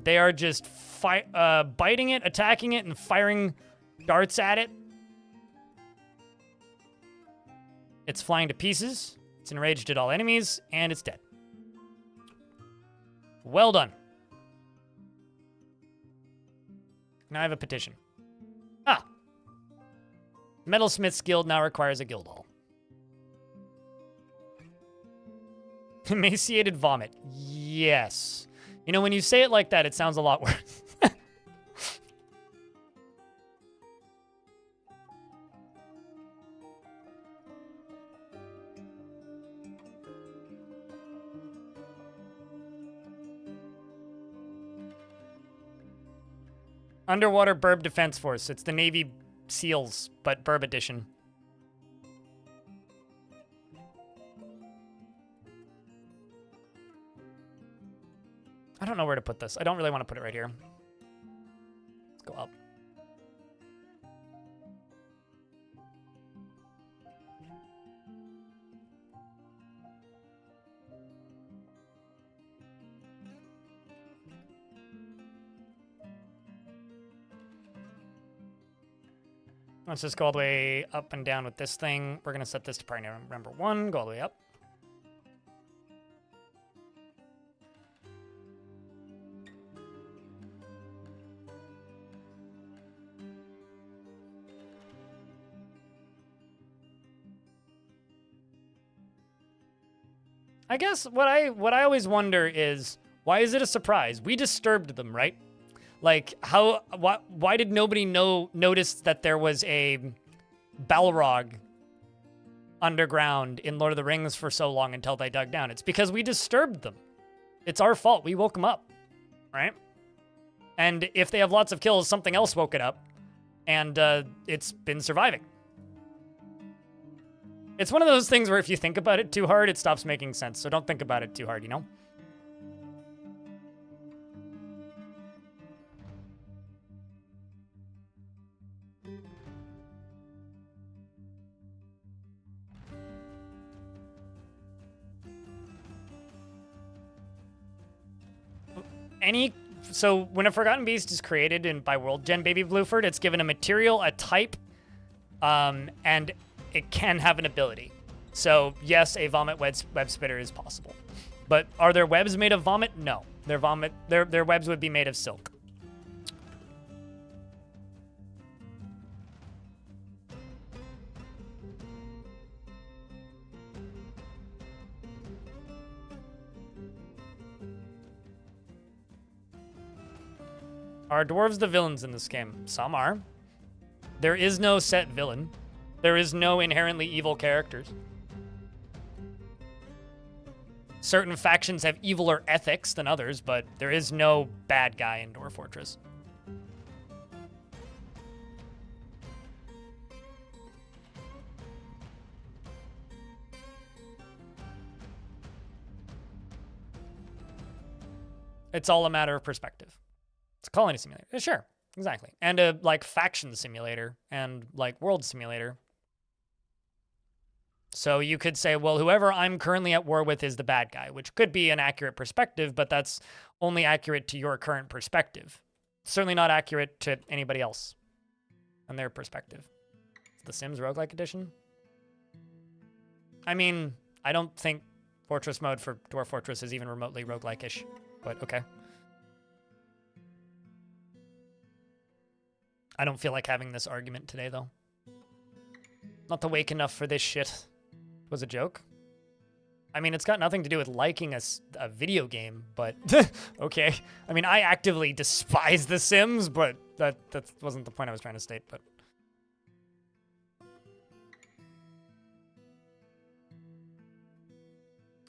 They are just biting it, attacking it, and firing darts at it. It's flying to pieces. It's enraged at all enemies, and it's dead. Well done. Now I have a petition. Ah. Metalsmith's Guild now requires a guild hall. Emaciated vomit. Yes. You know, when you say it like that, it sounds a lot worse. Underwater Burb Defense Force. It's the Navy SEALs, but Burb edition. I don't know where to put this. I don't really want to put it right here. Let's go up. Let's just go all the way up and down with this thing. We're going to set this to priority number 1. Go all the way up. I guess what I always wonder is, why is it a surprise? We disturbed them, right? Like, why did nobody notice that there was a Balrog underground in Lord of the Rings for so long until they dug down? It's because we disturbed them. It's our fault. We woke them up, right? And if they have lots of kills, something else woke it up, and it's been surviving. It's one of those things where if you think about it too hard, it stops making sense. So don't think about it too hard, you know? So when a Forgotten Beast is created by World Gen Baby Blueford, it's given a material, a type, and it can have an ability. So yes, a vomit web spitter is possible. But are their webs made of vomit? No. Their webs would be made of silk. Are dwarves the villains in this game? Some are. There is no set villain. There is no inherently evil characters. Certain factions have eviler ethics than others, but there is no bad guy in Dwarf Fortress. It's all a matter of perspective. It's a colony simulator. Sure, exactly. And a like faction simulator and like world simulator. So you could say, well, whoever I'm currently at war with is the bad guy, which could be an accurate perspective, but that's only accurate to your current perspective. Certainly not accurate to anybody else and their perspective. The Sims Roguelike Edition? I mean, I don't think Fortress mode for Dwarf Fortress is even remotely roguelike-ish, but okay. I don't feel like having this argument today, though. Not awake enough for this shit. Was a joke? I mean, it's got nothing to do with liking a video game, but okay. I mean, I actively despise The Sims, but that wasn't the point I was trying to state, but... I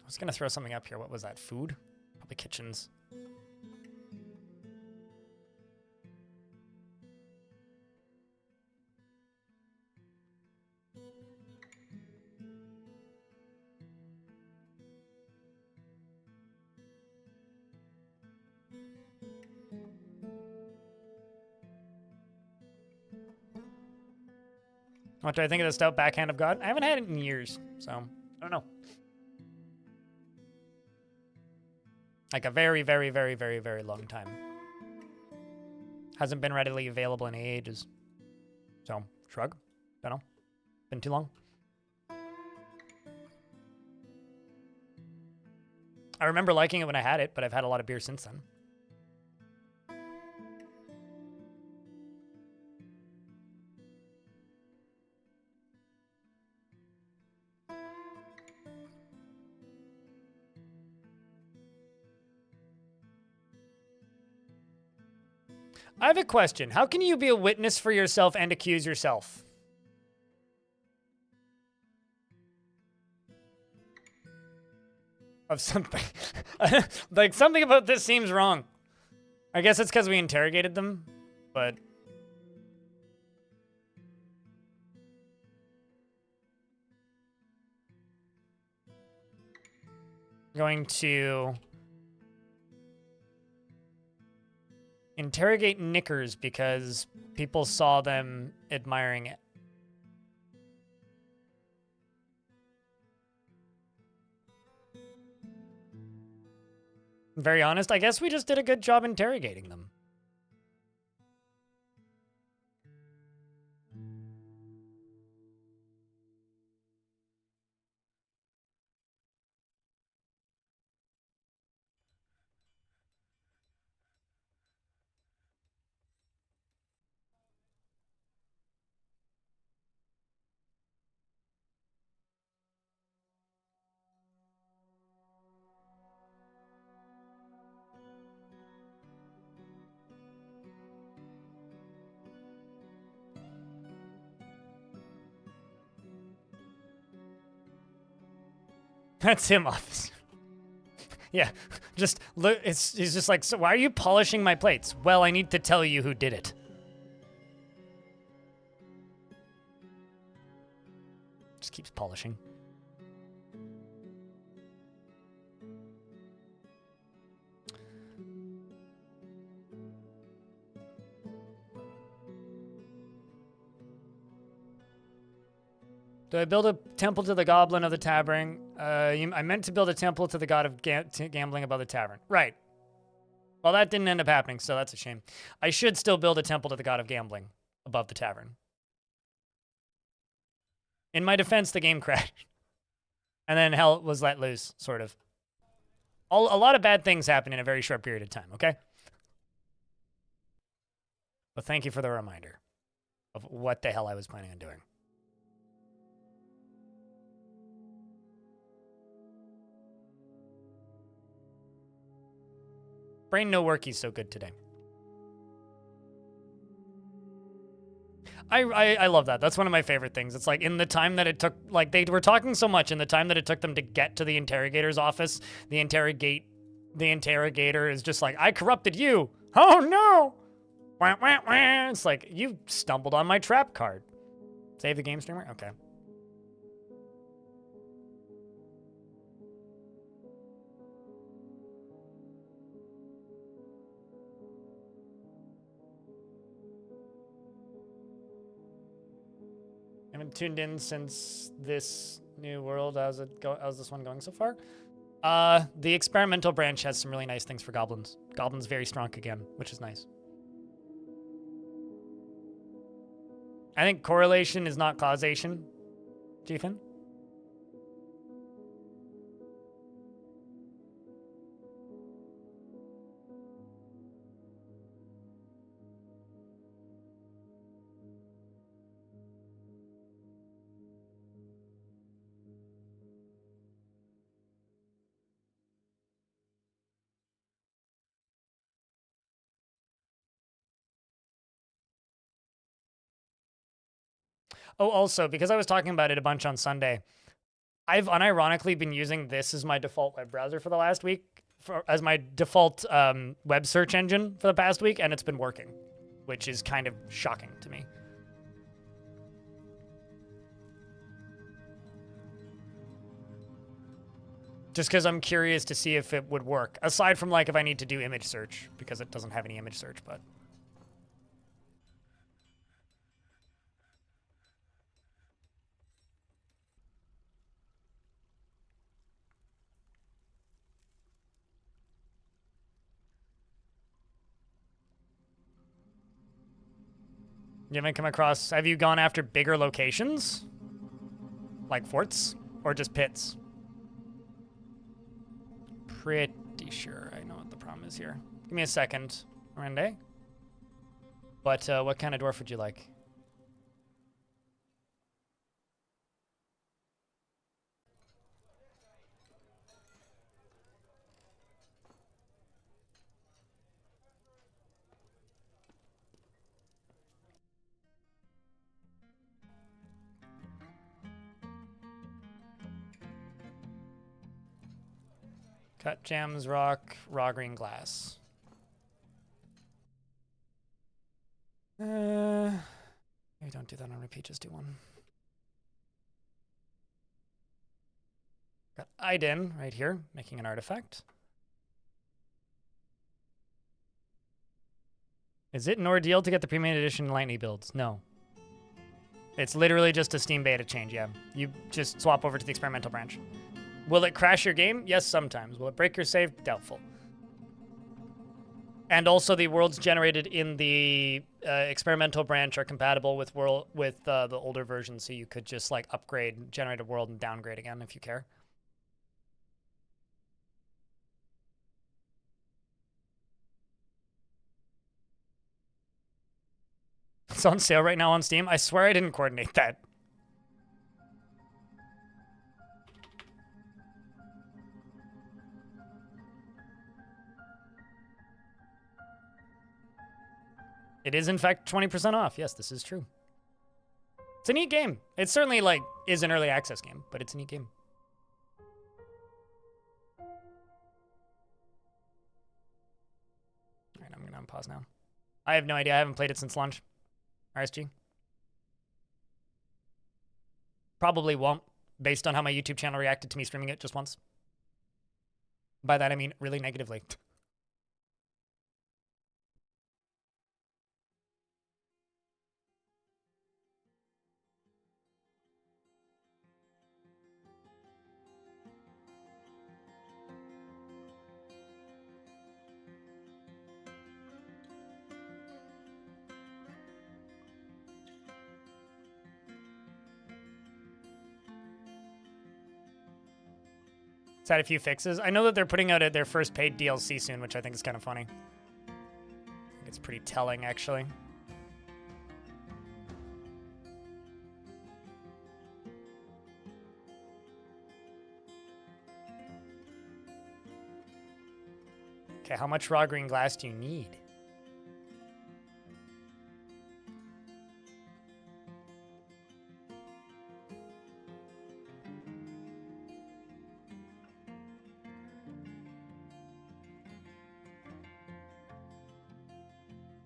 was gonna throw something up here. What was that? Food? Probably kitchens. What do I think of the stout backhand of God? I haven't had it in years, so I don't know. Like a very, very, very, very, very long time. Hasn't been readily available in ages. So, shrug. Don't know. Been too long. I remember liking it when I had it, but I've had a lot of beer since then. I have a question. How can you be a witness for yourself and accuse yourself? Of something. Like, something about this seems wrong. I guess it's because we interrogated them, but... Going to... interrogate knickers because people saw them admiring it. Very honest, I guess we just did a good job interrogating them. That's him, officer. Yeah, just look. He's just like, so why are you polishing my plates? Well, I need to tell you who did it. Just keeps polishing. Do I build a temple to the goblin of the tavern? I meant to build a temple to the god of gambling above the tavern. Right. Well, that didn't end up happening, so that's a shame. I should still build a temple to the god of gambling above the tavern. In my defense, the game crashed. And then hell was let loose, sort of. A lot of bad things happen in a very short period of time, okay? But thank you for the reminder of what the hell I was planning on doing. Brain no worky's so good today. I love that. That's one of my favorite things. It's like in the time that it took, like they were talking so much in the time that it took them to get to the interrogator's office, the interrogator is just like, I corrupted you. Oh no. Wah, wah, wah. It's like, you stumbled on my trap card. Save the game streamer? Okay. I haven't tuned in since this new world. How's this one going so far? The experimental branch has some really nice things for goblins. Goblins very strong again, which is nice. I think correlation is not causation, Chiefin. Oh, also, because I was talking about it a bunch on Sunday, I've unironically been using this as my default web browser for the last week, as my default web search engine for the past week, and it's been working, which is kind of shocking to me. Just because I'm curious to see if it would work, aside from like if I need to do image search, because it doesn't have any image search, but... You haven't come across... Have you gone after bigger locations? Like forts? Or just pits? Pretty sure I know what the problem is here. Give me a second, Rende. But what kind of dwarf would you like? Cut gems, rock, raw green glass. Maybe don't do that on repeat, just do one. Got Aiden right here, making an artifact. Is it an ordeal to get the pre-made edition Lightning builds? No. It's literally just a Steam beta change, yeah. You just swap over to the experimental branch. Will it crash your game? Yes, sometimes. Will it break your save? Doubtful. And also the worlds generated in the experimental branch are compatible with the older version, so you could just like upgrade, generate a world, and downgrade again if you care. It's on sale right now on Steam. I swear I didn't coordinate that. It is, in fact, 20% off. Yes, this is true. It's a neat game. It certainly, like, is an early access game, but it's a neat game. All right, I'm going to unpause now. I have no idea. I haven't played it since launch. RSG. Probably won't, based on how my YouTube channel reacted to me streaming it just once. By that, I mean really negatively. It's had a few fixes. I know that they're putting out their first paid DLC soon, which I think is kind of funny. I think it's pretty telling, actually. Okay, how much raw green glass do you need?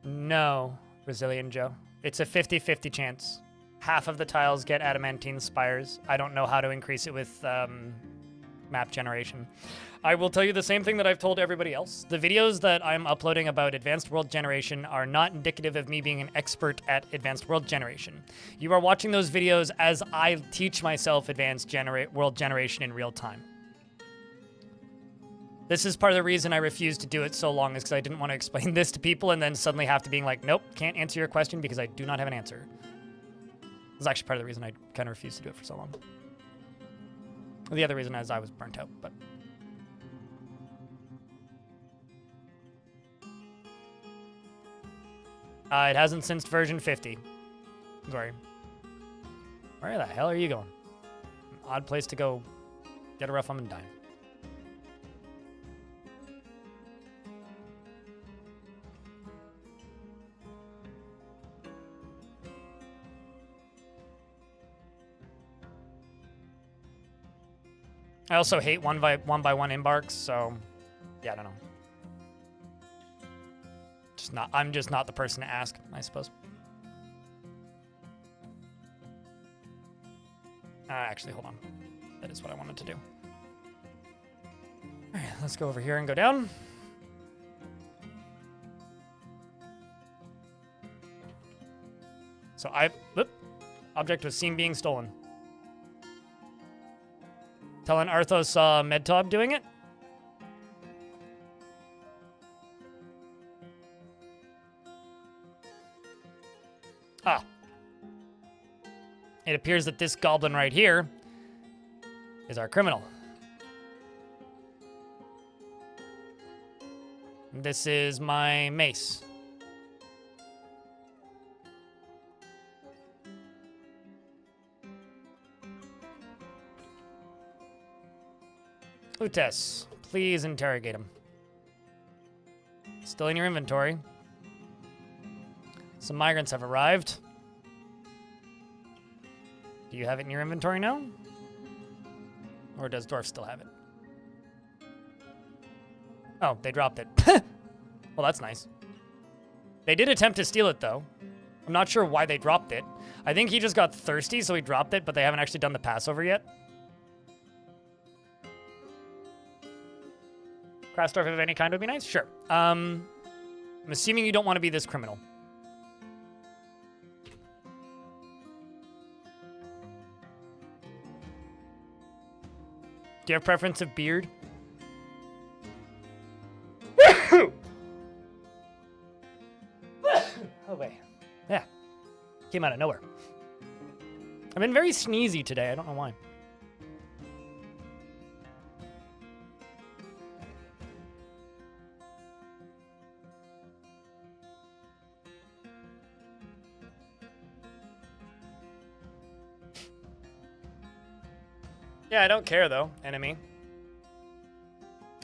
No, Brazilian Joe. It's a 50-50 chance. Half of the tiles get adamantine spires. I don't know how to increase it with map generation. I will tell you the same thing that I've told everybody else. The videos that I'm uploading about advanced world generation are not indicative of me being an expert at advanced world generation. You are watching those videos as I teach myself advanced world generation in real time. This is part of the reason I refused to do it so long, is because I didn't want to explain this to people and then suddenly have to be like, nope, can't answer your question because I do not have an answer. This is actually part of the reason I kind of refused to do it for so long. The other reason is I was burnt out, but... it hasn't since version 50. Sorry. Where the hell are you going? An odd place to go get a rough and dine. I also hate one by one embarks, so yeah, I don't know. I'm just not the person to ask, I suppose. Actually, hold on. That is what I wanted to do. All right, let's go over here and go down. So object was seen being stolen. Telling Arthos saw Medtob doing it? Ah. it appears that this goblin right here is our criminal. This is my mace. Utes, please interrogate him. Still in your inventory. Some migrants have arrived. Do you have it in your inventory now? Or does Dwarf still have it? Oh, they dropped it. Well, that's nice. They did attempt to steal it, though. I'm not sure why they dropped it. I think he just got thirsty, so he dropped it, but they haven't actually done the Passover yet. Craftsdorf of any kind would be nice? Sure. I'm assuming you don't want to be this criminal. Do you have preference of beard? Oh, wait. Yeah. Came out of nowhere. I've been very sneezy today. I don't know why. Yeah, I don't care though, enemy.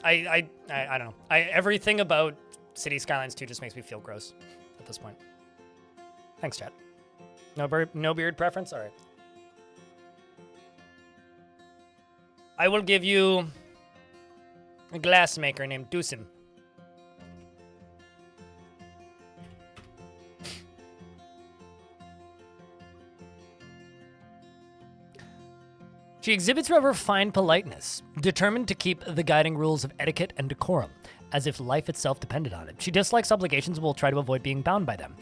I don't know. Everything about City Skylines 2 just makes me feel gross at this point. Thanks, chat. No beard preference? All right. I will give you a glassmaker named Dusin. She exhibits rather fine politeness, determined to keep the guiding rules of etiquette and decorum, as if life itself depended on it. She dislikes obligations and will try to avoid being bound by them.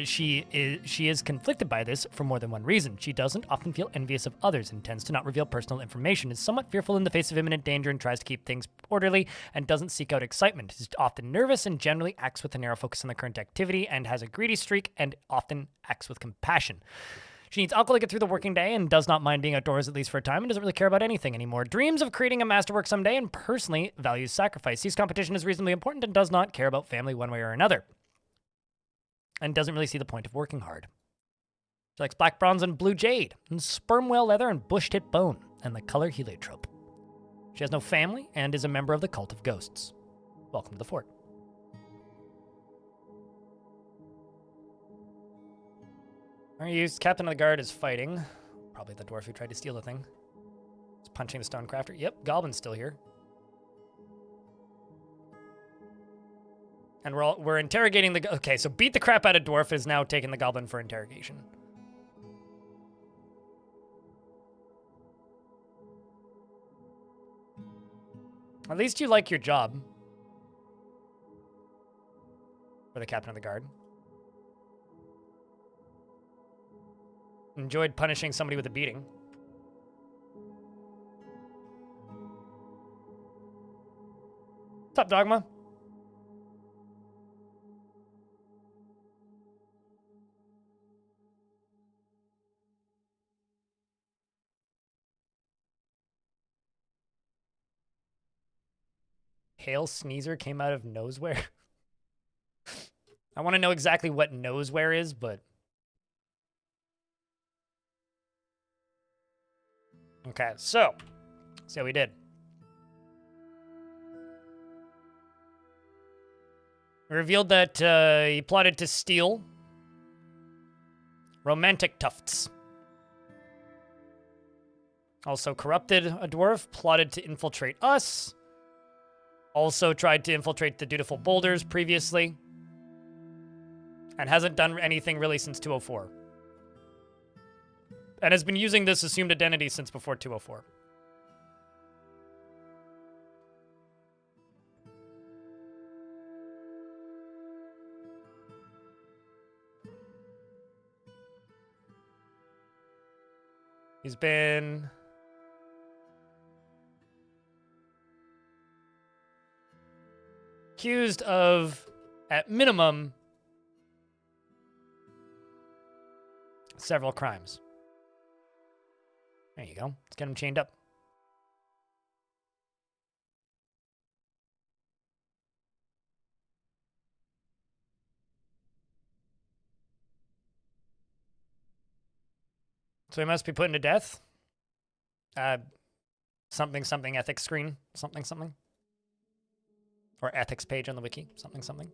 She is conflicted by this for more than one reason. She doesn't often feel envious of others and tends to not reveal personal information, is somewhat fearful in the face of imminent danger and tries to keep things orderly, and doesn't seek out excitement. Is often nervous and generally acts with a narrow focus on the current activity, and has a greedy streak and often acts with compassion. She needs alcohol to get through the working day and does not mind being outdoors at least for a time and doesn't really care about anything anymore. Dreams of creating a masterwork someday and personally values sacrifice. Sees competition as reasonably important and does not care about family one way or another. And doesn't really see the point of working hard. She likes black bronze and blue jade, and sperm whale leather and bush-tit bone, and the color heliotrope. She has no family and is a member of the cult of ghosts. Welcome to the fort. Our captain of the guard is fighting. Probably the dwarf who tried to steal the thing. He's punching the stonecrafter. Yep, Goblin's still here. And we're interrogating the... Okay, so beat the crap out of dwarf is now taking the goblin for interrogation. At least you like your job. For the captain of the guard. Enjoyed punishing somebody with a beating. What's up, Dogma? Hail Sneezer came out of nosewhere. I want to know exactly what nosewhere is, but... Okay, so, see how we did. We revealed that he plotted to steal romantic tufts. Also corrupted a dwarf, plotted to infiltrate us. Also tried to infiltrate the dutiful boulders previously. And hasn't done anything really since 204. And has been using this assumed identity since before 204. He's been... accused of, at minimum, several crimes. There you go. Let's get him chained up. So he must be put to death. Something ethics screen. Something. Or ethics page on the wiki. Something.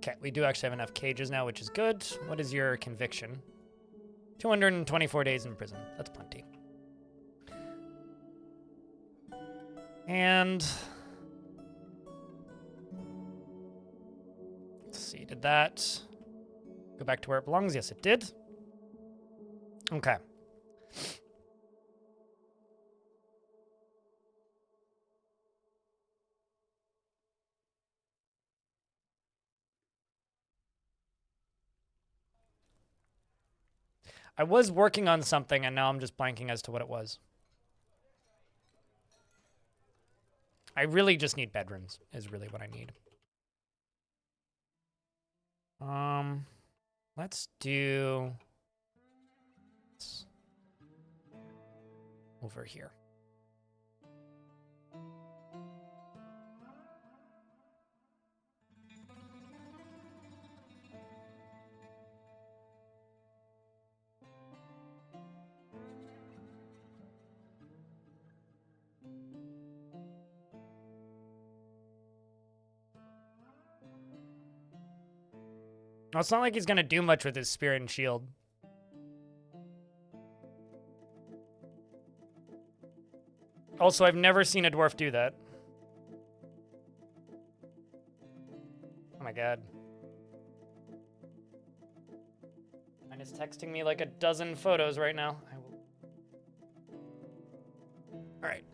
Okay, we do actually have enough cages now, which is good. What is your conviction? 224 days in prison. That's plenty. And let's see, did that go back to where it belongs? Yes, it did. Okay. I was working on something, and now I'm just blanking as to what it was. I really just need bedrooms, is really what I need. Let's do this over here. Well, it's not like he's gonna do much with his spear and shield. Also, I've never seen a dwarf do that. Oh my god. And is texting me like a dozen photos right now. Alright.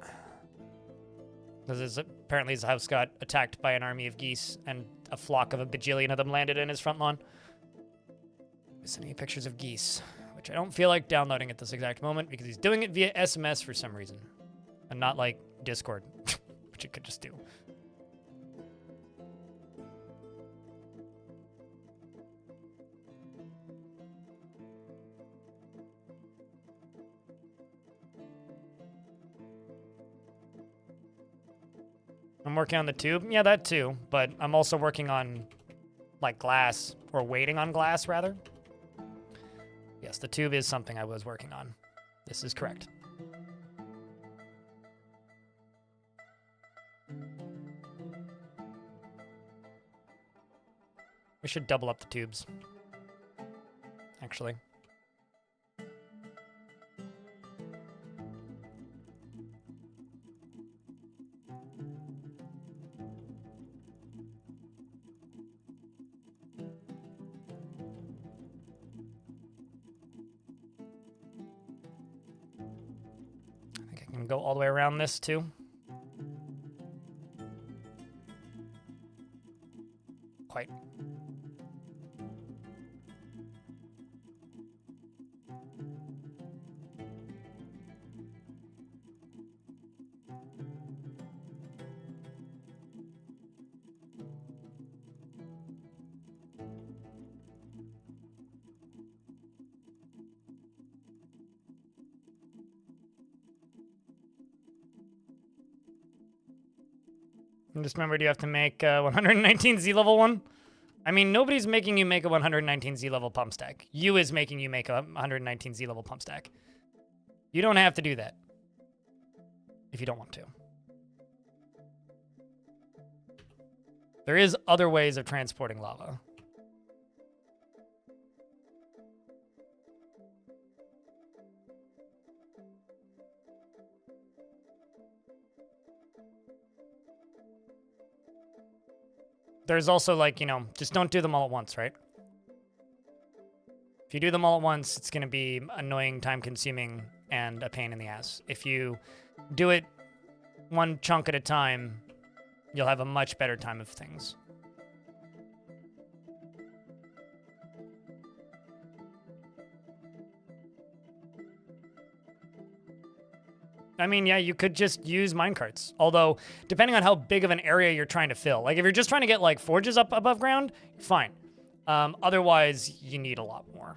Because apparently his house got attacked by an army of geese, and a flock of a bajillion of them landed in his front lawn. Sending me pictures of geese, which I don't feel like downloading at this exact moment because he's doing it via SMS for some reason. And not like Discord, which it could just do. I'm working on the tube. Yeah, that too. But I'm also working on, like, glass, or waiting on glass, rather. Yes, the tube is something I was working on. This is correct. We should double up the tubes, actually. I think I can go all the way around this too. Quite. And just remember, do you have to make 119 Z level one? I mean, nobody's making you make a 119 Z level pump stack. You is making you make a 119 Z level pump stack. You don't have to do that if you don't want to. There is other ways of transporting lava. There's also, like, you know, just don't do them all at once, right? If you do them all at once, it's going to be annoying, time-consuming, and a pain in the ass. If you do it one chunk at a time, you'll have a much better time of things. I mean, yeah, you could just use minecarts. Although, depending on how big of an area you're trying to fill. Like, if you're just trying to get, like, forges up above ground, fine. Otherwise, you need a lot more.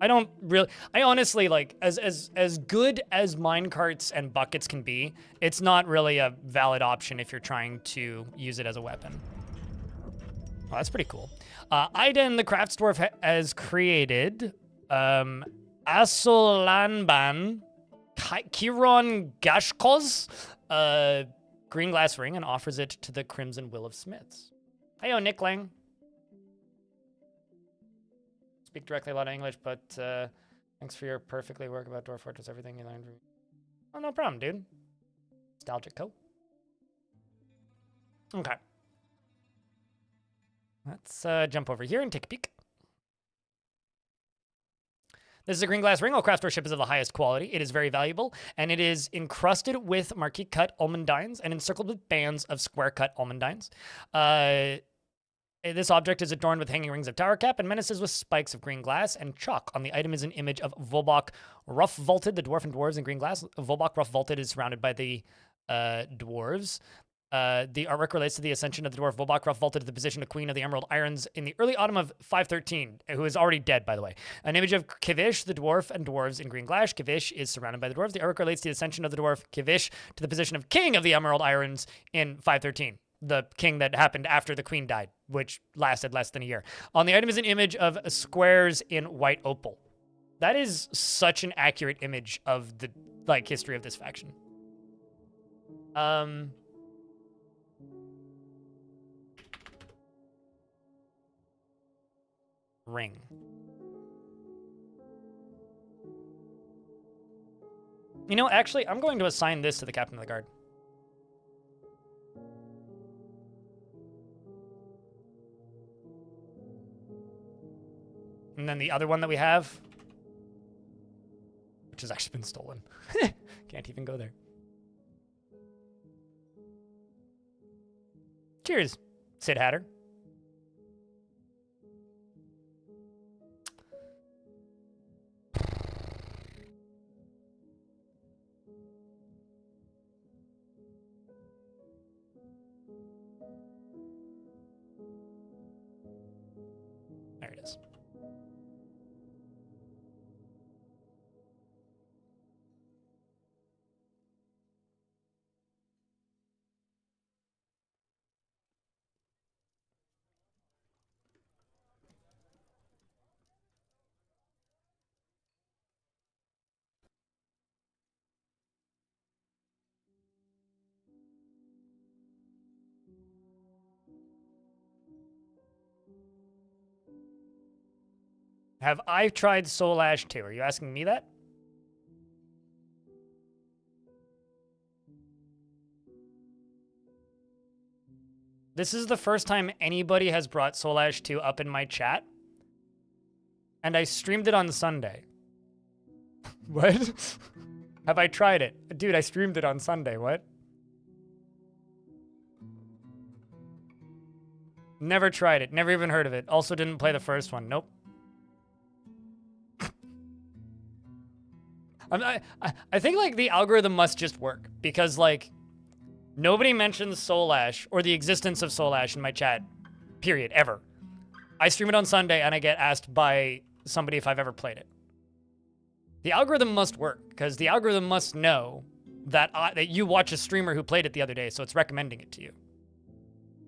I honestly, like, as good as minecarts and buckets can be, it's not really a valid option if you're trying to use it as a weapon. Well, that's pretty cool. Aiden, the Crafts Dwarf, has created Asolanban Kiron Gashkoz green glass ring and offers it to the Crimson Will of Smiths. Heyo, Nick Lang. Speak directly a lot of English, but thanks for your perfectly work about Dwarf Fortress, everything you learned from me. Oh, no problem, dude. Nostalgic Co. Okay. Let's jump over here and take a peek. This is a green glass ring. All craft worship is of the highest quality. It is very valuable, and it is encrusted with marquee cut almandines and encircled with bands of square cut almandines. This object is adorned with hanging rings of tower cap and menaces with spikes of green glass and chalk. On the item is an image of Volbok rough vaulted, the dwarf and dwarves in green glass. Volbok rough vaulted is surrounded by the dwarves. The artwork relates to the ascension of the dwarf Volbok rough vaulted to the position of Queen of the Emerald Irons in the early autumn of 513, who is already dead, by the way. An image of Kivish, the dwarf and dwarves in green glass. Kivish is surrounded by the dwarves. The artwork relates to the ascension of the dwarf Kivish to the position of King of the Emerald Irons in 513. The king that happened after the queen died, which lasted less than a year. On the item is an image of squares in white opal. That is such an accurate image of the history of this faction. Ring. You know, actually, I'm going to assign this to the captain of the guard. And then the other one that we have, which has actually been stolen. Can't even go there. Cheers, Sid Hatter. There it is. Have I tried Soul Ash 2? Are you asking me that? This is the first time anybody has brought Soul Ash 2 up in my chat. And I streamed it on Sunday. What? Have I tried it? Dude, I streamed it on Sunday. What? Never tried it. Never even heard of it. Also didn't play the first one. Nope. I think, like, the algorithm must just work. Because, like, nobody mentions Soul Ash or the existence of Soul Ash in my chat. Period. Ever. I stream it on Sunday and I get asked by somebody if I've ever played it. The algorithm must work. Because the algorithm must know that that you watch a streamer who played it the other day, so it's recommending it to you.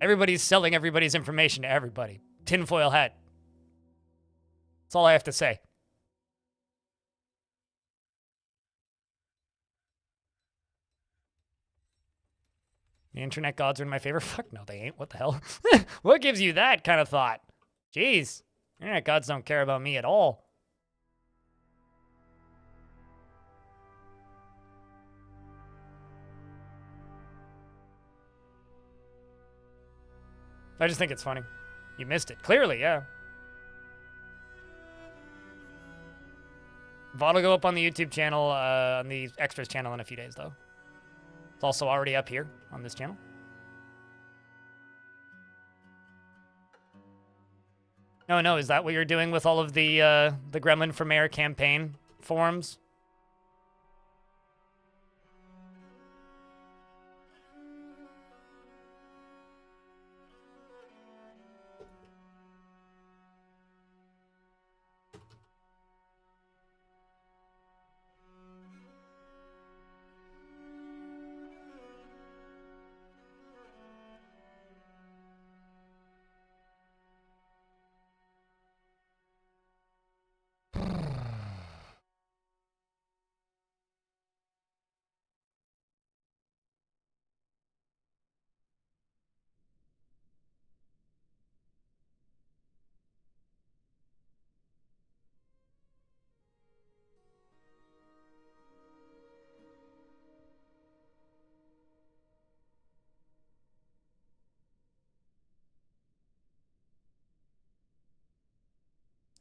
Everybody's selling everybody's information to everybody. Tinfoil hat. That's all I have to say. The internet gods are in my favor? Fuck no, they ain't. What the hell? What gives you that kind of thought? Jeez. Internet gods don't care about me at all. I just think it's funny. You missed it. Clearly, yeah. VOD will go up on the YouTube channel, on the extras channel in a few days, though. It's also already up here on this channel. No, is that what you're doing with all of the Gremlin for Mayor campaign forums?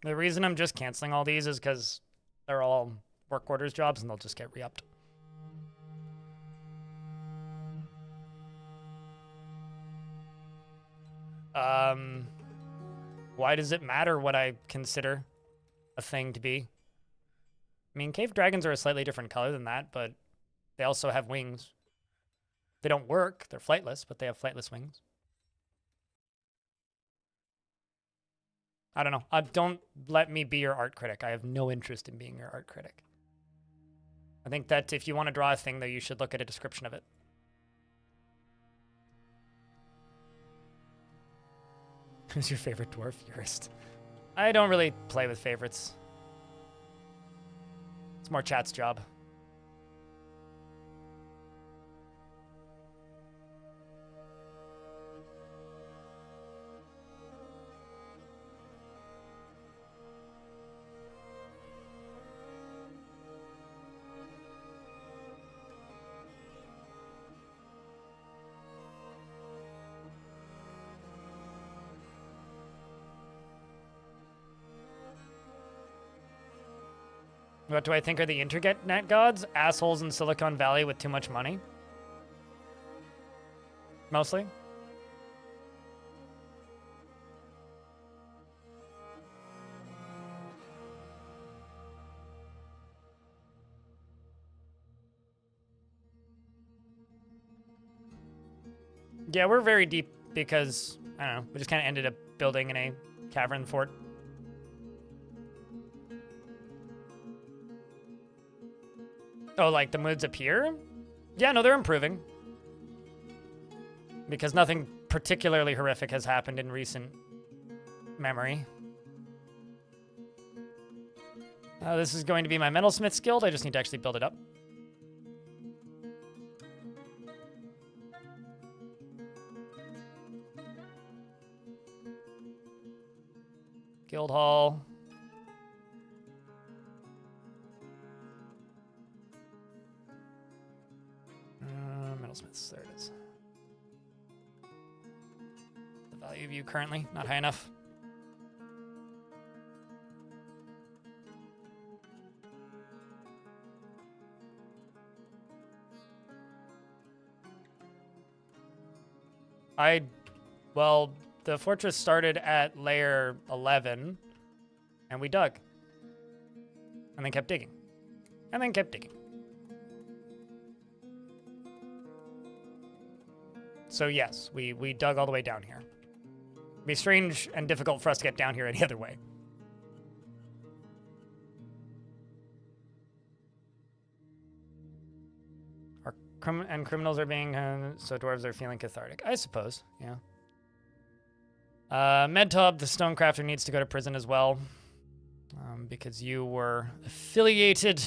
The reason I'm just canceling all these is because they're all work orders jobs and they'll just get re-upped. Why does it matter what I consider a thing to be? I mean, cave dragons are a slightly different color than that, but they also have wings. They don't work. They're flightless, but they have flightless wings. I don't know. Don't let me be your art critic. I have no interest in being your art critic. I think that if you want to draw a thing, though, you should look at a description of it. Who's your favorite dwarf jurist? I don't really play with favorites. It's more chat's job. What do I think are the internet gods? Assholes in Silicon Valley with too much money? Mostly. Yeah, we're very deep because, I don't know, we just kind of ended up building in a cavern fort. Oh, like the moods up here? Yeah, no, they're improving. Because nothing particularly horrific has happened in recent memory. This is going to be my metalsmith guild. I just need to actually build it up. Guild hall. Metalsmiths, there it is. The value of you currently, not high enough. Well, the fortress started at layer 11, and we dug. And then kept digging. And then kept digging. So yes, we dug all the way down here. It'd be strange and difficult for us to get down here any other way. Criminals are being, so dwarves are feeling cathartic. I suppose, yeah. Medtub, the stonecrafter, needs to go to prison as well. Because you were affiliated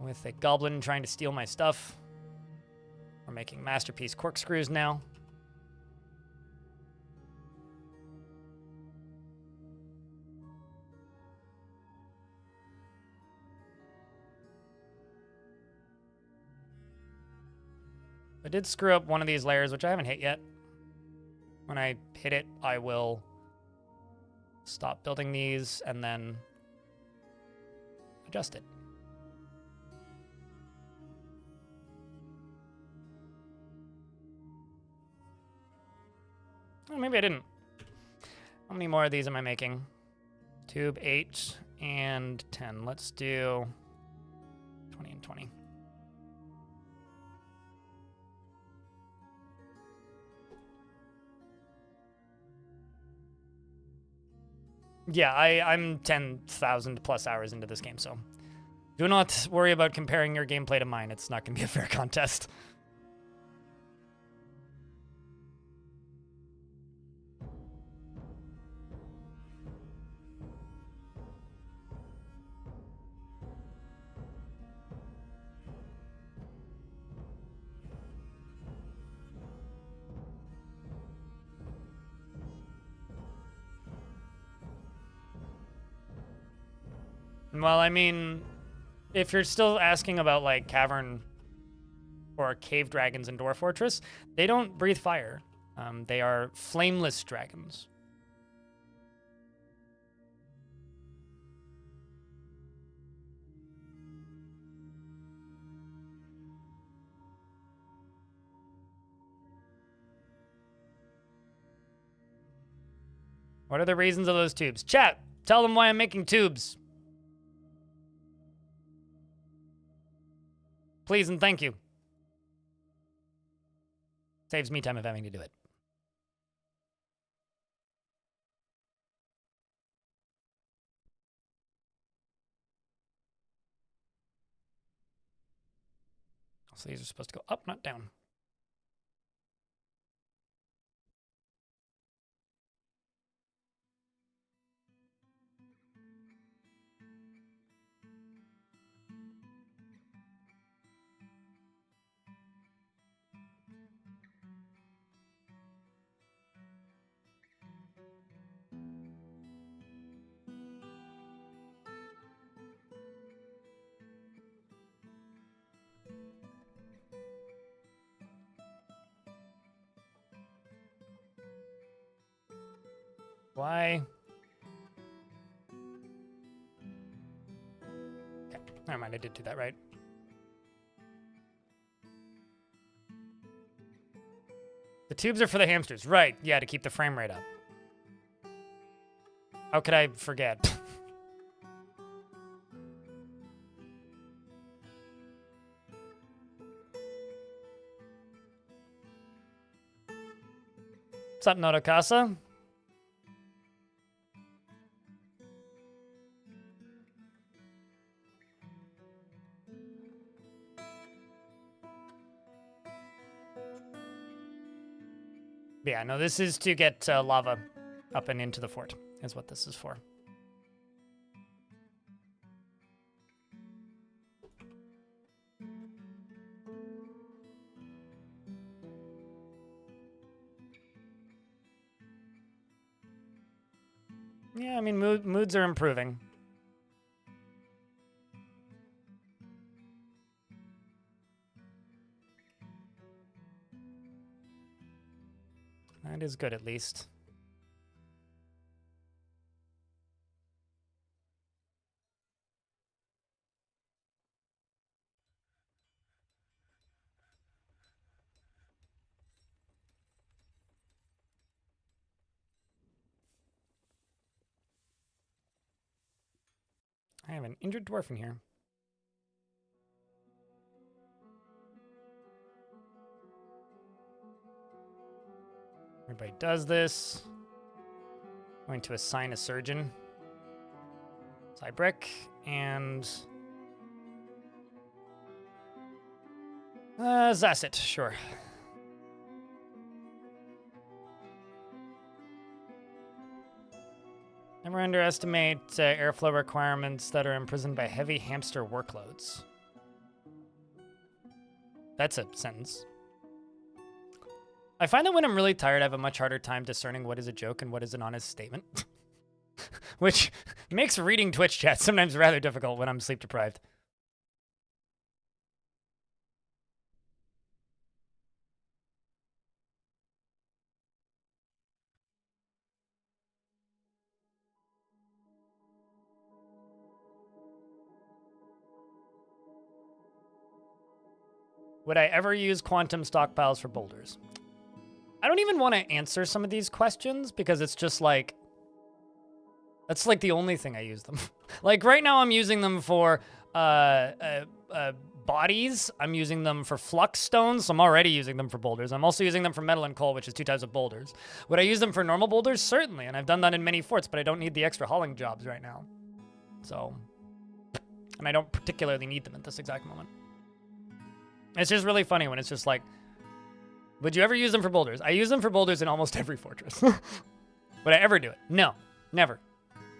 with a goblin trying to steal my stuff. We're making masterpiece corkscrews now. I did screw up one of these layers, which I haven't hit yet. When I hit it, I will stop building these and then adjust it. Oh, maybe I didn't. How many more of these am I making? Tube 8 and 10. Let's do 20 and 20. Yeah, I'm 10,000 plus hours into this game, so do not worry about comparing your gameplay to mine. It's not going to be a fair contest. Well, I mean, if you're still asking about, like, cavern or cave dragons in Dwarf Fortress, they don't breathe fire. They are flameless dragons. What are the reasons of those tubes? Chat, tell them why I'm making tubes. Please and thank you. Saves me time of having to do it. So these are supposed to go up, not down. Why? Okay, never mind, I did do that right. The tubes are for the hamsters. Right, yeah, to keep the frame rate up. How could I forget? What's up, Notokasa? Yeah, no, this is to get lava up and into the fort, is what this is for. Yeah, I mean, moods are improving. That is good, at least. I have an injured dwarf in here. Everybody does this. Going to assign a surgeon. Cybrick and Zasset, sure. Never underestimate airflow requirements that are imprisoned by heavy hamster workloads. That's a sentence. I find that when I'm really tired, I have a much harder time discerning what is a joke and what is an honest statement. Which makes reading Twitch chat sometimes rather difficult when I'm sleep deprived. Would I ever use quantum stockpiles for boulders? I don't even want to answer some of these questions because it's just like, that's like the only thing I use them. Like right now I'm using them for bodies. I'm using them for flux stones. So I'm already using them for boulders. I'm also using them for metal and coal, which is 2 types of boulders. Would I use them for normal boulders? Certainly. And I've done that in many forts, but I don't need the extra hauling jobs right now. So, and I don't particularly need them at this exact moment. It's just really funny when it's just like, would you ever use them for boulders? I use them for boulders in almost every fortress. Would I ever do it? No, never.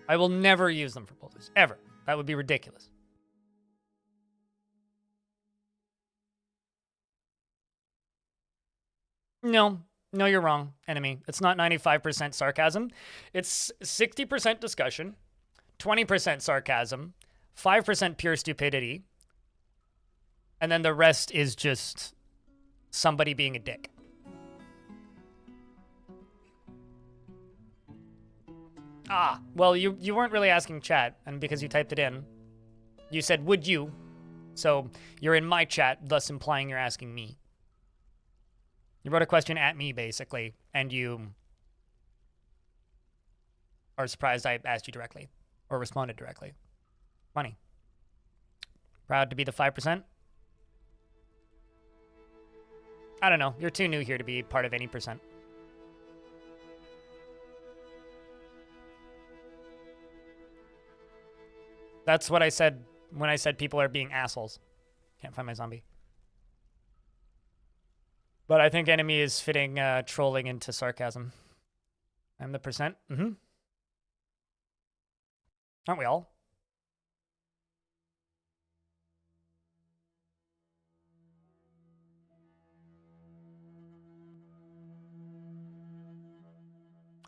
I will never use them for boulders, ever. That would be ridiculous. No, you're wrong, enemy. It's not 95% sarcasm. It's 60% discussion, 20% sarcasm, 5% pure stupidity, and then the rest is just somebody being a dick. Ah, well, you weren't really asking chat, and because you typed it in, you said, would you? So you're in my chat, thus implying you're asking me. You wrote a question at me, basically, and you Or surprised I asked you directly. Or responded directly. Funny. Proud to be the 5%? I don't know. You're too new here to be part of any percent. That's what I said when I said people are being assholes. Can't find my zombie. But I think enemy is fitting trolling into sarcasm. I'm the percent. Mm-hmm. Aren't we all?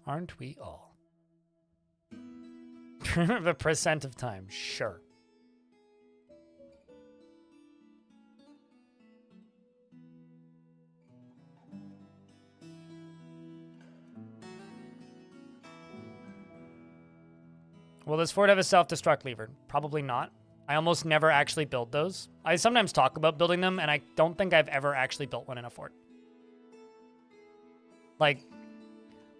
Aren't we all? The percent of time, sure. Will this fort have a self-destruct lever? Probably not. I almost never actually build those. I sometimes talk about building them, and I don't think I've ever actually built one in a fort. Like,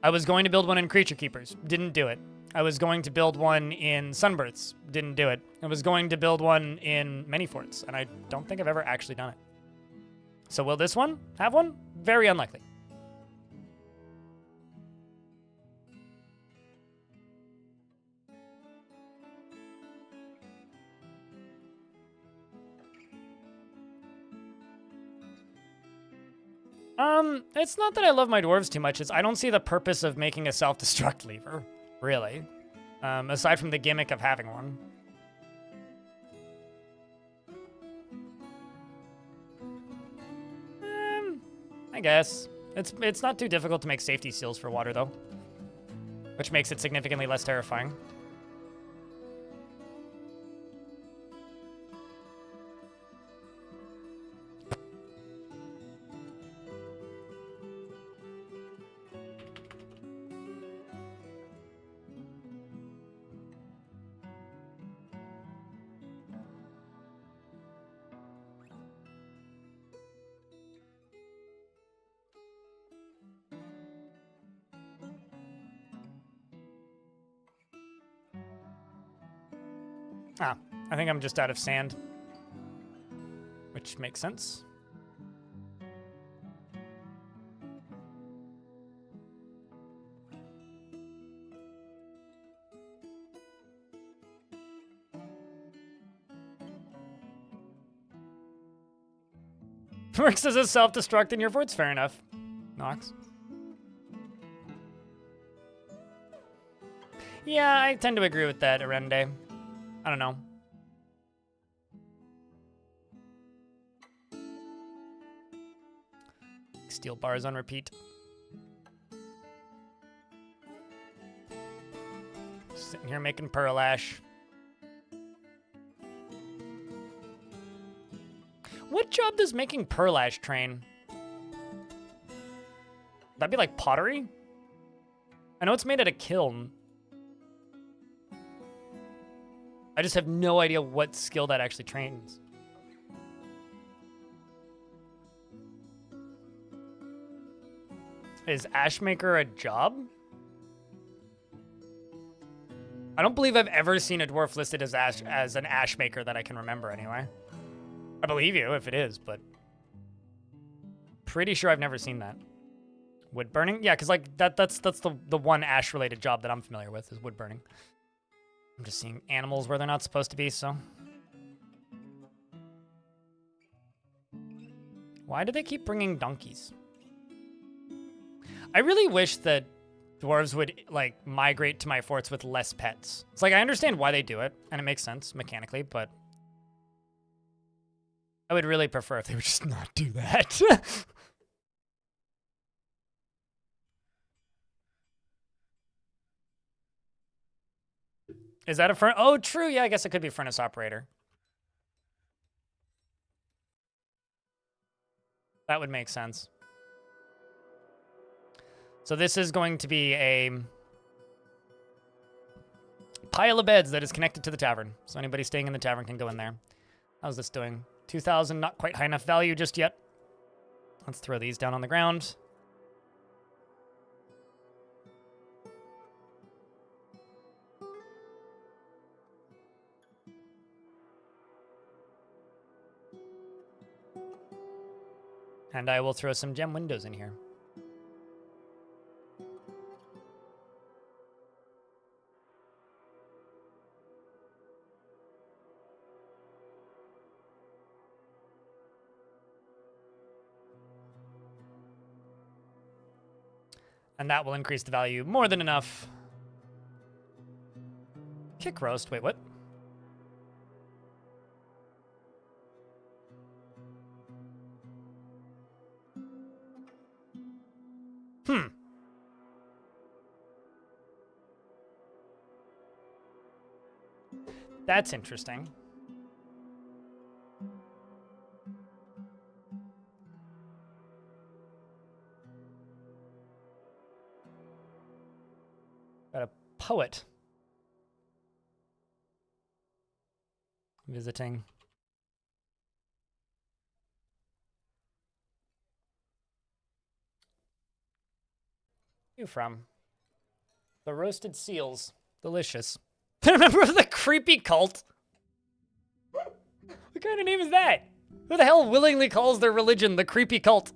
I was going to build one in Creature Keepers. Didn't do it. I was going to build one in Sunbirths. Didn't do it. I was going to build one in many forts, and I don't think I've ever actually done it. So will this one have one? Very unlikely. It's not that I love my dwarves too much. It's I don't see the purpose of making a self-destruct lever, really. Aside from the gimmick of having one. I guess. It's not too difficult to make safety seals for water, though. Which makes it significantly less terrifying. Ah, I think I'm just out of sand. Which makes sense. Works as a self-destruct in your forts, fair enough. Nox. Yeah, I tend to agree with that, Arende. I don't know. Steel bars on repeat. Sitting here making pearl ash. What job does making pearl ash train? That'd be like pottery? I know it's made at a kiln. I just have no idea what skill that actually trains. Is Ashmaker a job? I don't believe I've ever seen a dwarf listed as an Ashmaker that I can remember anyway. I believe you if it is, but pretty sure I've never seen that. Wood burning? Yeah, because like that's the one ash related job that I'm familiar with is wood burning. I'm just seeing animals where they're not supposed to be, so. Why do they keep bringing donkeys? I really wish that dwarves would, like, migrate to my forts with less pets. It's like, I understand why they do it, and it makes sense mechanically, but I would really prefer if they would just not do that. Is that a furnace? Oh, true. Yeah, I guess it could be a furnace operator. That would make sense. So this is going to be a pile of beds that is connected to the tavern. So anybody staying in the tavern can go in there. How's this doing? 2,000, not quite high enough value just yet. Let's throw these down on the ground. And I will throw some gem windows in here. And that will increase the value more than enough. Kick roast. Wait, what? That's interesting. Got a poet visiting. You from? The roasted seals. Delicious. Remember the creepy cult? What kind of name is that? Who the hell willingly calls their religion the creepy cult?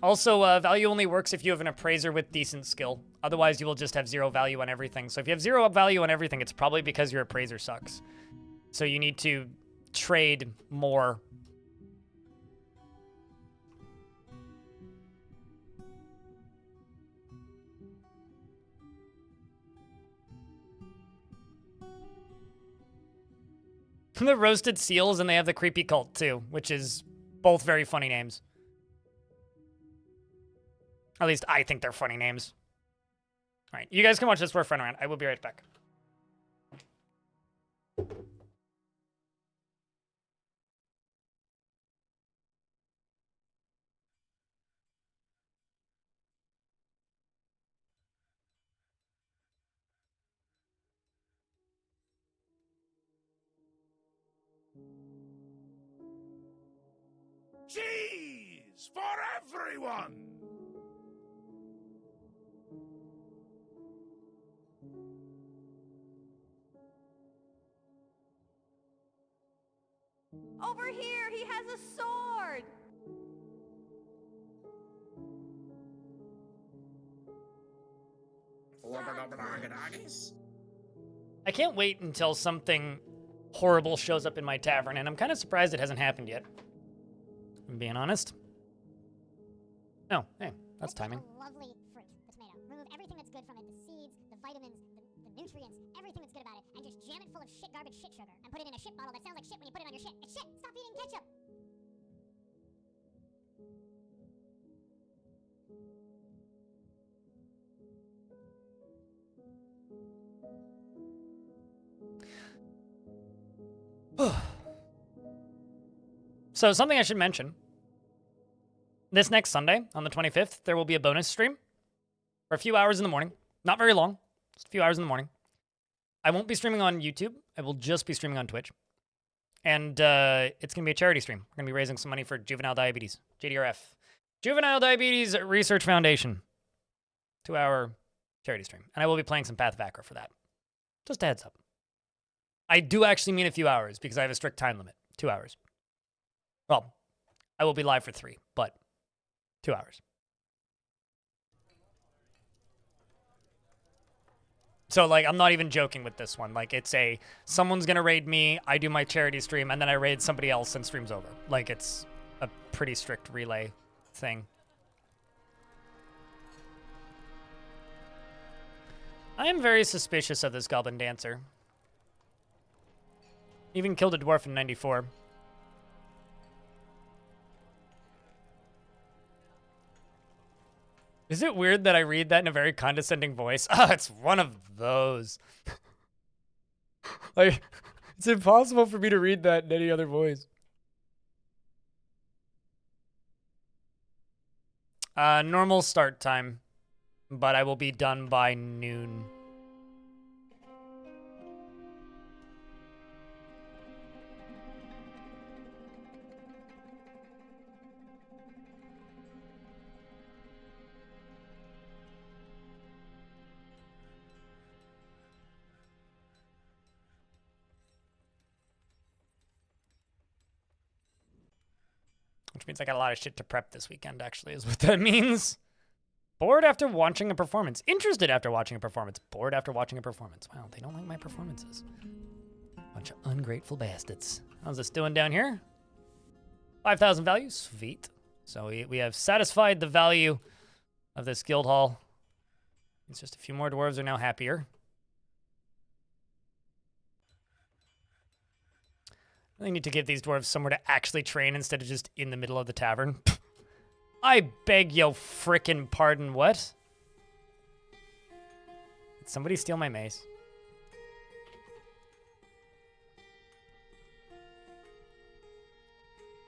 Also, value only works if you have an appraiser with decent skill. Otherwise, you will just have 0 value on everything. So if you have 0 value on everything, it's probably because your appraiser sucks. So you need to trade more. The roasted seals, and they have the creepy cult too, which is both very funny names. At least I think they're funny names. All right, you guys can watch this for a friend around. I will be right back. Cheese for everyone! Over here, he has a sword. I can't wait until something horrible shows up in my tavern, and I'm kind of surprised it hasn't happened yet. I'm being honest. Oh, hey, that's timing. A lovely fruit, the tomato. Remove everything that's good from it, the seeds, the vitamins, the nutrients, everything that's good about it, and just jam it full of shit garbage shit sugar, and put it in a shit bottle that sounds like shit when you put it on your shit. It's shit! Stop eating ketchup! So something I should mention. This next Sunday, on the 25th, there will be a bonus stream for a few hours in the morning. Not very long, just a few hours in the morning. I won't be streaming on YouTube. I will just be streaming on Twitch. And it's going to be a charity stream. We're going to be raising some money for juvenile diabetes, JDRF. Juvenile Diabetes Research Foundation. 2-hour charity stream. And I will be playing some Path of Acra for that. Just a heads up. I do actually mean a few hours because I have a strict time limit. 2 hours. Well, I will be live for 3, but 2 hours. So, like, I'm not even joking with this one. Like, it's someone's gonna raid me, I do my charity stream, and then I raid somebody else and stream's over. Like, it's a pretty strict relay thing. I am very suspicious of this Goblin Dancer. Even killed a Dwarf in 94. Is it weird that I read that in a very condescending voice? Oh, it's one of those. Like, it's impossible for me to read that in any other voice. Normal start time, but I will be done by noon. which means I got a lot of shit to prep this weekend, actually, is what that means. Bored after watching a performance. Interested after watching a performance. Bored after watching a performance. Wow, they don't like my performances. Bunch of ungrateful bastards. How's this doing down here? 5,000 value. Sweet. So we have satisfied the value of this guild hall. It's just a few more dwarves are now happier. I need to give these dwarves somewhere to actually train instead of just in the middle of the tavern. I beg yo frickin' pardon, what? Did somebody steal my mace?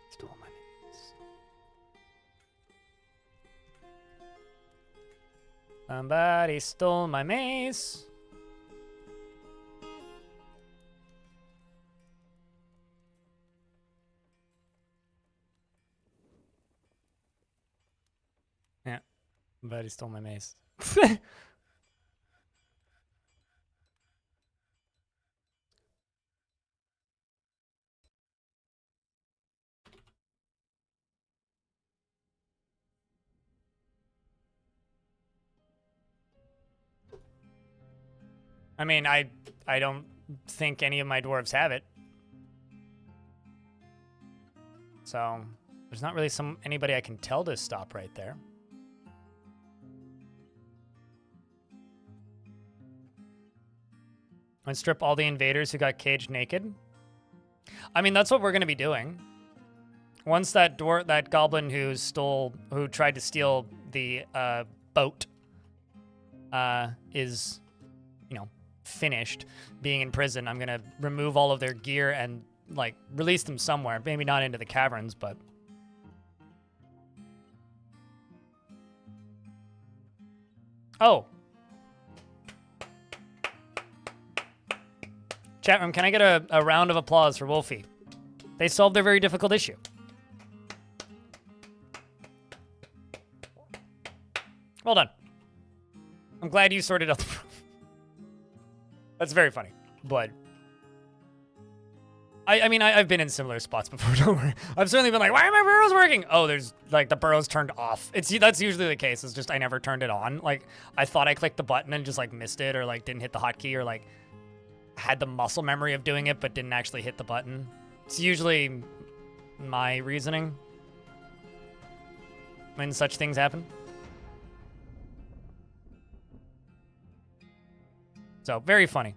Stole my mace. Somebody stole my mace. Yeah, somebody stole my mace. I mean, I don't think any of my dwarves have it. So, there's not really anybody I can tell to stop right there. And strip all the invaders who got caged naked. I mean, that's what we're gonna be doing. Once that goblin who tried to steal the boat is, you know, finished being in prison, I'm gonna remove all of their gear and like release them somewhere. Maybe not into the caverns, but oh. Chat room, can I get a round of applause for Wolfie? They solved their very difficult issue. Well done. I'm glad you sorted out the problem. That's very funny, but I mean, I've been in similar spots before, don't worry. I've certainly been like, why are my burrows working? Oh, there's, like, the burrow's turned off. That's usually the case, it's just I never turned it on. Like, I thought I clicked the button and just, like, missed it, or, like, didn't hit the hotkey, or, like, had the muscle memory of doing it, but didn't actually hit the button. It's usually my reasoning when such things happen. So, very funny.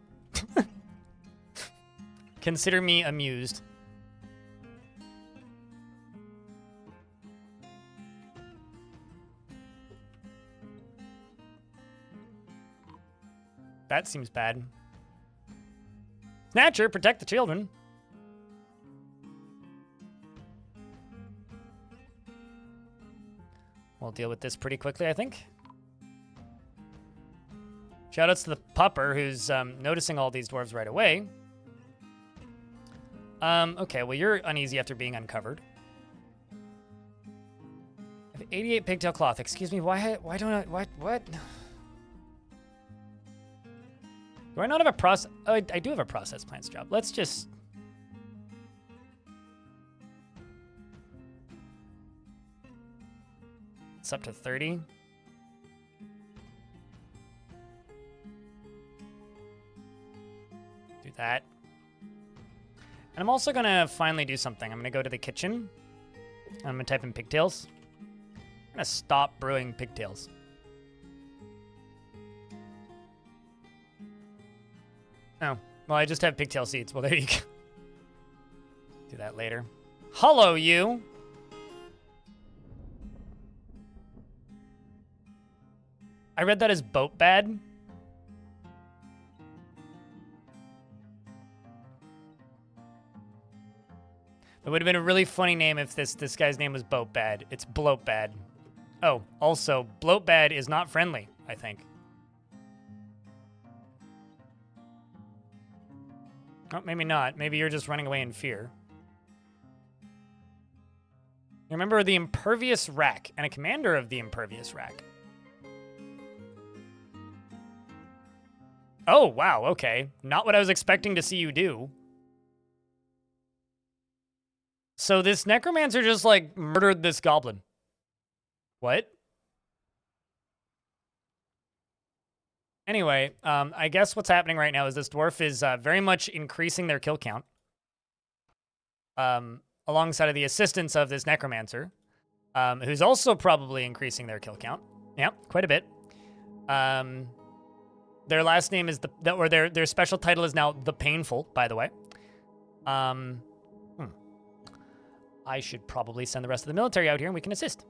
Consider me amused. That seems bad. Snatcher, protect the children. We'll deal with this pretty quickly, I think. Shoutouts to the pupper who's noticing all these dwarves right away. Okay, well, you're uneasy after being uncovered. I have 88 pigtail cloth. Excuse me, why don't I, what? Do I not have a process? Oh, I do have a process plants job. Let's just... It's up to 30. Do that. And I'm also gonna finally do something. I'm gonna go to the kitchen. I'm gonna type in pigtails. I'm gonna stop brewing pigtails. Oh, well, I just have pigtail seeds. Well, there you go. Do that later. Hello, you. I read that as boat bad. It would have been a really funny name if this guy's name was Boat Bad. It's Bloat Bad. Oh, also, Bloat Bad is not friendly, I think. Oh, maybe not. Maybe you're just running away in fear. Remember the Impervious Rack and a commander of the Impervious Rack. Oh, wow, okay. Not what I was expecting to see you do. So this necromancer just, like, murdered this goblin. What? Anyway, I guess what's happening right now is this dwarf is very much increasing their kill count. Alongside of the assistance of this necromancer, who's also probably increasing their kill count. Yeah, quite a bit. Their last name is their special title is now the Painful, by the way. I should probably send the rest of the military out here and we can assist.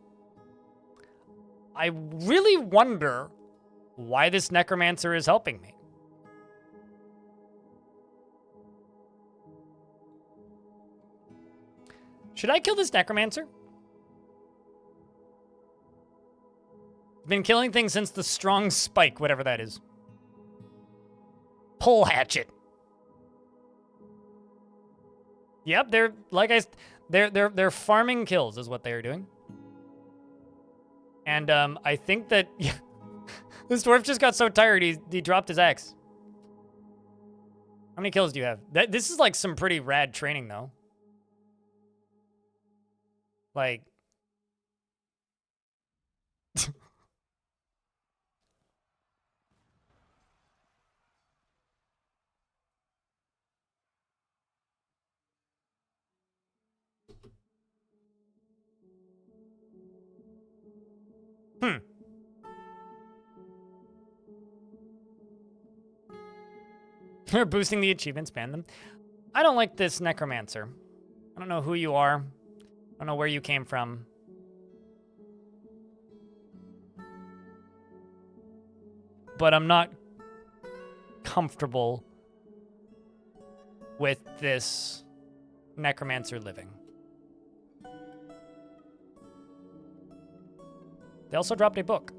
I really wonder why this necromancer is helping me. Should I kill this necromancer? Been killing things since the strong spike, whatever that is. Pole hatchet. Yep, they're farming kills is what they're doing. And I think that this dwarf just got so tired he dropped his axe. How many kills do you have? This is like some pretty rad training though. Like They're boosting the achievements, ban them. I don't like this necromancer. I don't know who you are. I don't know where you came from. But I'm not comfortable with this necromancer living. They also dropped a book.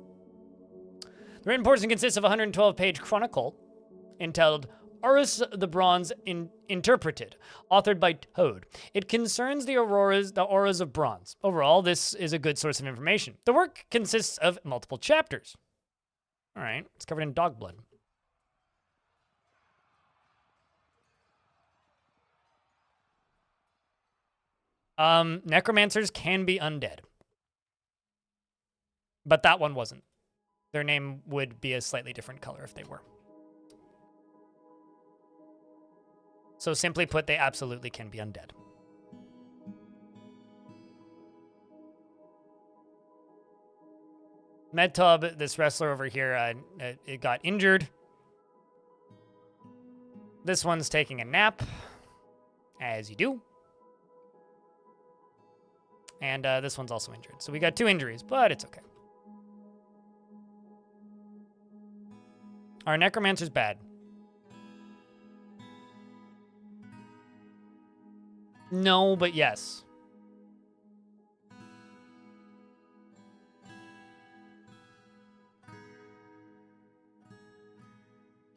The written portion consists of a 112-page chronicle entitled Horus the Bronze Interpreted, authored by Toad. It concerns the auras of bronze. Overall, this is a good source of information. The work consists of multiple chapters. All right, it's covered in dog blood. Necromancers can be undead. But that one wasn't. Their name would be a slightly different color if they were. So simply put, they absolutely can be undead. Medtub, this wrestler over here, it got injured. This one's taking a nap, as you do. And this one's also injured. So we got 2 injuries, but it's okay. Our necromancer's bad. No, but yes.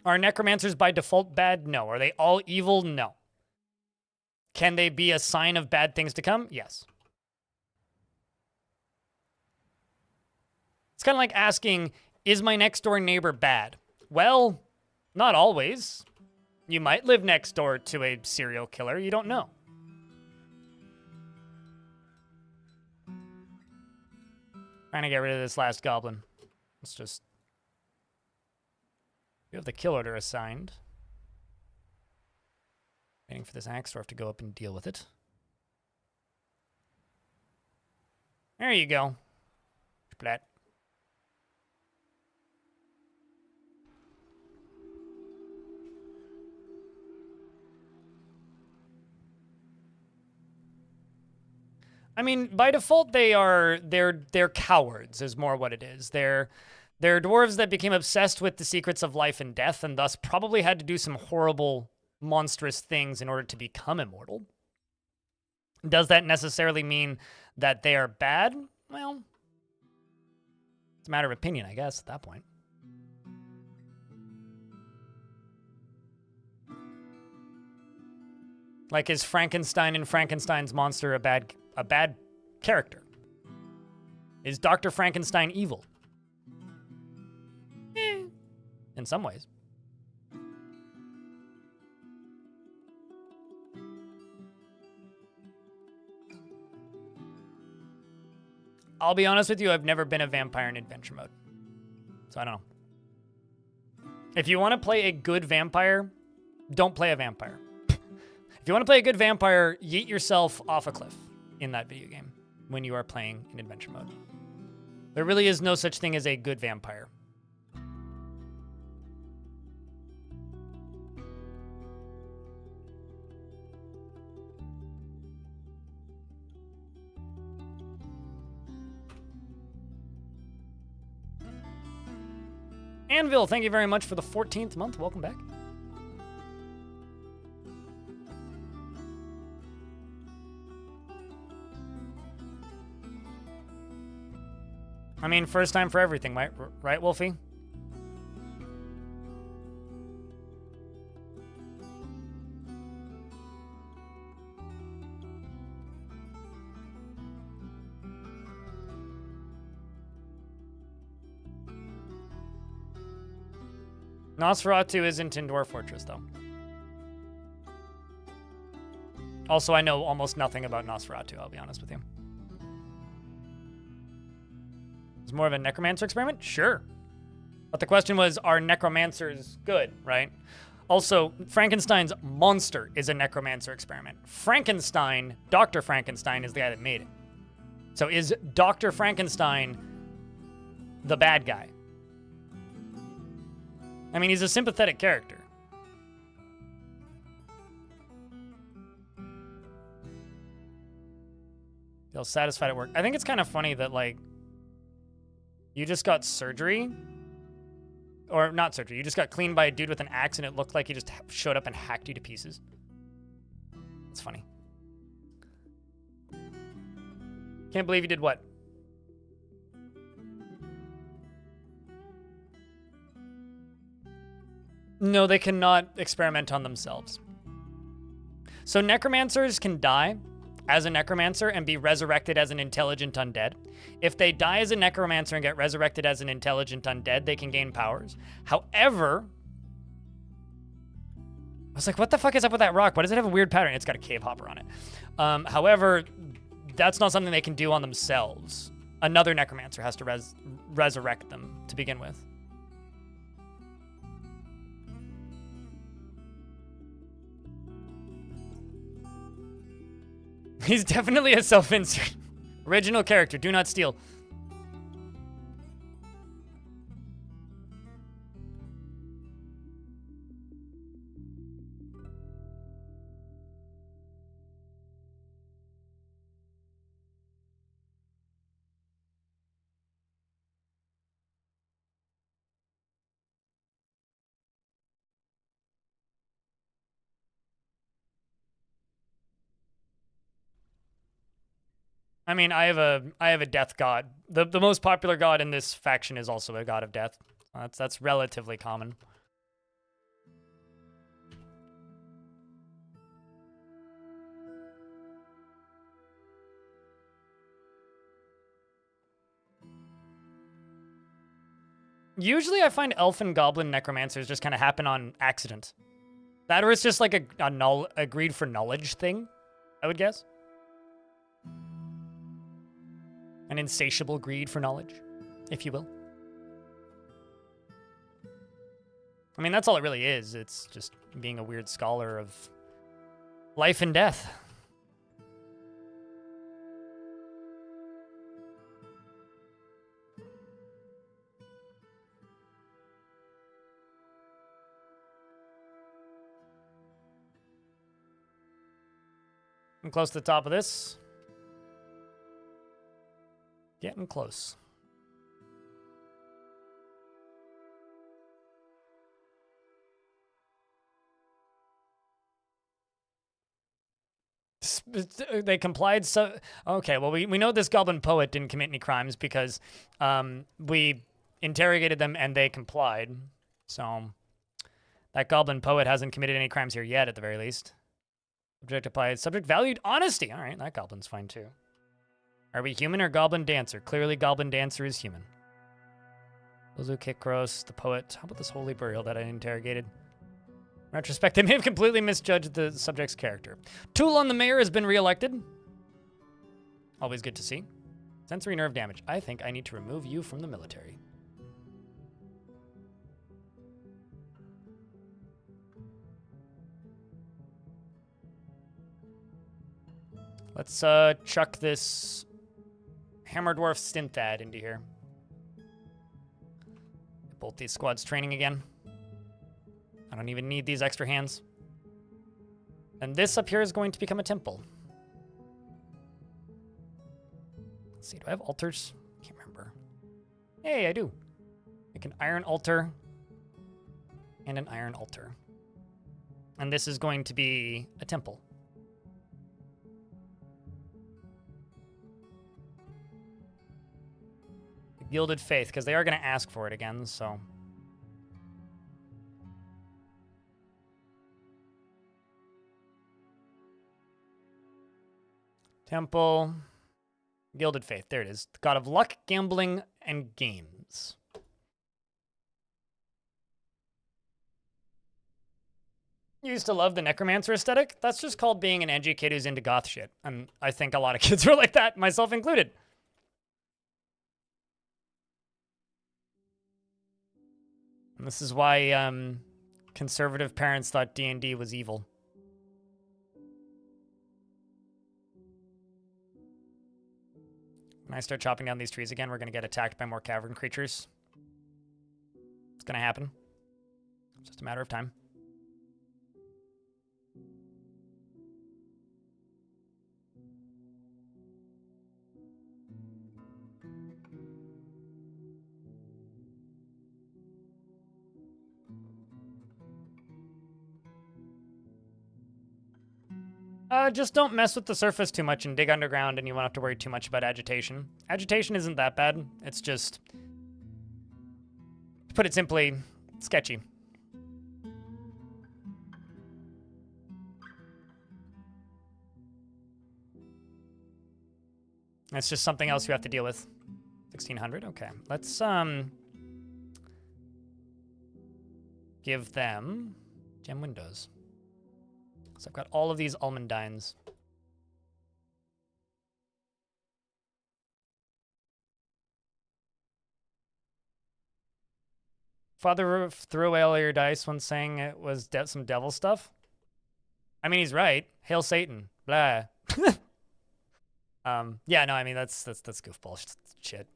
Are necromancers by default bad? No. Are they all evil? No. Can they be a sign of bad things to come? Yes. It's kind of like asking, is my next door neighbor bad? Well, not always. You might live next door to a serial killer. You don't know. Trying to get rid of this last goblin. Let's just... We have the kill order assigned. Waiting for this axe dwarf to go up and deal with it. There you go. Splat. I mean, by default, they're cowards, is more what it is. They're dwarves that became obsessed with the secrets of life and death, and thus probably had to do some horrible, monstrous things in order to become immortal. Does that necessarily mean that they are bad? Well, it's a matter of opinion, I guess, at that point. Like, is Frankenstein and Frankenstein's monster a bad character? Is Dr. Frankenstein evil? In some ways. I'll be honest with you, I've never been a vampire in adventure mode. So I don't know. If you want to play a good vampire, don't play a vampire. If you want to play a good vampire, yeet yourself off a cliff in that video game when you are playing in adventure mode. There really is no such thing as a good vampire. Anvil, thank you very much for the 14th month. Welcome back. I mean, first time for everything, right? Right, Wolfie? Nosferatu isn't in Dwarf Fortress, though. Also, I know almost nothing about Nosferatu, I'll be honest with you. It's more of a necromancer experiment? Sure. But the question was, are necromancers good, right? Also, Frankenstein's monster is a necromancer experiment. Frankenstein, Dr. Frankenstein, is the guy that made it. So is Dr. Frankenstein the bad guy? I mean, he's a sympathetic character. Feel satisfied at work. I think it's kind of funny that, like, you just got surgery. Or not surgery. You just got cleaned by a dude with an axe and it looked like he just showed up and hacked you to pieces. It's funny. Can't believe you did what? No, they cannot experiment on themselves. So necromancers can die as a necromancer and be resurrected as an intelligent undead. If they die as a necromancer and get resurrected as an intelligent undead, they can gain powers. However, I was like, what the fuck is up with that rock? Why does it have a weird pattern? It's got a cave hopper on it. However, that's not something they can do on themselves. Another necromancer has to resurrect them to begin with. He's definitely a self-insert. Original character, do not steal. I mean, I have a death god. The most popular god in this faction is also a god of death. That's relatively common. Usually I find elf and goblin necromancers just kind of happen on accident. That or it's just like a greed for knowledge thing, I would guess. An insatiable greed for knowledge, if you will. I mean, that's all it really is. It's just being a weird scholar of life and death. I'm close to the top of this. Getting close. They complied. So okay, well we know this goblin poet didn't commit any crimes because we interrogated them and they complied. So that goblin poet hasn't committed any crimes here yet, at the very least. Subject applied. Subject valued honesty. All right, that goblin's fine too. Are we human or goblin dancer? Clearly goblin dancer is human. Ozu Kikros, the poet. How about this holy burial that I interrogated? In retrospect, they may have completely misjudged the subject's character. Tool on the mayor has been reelected. Always good to see. Sensory nerve damage. I think I need to remove you from the military. Let's chuck this Hammer Dwarf Stinthad into here. Both these squads training again. I don't even need these extra hands. And this up here is going to become a temple. Let's see, do I have altars? Can't remember. Hey, I do. Make an iron altar and an iron altar. And this is going to be a temple. The Gilded Faith, because they are going to ask for it again, so. Temple. Gilded Faith. There it is. The god of luck, gambling, and games. You used to love the necromancer aesthetic? That's just called being an edgy kid who's into goth shit. And I think a lot of kids were like that, myself included. And this is why conservative parents thought D&D was evil. When I start chopping down these trees again, we're going to get attacked by more cavern creatures. It's going to happen. It's just a matter of time. Just don't mess with the surface too much and dig underground, and you won't have to worry too much about agitation. Agitation isn't that bad. It's just, to put it simply, sketchy. It's just something else you have to deal with. 1600, okay. Let's give them gem windows. So I've got all of these almondines. Father threw away all your dice when saying it was some devil stuff. I mean, he's right. Hail Satan. Blah. Yeah, no, I mean, that's goofball shit.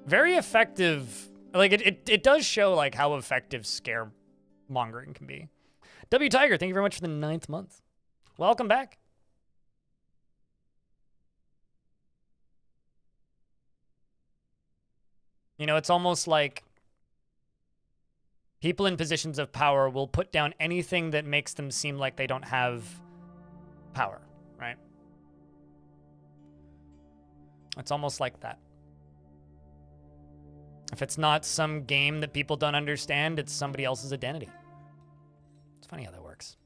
Very effective. Like, it does show, like, how effective scaremongering can be. W Tiger, thank you very much for the 9th month. Welcome back. You know, it's almost like people in positions of power will put down anything that makes them seem like they don't have power, right? It's almost like that. If it's not some game that people don't understand, it's somebody else's identity. It's funny how that works.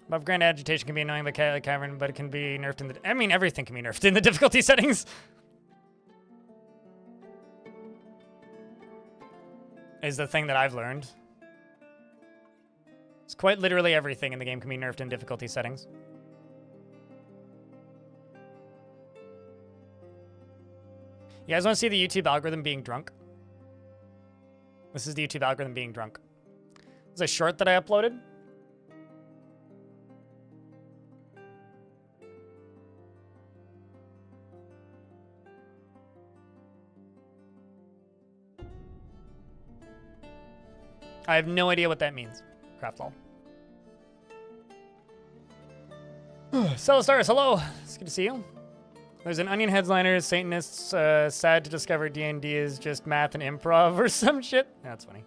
Above ground agitation can be annoying by Cavern, but it can be nerfed in the... I mean, everything can be nerfed in the difficulty settings. Is the thing that I've learned. It's quite literally everything in the game can be nerfed in difficulty settings. You guys want to see the YouTube algorithm being drunk? This is the YouTube algorithm being drunk. It's a short that I uploaded. I have no idea what that means. Craftlol. Celestars, hello. It's good to see you. There's an Onion headliner, Satanists, sad to discover D&D is just math and improv or some shit. That's funny.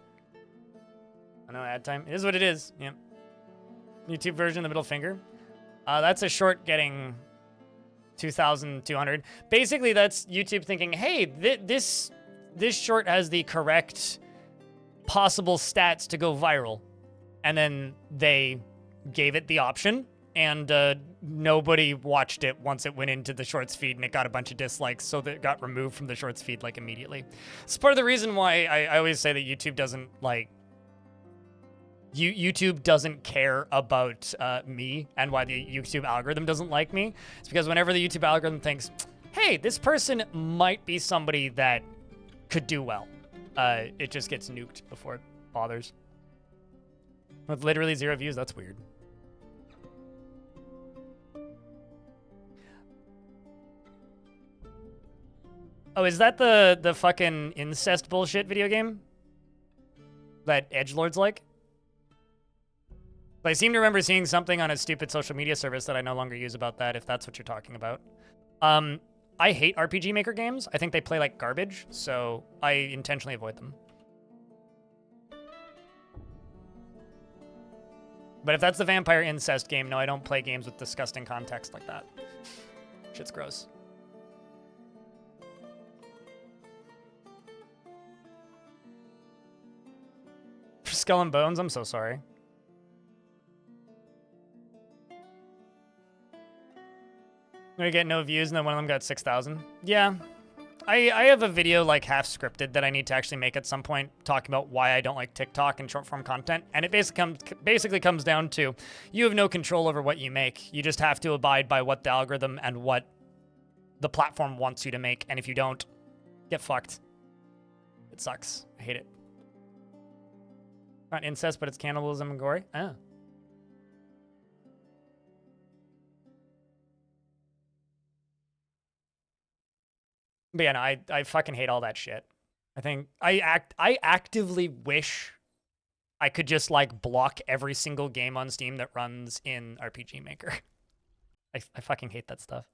I know, ad time. It is what it is. Yep. YouTube version, the middle finger. That's a short getting 2,200. Basically, that's YouTube thinking, hey, this short has the correct possible stats to go viral. and then they gave it the option, and nobody watched it once it went into the shorts feed, and it got a bunch of dislikes, so that it got removed from the shorts feed like immediately. It's part of the reason why I always say that YouTube doesn't like YouTube doesn't care about me, and why the YouTube algorithm doesn't like me. It's because whenever the YouTube algorithm thinks, hey, this person might be somebody that could do well, it just gets nuked before it bothers. With literally 0 views, that's weird. Oh, is that the fucking incest bullshit video game that edgelords like? I seem to remember seeing something on a stupid social media service that I no longer use about that, if that's what you're talking about. I hate RPG Maker games. I think they play like garbage, so I intentionally avoid them. But if that's the vampire incest game, no, I don't play games with disgusting context like that. Shit's gross. For Skull and Bones, I'm so sorry. We get no views, and then one of them got 6,000. Yeah. I have a video like half scripted that I need to actually make at some point talking about why I don't like TikTok and short form content. And it basically comes down to you have no control over what you make. You just have to abide by what the algorithm and what the platform wants you to make. And if you don't, get fucked. It sucks. I hate it. Not incest, but it's cannibalism and gory. Ah. But yeah, no, I fucking hate all that shit. I think I actively wish I could just like block every single game on Steam that runs in RPG Maker. I fucking hate that stuff.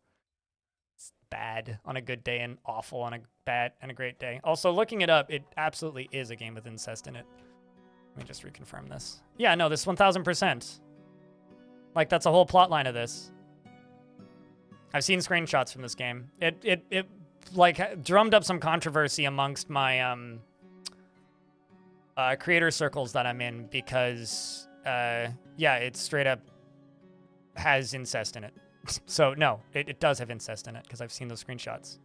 It's bad on a good day and awful on a bad and a great day. Also, looking it up, it absolutely is a game with incest in it. Let me just reconfirm this. Yeah, no, this 1000%. Like, that's a whole plot line of this. I've seen screenshots from this game. It like drummed up some controversy amongst my creator circles that I'm in because yeah, it straight up has incest in it. So no, it does have incest in it because I've seen those screenshots.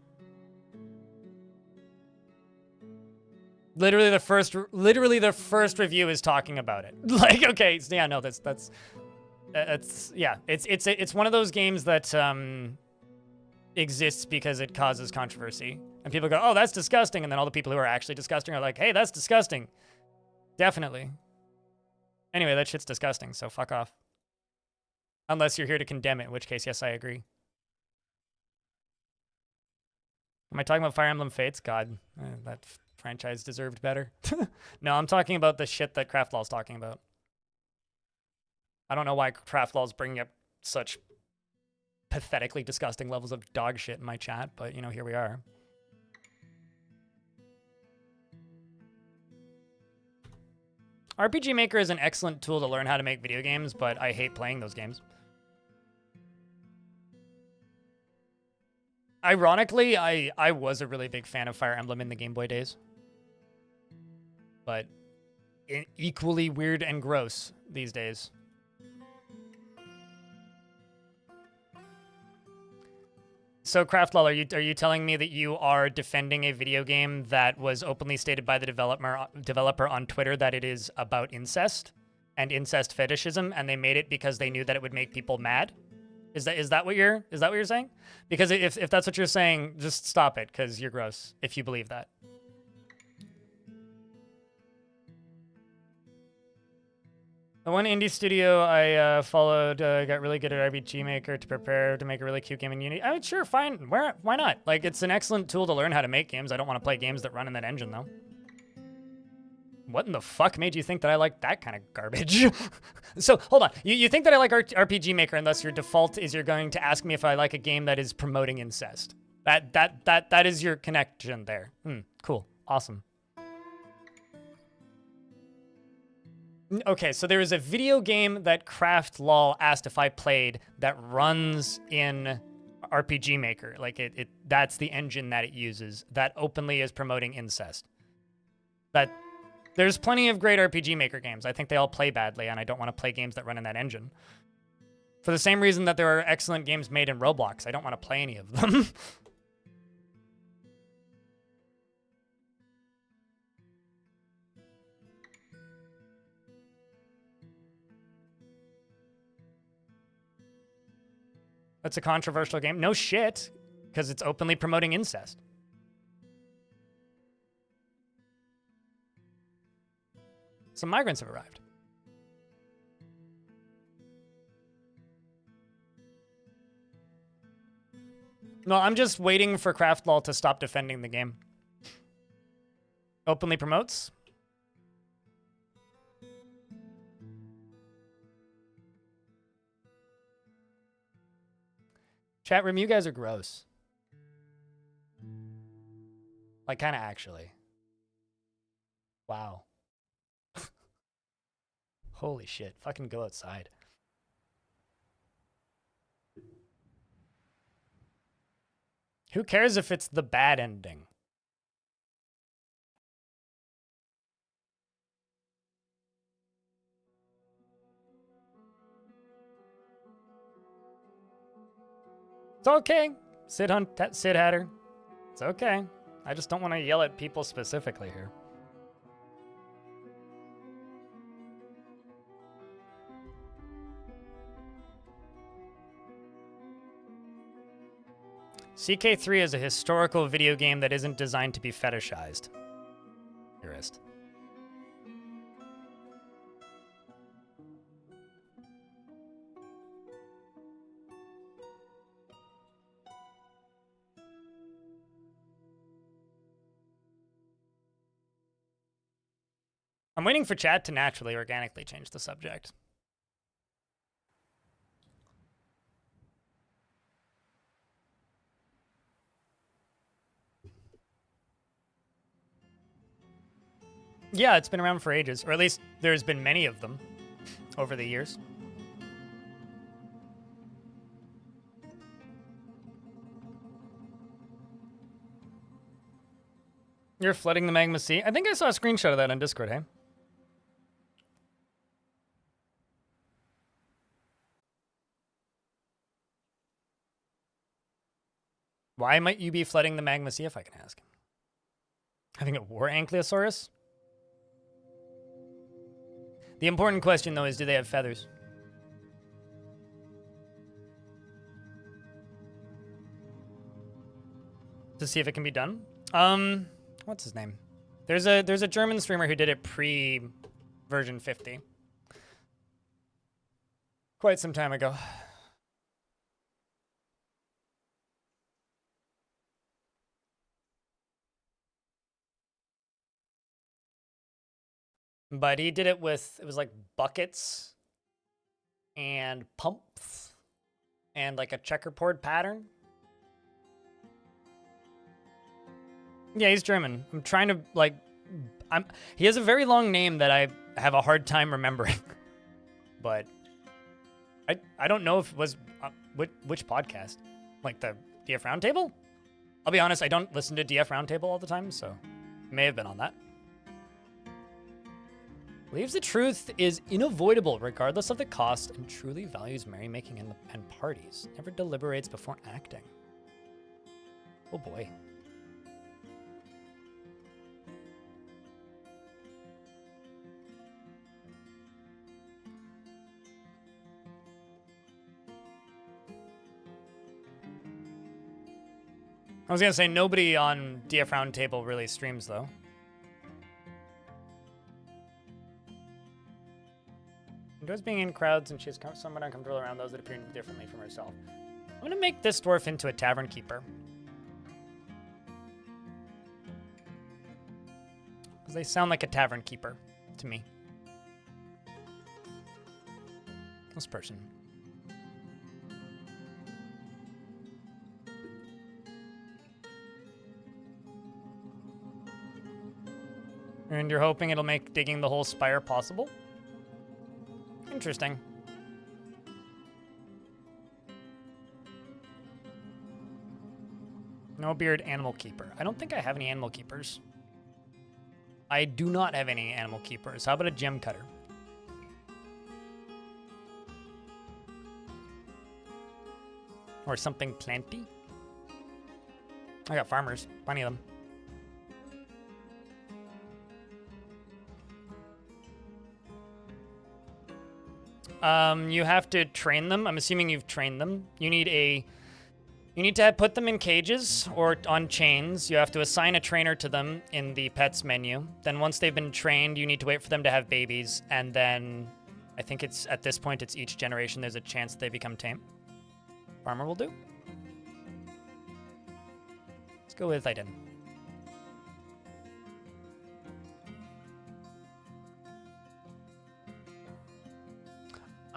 Literally the first review is talking about it. Like, okay, so yeah, no, that's yeah, it's one of those games that exists because it causes controversy. And people go, oh, that's disgusting. And then all the people who are actually disgusting are like, hey, that's disgusting. Definitely. Anyway, that shit's disgusting, so fuck off. Unless you're here to condemn it, in which case, yes, I agree. Am I talking about Fire Emblem Fates? God, that franchise deserved better. No, I'm talking about the shit that Craftlaw's talking about. I don't know why Craftlaw's bringing up such pathetically disgusting levels of dog shit in my chat, but, you know, here we are. RPG Maker is an excellent tool to learn how to make video games, but I hate playing those games. Ironically, I was a really big fan of Fire Emblem in the Game Boy days. But equally weird and gross these days. So, Craftlol, are you telling me that you are defending a video game that was openly stated by the developer on Twitter that it is about incest and incest fetishism, and they made it because they knew that it would make people mad? Is that what you're saying? Because if that's what you're saying, just stop it, because you're gross if you believe that. The one indie studio I followed got really good at RPG Maker to prepare to make a really cute game in Unity. I mean, sure, fine. Why not? Like, it's an excellent tool to learn how to make games. I don't want to play games that run in that engine, though. What in the fuck made you think that I like that kind of garbage? So, hold on. You think that I like RPG Maker, and thus your default is you're going to ask me if I like a game that is promoting incest. That is your connection there. Cool. Awesome. Okay, so there is a video game that Craftlol asked if I played that runs in RPG Maker. Like, that's the engine that it uses. That openly is promoting incest. There's plenty of great RPG Maker games. I think they all play badly, and I don't want to play games that run in that engine. For the same reason that there are excellent games made in Roblox, I don't want to play any of them. That's a controversial game. No shit, because it's openly promoting incest. Some migrants have arrived. No, I'm just waiting for Craftlaw to stop defending the game. Openly promotes? Chat room, you guys are gross. Like, kind of actually. Wow. Holy shit. Fucking go outside. Who cares if it's the bad ending? It's okay. Sid Hatter. It's okay. I just don't want to yell at people specifically here. CK3 is a historical video game that isn't designed to be fetishized. Theorist. I'm waiting for chat to naturally, organically change the subject. Yeah, it's been around for ages, or at least there's been many of them over the years. You're flooding the magma sea? I think I saw a screenshot of that on Discord, hey? Why might you be flooding the magma sea, if I can ask? Having a war ankylosaurus? The important question, though, is do they have feathers? To see if it can be done. What's his name? There's a German streamer who did it pre version 50. Quite some time ago. But he did it with, it was like buckets and pumps and like a checkerboard pattern. Yeah, he's German. I'm trying to like, he has a very long name that I have a hard time remembering. But I don't know if it was, which podcast? Like the DF Roundtable? I'll be honest, I don't listen to DF Roundtable all the time, so it may have been on that. Believes the truth is unavoidable regardless of the cost and truly values merrymaking and parties. Never deliberates before acting. Oh boy. I was gonna say nobody on DF Roundtable really streams though. Enjoys being in crowds, and she's somewhat uncomfortable around those that appear differently from herself. I'm gonna make this dwarf into a tavern keeper. Because they sound like a tavern keeper to me. This person. And you're hoping it'll make digging the whole spire possible? Interesting. No beard animal keeper. I don't think I have any animal keepers. I do not have any animal keepers. How about a gem cutter? Or something planty? I got farmers. Plenty of them. You have to train them. I'm assuming you've trained them. You need to put them in cages or on chains. You have to assign a trainer to them in the pets menu. Then once they've been trained, you need to wait for them to have babies. And then I think it's at this point, it's each generation. There's a chance they become tame. Farmer will do. Let's go with Iden.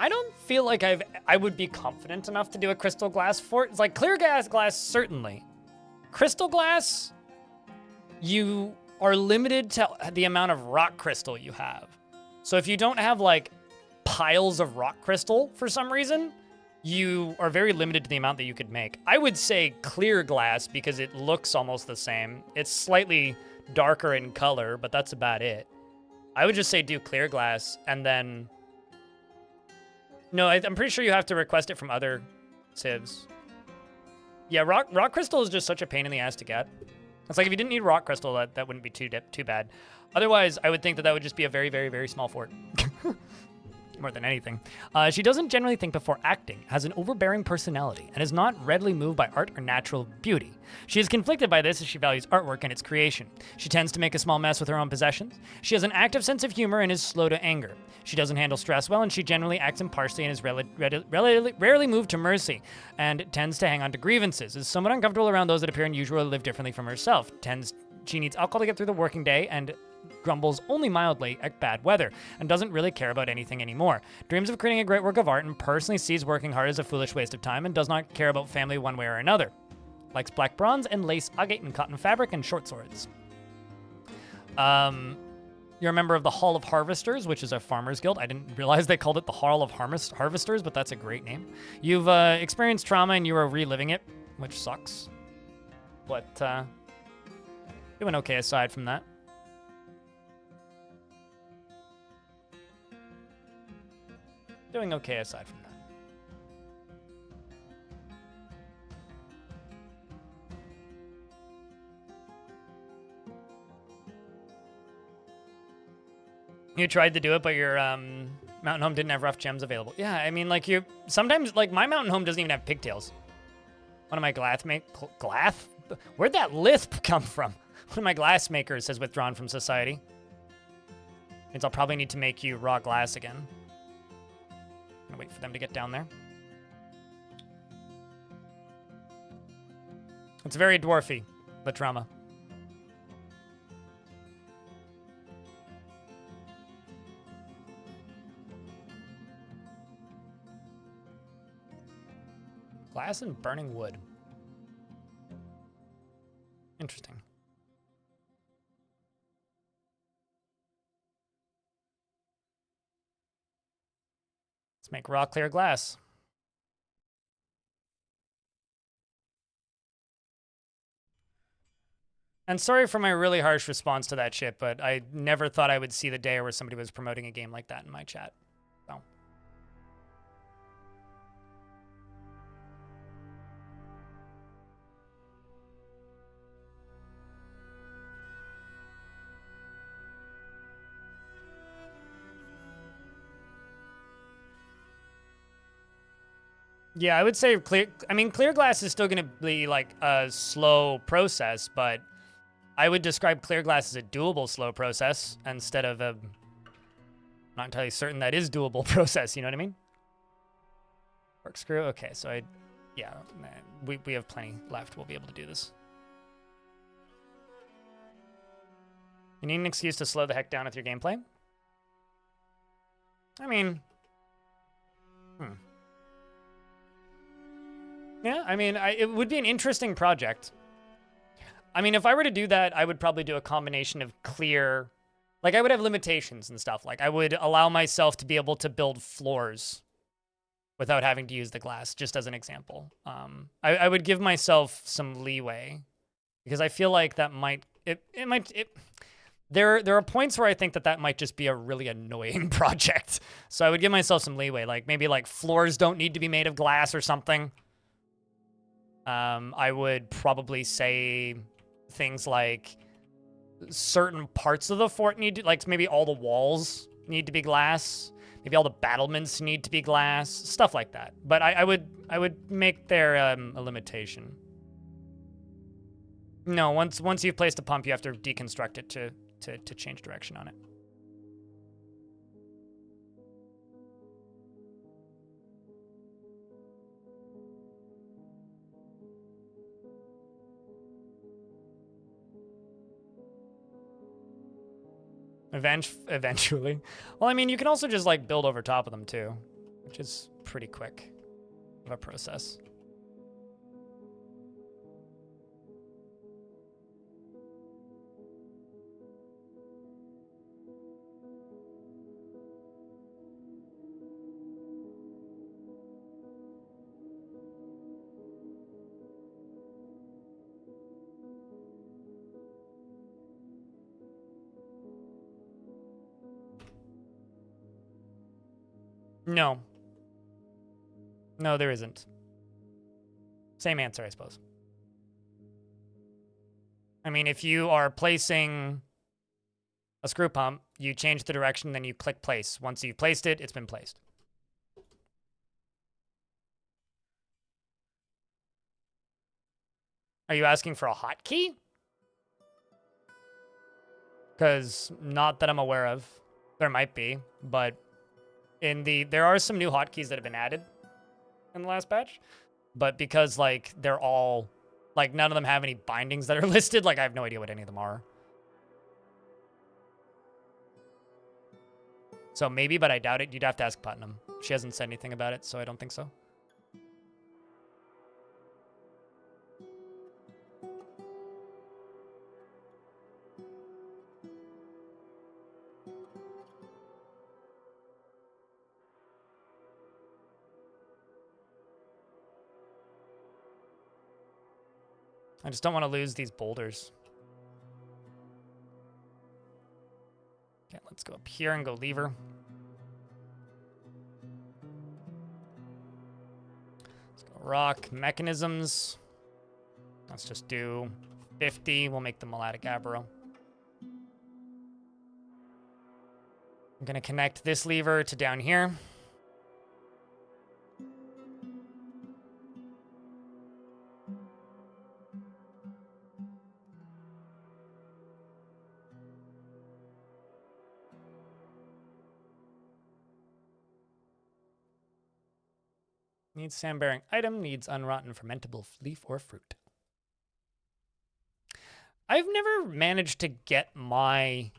I don't feel like I would be confident enough to do a crystal glass fort. It's like clear glass, certainly. Crystal glass, you are limited to the amount of rock crystal you have. So if you don't have like piles of rock crystal for some reason, you are very limited to the amount that you could make. I would say clear glass because it looks almost the same. It's slightly darker in color, but that's about it. I would just say do clear glass and then... No, I'm pretty sure you have to request it from other civs. Yeah, rock crystal is just such a pain in the ass to get. It's like if you didn't need rock crystal, that wouldn't be too bad. Otherwise, I would think that would just be a very, very, very small fort. More than anything. She doesn't generally think before acting, has an overbearing personality, and is not readily moved by art or natural beauty. She is conflicted by this as she values artwork and its creation. She tends to make a small mess with her own possessions. She has an active sense of humor and is slow to anger. She doesn't handle stress well, and she generally acts impartially and is rarely moved to mercy, and tends to hang on to grievances. Is somewhat uncomfortable around those that appear unusual or live differently from herself. She needs alcohol to get through the working day, and grumbles only mildly at bad weather, and doesn't really care about anything anymore. Dreams of creating a great work of art, and personally sees working hard as a foolish waste of time, and does not care about family one way or another. Likes black bronze and lace, agate and cotton fabric, and short swords. You're a member of the Hall of Harvesters, which is a farmers guild. I didn't realize they called it the Hall of Harvesters, but that's a great name. You've experienced trauma and you are reliving it, which sucks. But doing okay aside from that. Doing okay aside from that. You tried to do it, but your mountain home didn't have rough gems available. Yeah, I mean, like sometimes, like my mountain home doesn't even have pigtails. One of my Where'd that lisp come from? One of my glass makers has withdrawn from society. Means I'll probably need to make you raw glass again. I'm gonna wait for them to get down there. It's very dwarfy, the trauma. Glass and burning wood. Interesting. Let's make raw clear glass. And sorry for my really harsh response to that shit, but I never thought I would see the day where somebody was promoting a game like that in my chat. So. Yeah, I would say clear glass is still going to be like a slow process, but I would describe clear glass as a doable slow process instead of a not entirely certain that is doable process, you know what I mean? Corkscrew, okay, so yeah, we have plenty left. We'll be able to do this. You need an excuse to slow the heck down with your gameplay? I mean, yeah, I mean, it would be an interesting project. I mean, if I were to do that, I would probably do a combination of clear... Like, I would have limitations and stuff. Like, I would allow myself to be able to build floors without having to use the glass, just as an example. I would give myself some leeway, because I feel like that might... there are points where I think that that might just be a really annoying project. So I would give myself some leeway, like maybe like floors don't need to be made of glass or something. I would probably say things like certain parts of the fort need to, like maybe all the walls need to be glass. Maybe all the battlements need to be glass, stuff like that. But I would make there a limitation. No, once you've placed a pump, you have to deconstruct it to change direction on it. Eventually. Well, I mean, you can also just like build over top of them too, which is pretty quick of a process. No. No, there isn't. Same answer, I suppose. I mean, if you are placing a screw pump, you change the direction, then you click place. Once you've placed it, it's been placed. Are you asking for a hotkey? Because not that I'm aware of. There might be, but there are some new hotkeys that have been added in the last patch, but because like they're all like none of them have any bindings that are listed, like I have no idea what any of them are. So maybe, but I doubt it. You'd have to ask Putnam. She hasn't said anything about it, so I don't think so. I just don't want to lose these boulders. Okay, let's go up here and go lever. Let's go rock mechanisms. Let's just do 50. We'll make the melodic Gabbro. I'm going to connect this lever to down here. Needs sand-bearing item, needs unrotten fermentable leaf or fruit. I've never managed to get my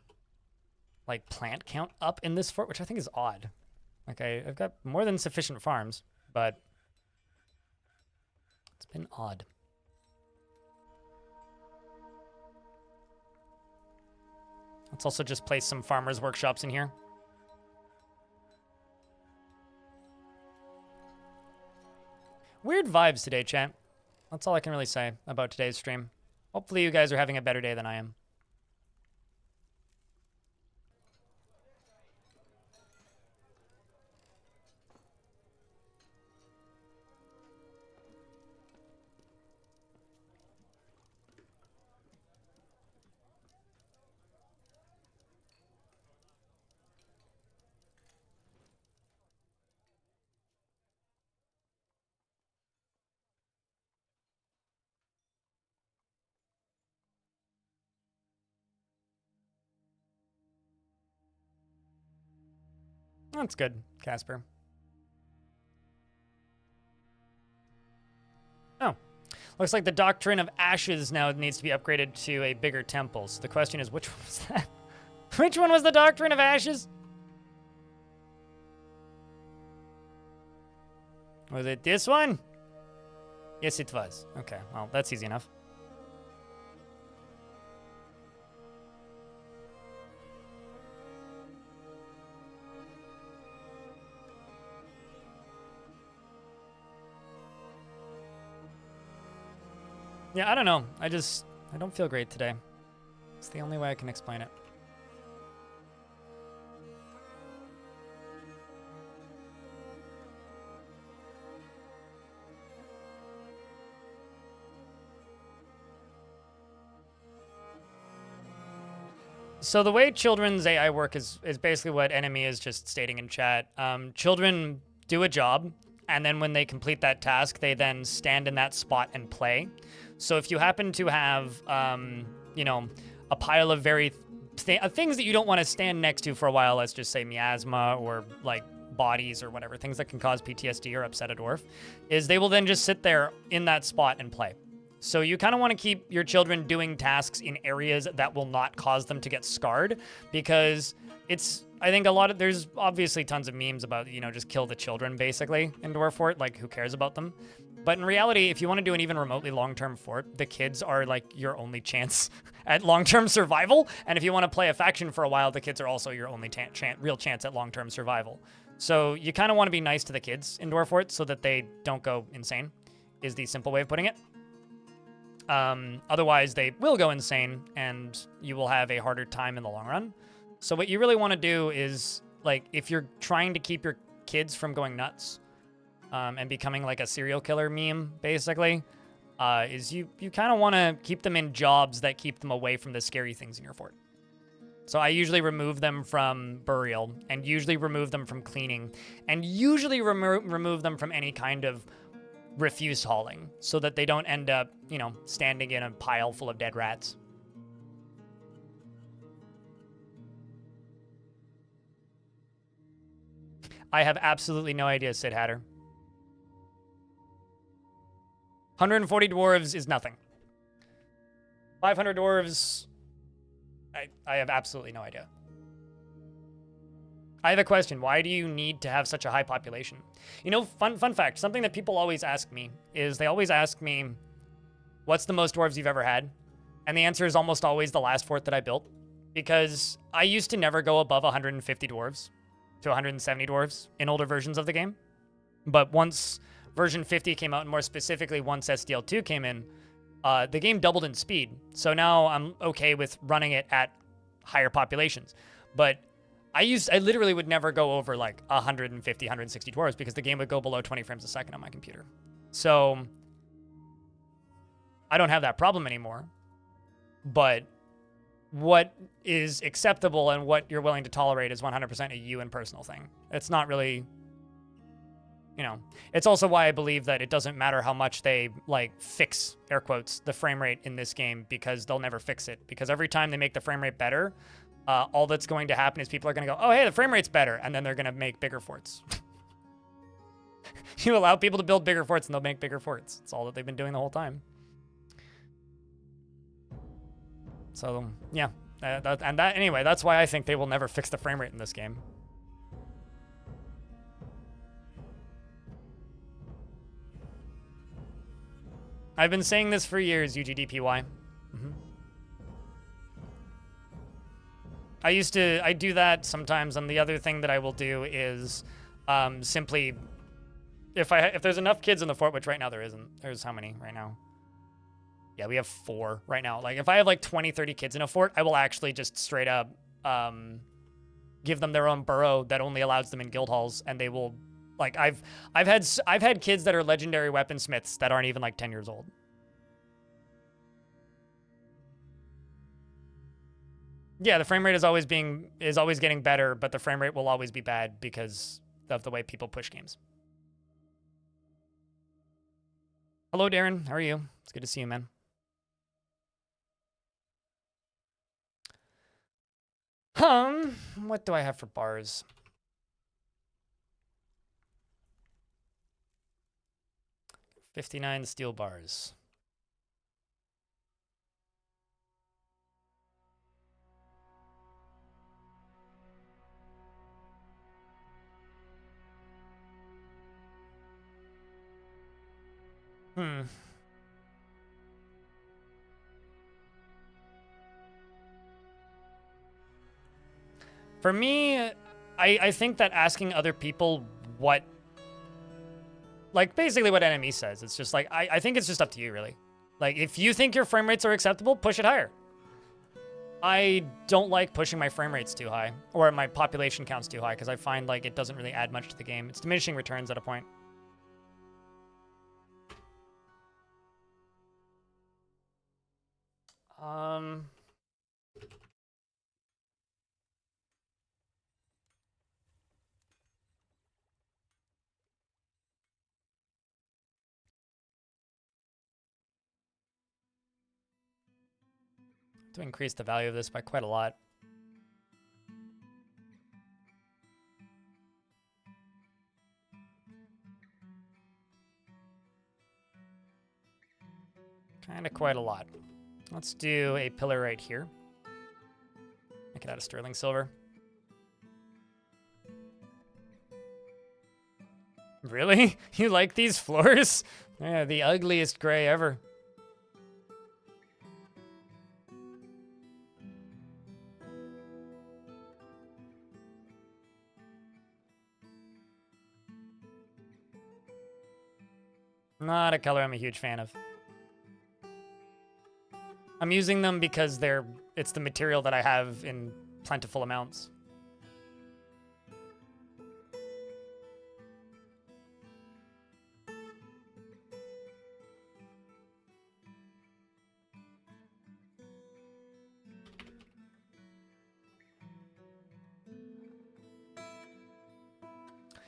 like plant count up in this fort, which I think is odd. Like I've got more than sufficient farms, but it's been odd. Let's also just place some farmers' workshops in here. Weird vibes today, chat. That's all I can really say about today's stream. Hopefully you guys are having a better day than I am. That's good, Casper. Oh. Looks like the Doctrine of Ashes now needs to be upgraded to a bigger temple. So the question is, which one was that? Which one was the Doctrine of Ashes? Was it this one? Yes, it was. Okay, well, that's easy enough. Yeah, I don't know. I don't feel great today. It's the only way I can explain it. So the way children's AI work is basically what Enemy is just stating in chat. Children do a job, and then when they complete that task, they then stand in that spot and play. So if you happen to have, you know, a pile of things that you don't want to stand next to for a while, let's just say miasma or like bodies or whatever, things that can cause PTSD or upset a dwarf, is they will then just sit there in that spot and play. So you kind of want to keep your children doing tasks in areas that will not cause them to get scarred, because I think there's obviously tons of memes about, you know, just kill the children basically in Dwarf Fort, like who cares about them? But in reality, if you want to do an even remotely long-term fort, the kids are like your only chance at long-term survival. And if you want to play a faction for a while, the kids are also your only real chance at long-term survival. So you kind of want to be nice to the kids in Dwarf Fort so that they don't go insane, is the simple way of putting it. Otherwise, they will go insane, and you will have a harder time in the long run. So what you really want to do is, like, if you're trying to keep your kids from going nuts and becoming like a serial killer meme, basically, is you kind of want to keep them in jobs that keep them away from the scary things in your fort. So I usually remove them from burial, and usually remove them from cleaning, and usually remove them from any kind of refuse hauling, so that they don't end up, you know, standing in a pile full of dead rats. I have absolutely no idea, Sid Hatter. 140 dwarves is nothing. 500 dwarves, I have absolutely no idea. I have a question. Why do you need to have such a high population? You know, fun fact, something that people always ask me is they always ask me, what's the most dwarves you've ever had? And the answer is almost always the last fort that I built, because I used to never go above 150 dwarves to 170 dwarves in older versions of the game. But once version 50 came out, and more specifically once SDL2 came in, the game doubled in speed. So now I'm okay with running it at higher populations. But I literally would never go over like 150, 160 dwarves, because the game would go below 20 frames a second on my computer. So I don't have that problem anymore. But what is acceptable and what you're willing to tolerate is 100% a you and personal thing. It's not really, you know, it's also why I believe that it doesn't matter how much they like fix, air quotes, the frame rate in this game, because they'll never fix it. Because every time they make the frame rate better, all that's going to happen is people are going to go, oh, hey, the frame rate's better. And then they're going to make bigger forts. You allow people to build bigger forts and they'll make bigger forts. It's all that they've been doing the whole time. So, yeah. Anyway, that's why I think they will never fix the frame rate in this game. I've been saying this for years, UGDPY. I do that sometimes, and the other thing that I will do is simply, if there's enough kids in the fort, which right now there isn't. There's how many right now? Yeah, we have 4 right now. Like, if I have like 20, 30 kids in a fort, I will actually just straight up give them their own burrow that only allows them in guild halls, and they will, like, I've had kids that are legendary weaponsmiths that aren't even like 10 years old. Yeah, the frame rate is always getting better, but the frame rate will always be bad because of the way people push games. Hello, Darren. How are you? It's good to see you, man. What do I have for bars? $59 steel bars. For me, I think that asking other people what, like, basically what Enemy says, it's just like, I think it's just up to you, really. Like, if you think your frame rates are acceptable, push it higher. I don't like pushing my frame rates too high, or my population counts too high, because I find, like, it doesn't really add much to the game. It's diminishing returns at a point. to increase the value of this by quite a lot. Kind of quite a lot. Let's do a pillar right here. Make it out of sterling silver. Really? You like these floors? Yeah, the ugliest gray ever. Not a color I'm a huge fan of. I'm using them because it's the material that I have in plentiful amounts.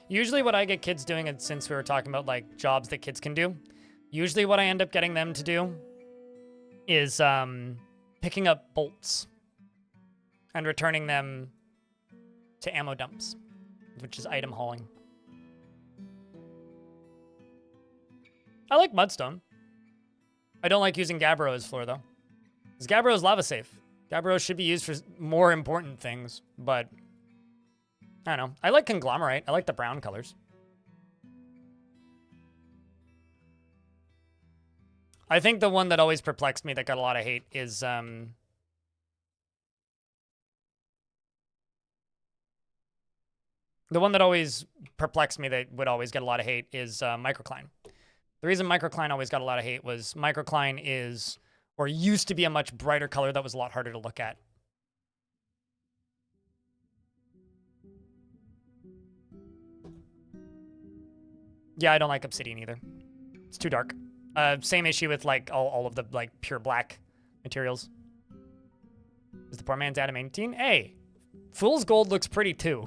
Usually what I get kids doing, and since we were talking about like jobs that kids can do, usually what I end up getting them to do is picking up bolts and returning them to ammo dumps, which is item hauling. I like mudstone. I don't like using gabbro as floor though, because gabbro is lava safe. Gabbro should be used for more important things, but I don't know. I like conglomerate. I like the brown colors. I think the one that always perplexed me that got a lot of hate is the one that always perplexed me that would always get a lot of hate is microcline. The reason microcline always got a lot of hate was microcline is, or used to be, a much brighter color that was a lot harder to look at. Yeah, I don't like obsidian either. It's too dark. Same issue with like all of the like pure black materials. Is the poor man's adamantine? Hey, fool's gold looks pretty too.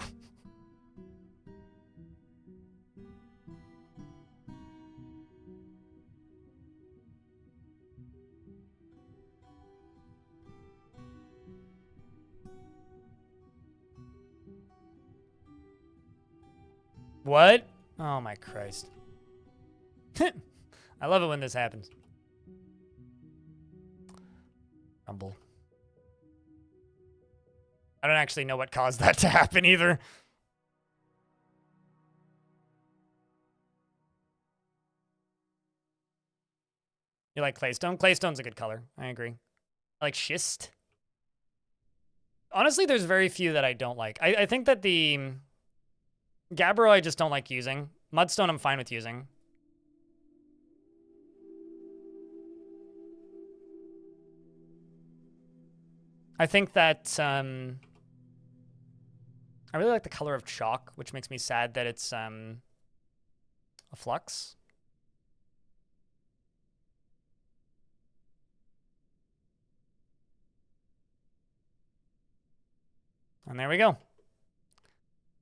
What? Oh my Christ. I love it when this happens. Rumble. I don't actually know what caused that to happen either. You like claystone? Claystone's a good color. I agree. I like schist. Honestly, there's very few that I don't like. I think that the gabbro I just don't like using. Mudstone I'm fine with using. I think that I really like the color of chalk, which makes me sad that it's a flux. And there we go.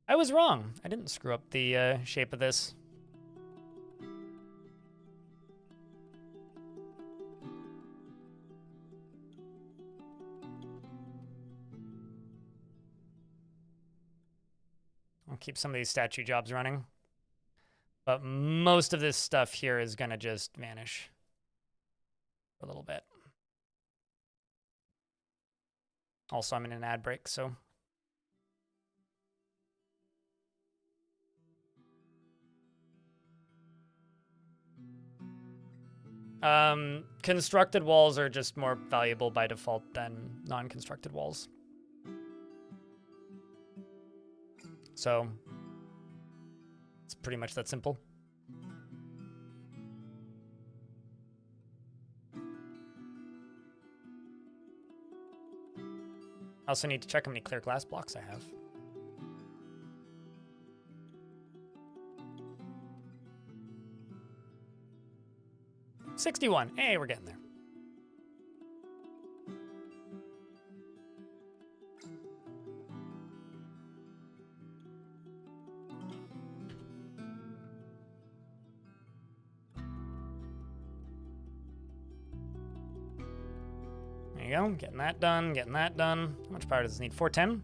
I was wrong. I didn't screw up the shape of this. I'll keep some of these statue jobs running. But most of this stuff here is going to just vanish for a little bit. Also, I'm in an ad break, so... constructed walls are just more valuable by default than non-constructed walls. So, it's pretty much that simple. I also need to check how many clear glass blocks I have. $61. Hey, we're getting there. There you go. Getting that done. Getting that done. How much power does this need? 410?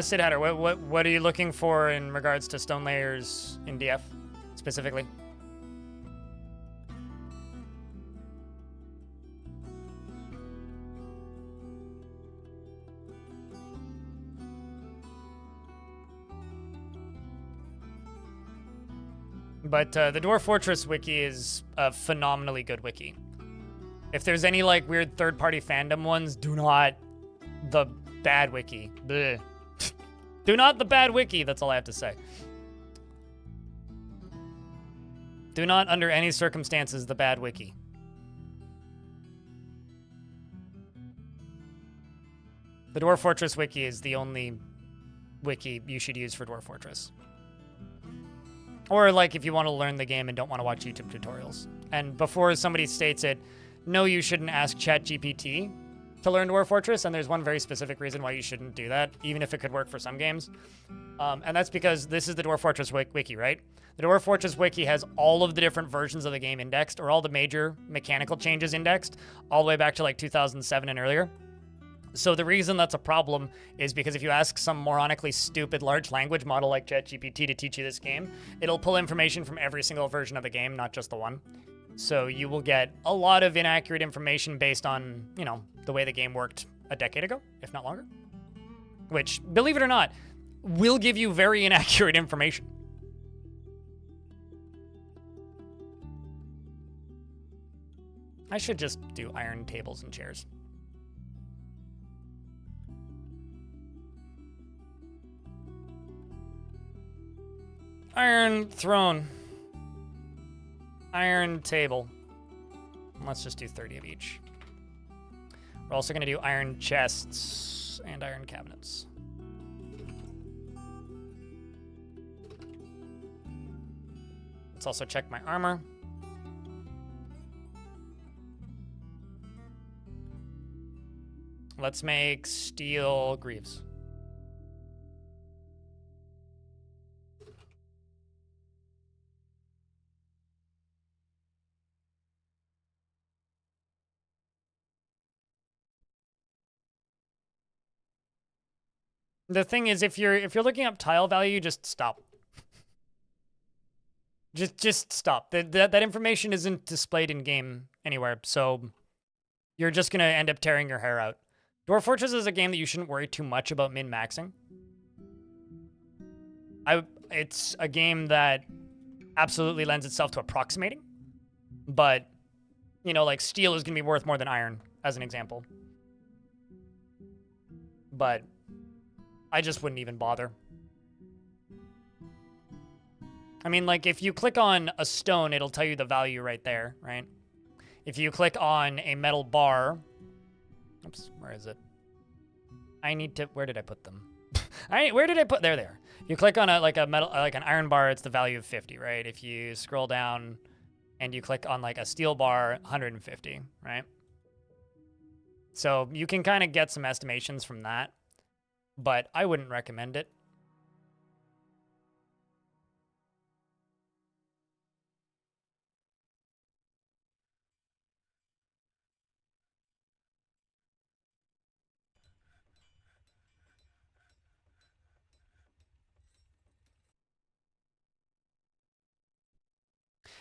Sid Hatter, what are you looking for in regards to stone layers in DF, specifically? But the Dwarf Fortress wiki is a phenomenally good wiki. If there's any like weird third-party fandom ones, do not the bad wiki. Bleh. Do not the bad wiki, that's all I have to say. Do not, under any circumstances, the bad wiki. The Dwarf Fortress wiki is the only wiki you should use for Dwarf Fortress. Or, like, if you want to learn the game and don't want to watch YouTube tutorials. And before somebody states it, no, you shouldn't ask ChatGPT to learn Dwarf Fortress, and there's one very specific reason why you shouldn't do that, even if it could work for some games. And that's because this is the Dwarf Fortress wiki, right? The Dwarf Fortress wiki has all of the different versions of the game indexed, or all the major mechanical changes indexed, all the way back to like 2007 and earlier. So the reason that's a problem is because if you ask some moronically stupid large language model like ChatGPT to teach you this game, it'll pull information from every single version of the game, not just the one. So you will get a lot of inaccurate information based on, you know, the way the game worked a decade ago, if not longer. Which, believe it or not, will give you very inaccurate information. I should just do iron tables and chairs. Iron throne. Iron table. Let's just do 30 of each. We're also going to do iron chests and iron cabinets. Let's also check my armor. Let's make steel greaves. The thing is, if you're looking up tile value, just stop. Just stop. That information isn't displayed in game anywhere, so you're just gonna end up tearing your hair out. Dwarf Fortress is a game that you shouldn't worry too much about min-maxing. It's a game that absolutely lends itself to approximating, but you know, like steel is gonna be worth more than iron, as an example. But I just wouldn't even bother. I mean, like, if you click on a stone, it'll tell you the value right there, right? If you click on a metal bar... Oops, where is it? I need to... Where did I put them? Where did I put... There they are. You click on like an iron bar, it's the value of 50, right? If you scroll down and you click on, like, a steel bar, 150, right? So you can kind of get some estimations from that. But I wouldn't recommend it.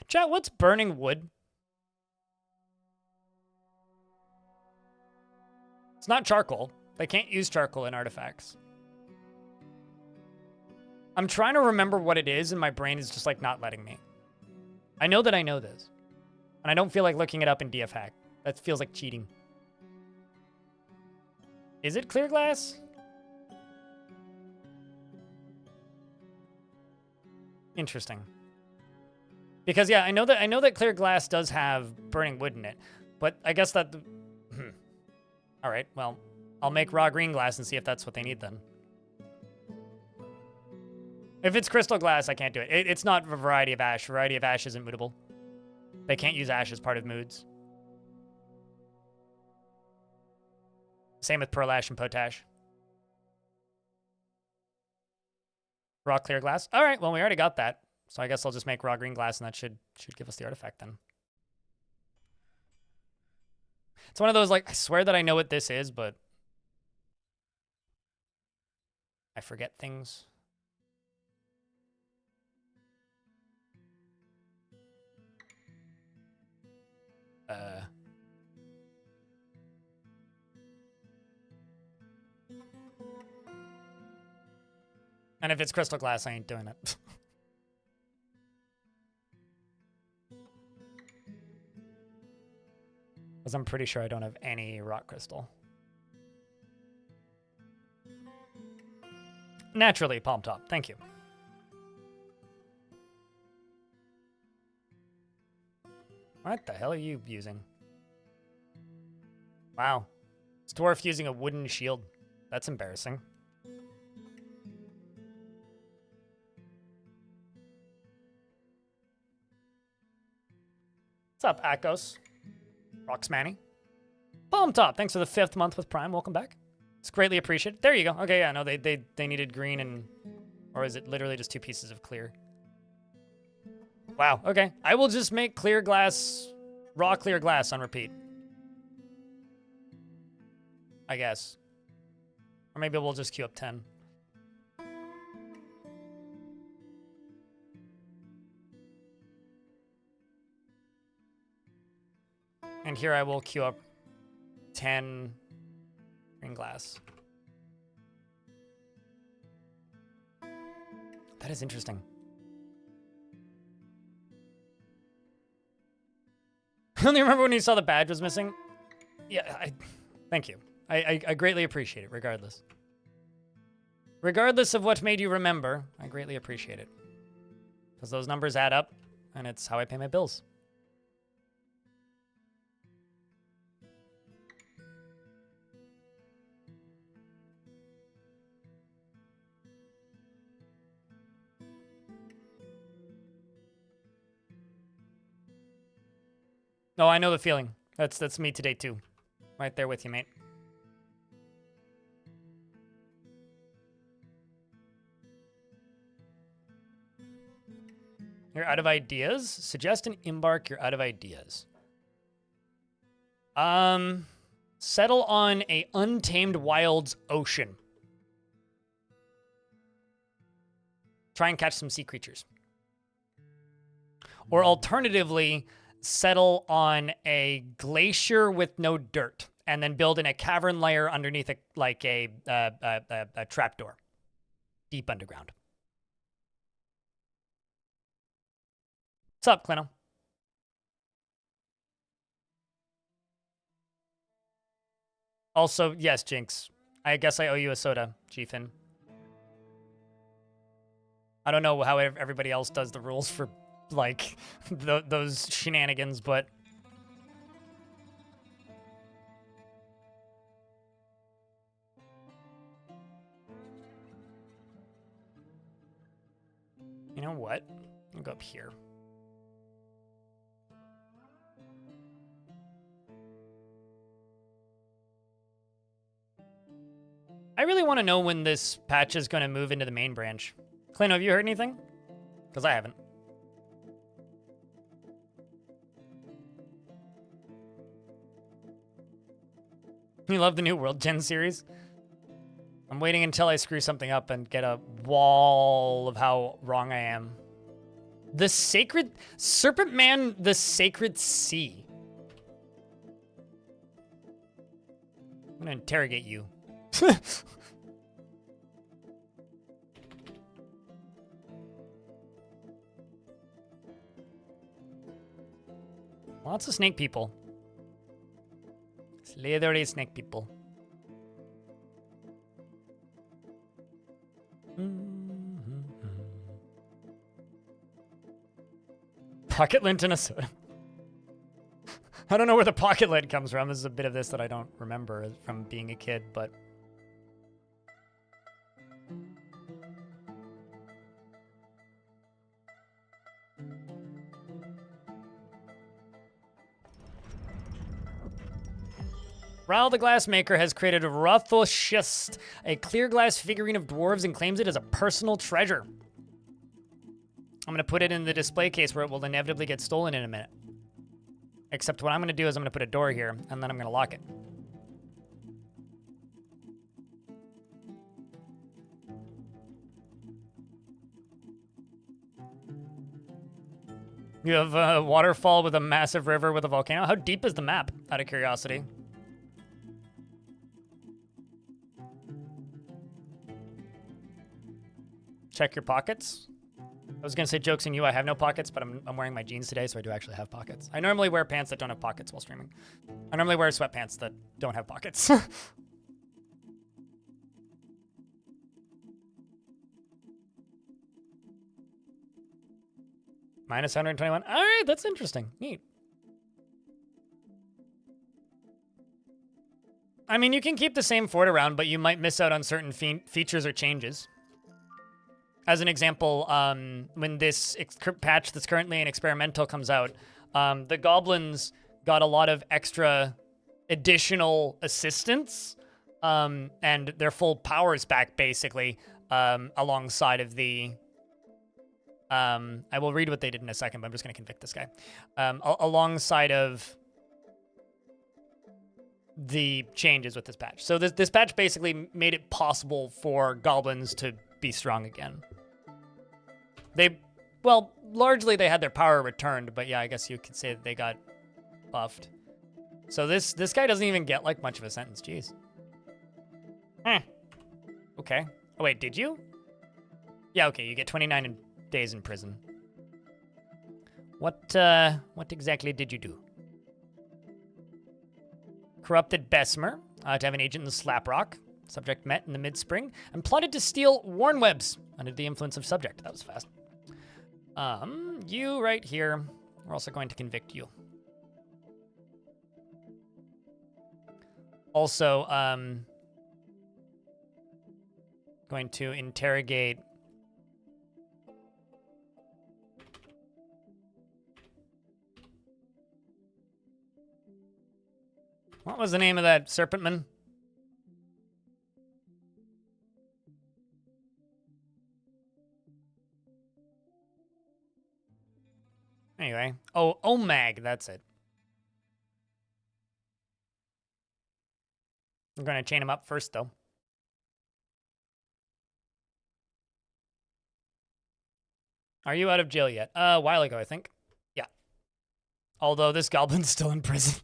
Chat, what's burning wood? It's not charcoal. They can't use charcoal in artifacts. I'm trying to remember what it is, and my brain is just, like, not letting me. I know that I know this. And I don't feel like looking it up in DF Hack. That feels like cheating. Is it clear glass? Interesting. Because, yeah, I know that clear glass does have burning wood in it. But I guess that... All right, well... I'll make raw green glass and see if that's what they need then. If it's crystal glass, I can't do it. It's not a variety of ash. Variety of ash isn't moodable. They can't use ash as part of moods. Same with pearl ash and potash. Raw clear glass. All right, well, we already got that. So I guess I'll just make raw green glass, and that should give us the artifact then. It's one of those, like, I swear that I know what this is, but I forget things. And if it's crystal glass, I ain't doing it. Because I'm pretty sure I don't have any rock crystal. Naturally, palm top. Thank you. What the hell are you using? Wow. It's Dwarf using a wooden shield. That's embarrassing. What's up, Akos? Roxmanny. Palm top. Thanks for the 5th month with Prime. Welcome back. It's greatly appreciated. There you go. Okay, yeah, no, they needed green and... Or is it literally just 2 pieces of clear? Wow, okay. I will just make clear glass... Raw clear glass on repeat. I guess. Or maybe we'll just queue up 10. And here I will queue up 10 green glass. That is interesting. I only remember when you saw the badge was missing. Yeah, thank you. I greatly appreciate it, regardless. Regardless of what made you remember, I greatly appreciate it. Because those numbers add up, and it's how I pay my bills. No, I know the feeling. That's me today too. Right there with you, mate. You're out of ideas? Suggest an embark, you're out of ideas. Settle on a untamed wilds ocean. Try and catch some sea creatures. Or alternatively, settle on a glacier with no dirt, and then build in a cavern layer underneath a trapdoor, deep underground. What's up, Clino? Also, yes, Jinx. I guess I owe you a soda, G-Fin. I don't know how everybody else does the rules for, like, those shenanigans, but... You know what? I'll go up here. I really want to know when this patch is going to move into the main branch. Clino, have you heard anything? Because I haven't. You love the new World Gen series? I'm waiting until I screw something up and get a wall of how wrong I am. The Sacred... Serpent Man, the Sacred Sea. I'm going to interrogate you. Lots of snake people. Slithery snake people. Pocket lint and a soda. I don't know where the pocket lint comes from. This is a bit of this that I don't remember from being a kid, but... Ral the Glassmaker has created Rothoshist, a clear glass figurine of dwarves, and claims it as a personal treasure. I'm going to put it in the display case where it will inevitably get stolen in a minute. Except what I'm going to do is I'm going to put a door here, and then I'm going to lock it. You have a waterfall with a massive river with a volcano. How deep is the map, out of curiosity? Check your pockets. I was gonna say, jokes on you, I have no pockets, but I'm wearing my jeans today, so I do actually have pockets. I normally wear pants that don't have pockets while streaming. I normally wear sweatpants that don't have pockets. Minus 121. All right, that's interesting. Neat. I mean, you can keep the same fort around, but you might miss out on certain features or changes. As an example, when this patch that's currently an experimental comes out, the goblins got a lot of extra additional assistance, and their full powers back, basically, alongside of the... I will read what they did in a second, but I'm just going to convict this guy. Alongside of the changes with this patch. So this patch basically made it possible for goblins to be strong again. Well, largely they had their power returned, but yeah, I guess you could say that they got buffed. So this guy doesn't even get like much of a sentence. Jeez. Okay. Oh wait, did you? Yeah, okay, you get 29 days in prison. What exactly did you do? Corrupted Bessemer to have an agent in Slaprock. Subject met in the mid-spring and plotted to steal Warn Webs under the influence of subject. That was fast. You right here. We're also going to convict you. Also, going to interrogate what was the name of that serpentman? Anyway. Oh, Omag, that's it. I'm going to chain him up first, though. Are you out of jail yet? A while ago, I think. Yeah. Although this goblin's still in prison.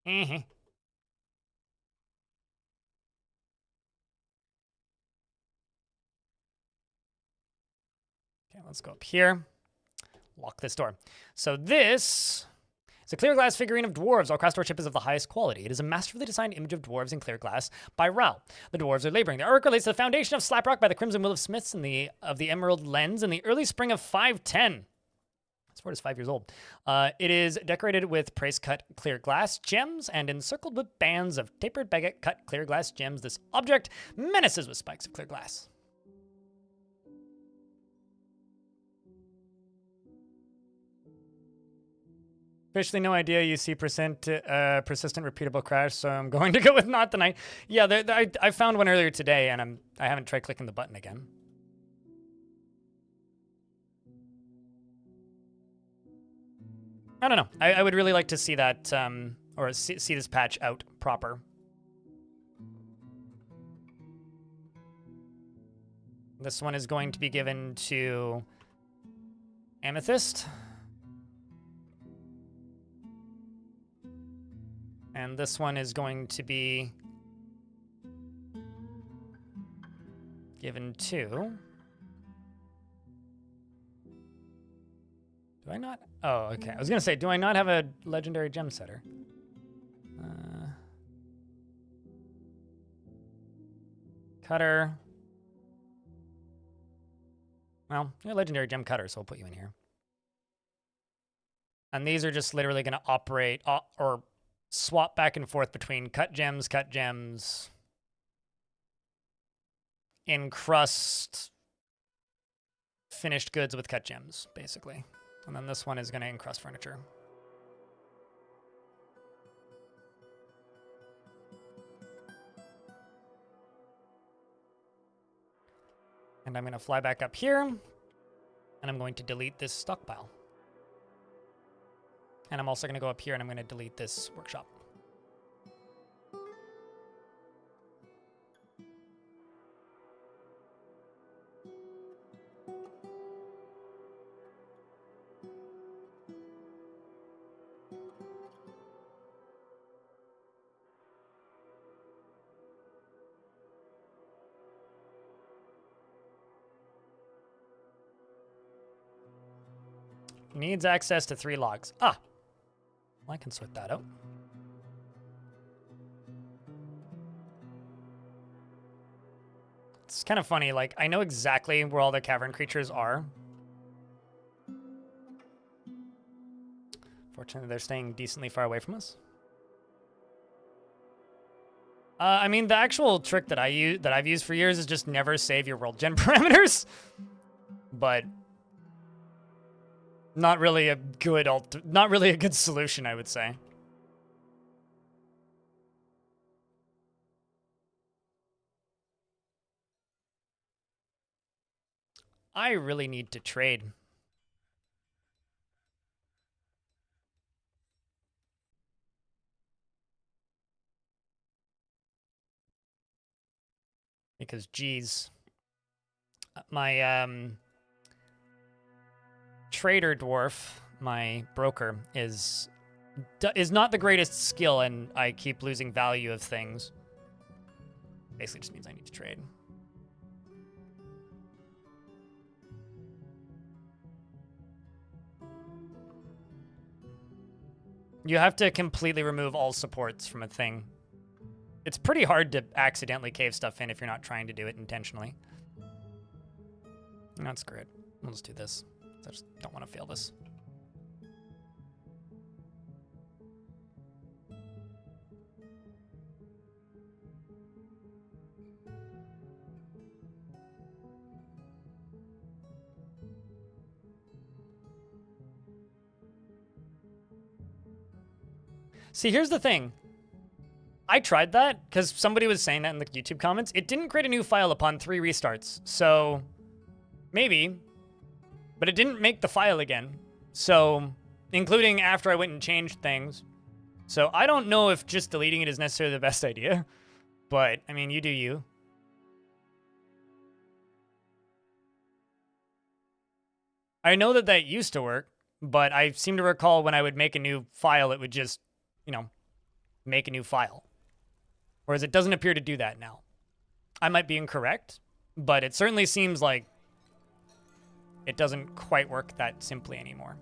Okay, let's go up here. Lock this door. So this is a clear glass figurine of dwarves. All cross-door ship is of the highest quality. It is a masterfully designed image of dwarves in clear glass by Rao. The dwarves are laboring. The artwork relates to the foundation of Slaprock by the Crimson Will of Smiths and of the Emerald Lens in the early spring of 510. This fort is 5 years old. It is decorated with price-cut clear glass gems and encircled with bands of tapered baguette-cut clear glass gems. This object menaces with spikes of clear glass. Officially, no idea. You see persistent, repeatable crash, so I'm going to go with not tonight. Yeah, I found one earlier today, and I haven't tried clicking the button again. I don't know. I would really like to see that, or see this patch out proper. This one is going to be given to Amethyst. And this one is going to be given to... Do I not? Oh, okay. I was going to say, do I not have a legendary gem setter? Cutter. Well, you're a legendary gem cutter, so we'll put you in here. And these are just literally going to operate or swap back and forth between cut gems, encrust finished goods with cut gems, basically. And then this one is going to encrust furniture. And I'm going to fly back up here. And I'm going to delete this stockpile. And I'm also going to go up here and I'm going to delete this workshop. Needs access to 3 logs. Ah, well, I can sort that out. It's kind of funny, like, I know exactly where all the cavern creatures are. Fortunately, they're staying decently far away from us. I mean, the actual trick that I've used for years is just never save your world gen parameters. But not really a good solution, I would say. I really need to trade. Because, geez, my trader dwarf, my broker, is not the greatest skill, and I keep losing value of things. Basically just means I need to trade. You have to completely remove all supports from a thing. It's pretty hard to accidentally cave stuff in if you're not trying to do it intentionally. That's great. We'll just do this. I just don't want to fail this. See, here's the thing. I tried that because somebody was saying that in the YouTube comments. It didn't create a new file upon 3 restarts. So maybe, but it didn't make the file again. So including after I went and changed things. So I don't know if just deleting it is necessarily the best idea, but I mean, you do you. I know that that used to work, but I seem to recall when I would make a new file, it would just, you know, make a new file. Whereas it doesn't appear to do that now. I might be incorrect, but it certainly seems like it doesn't quite work that simply anymore.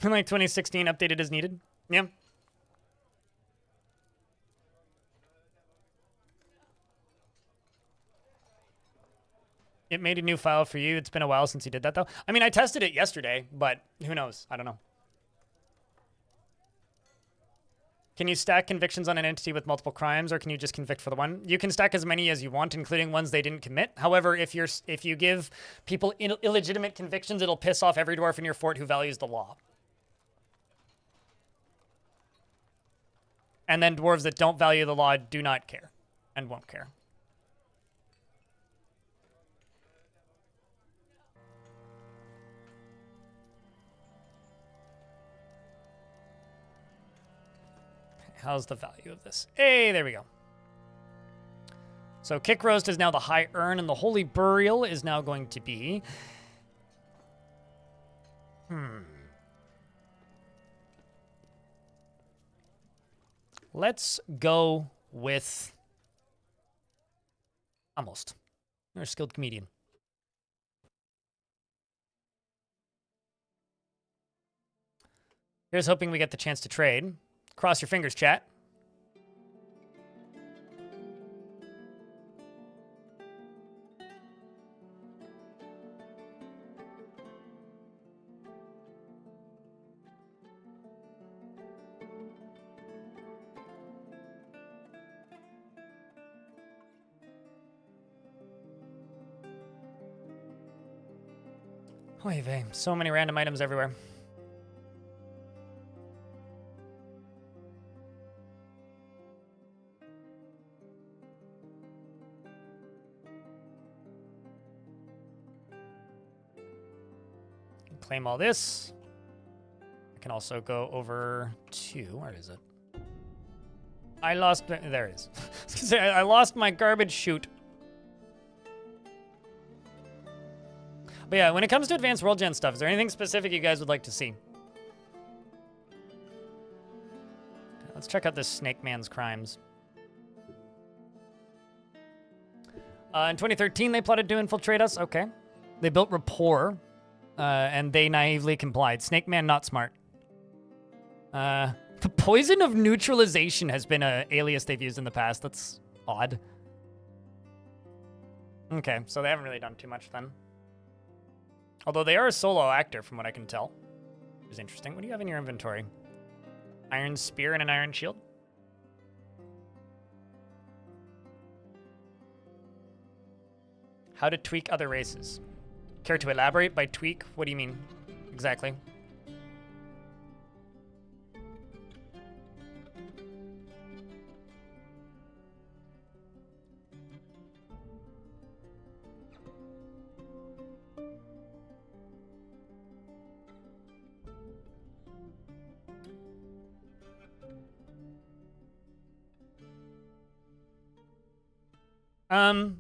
Like 2016, updated as needed. Yeah. It made a new file for you. It's been a while since you did that, though. I mean, I tested it yesterday, but who knows? I don't know. Can you stack convictions on an entity with multiple crimes, or can you just convict for the one? You can stack as many as you want, including ones they didn't commit. However, if you give people illegitimate convictions, it'll piss off every dwarf in your fort who values the law. And then dwarves that don't value the law do not care and won't care. How's the value of this? Hey, there we go. So Kick Roast is now the High Urn, and the Holy Burial is now going to be... Let's go with... Almost. You're a skilled comedian. Here's hoping we get the chance to trade. Cross your fingers, chat. Oy vey, so many random items everywhere. Claim all this. I can also go over to, where is it? I lost, there it is. I was gonna say, I lost my garbage chute. But yeah, when it comes to advanced world gen stuff, is there anything specific you guys would like to see? Let's check out this Snake Man's crimes. In 2013, they plotted to infiltrate us. Okay. They built rapport, and they naively complied. Snake Man, not smart. The poison of neutralization has been an alias they've used in the past. That's odd. Okay, so they haven't really done too much then. Although they are a solo actor, from what I can tell. Which is interesting. What do you have in your inventory? Iron spear and an iron shield? How to tweak other races. Care to elaborate by tweak? What do you mean exactly?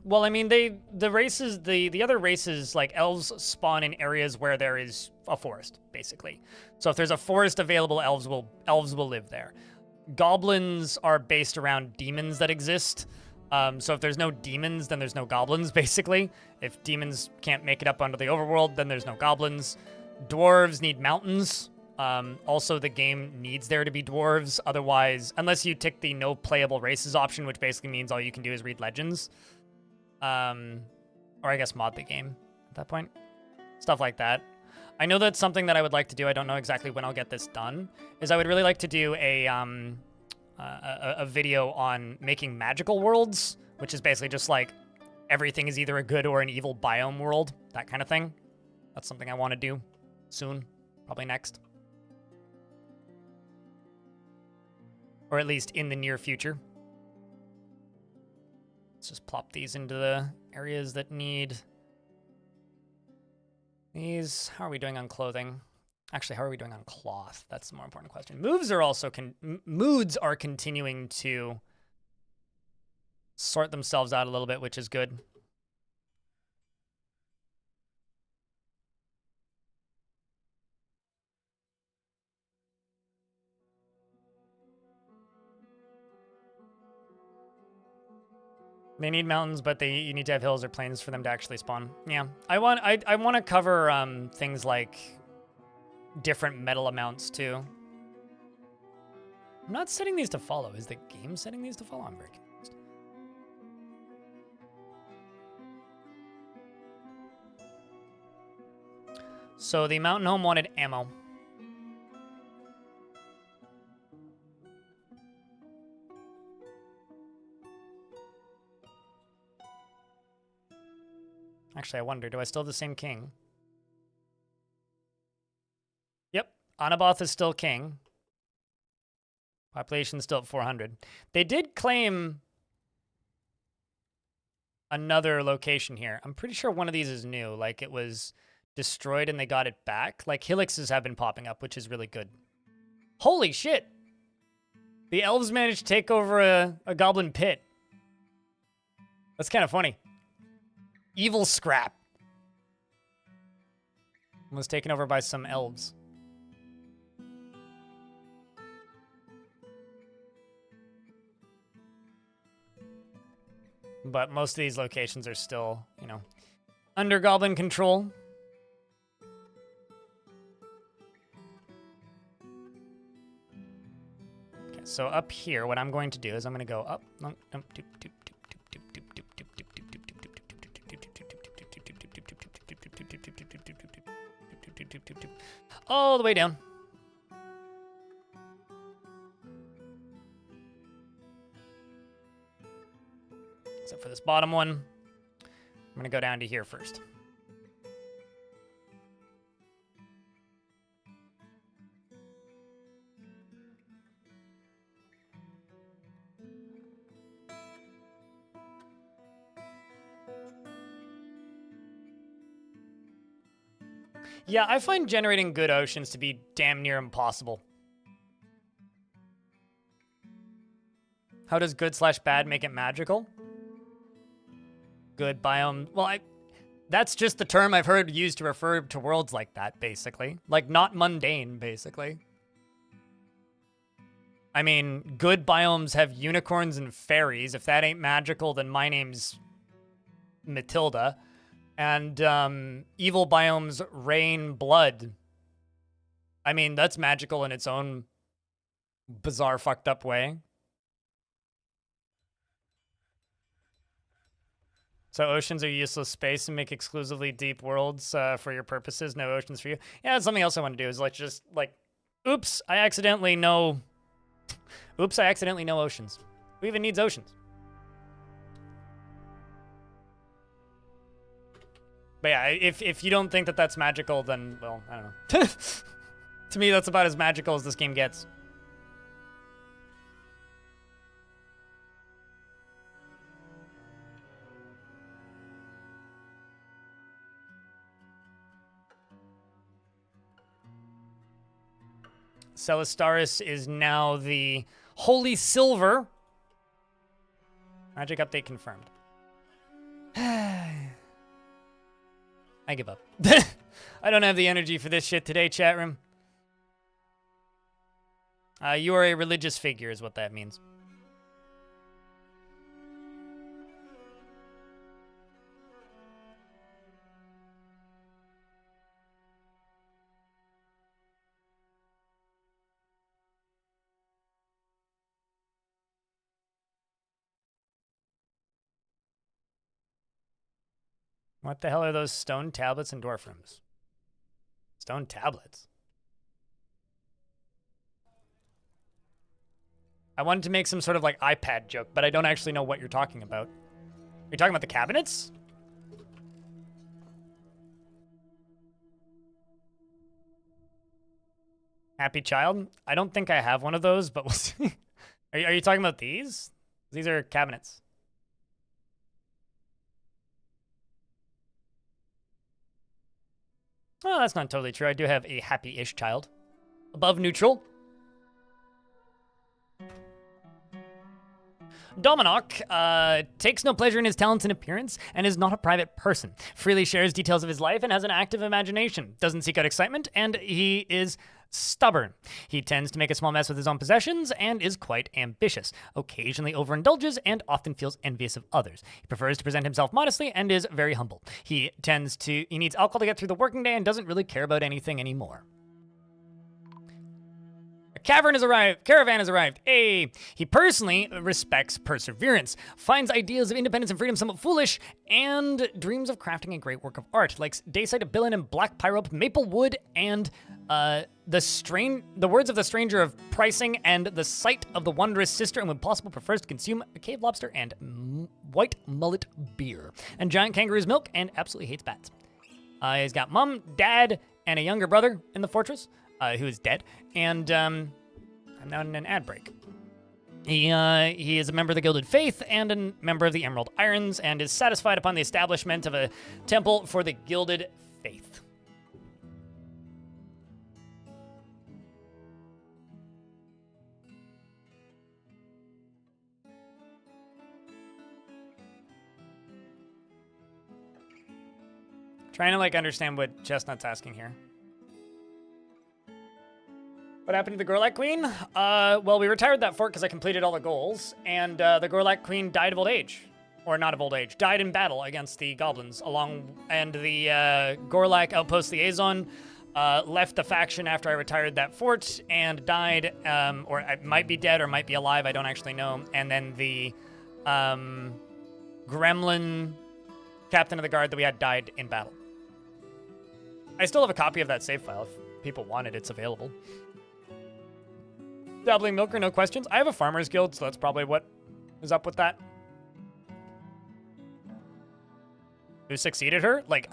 Well, I mean, the other races, like elves, spawn in areas where there is a forest, basically. So if there's a forest available, elves will live there. Goblins are based around demons that exist. So if there's no demons, then there's no goblins, basically. If demons can't make it up onto the overworld, then there's no goblins. Dwarves need mountains. Also, the game needs there to be dwarves. Otherwise, unless you tick the no playable races option, which basically means all you can do is read legends. Or I guess mod the game at that point. Stuff like that. I know that's something that I would like to do. I don't know exactly when I'll get this done. Is I would really like to do a video on making magical worlds, which is basically just like everything is either a good or an evil biome world, that kind of thing. That's something I want to do soon, probably next. Or at least in the near future. Let's just plop these into the areas that need these. How are we doing on clothing? Actually, how are we doing on cloth? That's the more important question. Moods are continuing to sort themselves out a little bit, which is good. They need mountains, but you need to have hills or plains for them to actually spawn. Yeah, I want to cover things like different metal amounts too. I'm not setting these to follow. Is the game setting these to follow? I'm very confused. So the mountain home wanted ammo. Actually, I wonder, do I still have the same king? Yep, Anaboth is still king. Population still at 400. They did claim another location here. I'm pretty sure one of these is new. Like, it was destroyed and they got it back. Like, helixes have been popping up, which is really good. Holy shit! The elves managed to take over a goblin pit. That's kind of funny. Evil scrap was taken over by some elves. But most of these locations are still, you know, under goblin control. Okay, so up here, what I'm going to do is I'm going to go up. All the way down. Except for this bottom one. I'm going to go down to here first. Yeah, I find generating good oceans to be damn near impossible. How does good slash bad make it magical? Good biome. Well, that's just the term I've heard used to refer to worlds like that, basically. Like, not mundane, basically. I mean, good biomes have unicorns and fairies. If that ain't magical, then my name's Matilda. And evil biomes rain blood. I mean, that's magical in its own bizarre, fucked up way. So oceans are useless space and make exclusively deep worlds for your purposes. No oceans for you. Yeah, that's something else I want to do is oops, I accidentally know oceans. Who even needs oceans? But yeah, if you don't think that that's magical, then, well, I don't know. To me, that's about as magical as this game gets. Celastaris is now the Holy Silver. Magic update confirmed. I give up. I don't have the energy for this shit today, chat room. You are a religious figure is what that means. What the hell are those stone tablets in dwarf rooms? Stone tablets? I wanted to make some sort of like iPad joke, but I don't actually know what you're talking about. Are you talking about the cabinets? Happy Child? I don't think I have one of those, but we'll see. Are you talking about these? These are cabinets. Oh, that's not totally true. I do have a happy-ish child. Above neutral. Dominoc takes no pleasure in his talents and appearance and is not a private person. Freely shares details of his life and has an active imagination. Doesn't seek out excitement, and he is stubborn. He tends to make a small mess with his own possessions and is quite ambitious. Occasionally overindulges and often feels envious of others. He prefers to present himself modestly and is very humble. He needs alcohol to get through the working day and doesn't really care about anything anymore. Caravan has arrived. Hey, he personally respects perseverance, finds ideas of independence and freedom somewhat foolish, and dreams of crafting a great work of art. Likes Dayside of Billin and Black Pyrope, Maple Wood, and the words of the stranger of pricing and the sight of the wondrous sister, and when possible prefers to consume a cave lobster and white mullet beer, and giant kangaroo's milk, and absolutely hates bats. He's got mom, dad, and a younger brother in the fortress. Who is dead, and I'm now in an ad break. He is a member of the Gilded Faith and a member of the Emerald Irons, and is satisfied upon the establishment of a temple for the Gilded Faith. Trying to understand what Chestnut's asking here. What happened to the Gorlak Queen? Well, we retired that fort because I completed all the goals, and the Gorlak Queen died of old age. Or not of old age, died in battle against the goblins, and the Gorlak Outpost Liaison left the faction after I retired that fort, and died, or I might be dead or might be alive, I don't actually know, and then the Gremlin Captain of the Guard that we had died in battle. I still have a copy of that save file. If people want it, it's available. Dabbling Milker, no questions. I have a farmer's guild, so that's probably what is up with that. Who succeeded her? Like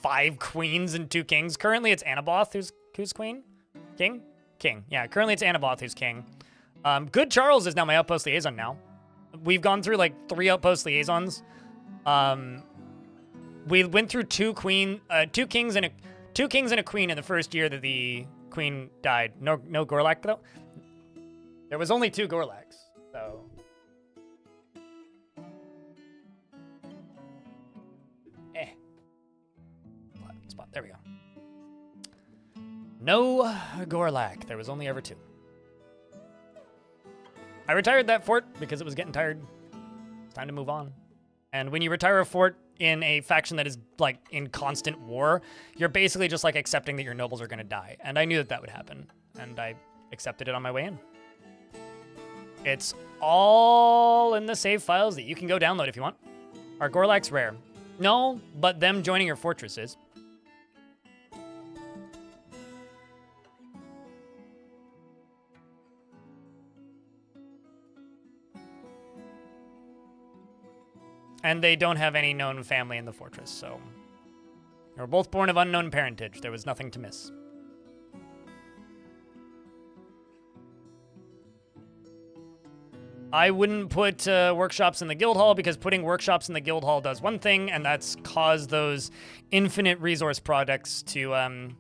5 queens and 2 kings. Currently, it's Anaboth who's queen? King? King. Yeah, currently it's Anaboth who's king. Good Charles is now my outpost liaison now. We've gone through 3 outpost liaisons. We went through 2 kings and 2 kings and a queen in the first year that the queen died. No Gorlak, though? There was only 2 Gorlaks, so... Spot. There we go. No Gorlak. There was only ever 2. I retired that fort because it was getting tired. It's time to move on. And when you retire a fort in a faction that is, like, in constant war, you're basically just, like, accepting that your nobles are going to die. And I knew that that would happen. And I accepted it on my way in. It's all in the save files that you can go download if you want. Are Gorlaks rare? No, but them joining your fortress is. And they don't have any known family in the fortress, so... They were both born of unknown parentage. There was nothing to miss. I wouldn't put workshops in the guild hall because putting workshops in the guild hall does one thing, and that's cause those infinite resource products to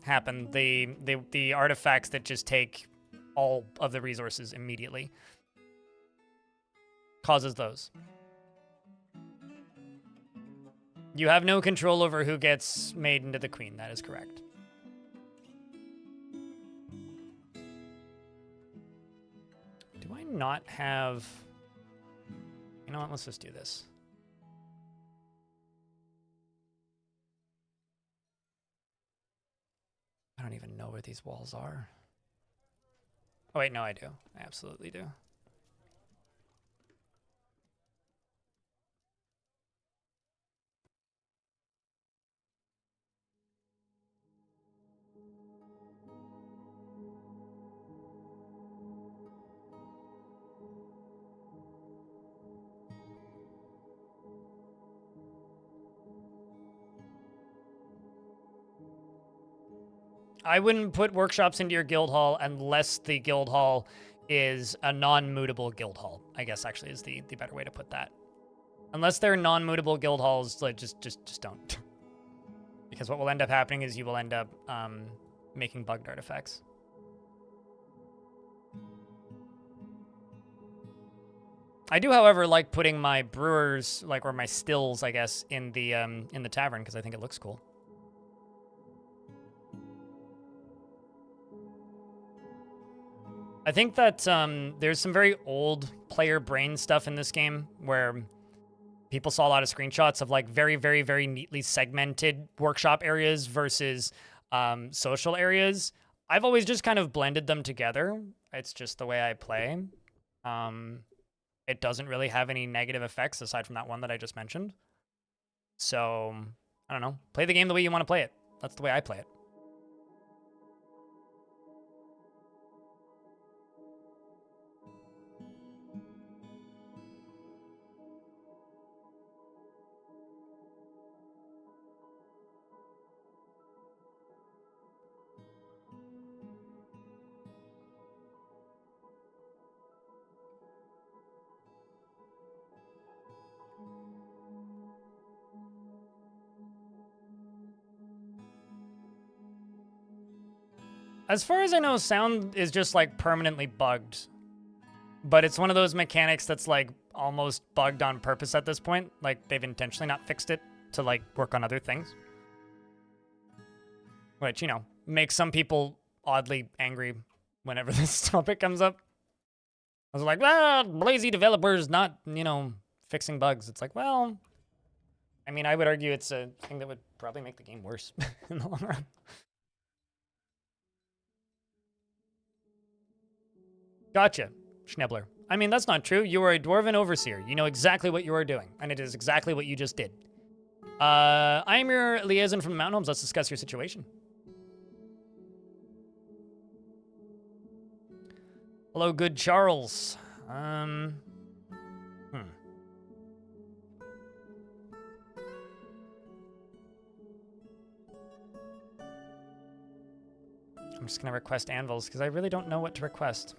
happen. The artifacts that just take all of the resources immediately. Causes those. You have no control over who gets made into the queen. That is correct. Do I not have... You know what? Let's just do this. I don't even know where these walls are. Oh, wait, no, I do. I absolutely do. I wouldn't put workshops into your guild hall unless the guild hall is a non-mootable guild hall, I guess actually is the better way to put that. Unless they're non-mootable guild halls, like just don't. Because what will end up happening is you will end up making bugged artifacts. I do, however, like putting my brewers, like, or my stills, I guess, in the tavern because I think it looks cool. I think that there's some very old player brain stuff in this game where people saw a lot of screenshots of like very, very, very neatly segmented workshop areas versus social areas. I've always just kind of blended them together. It's just the way I play. It doesn't really have any negative effects aside from that one that I just mentioned. So, I don't know. Play the game the way you want to play it. That's the way I play it. As far as I know, sound is just like permanently bugged. But it's one of those mechanics that's like almost bugged on purpose at this point. Like they've intentionally not fixed it to like work on other things. Which, you know, makes some people oddly angry whenever this topic comes up. I was like, well, lazy developers not, you know, fixing bugs. It's like, well, I mean, I would argue it's a thing that would probably make the game worse in the long run. Gotcha, Schnebbler. I mean, that's not true. You are a dwarven overseer. You know exactly what you are doing, and it is exactly what you just did. I am your liaison from the Mountain Homes. Let's discuss your situation. Hello, good Charles. I'm just gonna request anvils, because I really don't know what to request.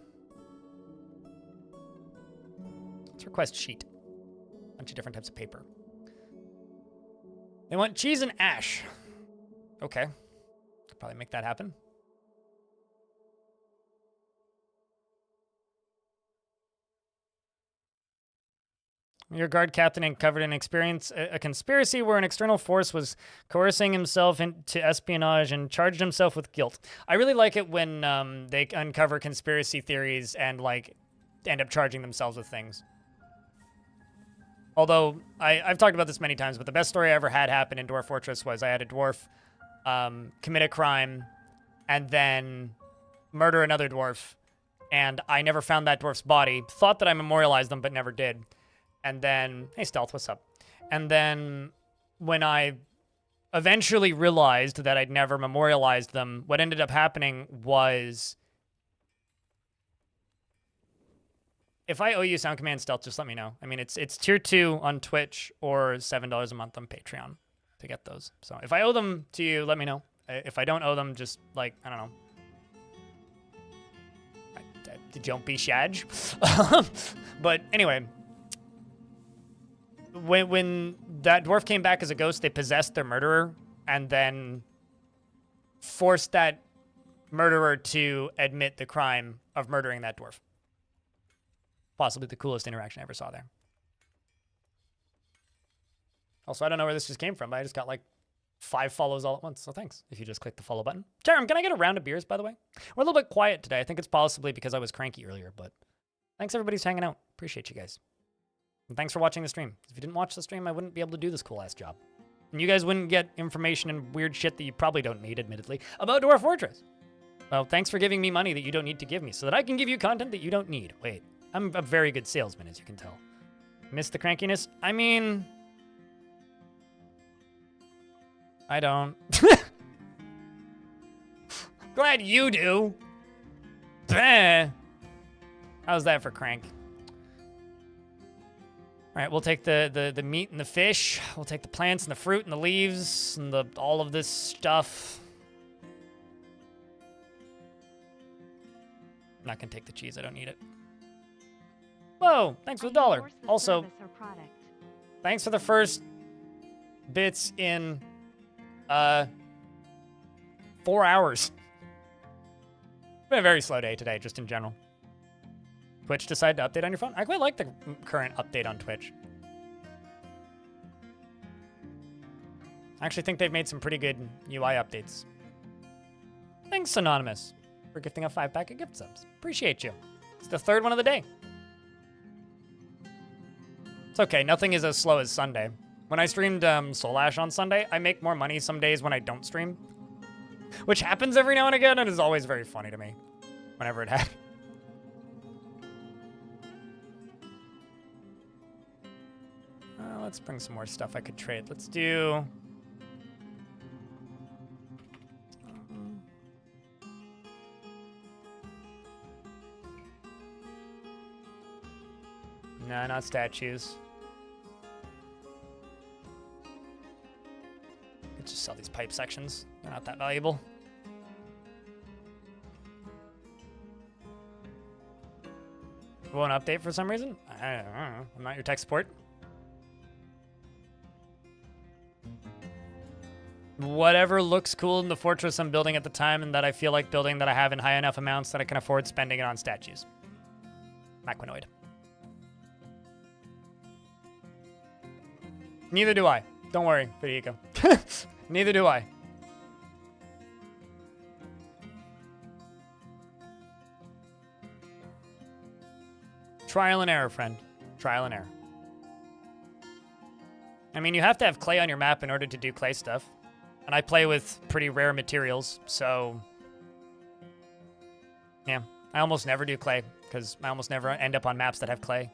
Let's request sheet. A bunch of different types of paper. They want cheese and ash. Okay. Probably make that happen. Your guard captain uncovered an experience, a conspiracy where an external force was coercing himself into espionage and charged himself with guilt. I really like it when they uncover conspiracy theories and like end up charging themselves with things. Although I've talked about this many times, but the best story I ever had happen in Dwarf Fortress was I had a dwarf commit a crime and then murder another dwarf, and I never found that dwarf's body. Thought that I memorialized them, but never did. And then, hey, Stealth, what's up? And then when I eventually realized that I'd never memorialized them, what ended up happening was, if I owe you Sound Command Stealth, just let me know. I mean, it's tier 2 on Twitch or $7 a month on Patreon to get those. So if I owe them to you, let me know. If I don't owe them, just like, I don't know. Don't be shadge. But anyway, when that dwarf came back as a ghost, they possessed their murderer and then forced that murderer to admit the crime of murdering that dwarf. Possibly the coolest interaction I ever saw there. Also, I don't know where this just came from, but I just got like 5 follows all at once, so thanks if you just click the follow button. Jerem, can I get a round of beers, by the way? We're a little bit quiet today. I think it's possibly because I was cranky earlier, but thanks everybody who's hanging out. Appreciate you guys. And thanks for watching the stream. If you didn't watch the stream, I wouldn't be able to do this cool-ass job. And you guys wouldn't get information and weird shit that you probably don't need, admittedly, about Dwarf Fortress. Well, thanks for giving me money that you don't need to give me so that I can give you content that you don't need. Wait, I'm a very good salesman, as you can tell. Miss the crankiness? I mean, I don't. Glad you do. How's that for crank? All right, we'll take the meat and the fish. We'll take the plants and the fruit and the leaves and all of this stuff. I'm not gonna take the cheese. I don't need it. Whoa! Thanks for the $1. Also, thanks for the first bits in 4 hours. It's been a very slow day today, just in general. Twitch decided to update on your phone? I quite like the current update on Twitch. I actually think they've made some pretty good UI updates. Thanks, Anonymous, for gifting a 5-pack of gift subs. Appreciate you. It's the 3rd one of the day. It's okay, nothing is as slow as Sunday. When I streamed Soul Ash on Sunday, I make more money some days when I don't stream. Which happens every now and again, and is always very funny to me. Whenever it happens. Let's bring some more stuff I could trade. Let's do... No, not statues. Let's just sell these pipe sections. They're not that valuable. Won't update for some reason? I don't know. I'm not your tech support. Whatever looks cool in the fortress I'm building at the time and that I feel like building that I have in high enough amounts that I can afford spending it on statues. Maquinoid. Neither do I. Don't worry, Federico. Neither do I. Trial and error, friend. Trial and error. I mean, you have to have clay on your map in order to do clay stuff. And I play with pretty rare materials, so... yeah, I almost never do clay, because I almost never end up on maps that have clay.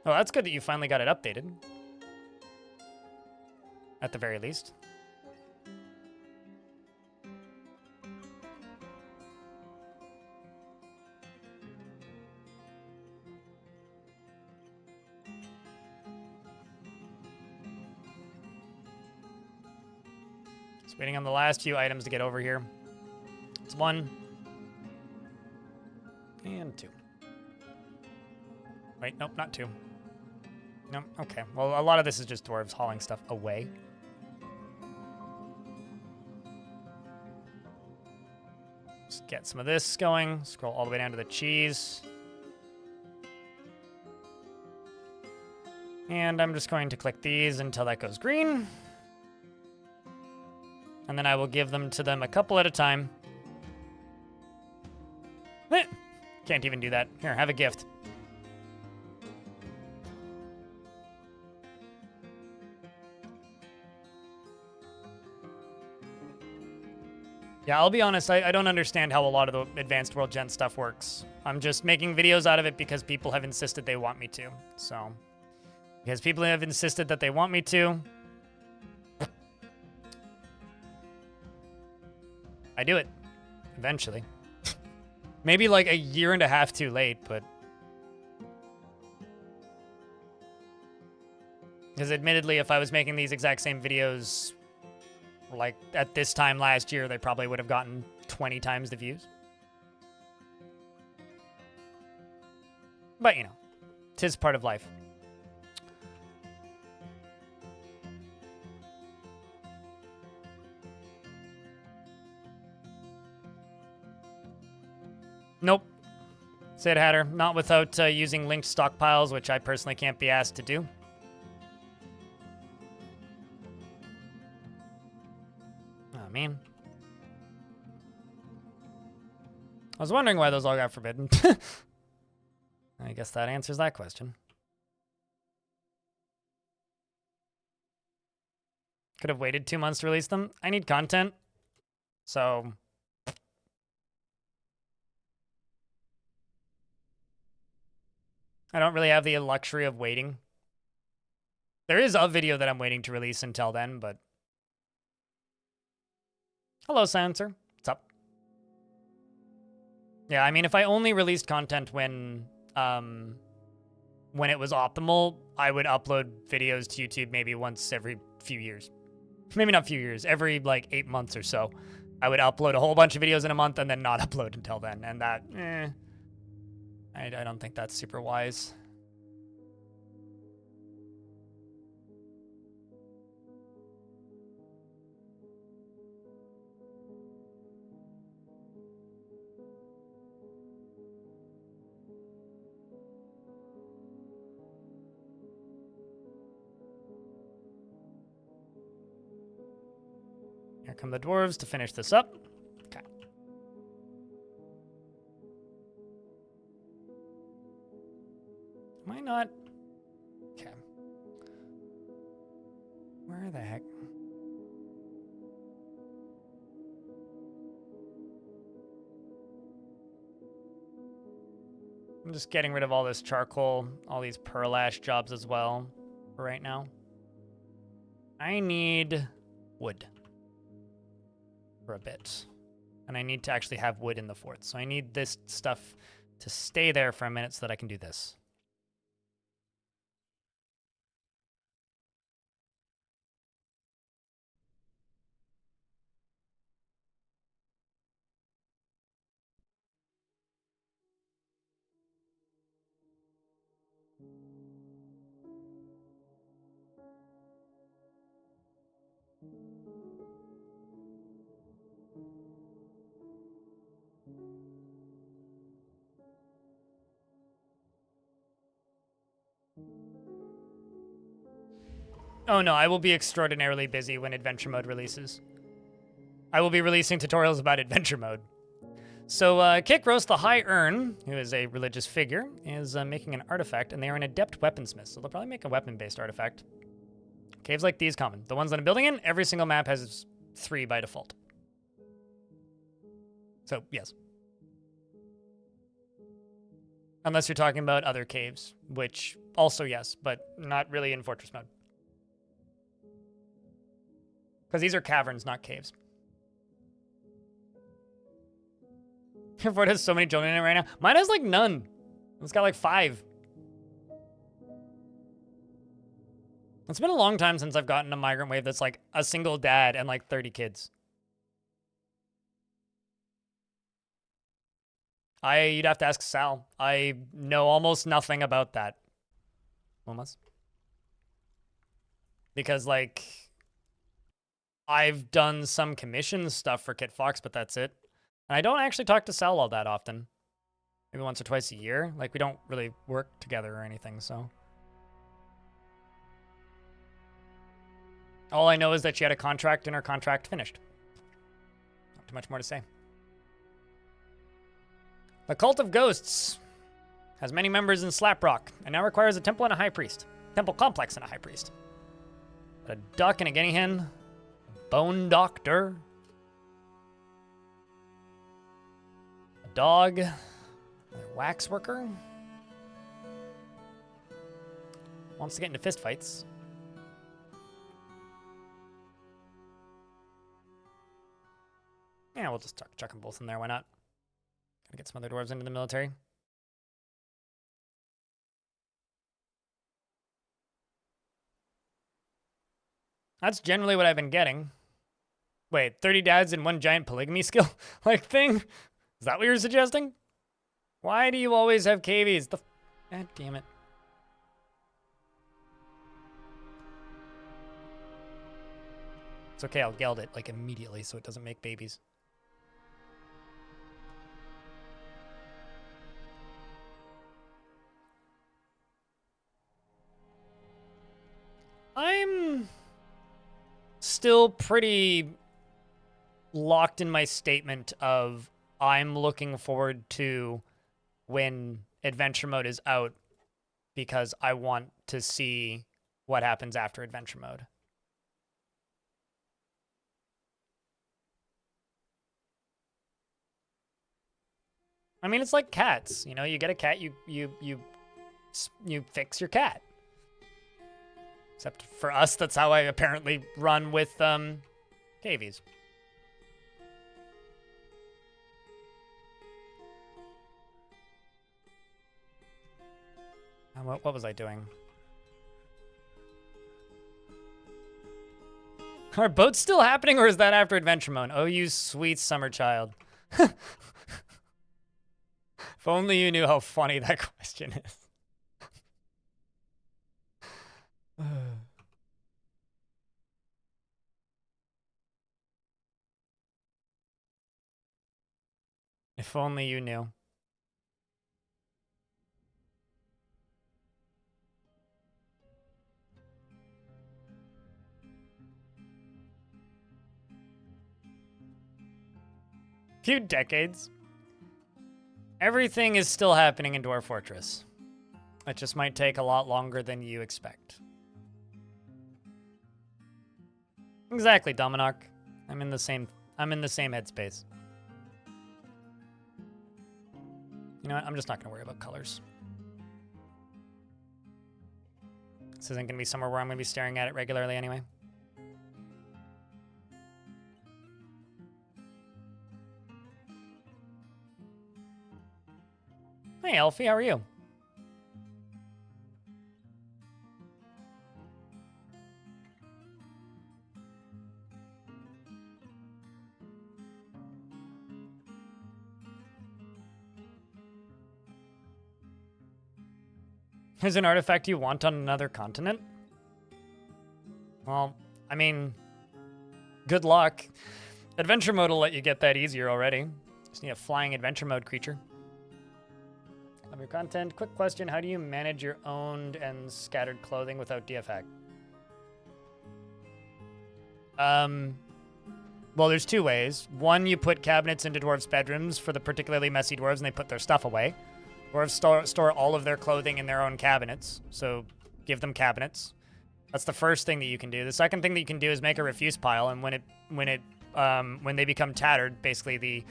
Well, that's good that you finally got it updated. At the very least. Just waiting on the last few items to get over here. It's 1 and 2. Wait, nope, not 2. Nope, okay. Well, a lot of this is just dwarves hauling stuff away. Just get some of this going. Scroll all the way down to the cheese. And I'm just going to click these until that goes green. And then I will give them to them a couple at a time. Can't even do that. Here, have a gift. Yeah, I'll be honest, I don't understand how a lot of the Advanced World Gen stuff works. I'm just making videos out of it because people have insisted they want me to. So, because people have insisted that they want me to, I do it. Eventually. Maybe like a year and a half too late, but... Because admittedly, if I was making these exact same videos, like at this time last year, they probably would have gotten 20 times the views. But, you know, 'tis part of life. Nope. Sid Hatter. Not without using linked stockpiles, which I personally can't be asked to do. Oh, man. I was wondering why those all got forbidden. I guess that answers that question. Could have waited 2 months to release them. I need content. So... I don't really have the luxury of waiting. There is a video that I'm waiting to release until then, but... Hello, Silencer. What's up? Yeah, I mean, if I only released content when it was optimal, I would upload videos to YouTube maybe once every few years. Maybe not few years, every like 8 months or so. I would upload a whole bunch of videos in a month and then not upload until then, and that, I don't think that's super wise. Here come the dwarves to finish this up. Okay. Am I not? Okay. Where the heck? I'm just getting rid of all this charcoal, all these pearl ash jobs as well for right now. I need wood for a bit. And I need to actually have wood in the fort. So I need this stuff to stay there for a minute so that I can do this. Oh no, I will be extraordinarily busy when Adventure Mode releases. I will be releasing tutorials about Adventure Mode. So, Kick Roast the High Urn, who is a religious figure, is making an artifact, and they are an adept weaponsmith, so they'll probably make a weapon-based artifact. Caves like these common. The ones that I'm building in, every single map has 3 by default. So, yes. Unless you're talking about other caves, which also yes, but not really in Fortress Mode. Because these are caverns, not caves. Your fort has so many children in it right now. Mine has like none. It's got like 5. It's been a long time since I've gotten a migrant wave that's like a single dad and like 30 kids. You'd have to ask Sal. I know almost nothing about that. Almost. Because, like, I've done some commission stuff for Kit Fox, but that's it. And I don't actually talk to Sal all that often. Maybe once or twice a year. Like, we don't really work together or anything, so. All I know is that she had a contract and her contract finished. Not too much more to say. The Cult of Ghosts has many members in Slaprock and now requires a temple and a high priest. Temple complex and a high priest. A duck and a guinea hen. A bone doctor. A dog. A wax worker. Wants to get into fistfights. Yeah, we'll just chuck them both in there. Why not? Gotta get some other dwarves into the military. That's generally what I've been getting. Wait, 30 dads in one giant polygamy skill like thing? Is that what you're suggesting? Why do you always have KVs? God damn it. It's okay, I'll geld it like immediately so it doesn't make babies. I'm still pretty locked in my statement of I'm looking forward to when adventure mode is out because I want to see what happens after adventure mode. I mean, it's like cats. You know, you get a cat, you fix your cat. Except for us, that's how I apparently run with KVs. What was I doing? Are boats still happening, or is that after adventure mode? Oh, you sweet summer child. If only you knew how funny that question is. If only you knew. Few decades. Everything is still happening in Dwarf Fortress. It just might take a lot longer than you expect. Exactly, Dominok. I'm in the same headspace. You know what? I'm just not going to worry about colors. This isn't going to be somewhere where I'm going to be staring at it regularly anyway. Hey, Elfie, how are you? Is an artifact you want on another continent? Well, I mean, good luck. Adventure mode will let you get that easier already. Just need a flying adventure mode creature. Love your content. Quick question, how do you manage your owned and scattered clothing without DFhack? Well, there's two ways. One, you put cabinets into dwarves' bedrooms for the particularly messy dwarves, and they put their stuff away. Dwarves store all of their clothing in their own cabinets, so give them cabinets. That's the first thing that you can do. The second thing that you can do is make a refuse pile, and when they become tattered, basically the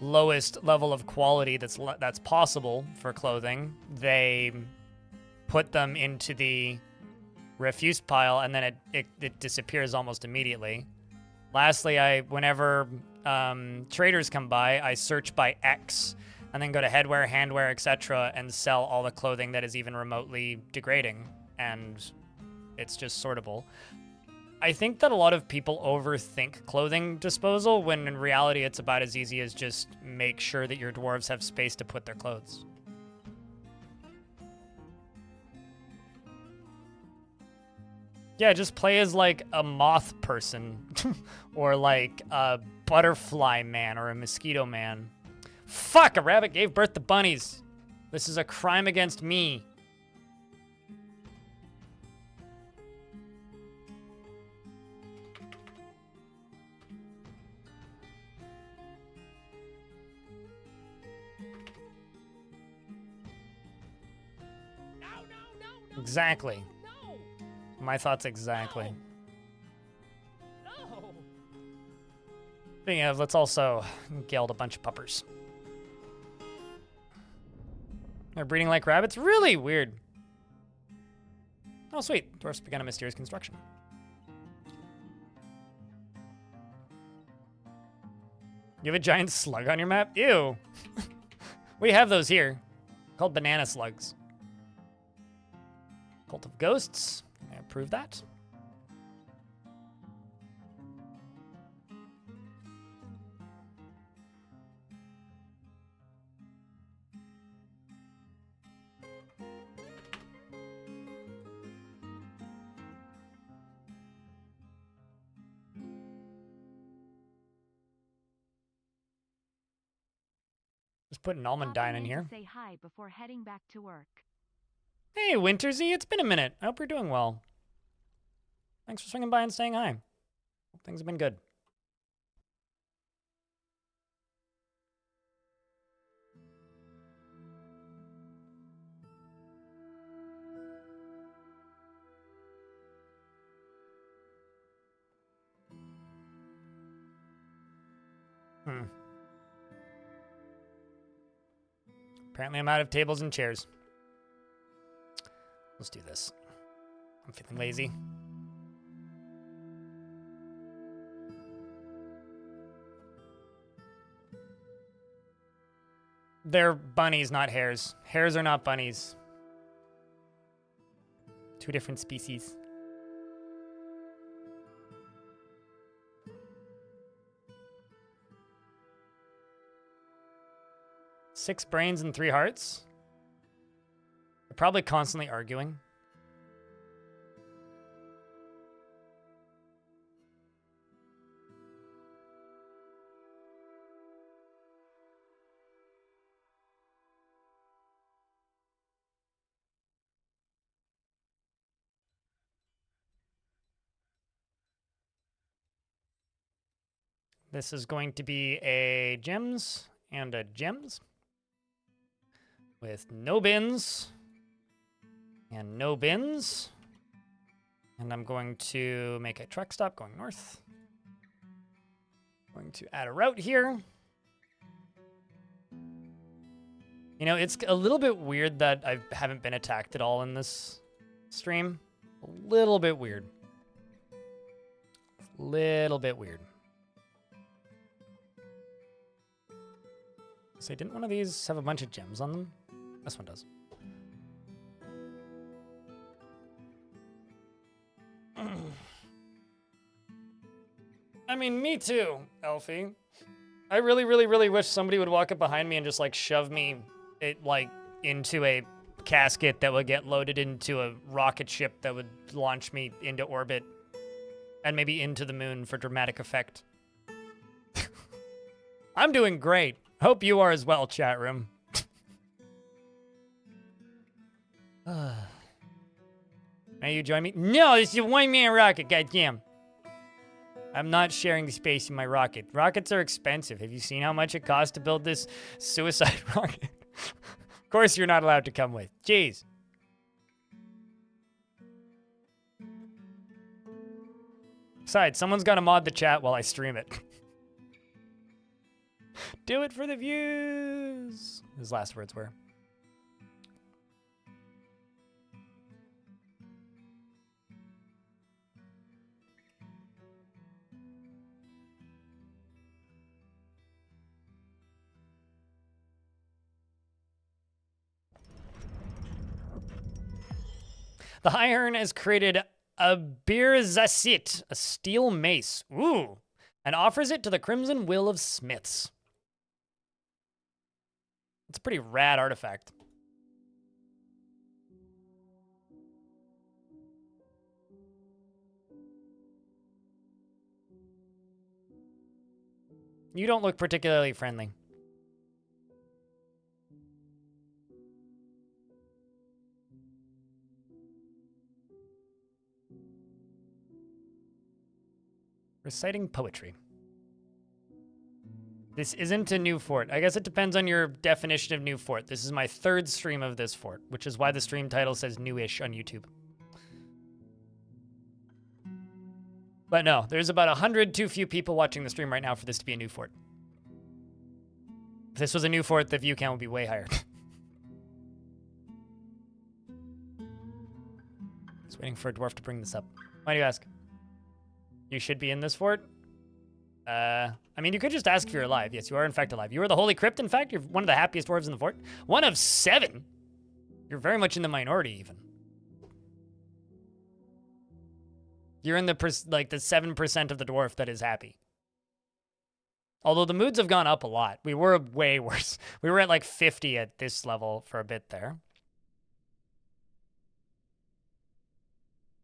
lowest level of quality that's possible for clothing, they put them into the refuse pile, and then it disappears almost immediately. Lastly, whenever traders come by, I search by X, and then go to headwear, handwear, etc., and sell all the clothing that is even remotely degrading, and it's just sortable. I think that a lot of people overthink clothing disposal when in reality it's about as easy as just make sure that your dwarves have space to put their clothes. Yeah, just play as like a moth person or like a butterfly man or a mosquito man. Fuck, a rabbit gave birth to bunnies. This is a crime against me. Exactly. My thoughts exactly. No. Speaking of, let's also geld a bunch of puppers. They're breeding like rabbits? Really weird. Oh, sweet. Dwarfs began a mysterious construction. You have a giant slug on your map? Ew. We have those here. Called banana slugs. Cult of Ghosts. I approve that. Just put an almond dine in here. Say hi before heading back to work. Hey, Wintersy, it's been a minute. I hope you're doing well. Thanks for swinging by and saying hi. Hope things have been good. Apparently I'm out of tables and chairs. Let's do this. I'm feeling lazy. They're bunnies, not hares. Hares are not bunnies. Two different species. Six brains and 3 hearts. They're probably constantly arguing. This is going to be a gems and a gems. With no bins and no bins. And I'm going to make a truck stop going north. Going to add a route here. You know, it's a little bit weird that I haven't been attacked at all in this stream. A little bit weird. Little bit weird. Say, didn't one of these have a bunch of gems on them? This one does. I mean, me too, Elfie. I really, really, really wish somebody would walk up behind me and just, like, shove me, into a casket that would get loaded into a rocket ship that would launch me into orbit and maybe into the moon for dramatic effect. I'm doing great. Hope you are as well, chat room. May you join me? No, this is a one-man rocket, goddamn. I'm not sharing the space in my rocket. Rockets are expensive. Have you seen how much it costs to build this suicide rocket? Of course you're not allowed to come with. Jeez. Besides, someone's got to mod the chat while I stream it. Do it for the views. His last words were. The High Hearn has created a Birzasit, a steel mace. Ooh. And offers it to the Crimson Will of Smiths. It's a pretty rad artifact. You don't look particularly friendly. Reciting poetry. This isn't a new fort. I guess it depends on your definition of new fort. This is my 3rd stream of this fort, which is why the stream title says newish on YouTube. But no, there's about 100 too few people watching the stream right now for this to be a new fort. If this was a new fort, the view count would be way higher. Just waiting for a dwarf to bring this up. Why do you ask? You should be in this fort? I mean, you could just ask if you're alive. Yes, you are in fact alive. You are the Holy Crypt, in fact. You're one of the happiest dwarves in the fort. 1 of 7. You're very much in the minority, even. You're in the, like, the 7% of the dwarf that is happy. Although the moods have gone up a lot. We were way worse. We were at, like, 50 at this level for a bit there.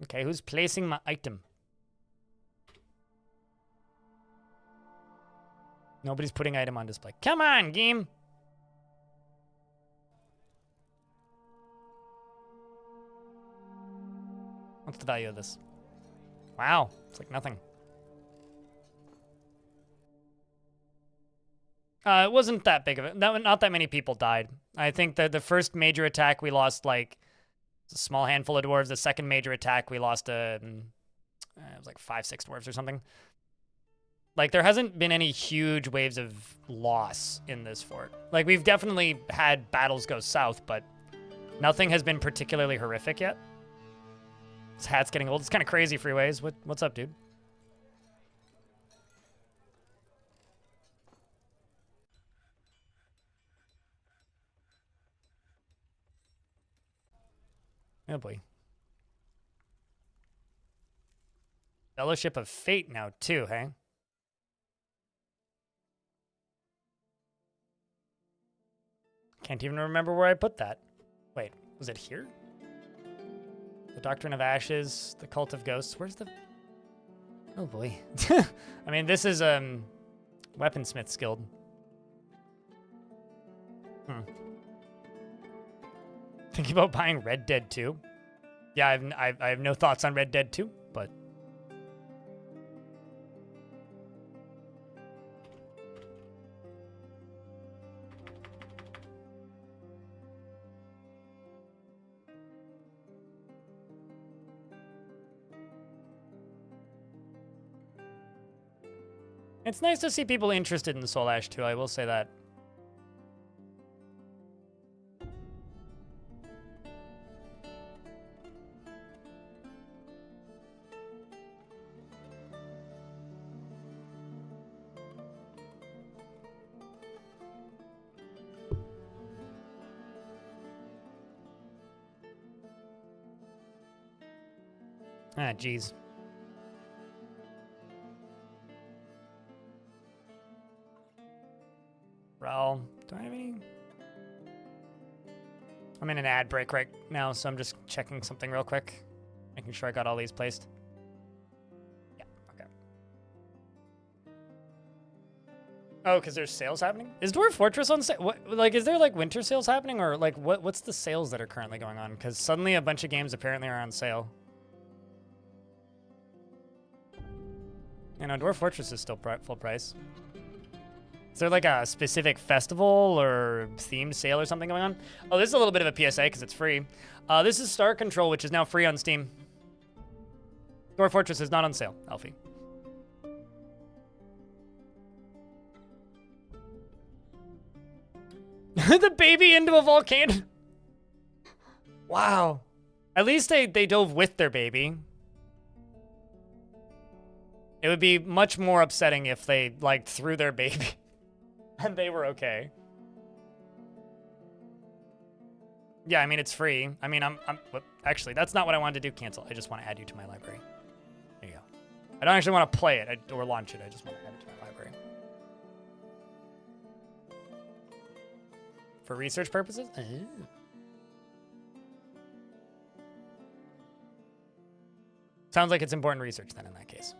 Okay, who's placing my item? Nobody's putting item on display. Come on, game. What's the value of this? Wow, it's like nothing. It wasn't that big of it. Not that many people died. I think that the first major attack we lost like a small handful of dwarves. The second major attack we lost it was like 5-6 dwarves or something. Like, there hasn't been any huge waves of loss in this fort. Like, we've definitely had battles go south, but nothing has been particularly horrific yet. This hat's getting old. It's kind of crazy, Freeways. What's up, dude? Oh, boy. Fellowship of Fate now, too, hey? Can't even remember where I put that. Wait, was it here? The Doctrine of Ashes, the Cult of Ghosts. Where's the... Oh, boy. I mean, this is, Weaponsmith's Guild. Thinking about buying Red Dead 2? Yeah, I have no thoughts on Red Dead 2, but... It's nice to see people interested in Soul Ash too, I will say that. Ah, jeez. Well, do I have any? I'm in an ad break right now, so I'm just checking something real quick. Making sure I got all these placed. Yeah, okay. Oh, because there's sales happening? Is Dwarf Fortress on sale? What, like, is there, like, winter sales happening? Or, like, what's the sales that are currently going on? Because suddenly a bunch of games apparently are on sale. You know, Dwarf Fortress is still full price. Is there like a specific festival or themed sale or something going on? Oh, this is a little bit of a PSA because it's free. This is Star Control, which is now free on Steam. Dwarf Fortress is not on sale, Alfie. The baby into a volcano. Wow. At least they dove with their baby. It would be much more upsetting if they, like, threw their baby. And they were okay. Yeah, I mean, it's free. I mean, actually, that's not what I wanted to do. Cancel. I just want to add you to my library. There you go. I don't actually want to play it or launch it. I just want to add it to my library. For research purposes? Oh. Sounds like it's important research then in that case.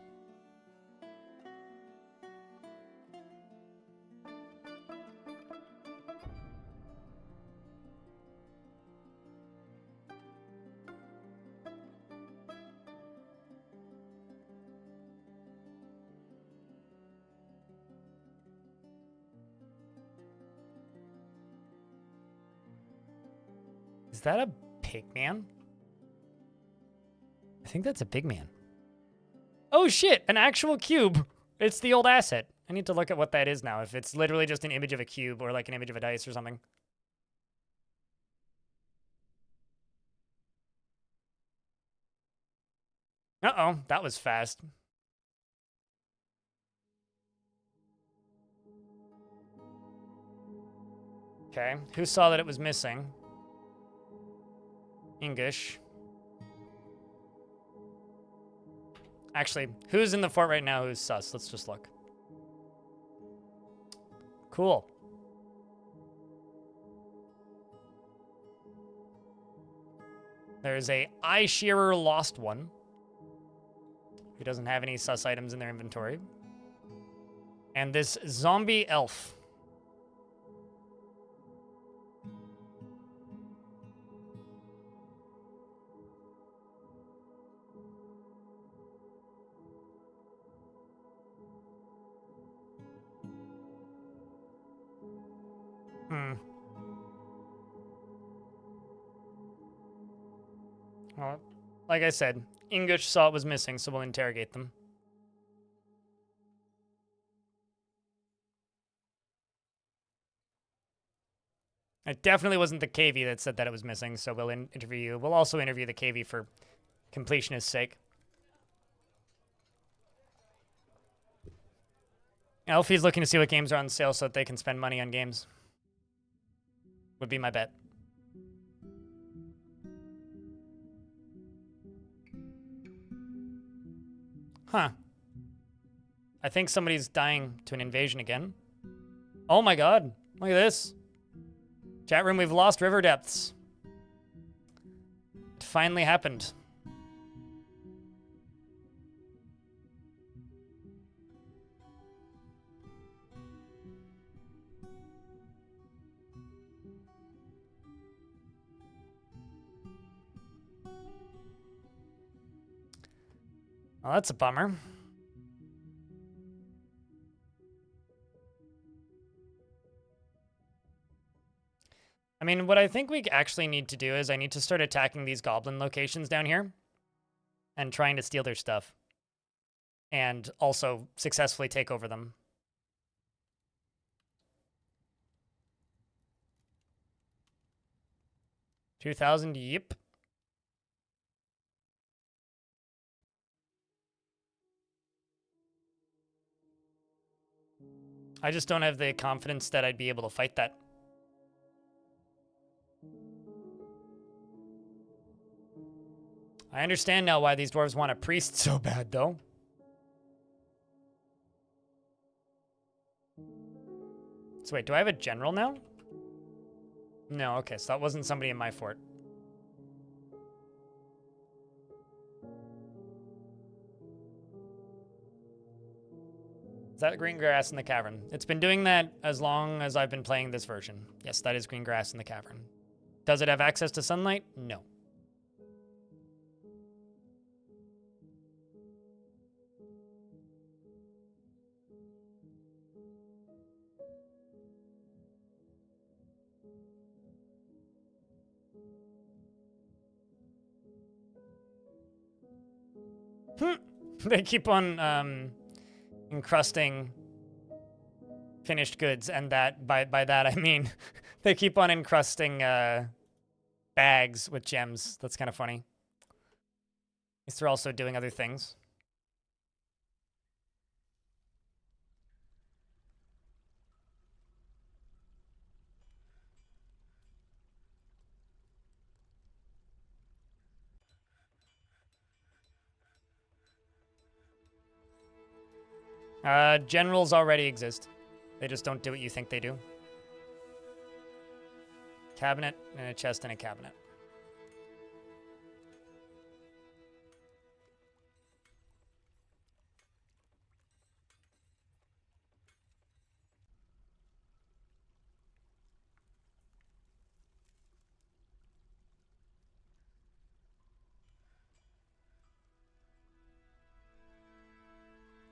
Is that a pig man? I think that's a big man. Oh shit, an actual cube. It's the old asset. I need to look at what that is now, if it's literally just an image of a cube or like an image of a dice or something. Uh-oh, that was fast. Okay, who saw that it was missing? English. Actually, who's in the fort right now who's sus? Let's just look. Cool. There's a eye shearer lost one who doesn't have any sus items in their inventory. And this zombie elf. Well, like I said, English saw it was missing, so we'll interrogate them. It definitely wasn't the KV that said that it was missing, so we'll interview you. We'll also interview the KV for completionist sake. Elfie's looking to see what games are on sale so that they can spend money on games. Would be my bet. Huh. I think somebody's dying to an invasion again. Oh my god. Look at this. Chat room, we've lost river depths. It finally happened. Well, that's a bummer. I mean, what I think we actually need to do is I need to start attacking these goblin locations down here and trying to steal their stuff. And also successfully take over them. $2,000, yep. I just don't have the confidence that I'd be able to fight that. I understand now why these dwarves want a priest so bad, though. So wait, do I have a general now? No, okay, so that wasn't somebody in my fort. Is that green grass in the cavern? It's been doing that as long as I've been playing this version. Yes, that is green grass in the cavern. Does it have access to sunlight? No. They keep on encrusting finished goods, and that by that I mean they keep on encrusting bags with gems. That's kind of funny. At least they're also doing other things. Generals already exist. They just don't do what you think they do. Cabinet and a chest and a cabinet.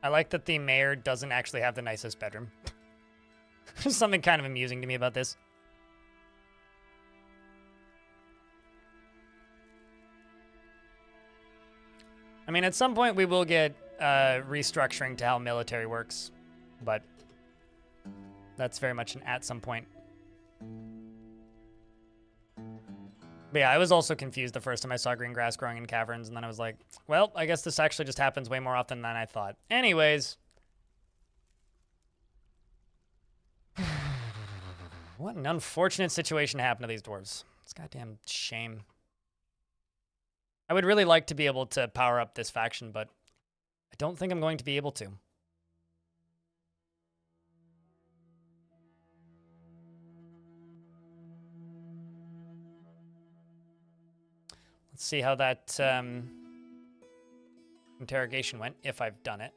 I like that the mayor doesn't actually have the nicest bedroom. There's something kind of amusing to me about this. I mean, at some point we will get restructuring to how military works, but that's very much an at some point. But yeah, I was also confused the first time I saw green grass growing in caverns, and then I was like, well, I guess this actually just happens way more often than I thought. Anyways. What an unfortunate situation happened to these dwarves. It's a goddamn shame. I would really like to be able to power up this faction, but I don't think I'm going to be able to. Let's see how that interrogation went, if I've done it.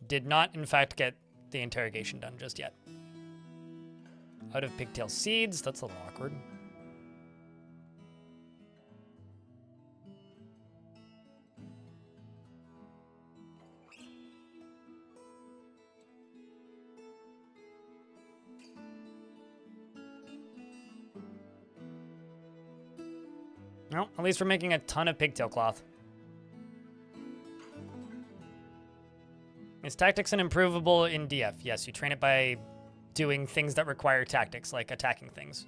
Did not, in fact, get the interrogation done just yet. Out of pigtail seeds, that's a little awkward. No, at least we're making a ton of pigtail cloth. Is tactics an improvable in DF? Yes, you train it by doing things that require tactics, like attacking things.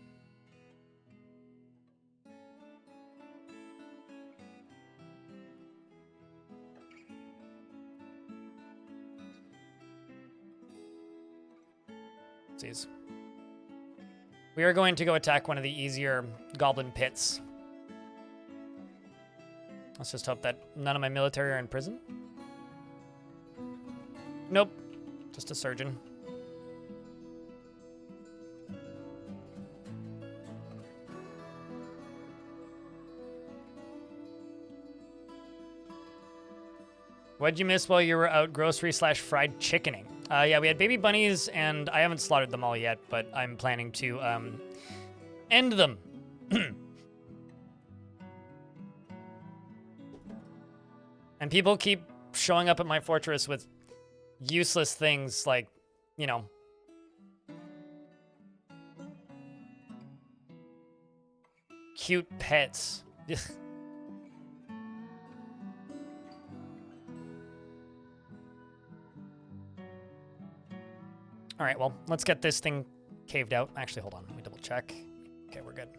Jeez. We are going to go attack one of the easier goblin pits. Let's just hope that none of my military are in prison. Nope. Just a surgeon. What'd you miss while you were out grocery/fried chickening? Yeah, we had baby bunnies, and I haven't slaughtered them all yet, but I'm planning to end them. And people keep showing up at my fortress with useless things like, you know, cute pets. All right, well, let's get this thing caved out. Actually, hold on. Let me double check. Okay, we're good.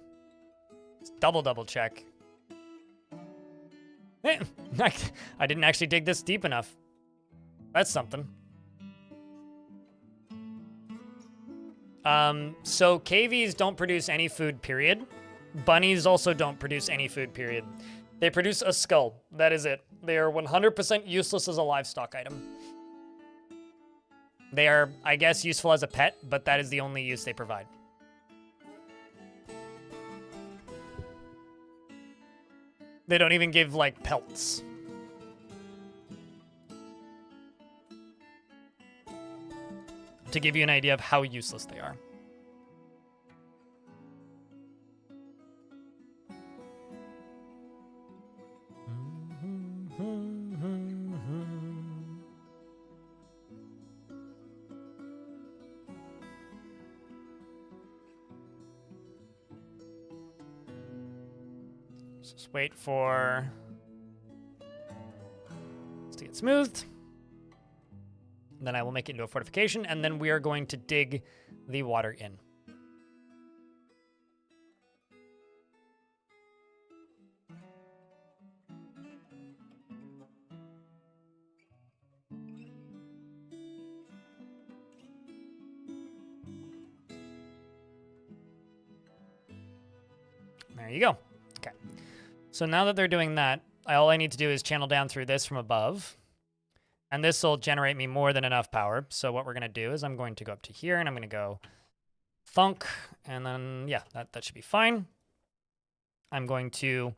Let's double check. I didn't actually dig this deep enough. That's something. So cavies don't produce any food, period. Bunnies also don't produce any food, period. They produce a skull. That is it. They are 100% useless as a livestock item. They are, I guess, useful as a pet, but that is the only use they provide. They don't even give, like, pelts. To give you an idea of how useless they are. Just wait for this to get smoothed. Then I will make it into a fortification, and then we are going to dig the water in. There you go. Okay. So now that they're doing that, all I need to do is channel down through this from above. And this will generate me more than enough power. So what we're going to do is I'm going to go up to here, and I'm going to go thunk. And then, yeah, that should be fine. I'm going to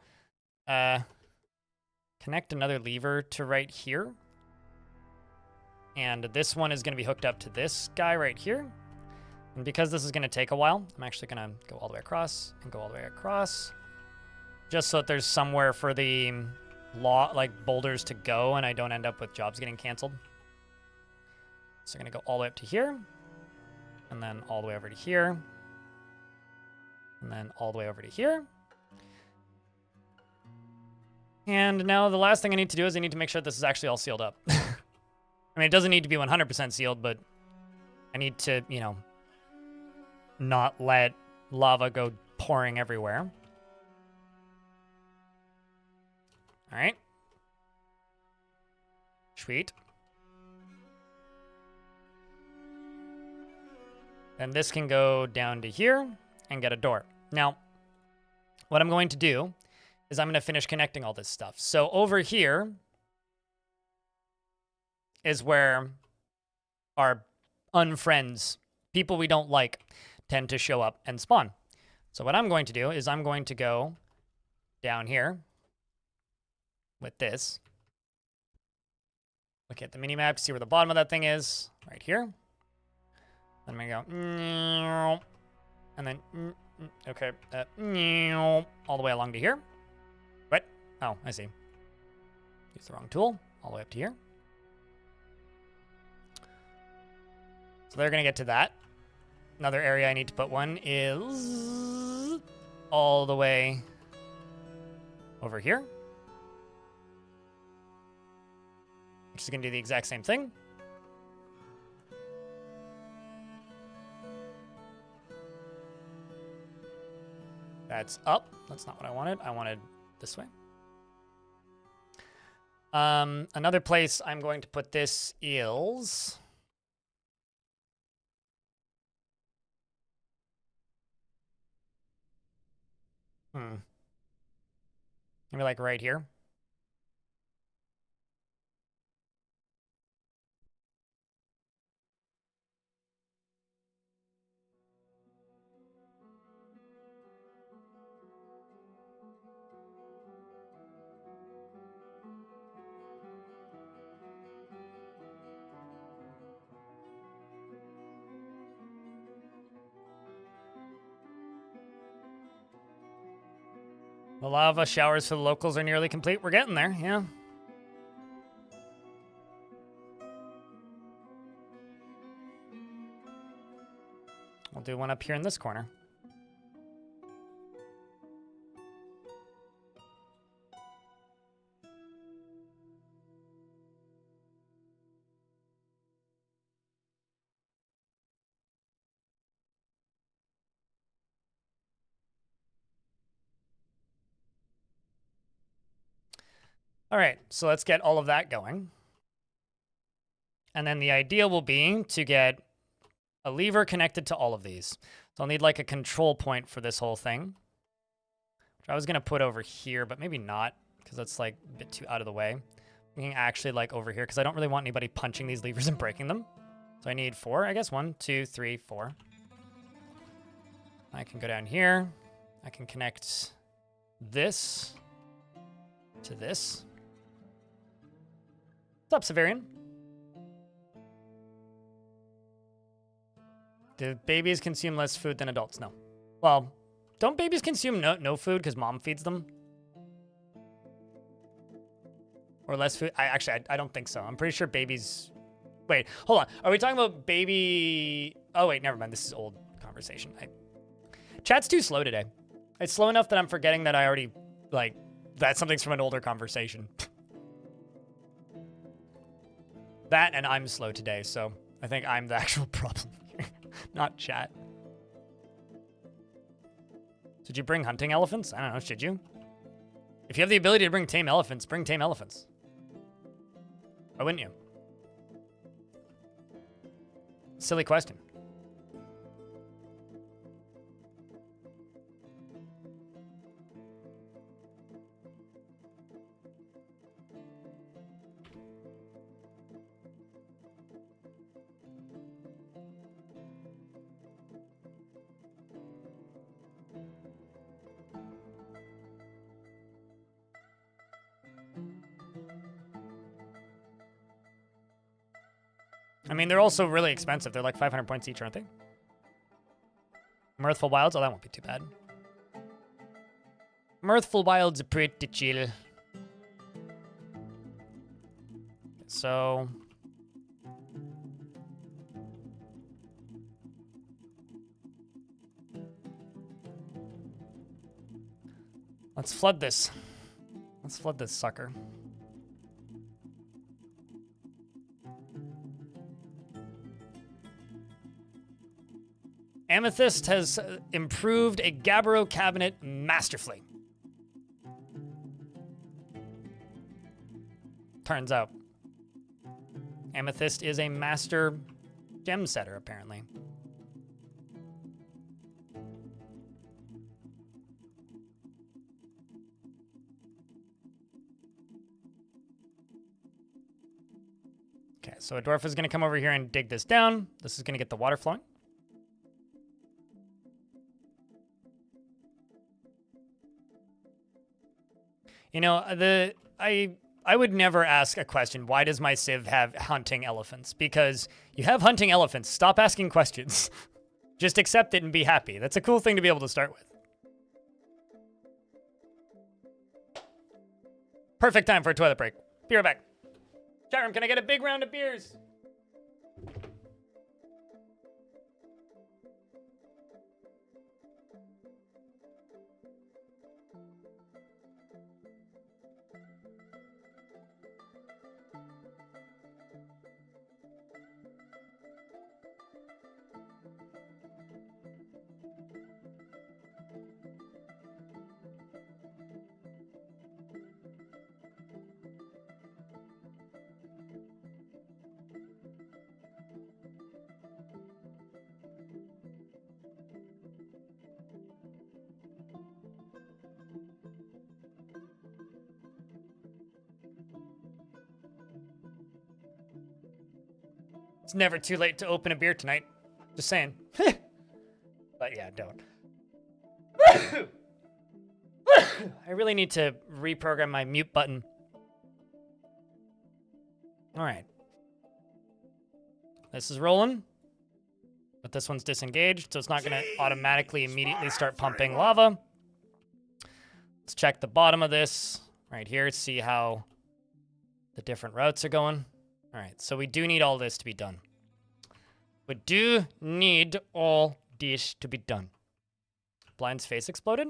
connect another lever to right here. And this one is going to be hooked up to this guy right here. And because this is going to take a while, I'm actually going to go all the way across and go all the way across. Just so that there's somewhere for the boulders to go and I don't end up with jobs getting canceled. So I'm going to go all the way up to here. And then all the way over to here. And then all the way over to here. And now the last thing I need to do is I need to make sure this is actually all sealed up. I mean, it doesn't need to be 100% sealed, but I need to, you know, not let lava go pouring everywhere. All right. Sweet. And this can go down to here and get a door. Now, what I'm going to do is I'm going to finish connecting all this stuff. So over here is where our unfriends, people we don't like, tend to show up and spawn. So what I'm going to do is I'm going to go down here with this. Look at the minimap to see where the bottom of that thing is. Right here. Then I'm going to go, and then, okay, all the way along to here. What? Oh, I see. Use the wrong tool. All the way up to here. So they're going to get to that. Another area I need to put one is all the way over here. Which is going to do the exact same thing. That's up. That's not what I wanted. I wanted this way. Another place I'm going to put this is... Maybe like right here. The lava showers for the locals are nearly complete. We're getting there, yeah. We'll do one up here in this corner. All right, so let's get all of that going. And then the idea will be to get a lever connected to all of these. So I'll need like a control point for this whole thing. Which I was going to put over here, but maybe not, because that's like a bit too out of the way. We can actually like over here, because I don't really want anybody punching these levers and breaking them. So I need 4, I guess. 1, 2, 3, 4. I can go down here. I can connect this to this. What's up, Severian? Do babies consume less food than adults? No. Well, don't babies consume no food because mom feeds them? Or less food? I don't think so. I'm pretty sure babies... Wait, hold on. Are we talking about baby... Oh, wait, never mind. This is old conversation. Chat's too slow today. It's slow enough that I'm forgetting that I already, like, that something's from an older conversation. That and I'm slow today, so I think I'm the actual problem here, not chat. Did you bring hunting elephants? I don't know, should you? If you have the ability to bring tame elephants, bring tame elephants. Why wouldn't you? Silly question. I mean, they're also really expensive. They're like 500 points each, aren't they? Mirthful Wilds? Oh, that won't be too bad. Mirthful Wilds are pretty chill. So... let's flood this. Let's flood this sucker. Amethyst has improved a Gabbro cabinet masterfully. Turns out. Amethyst is a master gem setter, apparently. Okay, so a dwarf is going to come over here and dig this down. This is going to get the water flowing. You know, I would never ask a question, why does my civ have hunting elephants? Because you have hunting elephants. Stop asking questions. Just accept it and be happy. That's a cool thing to be able to start with. Perfect time for a toilet break. Be right back. Chat room, can I get a big round of beers? It's never too late to open a beer tonight. Just saying. But yeah, don't. I really need to reprogram my mute button. All right. This is rolling. But this one's disengaged, so it's not going to automatically immediately start pumping lava. Let's check the bottom of this right here, see how the different routes are going. All right, so we do need all this to be done. We do need all this to be done. Blind's face exploded?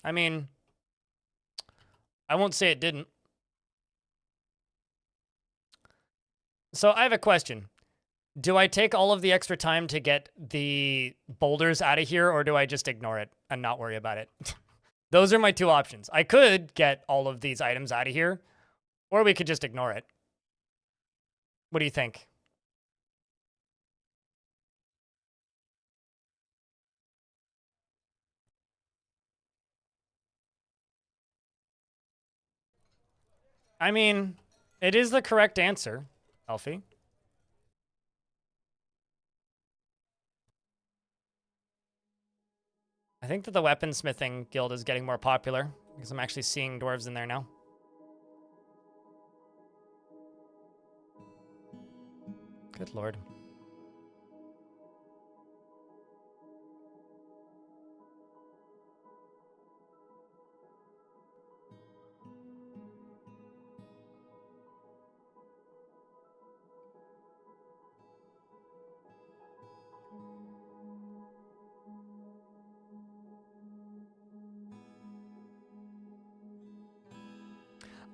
I mean, I won't say it didn't. So I have a question. Do I take all of the extra time to get the boulders out of here, or do I just ignore it and not worry about it? Those are my two options. I could get all of these items out of here, or we could just ignore it. What do you think? I mean, it is the correct answer, Elfie. I think that the weaponsmithing guild is getting more popular because I'm actually seeing dwarves in there now. Good lord.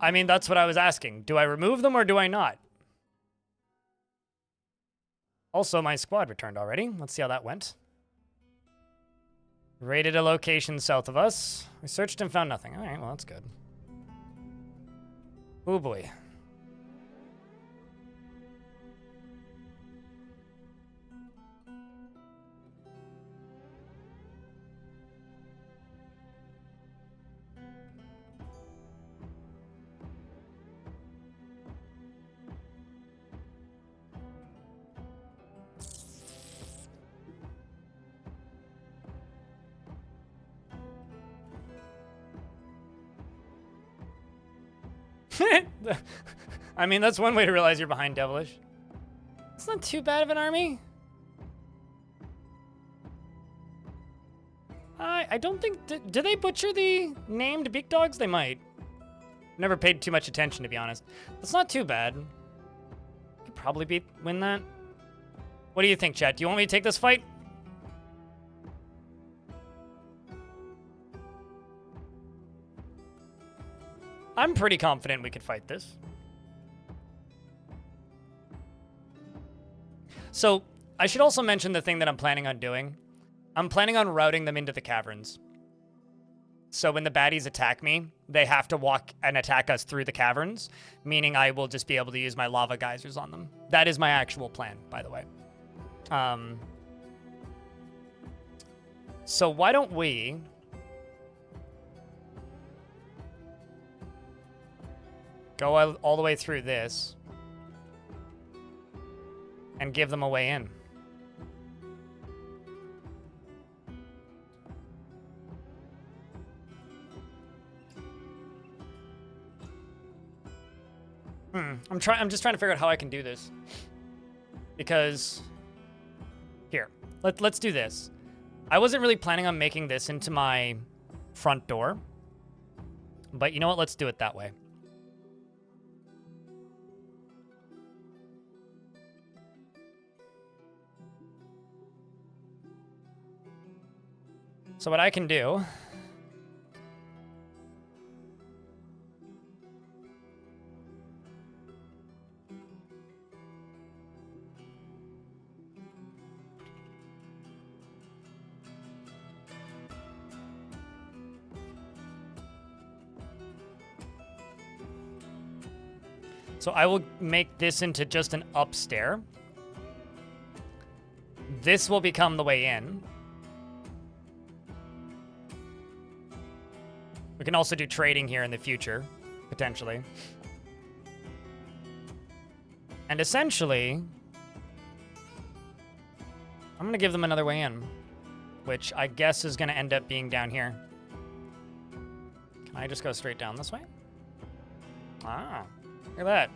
I mean, that's what I was asking. Do I remove them or do I not? Also, my squad returned already. Let's see how that went. Raided a location south of us. We searched and found nothing. All right, well, that's good. Oh, boy. I mean, that's one way to realize you're behind Devilish. It's not too bad of an army. I don't think... Do they butcher the named beak dogs? They might. Never paid too much attention, to be honest. It's not too bad. Could probably win that. What do you think, chat? Do you want me to take this fight? I'm pretty confident we could fight this. So, I should also mention the thing that I'm planning on doing. I'm planning on routing them into the caverns. So when the baddies attack me, they have to walk and attack us through the caverns, meaning I will just be able to use my lava geysers on them. That is my actual plan, by the way. So why don't we... go all the way through this and give them a way in. I'm just trying to figure out how I can do this. Because here, let's do this. I wasn't really planning on making this into my front door. But you know what? Let's do it that way. So what I can do... So I will make this into just an upstair. This will become the way in. We can also do trading here in the future, potentially. And essentially, I'm going to give them another way in, which I guess is going to end up being down here. Can I just go straight down this way? Ah, look at that.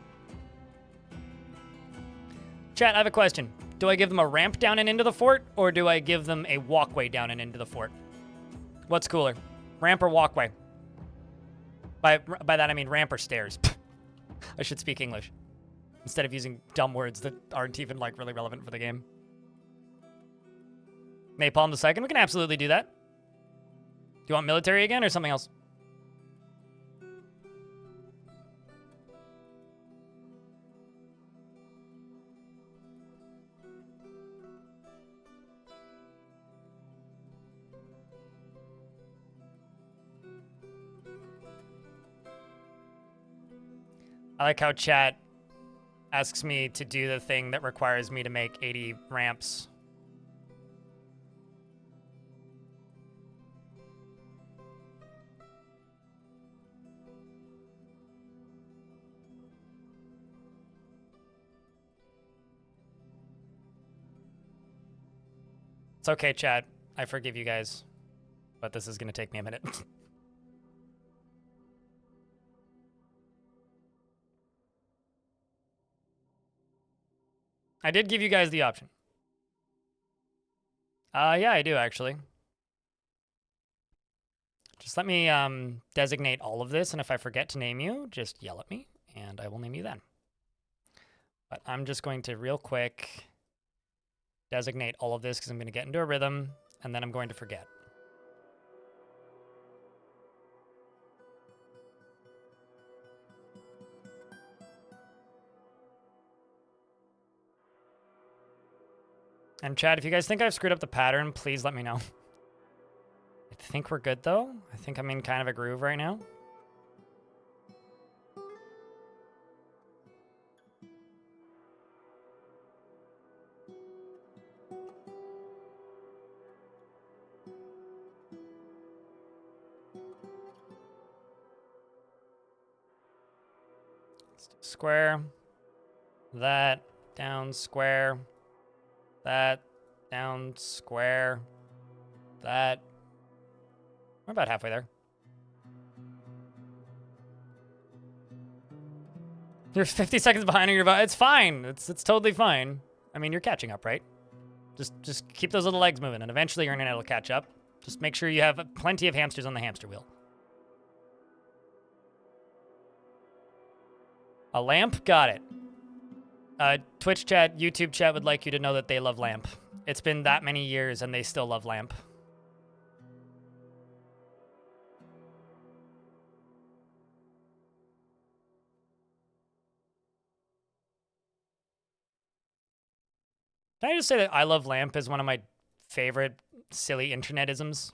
Chat, I have a question. Do I give them a ramp down and into the fort, or do I give them a walkway down and into the fort? What's cooler, ramp or walkway? By that, I mean ramp or stairs. I should speak English instead of using dumb words that aren't even, like, really relevant for the game. Napalm the second? We can absolutely do that. Do you want military again or something else? I like how chat asks me to do the thing that requires me to make 80 ramps. It's okay, chat. I forgive you guys. But this is going to take me a minute. I did give you guys the option. Yeah, I do, actually. Just let me designate all of this, and if I forget to name you, just yell at me, and I will name you then. But I'm just going to, real quick, designate all of this, because I'm going to get into a rhythm, and then I'm going to forget. And chat, if you guys think I've screwed up the pattern, please let me know. I think we're good, though. I think I'm in kind of a groove right now. Let's do square. That, down, square. That, down, square, that. We're about halfway there. You're 50 seconds behind on your vote. It's fine. It's totally fine. I mean, you're catching up, right? Just keep those little legs moving, and eventually your internet will catch up. Just make sure you have plenty of hamsters on the hamster wheel. A lamp? Got it. Twitch chat, YouTube chat would like you to know that they love lamp. It's been that many years, and they still love lamp. Can I just say that I love lamp is one of my favorite silly internetisms?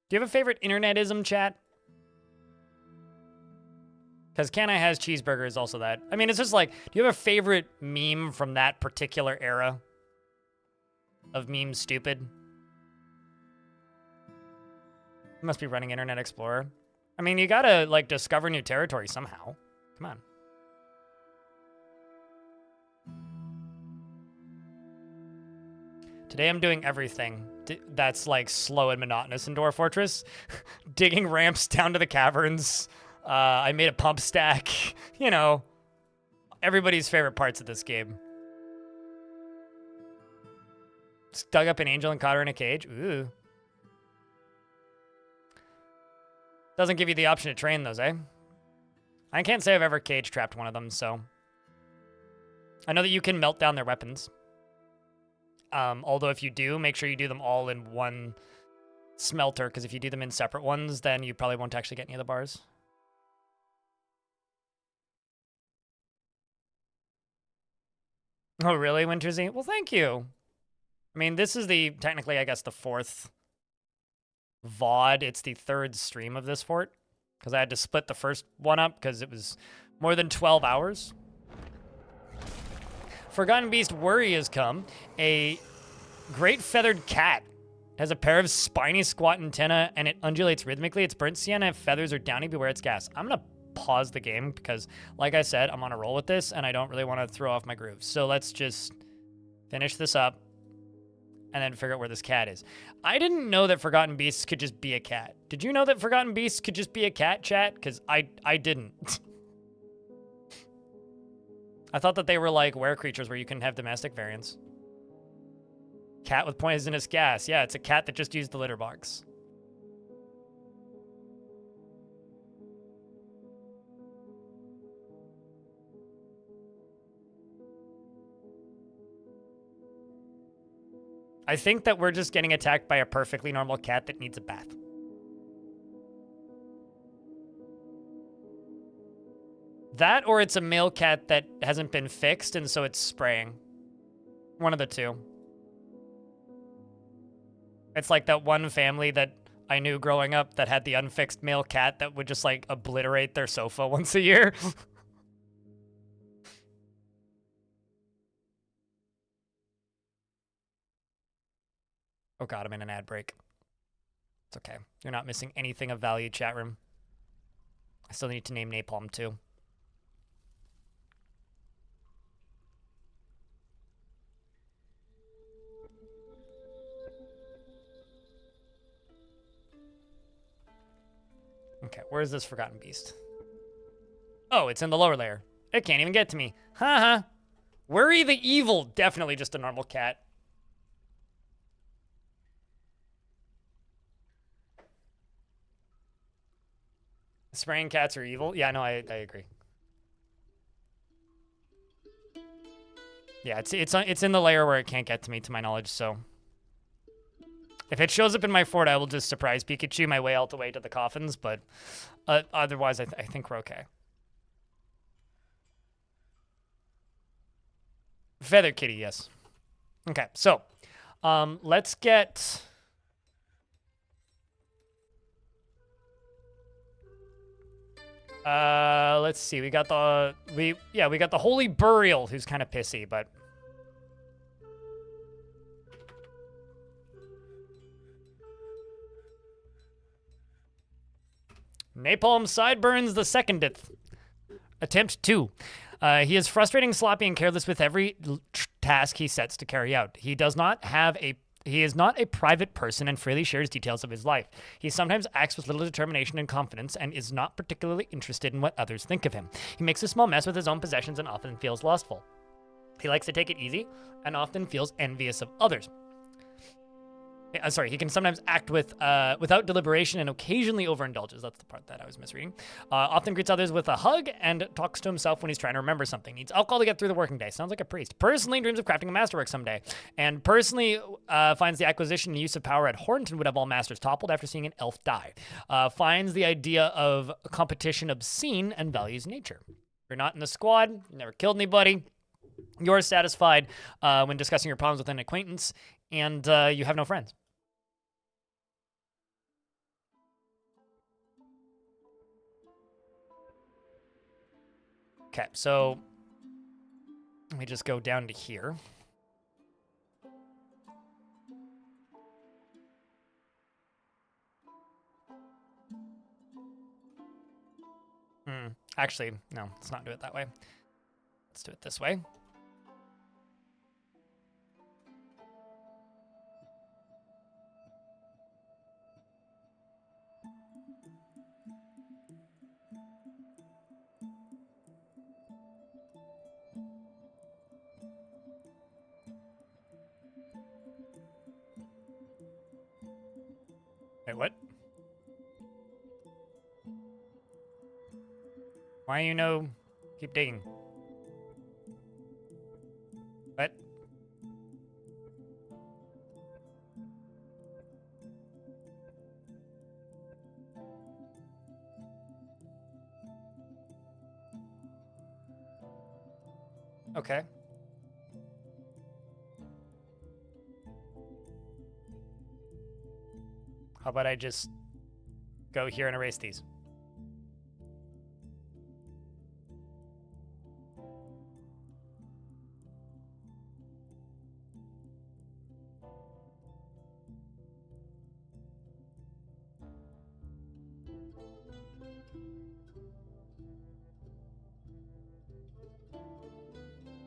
Do you have a favorite internetism, chat? Because Can I Has Cheeseburger is also that. I mean, it's just like, do you have a favorite meme from that particular era of meme stupid? You must be running Internet Explorer. I mean, you gotta, like, discover new territory somehow. Come on. Today I'm doing everything that's, like, slow and monotonous in Dwarf Fortress. Digging ramps down to the caverns. I made a pump stack. You know, everybody's favorite parts of this game. Just dug up an angel and caught her in a cage. Ooh. Doesn't give you the option to train those, eh? I can't say I've ever cage trapped one of them, so. I know that you can melt down their weapons. Although if you do, make sure you do them all in one smelter, because if you do them in separate ones, then you probably won't actually get any of the bars. Oh, really, Wintersy? Well, thank you. I mean, this is the, technically, I guess, the 4th VOD. It's the 3rd stream of this fort, because I had to split the first one up because it was more than 12 hours. Forgotten Beast Worry has come. A great feathered cat. Has a pair of spiny squat antennae, and it undulates rhythmically. It's burnt sienna, feathers, or downy. Beware its gas. I'm going to pause the game because, like I said, I'm on a roll with this, and I don't really want to throw off my groove. So let's just finish this up and then figure out where this cat is. I didn't know that Forgotten Beasts could just be a cat. Did you know that Forgotten Beasts could just be a cat, chat? Because I didn't. I thought that they were like were creatures where you can have domestic variants. Cat with poisonous gas. Yeah, it's a cat that just used the litter box. I think that we're just getting attacked by a perfectly normal cat that needs a bath. That, or it's a male cat that hasn't been fixed, and so it's spraying. One of the two. It's like that one family that I knew growing up that had the unfixed male cat that would just, like, obliterate their sofa once a year. Oh god, I'm in an ad break. It's okay. You're not missing anything of value, chat room. I still need to name Napalm, too. Okay, where is this Forgotten Beast? Oh, it's in the lower layer. It can't even get to me. Haha. Worry the Evil. Definitely just a normal cat. Spraying cats are evil? Yeah, no, I agree. Yeah, it's in the layer where it can't get to me, to my knowledge, so. If it shows up in my fort, I will just surprise Pikachu my way all the way to the coffins, but otherwise, I think we're okay. Feather Kitty, yes. Okay, so, let's get... let's see. We got the Holy Burial, who's kind of pissy, but Napalm Sideburns the Secondeth. Attempt 2. He is frustrating, sloppy, and careless with every task he sets to carry out. He does not have a He is not a private person and freely shares details of his life. He sometimes acts with little determination and confidence and is not particularly interested in what others think of him. He makes a small mess with his own possessions and often feels lustful. He likes to take it easy and often feels envious of others. He can sometimes act without deliberation and occasionally overindulges. That's the part that I was misreading. Often greets others with a hug and talks to himself when he's trying to remember something. Needs alcohol to get through the working day. Sounds like a priest. Personally dreams of crafting a masterwork someday. And personally finds the acquisition and use of power at Hornton would have all masters toppled after seeing an elf die. Finds the idea of competition obscene and values nature. You're not in the squad. You never killed anybody. You're satisfied when discussing your problems with an acquaintance. And you have no friends. Okay, so let me just go down to here. Actually, no, let's not do it that way. Let's do it this way. Wait, what? Why keep digging? What? Okay. How about I just go here and erase these?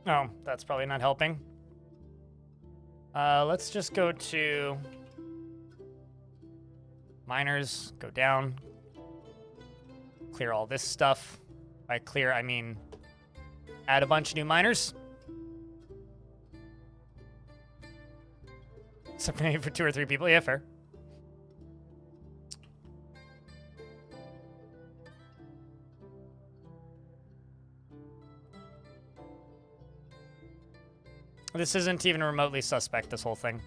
Oh, that's probably not helping. Let's just go to miners, go down, clear all this stuff. By clear, I mean add a bunch of new miners. Something for 2 or 3 people, yeah, fair. This isn't even remotely suspect, this whole thing.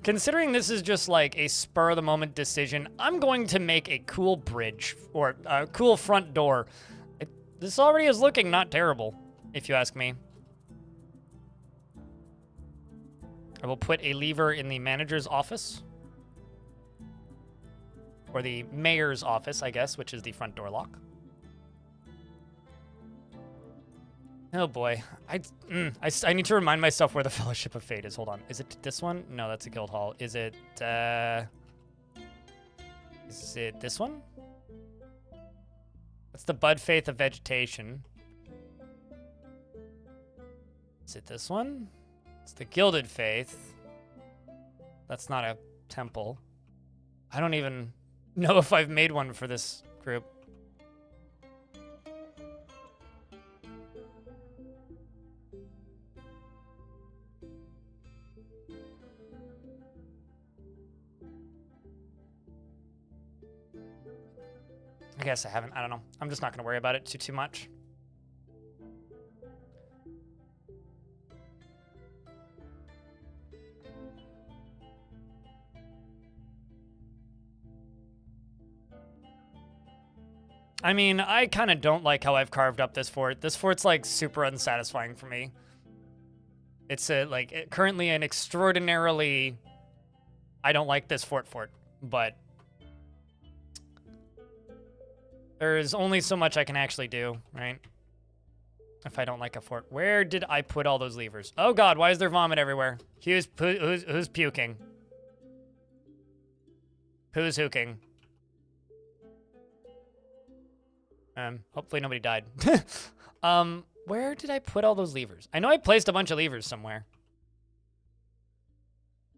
Considering this is just like a spur-of-the-moment decision, I'm going to make a cool bridge, or a cool front door. This already is looking not terrible, if you ask me. I will put a lever in the manager's office. Or the mayor's office, I guess, which is the front door lock. Oh boy, I need to remind myself where the Fellowship of Fate is. Hold on, is it this one? No, that's a guild hall. Is it this one? That's the Bud Faith of Vegetation. Is it this one? It's the Gilded Faith. That's not a temple. I don't even know if I've made one for this group. I guess I haven't. I don't know. I'm just not going to worry about it too much. I mean, I kind of don't like how I've carved up this fort. This fort's, like, super unsatisfying for me. It's, currently an extraordinarily... I don't like this fort, but... There's only so much I can actually do, right? If I don't like a fort. Where did I put all those levers? Oh god, why is there vomit everywhere? Who's puking? Who's hooking? Hopefully nobody died. Where did I put all those levers? I know I placed a bunch of levers somewhere.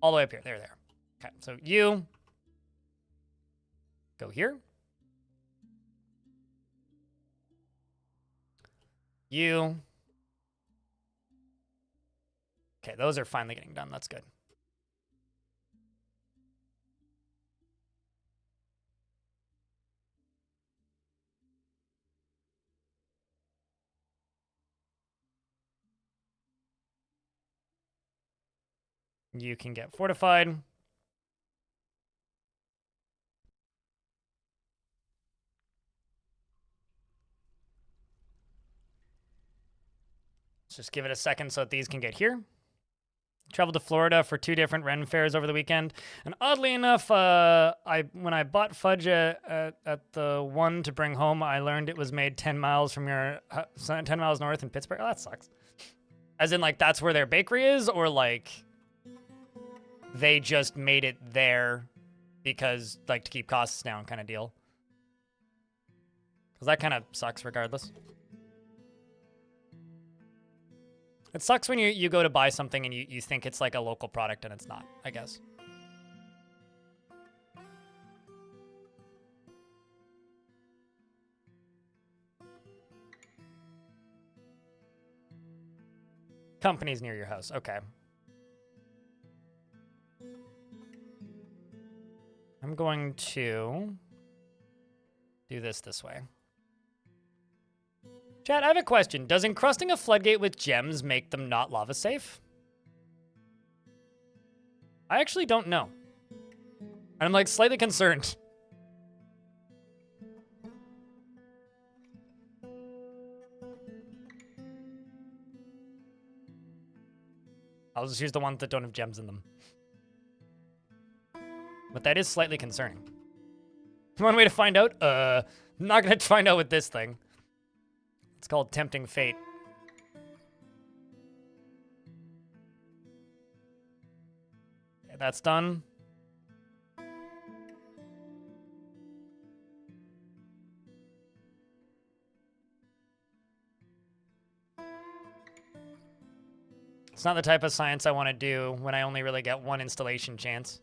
All the way up here. There. Okay, so you go here. You. Okay, those are finally getting done. That's good. You can get fortified. Let's just give it a second so that these can get here. Traveled to Florida for 2 different Ren fairs over the weekend, and oddly enough, when I bought fudge at the one to bring home, I learned it was made 10 miles from 10 miles north in Pittsburgh. Oh, that sucks. As in, like, that's where their bakery is, or like they just made it there because, like, to keep costs down, kind of deal. Because that kind of sucks regardless. It sucks when you go to buy something and you think it's like a local product and it's not, I guess. Companies near your house. Okay. I'm going to do this way. Chat, I have a question. Does encrusting a floodgate with gems make them not lava safe? I actually don't know. And I'm like slightly concerned. I'll just use the ones that don't have gems in them. But that is slightly concerning. One way to find out? I'm not gonna find out with this thing. It's called Tempting Fate. Okay, that's done. It's not the type of science I want to do when I only really get 1 installation chance.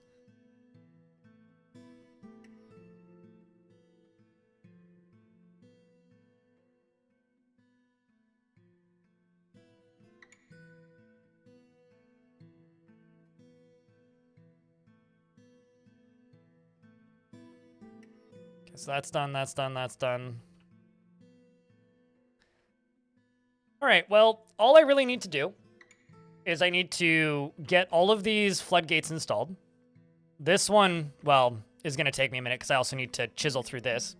So that's done, that's done, that's done. All right, well, all I really need to do is I need to get all of these floodgates installed. This one, well, is going to take me a minute because I also need to chisel through this.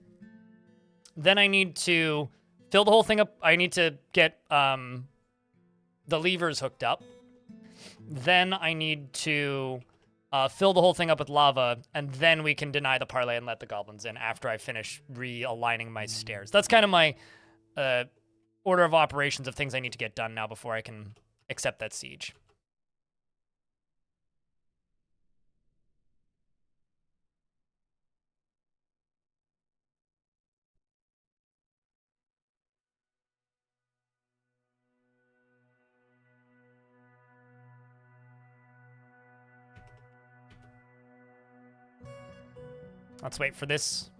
Then I need to fill the whole thing up. I need to get the levers hooked up. Then I need to fill the whole thing up with lava, and then we can deny the parlay and let the goblins in after I finish realigning my stairs. That's kind of my order of operations of things I need to get done now before I can accept that siege. Let's wait for this.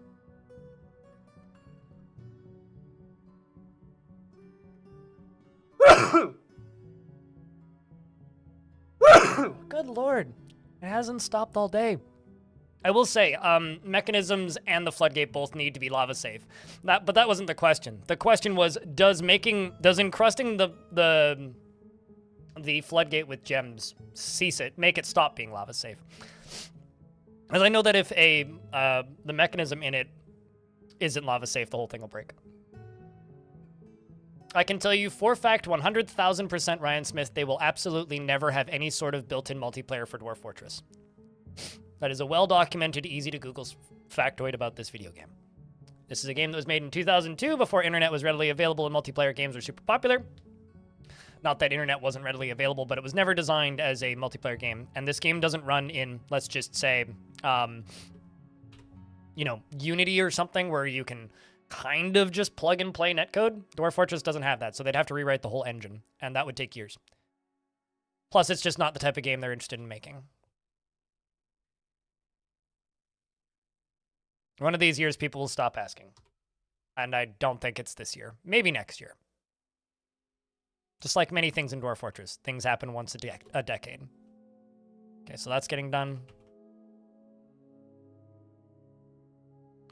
Good lord. It hasn't stopped all day. I will say, mechanisms and the floodgate both need to be lava safe. But that wasn't the question. The question was, does encrusting the floodgate with gems make it stop being lava safe? As I know that if the mechanism in it isn't lava safe, the whole thing will break. I can tell you for fact, 100,000% Ryan Smith, they will absolutely never have any sort of built-in multiplayer for Dwarf Fortress. That is a well-documented, easy-to-Google factoid about this video game. This is a game that was made in 2002 before internet was readily available and multiplayer games were super popular. Not that internet wasn't readily available, but it was never designed as a multiplayer game. And this game doesn't run in, let's just say, Unity or something where you can kind of just plug and play netcode. Dwarf Fortress doesn't have that, so they'd have to rewrite the whole engine, and that would take years. Plus, it's just not the type of game they're interested in making. One of these years, people will stop asking. And I don't think it's this year. Maybe next year. Just like many things in Dwarf Fortress, things happen once a decade. Okay, so that's getting done.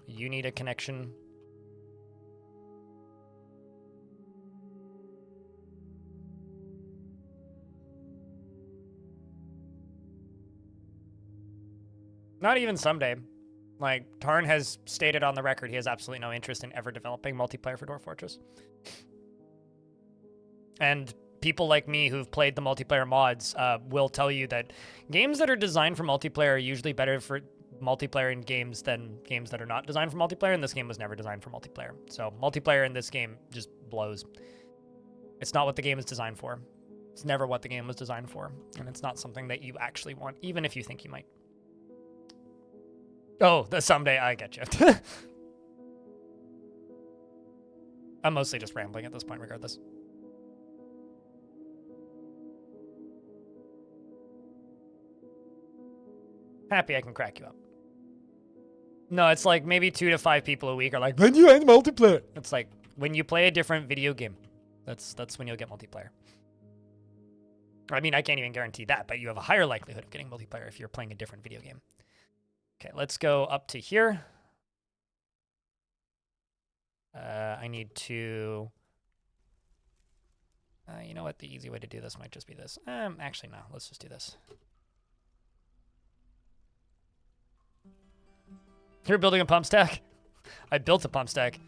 You need a connection. Not even someday. Like, Tarn has stated on the record he has absolutely no interest in ever developing multiplayer for Dwarf Fortress. And people like me who've played the multiplayer mods will tell you that games that are designed for multiplayer are usually better for multiplayer in games than games that are not designed for multiplayer, and this game was never designed for multiplayer. So multiplayer in this game just blows. It's not what the game is designed for. It's never what the game was designed for, and it's not something that you actually want, even if you think you might. Oh, the someday, I get you. I'm mostly just rambling at this point, regardless. Happy I can crack you up. No, it's like maybe 2 to 5 people a week are like, when do you end multiplayer? It's like, when you play a different video game, that's when you'll get multiplayer. I mean, I can't even guarantee that, but you have a higher likelihood of getting multiplayer if you're playing a different video game. Okay, let's go up to here. I need to... you know what? The easy way to do this might just be this. Actually, no. Let's just do this. You're building a pump stack? I built a pump stack.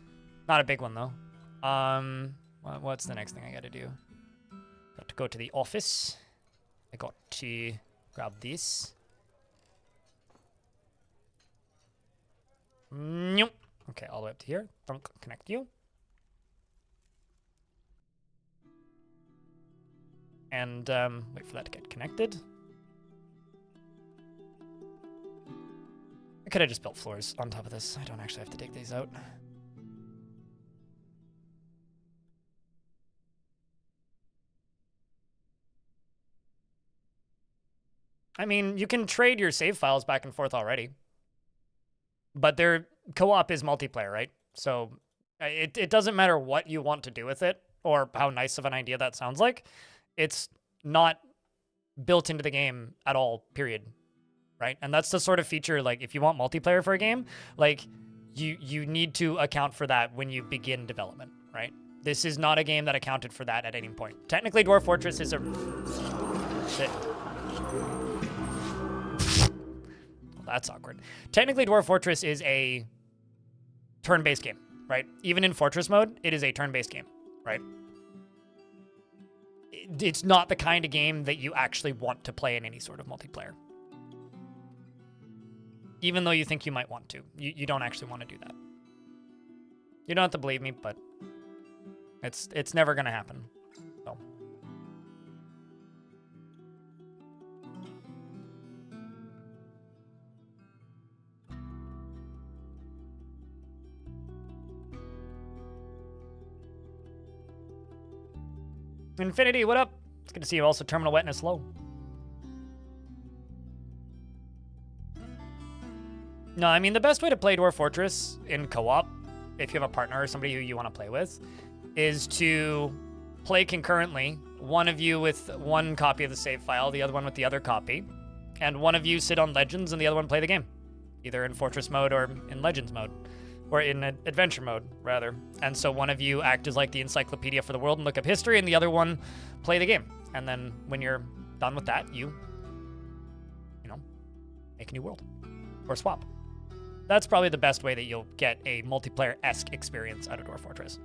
Not a big one, though. What's the next thing I gotta do? Got to go to the office. I got to grab this. Nope. Okay, all the way up to here. Don't connect you. And wait for that to get connected. I could have just built floors on top of this. I don't actually have to dig these out. I mean, you can trade your save files back and forth already. But their co-op is multiplayer, right? So it doesn't matter what you want to do with it or how nice of an idea that sounds like. It's not built into the game at all, period. Right? And that's the sort of feature, like, if you want multiplayer for a game, like, you need to account for that when you begin development, right? This is not a game that accounted for that at any point. Technically, Dwarf Fortress is a... That's awkward. Technically, Dwarf Fortress is a turn-based game, right? Even in Fortress mode, it is a turn-based game, right? It's not the kind of game that you actually want to play in any sort of multiplayer. Even though you think you might want to. You don't actually want to do that. You don't have to believe me, but it's never going to happen. So. Infinity, what up? It's good to see you. Also, terminal wetness low. No, I mean, the best way to play Dwarf Fortress in co-op, if you have a partner or somebody who you want to play with, is to play concurrently. One of you with one copy of the save file, the other one with the other copy. And one of you sit on Legends and the other one play the game. Either in Fortress mode or in Legends mode. Or in adventure mode, rather. And so one of you act as like the encyclopedia for the world and look up history, and the other one play the game. And then when you're done with that, you know, make a new world. Or swap. That's probably the best way that you'll get a multiplayer-esque experience out of Dwarf Fortress.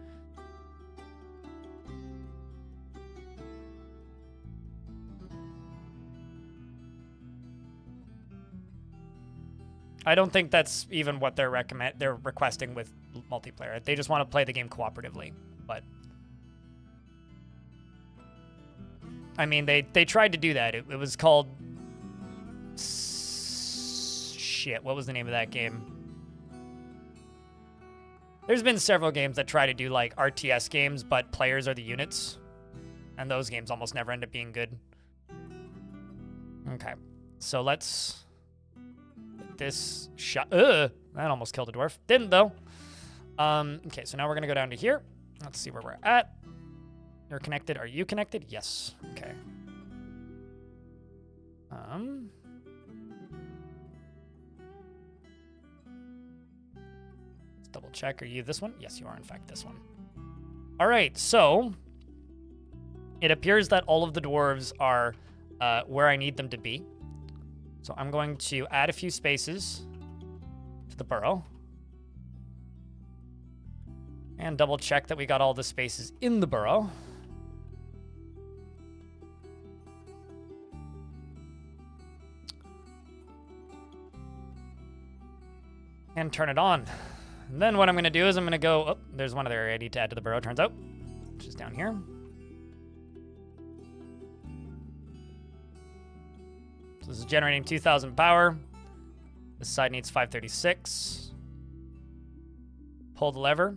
I don't think that's even what they're requesting with multiplayer. They just want to play the game cooperatively. But I mean, they tried to do that. It was called... Shit, what was the name of that game? There's been several games that try to do like RTS games, but players are the units. And those games almost never end up being good. Okay. So let's... This shot... Ugh! That almost killed a dwarf. Didn't, though. Okay, so now we're going to go down to here. Let's see where we're at. You're connected. Are you connected? Yes. Okay. Let's double check. Are you this one? Yes, you are, in fact, this one. All right, so... It appears that all of the dwarves are where I need them to be. So I'm going to add a few spaces to the burrow. And double check that we got all the spaces in the burrow. And turn it on. And then what I'm going to do is I'm going to go... Oh, there's one other area I need to add to the burrow, turns out. Which is down here. So this is generating 2,000 power. This side needs 536. Pull the lever.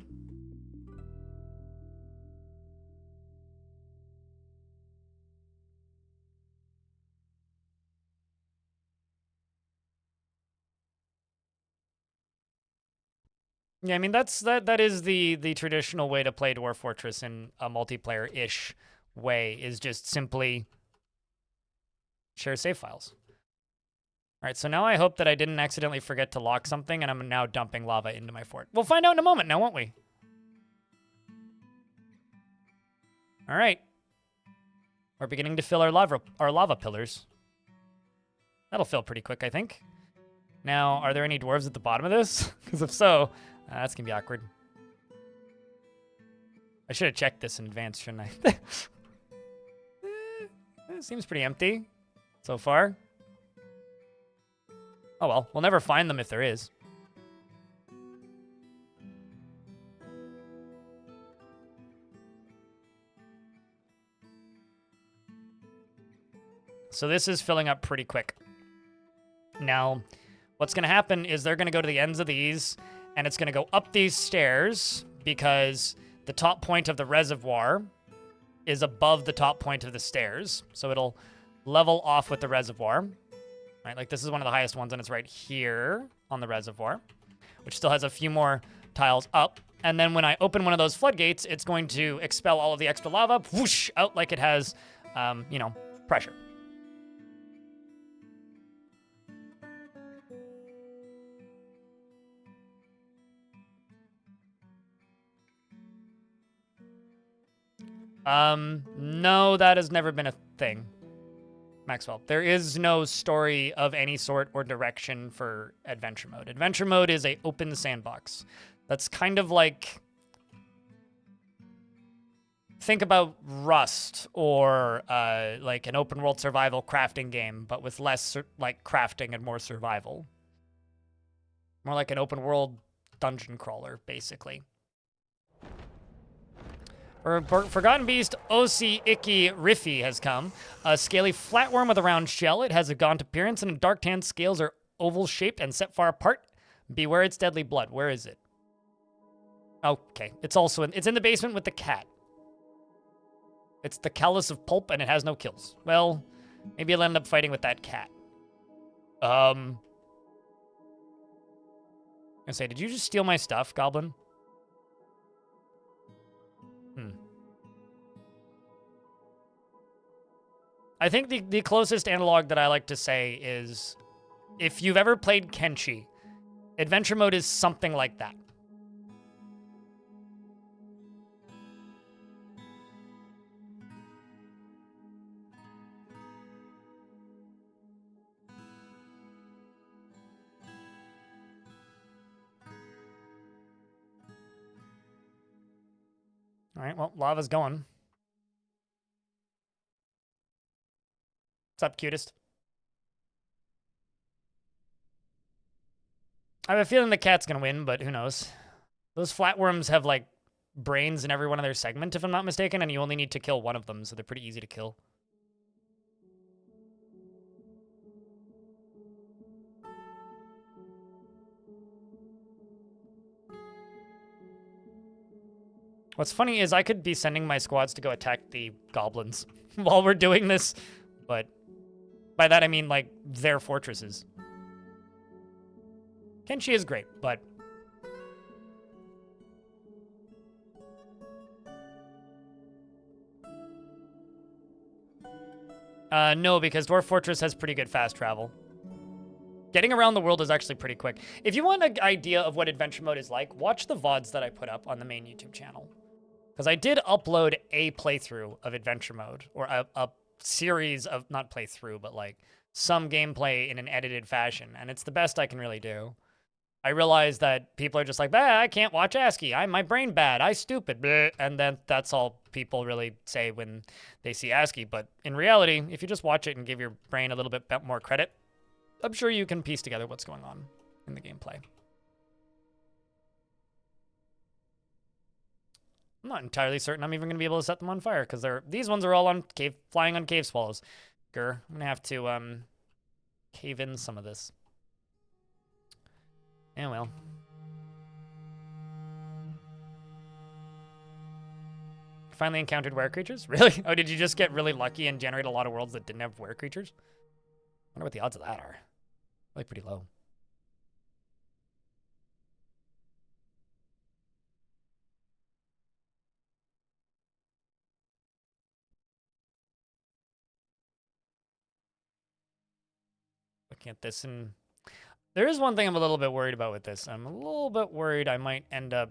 Yeah, I mean that is the traditional way to play Dwarf Fortress in a multiplayer-ish way, is just simply share save files. All right, so now I hope that I didn't accidentally forget to lock something and I'm now dumping lava into my fort. We'll find out in a moment now, won't we? All right. We're beginning to fill our lava pillars. That'll fill pretty quick, I think. Now, are there any dwarves at the bottom of this? Because if so, that's going to be awkward. I should have checked this in advance, shouldn't I? It seems pretty empty so far. Oh well, we'll never find them if there is. So this is filling up pretty quick. Now, what's going to happen is they're going to go to the ends of these, and it's going to go up these stairs because the top point of the reservoir is above the top point of the stairs. So it'll level off with the reservoir. Right, like this is one of the highest ones, and it's right here on the reservoir, which still has a few more tiles up. And then when I open one of those floodgates, it's going to expel all of the extra lava, whoosh, out like it has, you know, pressure. No, that has never been a thing. Maxwell, there is no story of any sort or direction for adventure mode. Adventure mode is a open sandbox. That's kind of like... Think about Rust or like an open world survival crafting game, but with less like crafting and more survival. More like an open world dungeon crawler, basically. Forgotten Beast Osi Icky Riffy has come. A scaly flatworm with a round shell. It has a gaunt appearance and dark tan scales are oval shaped and set far apart. Beware its deadly blood. Where is it? Okay, it's also it's in the basement with the cat. It's the callus of pulp and it has no kills. Well, maybe I'll end up fighting with that cat. I say, did you just steal my stuff, Goblin? I think the closest analog that I like to say is, if you've ever played Kenshi, adventure mode is something like that. All right, well, lava's going. What's up, cutest? I have a feeling the cat's gonna win, but who knows? Those flatworms have, like, brains in every one of their segment, if I'm not mistaken, and you only need to kill one of them, so they're pretty easy to kill. What's funny is I could be sending my squads to go attack the goblins while we're doing this, but by that I mean, like, their fortresses. Kenshi is great, but... no, because Dwarf Fortress has pretty good fast travel. Getting around the world is actually pretty quick. If you want an idea of what adventure mode is like, watch the VODs that I put up on the main YouTube channel. Because I did upload a playthrough of adventure mode, or a series of, not playthrough, but like some gameplay in an edited fashion, and it's the best I can really do. I realize that people are just like, bah, I can't watch ASCII. My brain bad. I stupid. Bleh. And then that's all people really say when they see ASCII. But in reality, if you just watch it and give your brain a little bit more credit, I'm sure you can piece together what's going on in the gameplay. I'm not entirely certain I'm even going to be able to set them on fire, because these ones are all on flying on cave swallows. Grr. I'm going to have to cave in some of this. Yeah, well. Finally encountered were creatures? Really? Oh, did you just get really lucky and generate a lot of worlds that didn't have were creatures? I wonder what the odds of that are. Probably pretty low. Looking at this, and there is one thing I'm a little bit worried about with this. I'm a little bit worried I might end up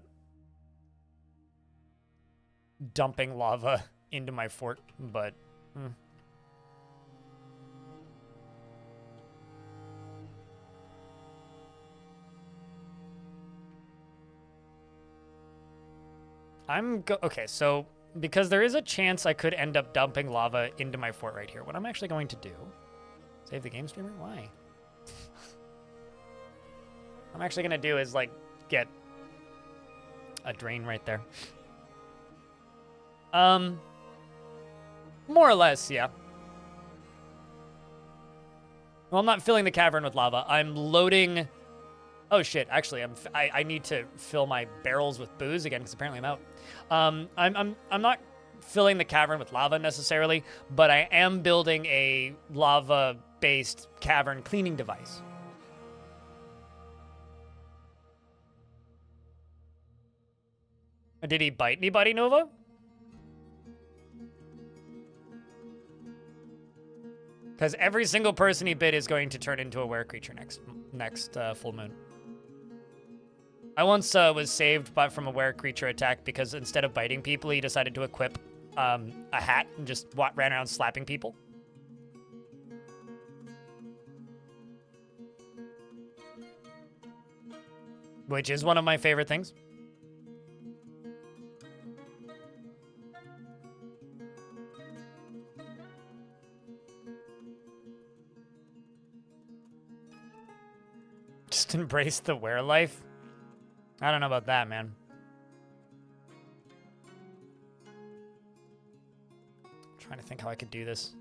dumping lava into my fort, but okay, so because there is a chance I could end up dumping lava into my fort right here. What I'm actually going to do, save the game streamer? Why? I'm actually gonna do is like get a drain right there. More or less, yeah. Well, I'm not filling the cavern with lava. I'm loading. Oh shit! Actually, I need to fill my barrels with booze again because apparently I'm out. I'm not filling the cavern with lava necessarily, but I am building a lava-based cavern cleaning device. Did he bite anybody, Nova? Because every single person he bit is going to turn into a were creature next full moon. I once was saved from a were creature attack because instead of biting people, he decided to equip a hat and just ran around slapping people. Which is one of my favorite things. Just embrace the were life? I don't know about that, man. I'm trying to think how I could do this.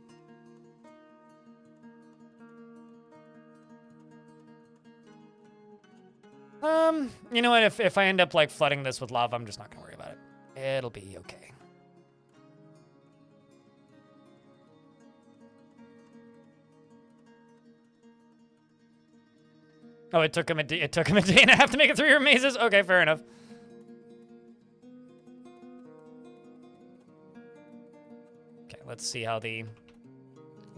You know what? If I end up like flooding this with lava, I'm just not gonna worry about it. It'll be okay. Oh, it took him a day and a half to make it through your mazes? Okay, fair enough. Okay, let's see how the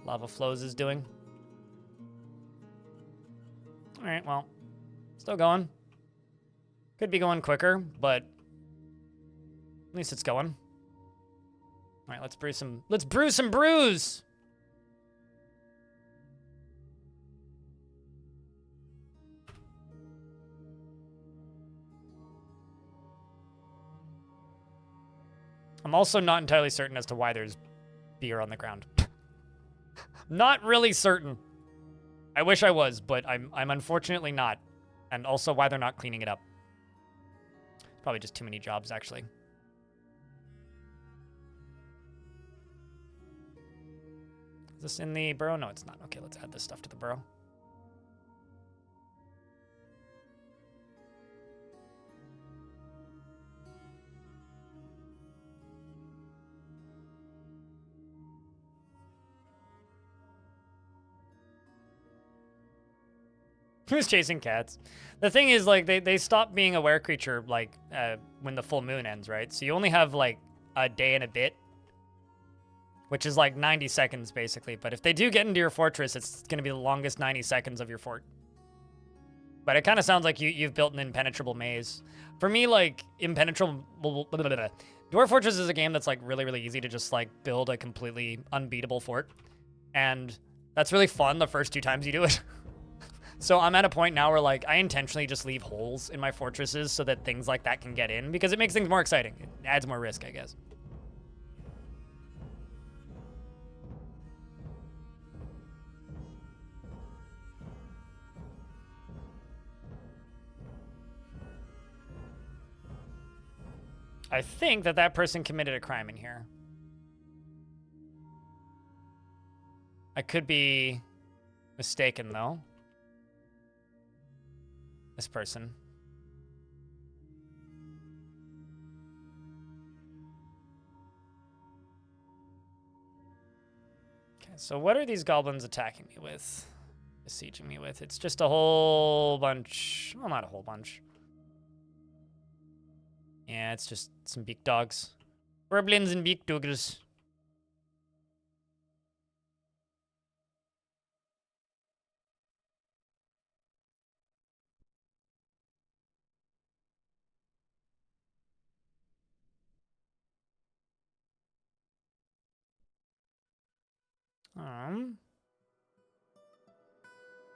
lava flows is doing. All right, well, still going. Could be going quicker, but at least it's going. All right, let's brew some brews. I'm also not entirely certain as to why there's beer on the ground. Not really certain. I wish I was, but I'm unfortunately not. And also why they're not cleaning it up. Probably just too many jobs, actually. Is this in the burrow? No, it's not. Okay, let's add this stuff to the burrow. Who's chasing cats? The thing is, like, they stop being a were creature, like, when the full moon ends, right? So you only have, like, a day and a bit, which is, like, 90 seconds, basically. But if they do get into your fortress, it's going to be the longest 90 seconds of your fort. But it kind of sounds like you've built an impenetrable maze. For me, like, impenetrable... Dwarf Fortress is a game that's, like, really, really easy to just, like, build a completely unbeatable fort. And that's really fun the first 2 times you do it. So I'm at a point now where, like, I intentionally just leave holes in my fortresses so that things like that can get in, because it makes things more exciting. It adds more risk, I guess. I think that person committed a crime in here. I could be mistaken, though. This person. Okay, so what are these goblins attacking me with? Besieging me with? It's just a whole bunch. Well, not a whole bunch. Yeah, it's just some beak dogs. Werblins and beak doggers.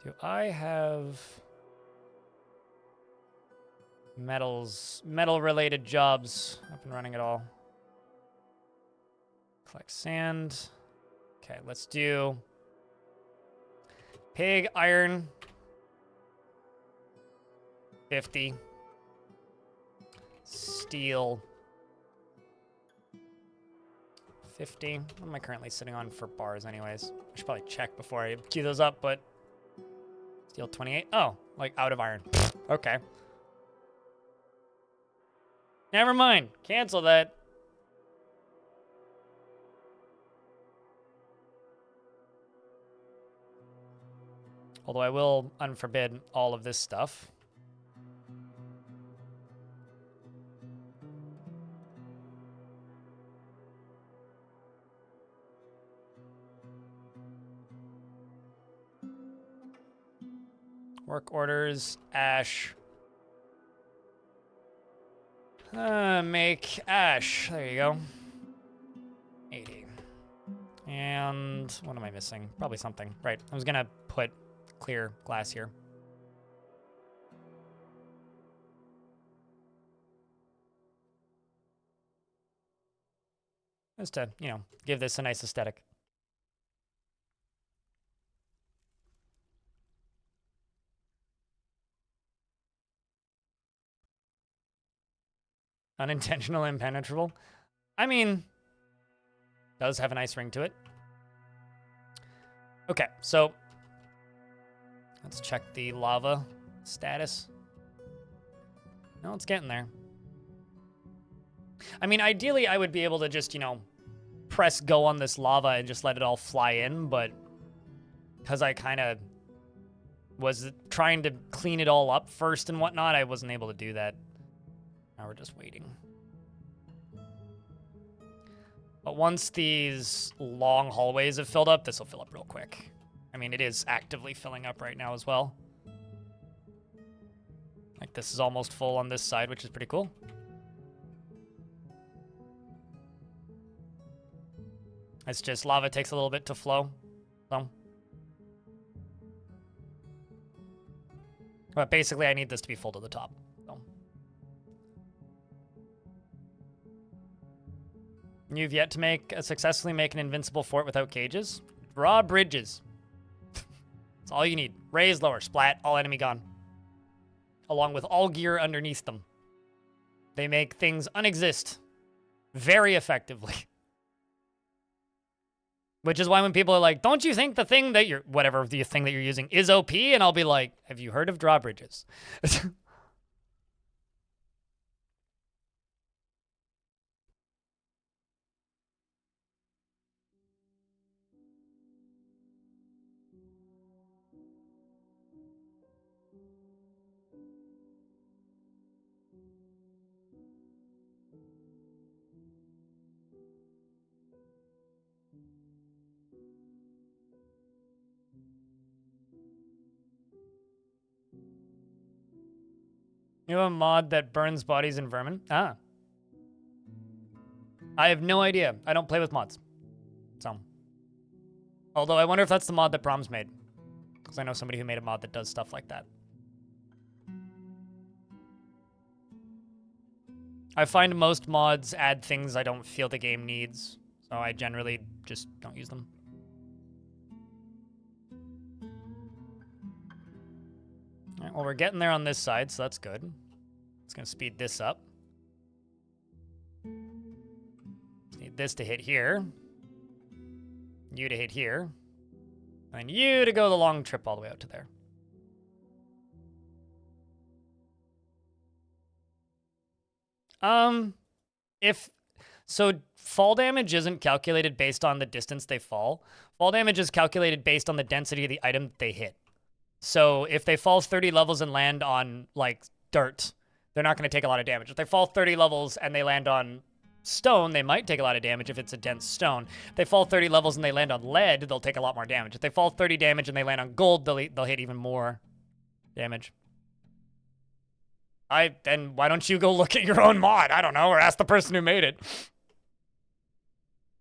Do I have metal-related jobs up and running at all? Collect sand. Okay, let's do pig iron. 50. Steel. 50. What am I currently sitting on for bars anyways? I should probably check before I queue those up, but steel 28. Oh, like out of iron. Okay. Never mind. Cancel that. Although I will unforbid all of this stuff. Work orders, ash. Make ash. There you go. 80. And what am I missing? Probably something. Right. I was going to put clear glass here. Just to, you know, give this a nice aesthetic. Unintentional impenetrable. I mean, does have a nice ring to it. Okay, so let's check the lava status. No, it's getting there. I mean, ideally, I would be able to just, you know, press go on this lava and just let it all fly in, but because I kind of was trying to clean it all up first and whatnot, I wasn't able to do that. Now we're just waiting. But once these long hallways have filled up, this will fill up real quick. I mean, it is actively filling up right now as well. Like, this is almost full on this side, which is pretty cool. It's just lava takes a little bit to flow. So. But basically, I need this to be full to the top. So. You've yet to successfully make an invincible fort without cages? Draw bridges. That's all you need. Raise, lower, splat, all enemy gone. Along with all gear underneath them. They make things unexist very effectively. Which is why when people are like, don't you think the thing that you're, whatever the thing that you're using is OP? And I'll be like, have you heard of drawbridges? You have a mod that burns bodies and vermin? Ah. I have no idea. I don't play with mods. So. Although I wonder if that's the mod that Brahms made. Because I know somebody who made a mod that does stuff like that. I find most mods add things I don't feel the game needs. So I generally just don't use them. All right, well, we're getting there on this side, so that's good. It's going to speed this up. Need this to hit here. You to hit here. And you to go the long trip all the way out to there. So fall damage isn't calculated based on the distance they fall. Fall damage is calculated based on the density of the item that they hit. So if they fall 30 levels and land on, like, dirt, they're not going to take a lot of damage. If they fall 30 levels and they land on stone, they might take a lot of damage if it's a dense stone. If they fall 30 levels and they land on lead, they'll take a lot more damage. If they fall 30 damage and they land on gold, they'll hit even more damage. Then why don't you go look at your own mod? I don't know, or ask the person who made it.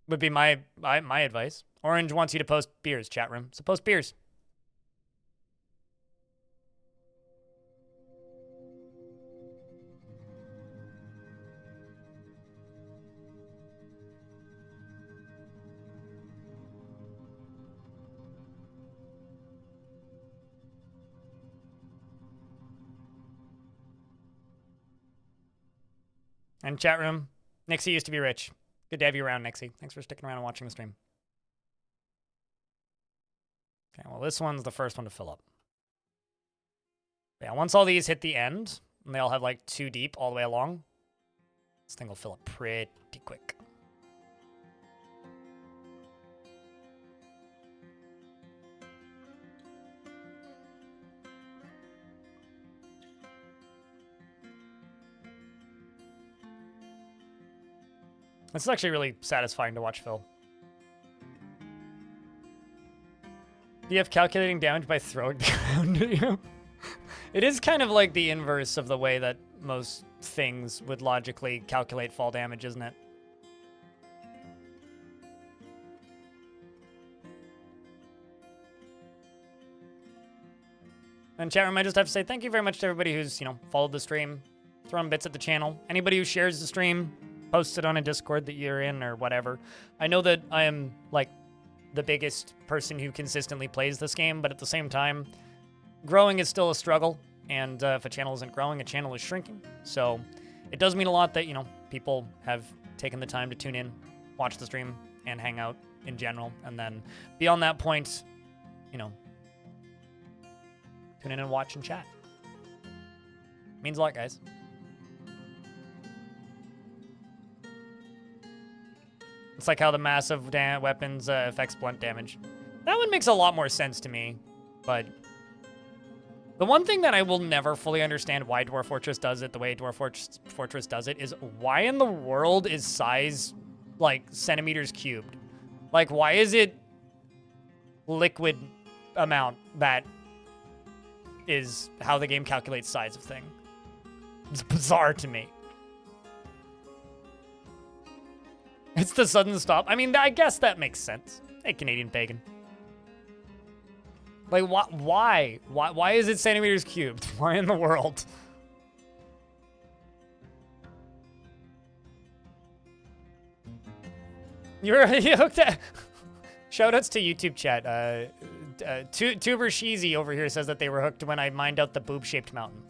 Would be my advice. Orange wants you to post beers, chat room. So post beers. And chat room, Nixie used to be rich. Good to have you around, Nixie. Thanks for sticking around and watching the stream. Okay, well, this one's the first one to fill up. Yeah, once all these hit the end, and they all have like 2 deep all the way along, this thing will fill up pretty quick. It's actually really satisfying to watch Phil. Do you have calculating damage by throwing down at you? It is kind of like the inverse of the way that most things would logically calculate fall damage, isn't it? And chat room, I just have to say thank you very much to everybody who's, followed the stream, thrown bits at the channel. Anybody who shares the stream, post it on a Discord that you're in or whatever. I know that I am, like, the biggest person who consistently plays this game, but at the same time, growing is still a struggle, and if a channel isn't growing, a channel is shrinking. So it does mean a lot that, people have taken the time to tune in, watch the stream, and hang out in general. And then beyond that point, tune in and watch and chat. Means a lot, guys. It's like how the massive weapons affects blunt damage. That one makes a lot more sense to me, but the one thing that I will never fully understand why Dwarf Fortress does it the way Dwarf Fortress does it is why in the world is size, like, centimeters cubed? Like, why is it liquid amount that is how the game calculates size of thing? It's bizarre to me. It's the sudden stop. I mean, I guess that makes sense. Hey, Canadian pagan. Like, why? Why is it centimeters cubed? Why in the world? You're hooked at... Shoutouts to YouTube chat. Tuber Sheezy over here says that they were hooked when I mined out the boob-shaped mountain.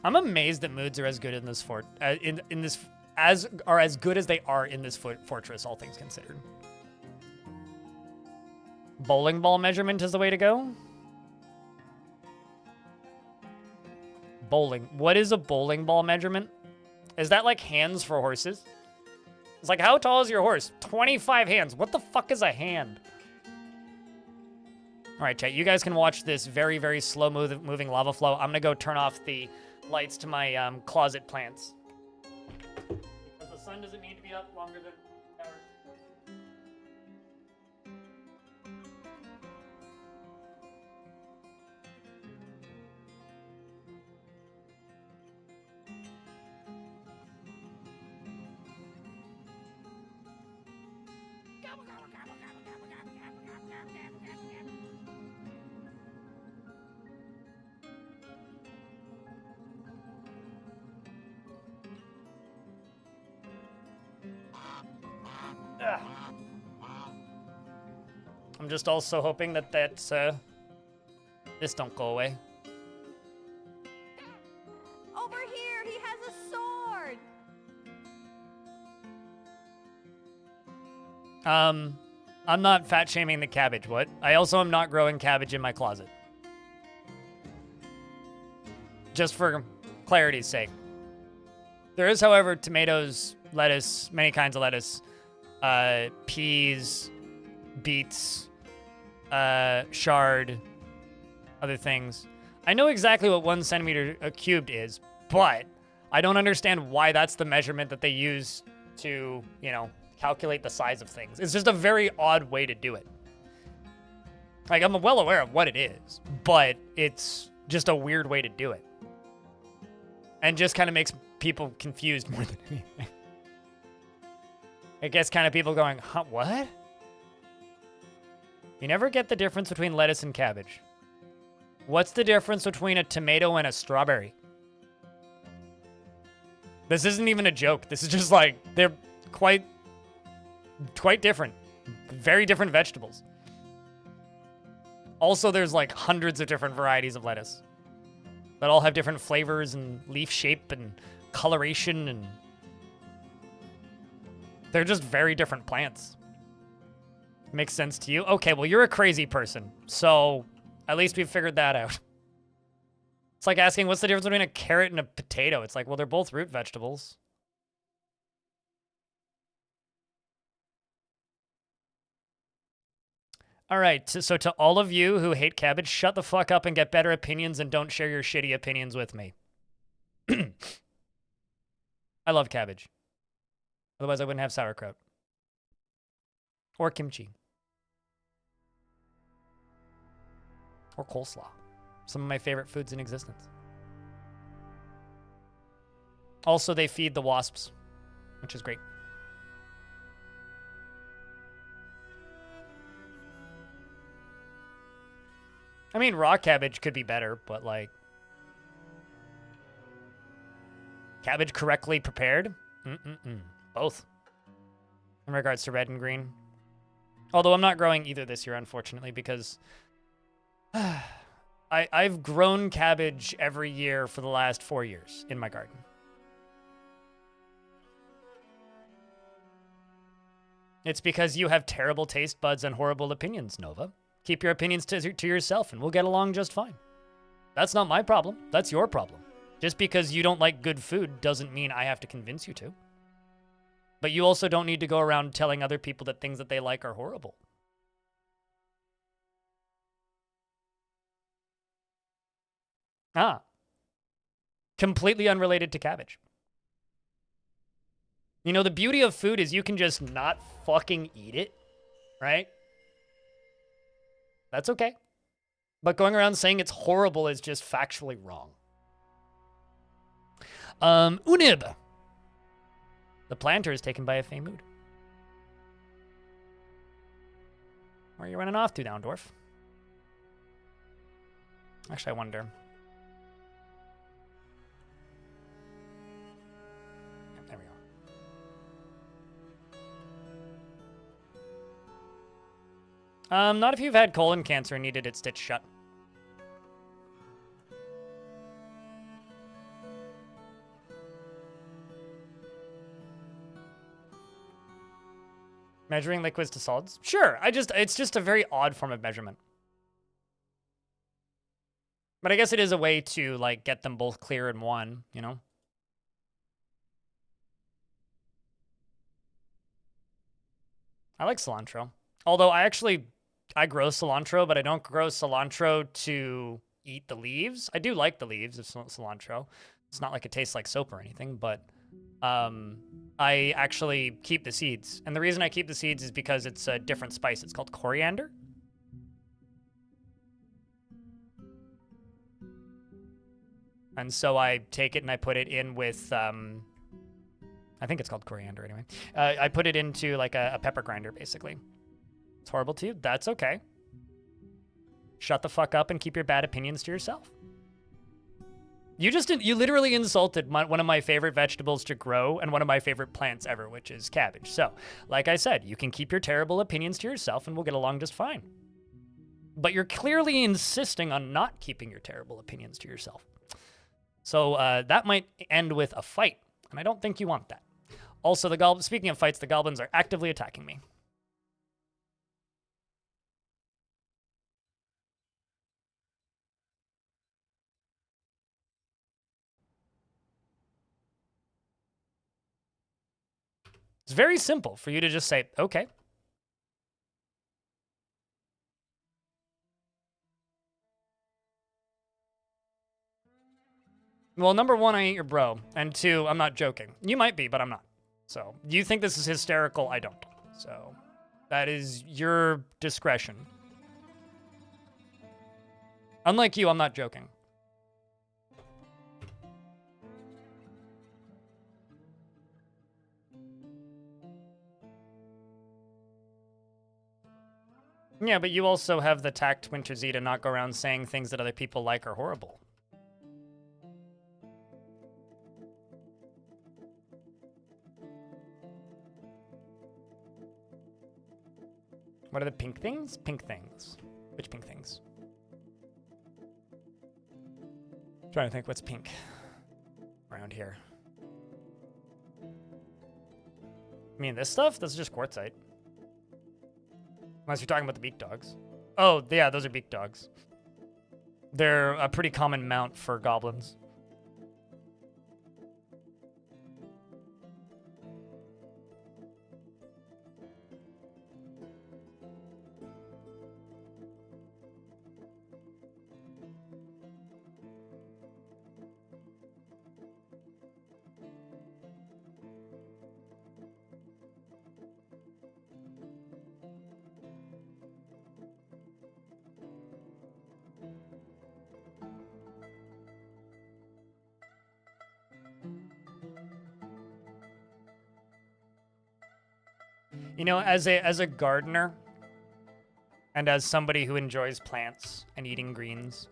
I'm amazed that moods are as good in this as good as they are in this fortress, all things considered. Bowling ball measurement is the way to go. Bowling. What is a bowling ball measurement? Is that like hands for horses? It's like, how tall is your horse? 25 hands. What the fuck is a hand? All right, chat, you guys can watch this very, very slow moving lava flow. I'm gonna go turn off the lights to my closet plants. Because the sun doesn't need to be up longer than hours. Ugh. I'm just also hoping that this don't go away. Over here, he has a sword. I'm not fat shaming the cabbage. What? I also am not growing cabbage in my closet. Just for clarity's sake. There is, however, tomatoes, lettuce, many kinds of lettuce, peas, beets, chard, other things. I know exactly what 1 centimeter cubed is, but I don't understand why that's the measurement that they use to, you know, calculate the size of things. It's just a very odd way to do it. Like, I'm well aware of what it is, but it's just a weird way to do it. And just kind of makes people confused more than anything. It gets kind of people going, huh, what? You never get the difference between lettuce and cabbage. What's the difference between a tomato and a strawberry? This isn't even a joke. This is just like, they're quite different. Very different vegetables. Also, there's like hundreds of different varieties of lettuce that all have different flavors and leaf shape and coloration, and they're just very different plants. Makes sense to you? Okay, well, you're a crazy person, so at least we've figured that out. It's like asking, what's the difference between a carrot and a potato? It's like, well, they're both root vegetables. All right, so to all of you who hate cabbage, shut the fuck up and get better opinions and don't share your shitty opinions with me. I love cabbage. Otherwise, I wouldn't have sauerkraut. Or kimchi. Or coleslaw. Some of my favorite foods in existence. Also, they feed the wasps, which is great. I mean, raw cabbage could be better, but like... cabbage correctly prepared? Both. In regards to red and green. Although I'm not growing either this year, unfortunately, because... I've grown cabbage every year for the last 4 years in my garden. It's because you have terrible taste buds and horrible opinions, Nova. Keep your opinions to yourself and we'll get along just fine. That's not my problem. That's your problem. Just because you don't like good food doesn't mean I have to convince you to. But you also don't need to go around telling other people that things that they like are horrible. Ah. Completely unrelated to cabbage. You know, the beauty of food is you can just not fucking eat it, right? That's okay. But going around saying it's horrible is just factually wrong. Unib. The planter is taken by a Fey mood. Where are you running off to now, Dwarf? Actually, I wonder. There we go. Not if you've had colon cancer and needed it stitched shut. Measuring liquids to solids? Sure, it's just a very odd form of measurement. But I guess it is a way to, like, get them both clear in one, you know? I like cilantro. Although I grow cilantro, but I don't grow cilantro to eat the leaves. I do like the leaves of cilantro. It's not like it tastes like soap or anything, but I actually keep the seeds. And the reason I keep the seeds is because it's a different spice. It's called coriander. And so I take it and I put it in with, I think it's called coriander anyway. I put it into like a pepper grinder, basically. It's horrible to you. That's okay. Shut the fuck up and keep your bad opinions to yourself. You literally insulted one of my favorite vegetables to grow and one of my favorite plants ever, which is cabbage. So, like I said, you can keep your terrible opinions to yourself and we'll get along just fine. But you're clearly insisting on not keeping your terrible opinions to yourself. So that might end with a fight, and I don't think you want that. Also, speaking of fights, the goblins are actively attacking me. It's very simple for you to just say, okay. Well, number one, I ain't your bro. And two, I'm not joking. You might be, but I'm not. So, you think this is hysterical? I don't. So, that is your discretion. Unlike you, I'm not joking. Yeah, but you also have the tact, Winter Z, to not go around saying things that other people like are horrible. What are the pink things? Pink things. Which pink things? I'm trying to think what's pink around here. I mean, this stuff? This is just quartzite. Unless you're talking about the beak dogs. Oh, yeah, those are beak dogs. They're a pretty common mount for goblins. You know, as a gardener, and as somebody who enjoys plants and eating greens,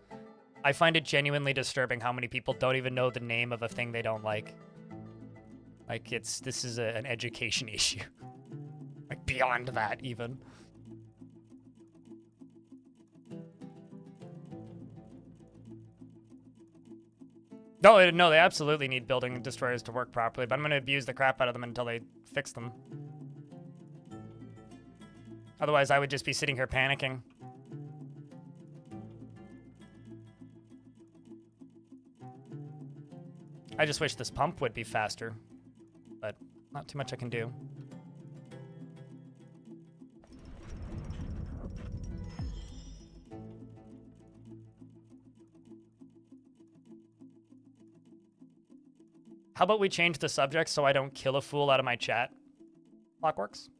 I find it genuinely disturbing how many people don't even know the name of a thing they don't like. Like, this is an education issue. Like, beyond that, even. No, they absolutely need building destroyers to work properly, but I'm going to abuse the crap out of them until they fix them. Otherwise, I would just be sitting here panicking. I just wish this pump would be faster, but not too much I can do. How about we change the subject so I don't kill a fool out of my chat? Clockworks?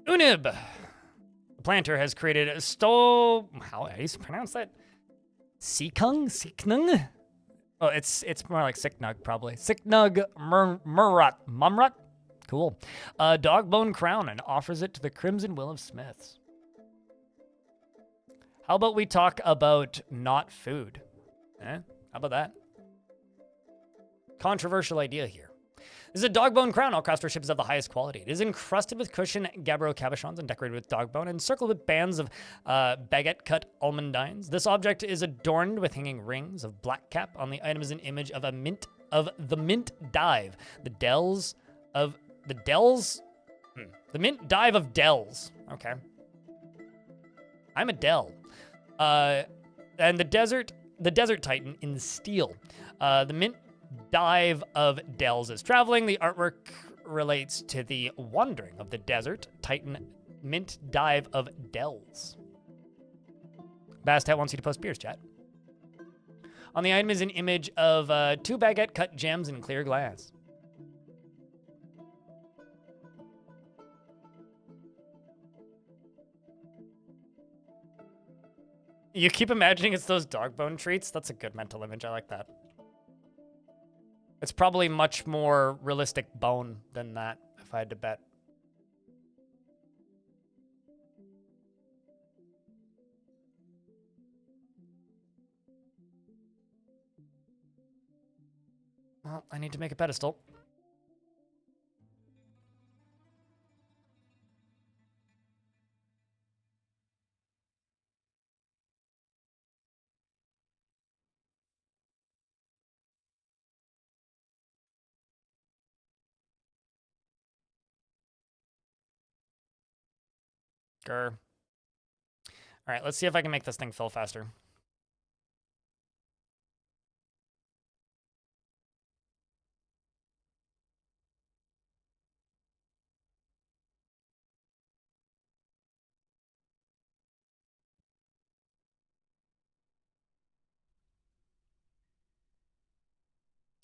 Unib! The planter has created a how do you pronounce that? Sikung? Siknung? Oh, it's more like Siknug, probably. Siknug Mumrat? Cool. A dog bone crown and offers it to the Crimson Will of Smiths. How about we talk about not food? How about that? Controversial idea here. This is a dog bone crown. All craftsmanship is of the highest quality. It is encrusted with cushion gabbro cabochons and decorated with dog bone and circled with bands of baguette-cut almondines. This object is adorned with hanging rings of black cap. On the item is an image of the mint dive. The mint dive of Dells. Okay. I'm a Dell. And the desert titan in steel. The mint dive of Dells is traveling. The artwork relates to the wandering of the desert titan mint dive of Dells. Bastet wants you to post beers, chat. On the item is an image of 2 baguette cut gems in clear glass. You keep imagining it's those dog bone treats? That's a good mental image. I like that. It's probably much more realistic bone than that, if I had to bet. Well, I need to make a pedestal. Grr. All right, let's see if I can make this thing fill faster.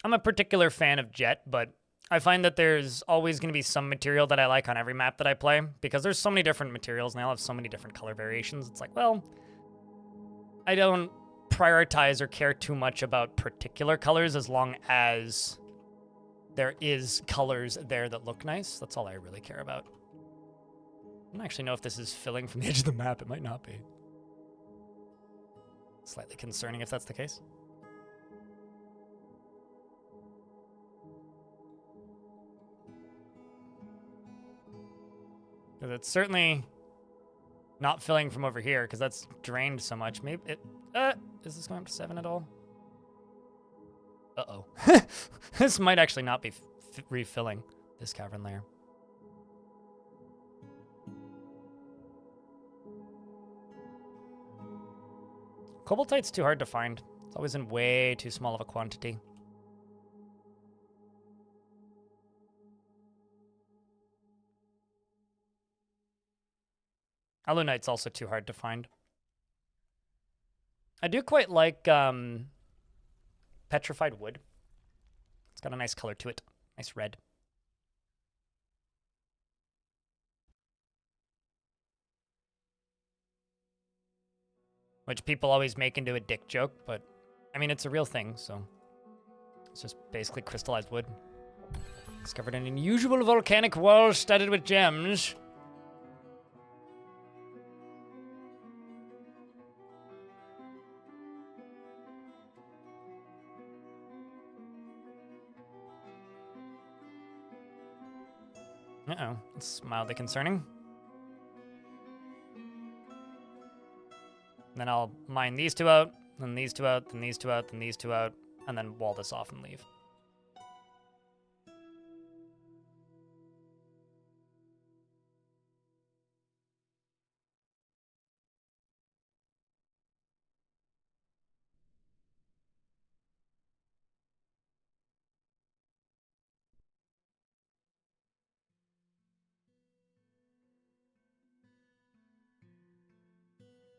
I'm a particular fan of Jet, but I find that there's always going to be some material that I like on every map that I play, because there's so many different materials and they all have so many different color variations. It's like, well, I don't prioritize or care too much about particular colors as long as there is colors there that look nice. That's all I really care about. I don't actually know if this is filling from the edge of the map. It might not be. Slightly concerning if that's the case. Because it's certainly not filling from over here, because that's drained so much. Maybe it... is this going up to 7 at all? Uh-oh. This might actually not be refilling this cavern layer. Cobaltite's too hard to find. It's always in way too small of a quantity. Alunite's also too hard to find. I do quite like petrified wood. It's got a nice color to it. Nice red. Which people always make into a dick joke, but I mean, it's a real thing, so it's just basically crystallized wood. Discovered an unusual volcanic wall studded with gems. Uh-oh, that's mildly concerning. Then I'll mine these 2 out, then these 2 out, then these 2 out, then these 2 out, and then wall this off and leave.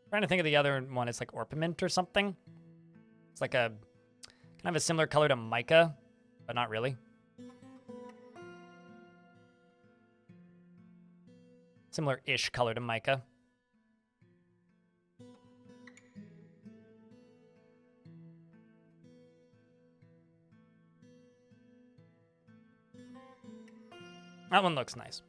Trying to think of the other one. It's like orpiment or something. It's like a kind of a similar color to mica, but not really. Similar-ish color to mica. That one looks nice.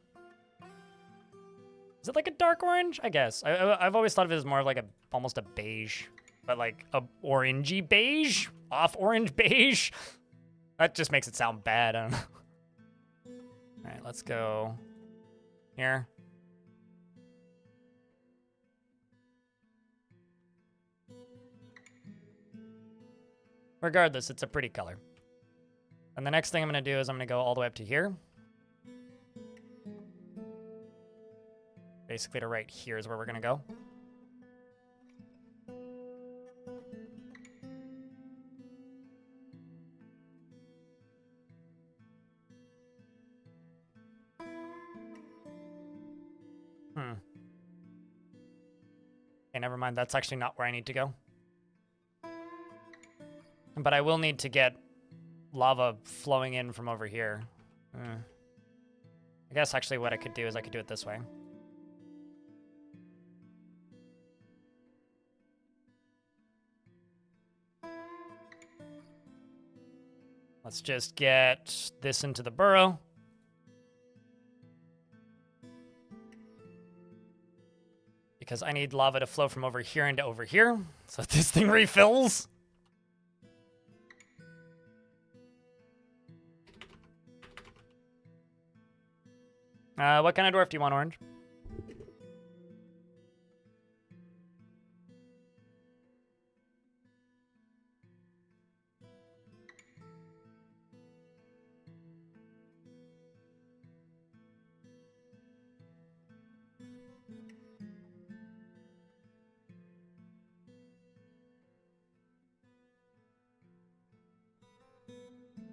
Is it like a dark orange? I guess. I've always thought of it as more of like a almost a beige, but like a orangey beige, off orange beige. That just makes it sound bad. I don't know. All right, let's go here. Regardless, it's a pretty color. And the next thing I'm going to do is I'm going to go all the way up to here. Basically to right here is where we're going to go. Okay, never mind. That's actually not where I need to go. But I will need to get lava flowing in from over here. I guess actually what I could do is I could do it this way. Let's just get this into the burrow. Because I need lava to flow from over here into over here, so that this thing refills. What kind of dwarf do you want, Orange?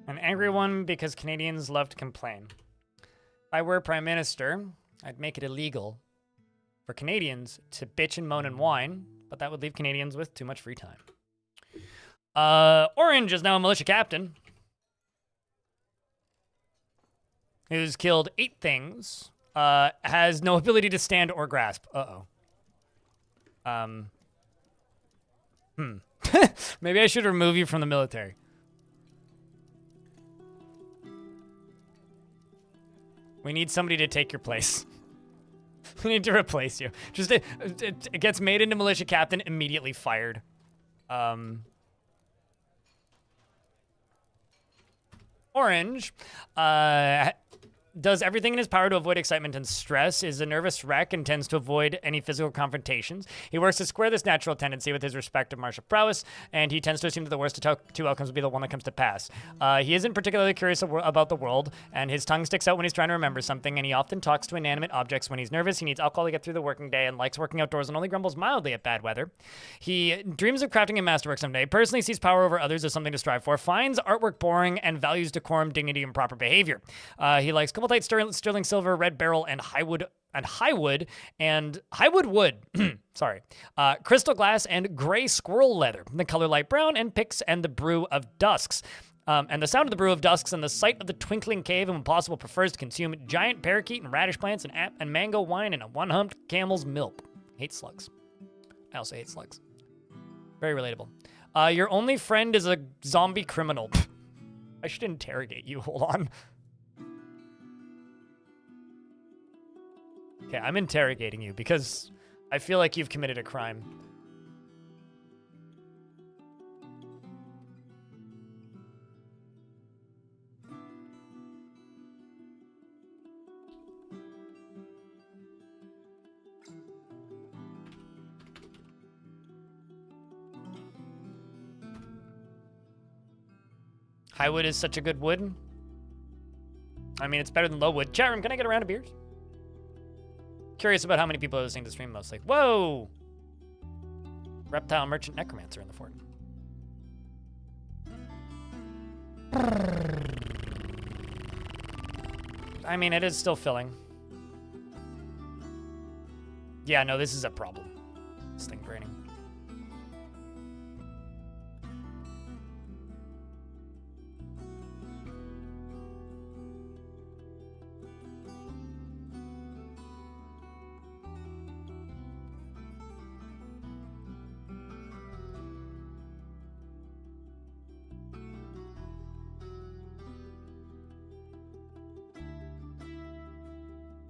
An angry one because Canadians love to complain. If I were Prime Minister, I'd make it illegal for Canadians to bitch and moan and whine, but that would leave Canadians with too much free time. Orange is now a militia captain who's killed 8 things, has no ability to stand or grasp. Maybe I should remove you from the military. We need somebody to take your place. We need to replace you. Just it gets made into militia captain, immediately fired. Orange does everything in his power to avoid excitement and stress, is a nervous wreck, and tends to avoid any physical confrontations. He works to square this natural tendency with his respect of martial prowess, and he tends to assume that the worst of 2 outcomes will be the one that comes to pass. He isn't particularly curious about the world, and his tongue sticks out when he's trying to remember something, and he often talks to inanimate objects when he's nervous. He needs alcohol to get through the working day and likes working outdoors and only grumbles mildly at bad weather. He dreams of crafting a masterwork someday, personally sees power over others as something to strive for, finds artwork boring, and values decorum, dignity, and proper behavior. He likes Cobaltite, sterling silver, red beryl, and highwood wood. Sorry. Crystal glass and gray squirrel leather. The color light brown, and picks and the brew of dusks. And the sound of the brew of dusks and the sight of the twinkling cave, and when possible prefers to consume giant parakeet and radish plants and mango wine and a one-humped camel's milk. Hate slugs. I also hate slugs. Very relatable. Your only friend is a zombie criminal. I should interrogate you. Hold on. Okay, I'm interrogating you because I feel like you've committed a crime. Highwood is such a good wood. I mean, it's better than low wood. Chat room, can I get a round of beers? Curious about how many people are listening to stream mostly. Whoa! Reptile Merchant Necromancer in the fort. I mean, it is still filling. Yeah, no, this is a problem. This thing draining.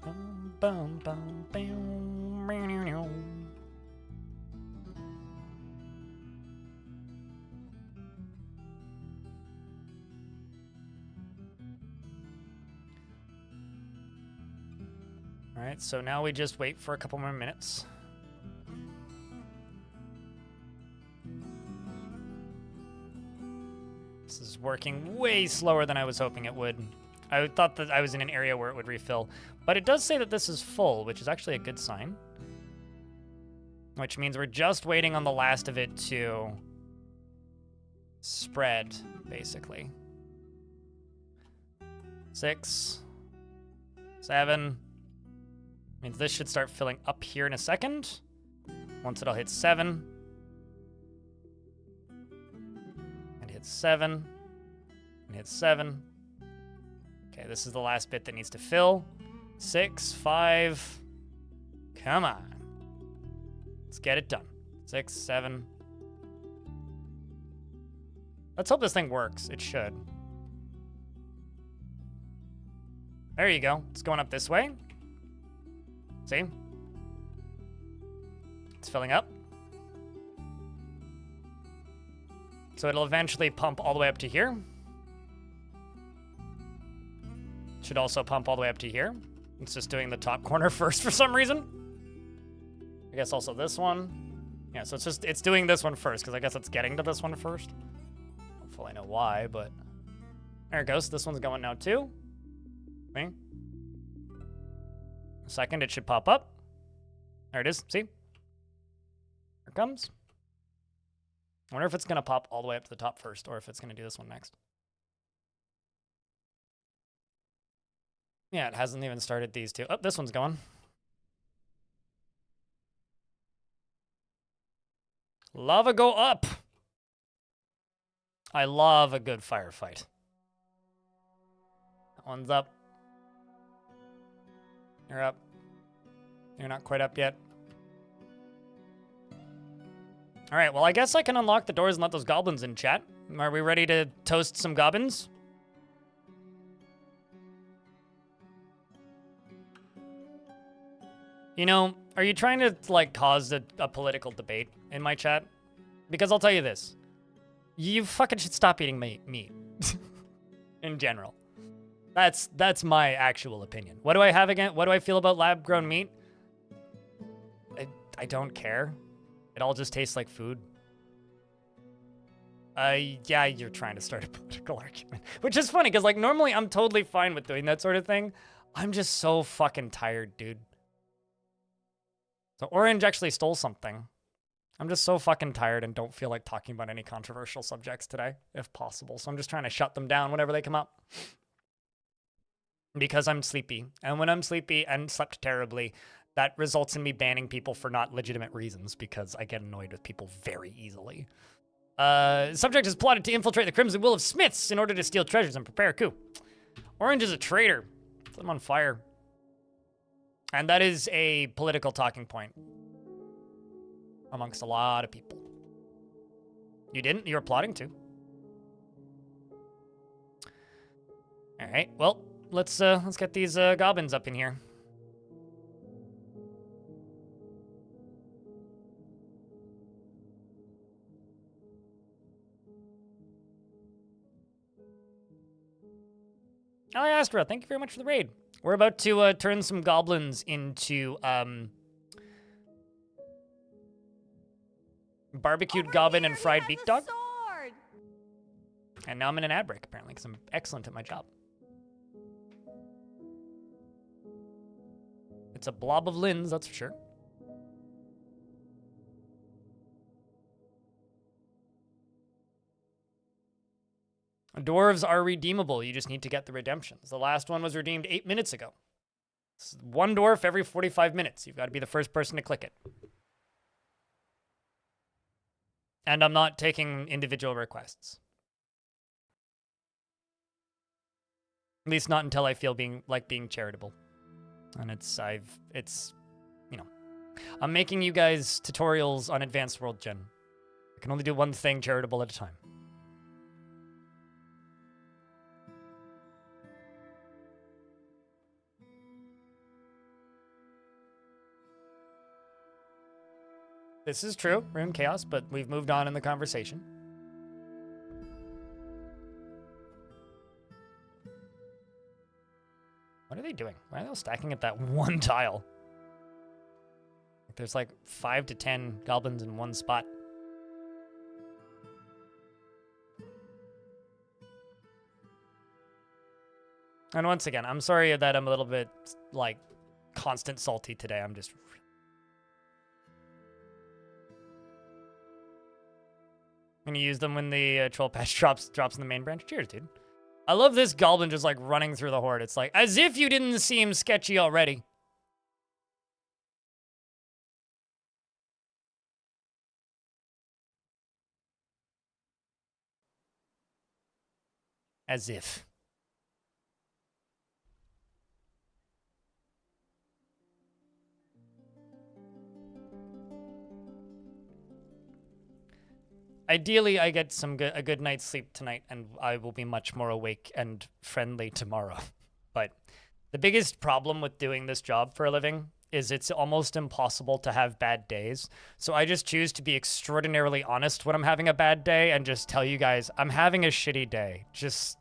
Bum, bum, bum, meow, meow, meow. All right, so now we just wait for a couple more minutes. This is working way slower than I was hoping it would. I thought that I was in an area where it would refill, but it does say that this is full, which is actually a good sign. Which means we're just waiting on the last of it to spread, basically. 6, 7. Means this should start filling up here in a second. Once it'll hit 7. And hit 7. And hit 7. Okay, this is the last bit that needs to fill. 6, 5. Come on. Let's get it done. 6, 7. Let's hope this thing works. It should. There you go. It's going up this way. See? It's filling up. So it'll eventually pump all the way up to here. Should also pump all the way up to here. It's just doing the top corner first for some reason. I guess also this one. Yeah, so it's doing this one first, because I guess it's getting to this one first. I don't fully know why, but there it goes. This one's going now too. See? A second, it should pop up. There it is. See? Here it comes. I wonder if it's going to pop all the way up to the top first, or if it's going to do this one next. Yeah, it hasn't even started these two. Oh, this one's going. Lava go up. I love a good firefight. That one's up. You're up. You're not quite up yet. All right, well, I guess I can unlock the doors and let those goblins in, chat. Are we ready to toast some goblins? You know, are you trying to, like, cause a political debate in my chat? Because I'll tell you this. You fucking should stop eating meat. In general. That's my actual opinion. What do I have again? What do I feel about lab-grown meat? I don't care. It all just tastes like food. Yeah, you're trying to start a political argument. Which is funny, because, like, normally I'm totally fine with doing that sort of thing. I'm just so fucking tired, dude. So Orange actually stole something. I'm just so fucking tired and don't feel like talking about any controversial subjects today, if possible. So I'm just trying to shut them down whenever they come up. Because I'm sleepy. And when I'm sleepy and slept terribly, that results in me banning people for not legitimate reasons, because I get annoyed with people very easily. Subject has plotted to infiltrate the Crimson Will of Smiths in order to steal treasures and prepare a coup. Orange is a traitor. Set him on fire. And that is a political talking point amongst a lot of people. You didn't? You were plotting to. All right. Well, let's get these goblins up in here. Astra, thank you very much for the raid. We're about to turn some goblins into barbecued goblin and fried beak dog. Sword. And now I'm in an ad break, apparently, because I'm excellent at my job. It's a blob of lins, that's for sure. Dwarves are redeemable. You just need to get the redemptions. The last one was redeemed 8 minutes ago. It's one dwarf every 45 minutes. You've got to be the first person to click it. And I'm not taking individual requests. At least not until I feel being charitable. And it's, you know, I'm making you guys tutorials on Advanced World Gen. I can only do one thing charitable at a time. This is true, we're in chaos, but we've moved on in the conversation. What are they doing? Why are they all stacking at that one tile? There's like 5 to 10 goblins in one spot. And once again, I'm sorry that I'm a little bit, like, constant salty today. I'm just... I'm gonna use them when the troll patch drops in the main branch. Cheers, dude. I love this goblin just, like, running through the horde. It's like, as if you didn't seem sketchy already. As if. Ideally, I get a good night's sleep tonight, and I will be much more awake and friendly tomorrow. But the biggest problem with doing this job for a living is it's almost impossible to have bad days. So I just choose to be extraordinarily honest when I'm having a bad day and just tell you guys, I'm having a shitty day. Just,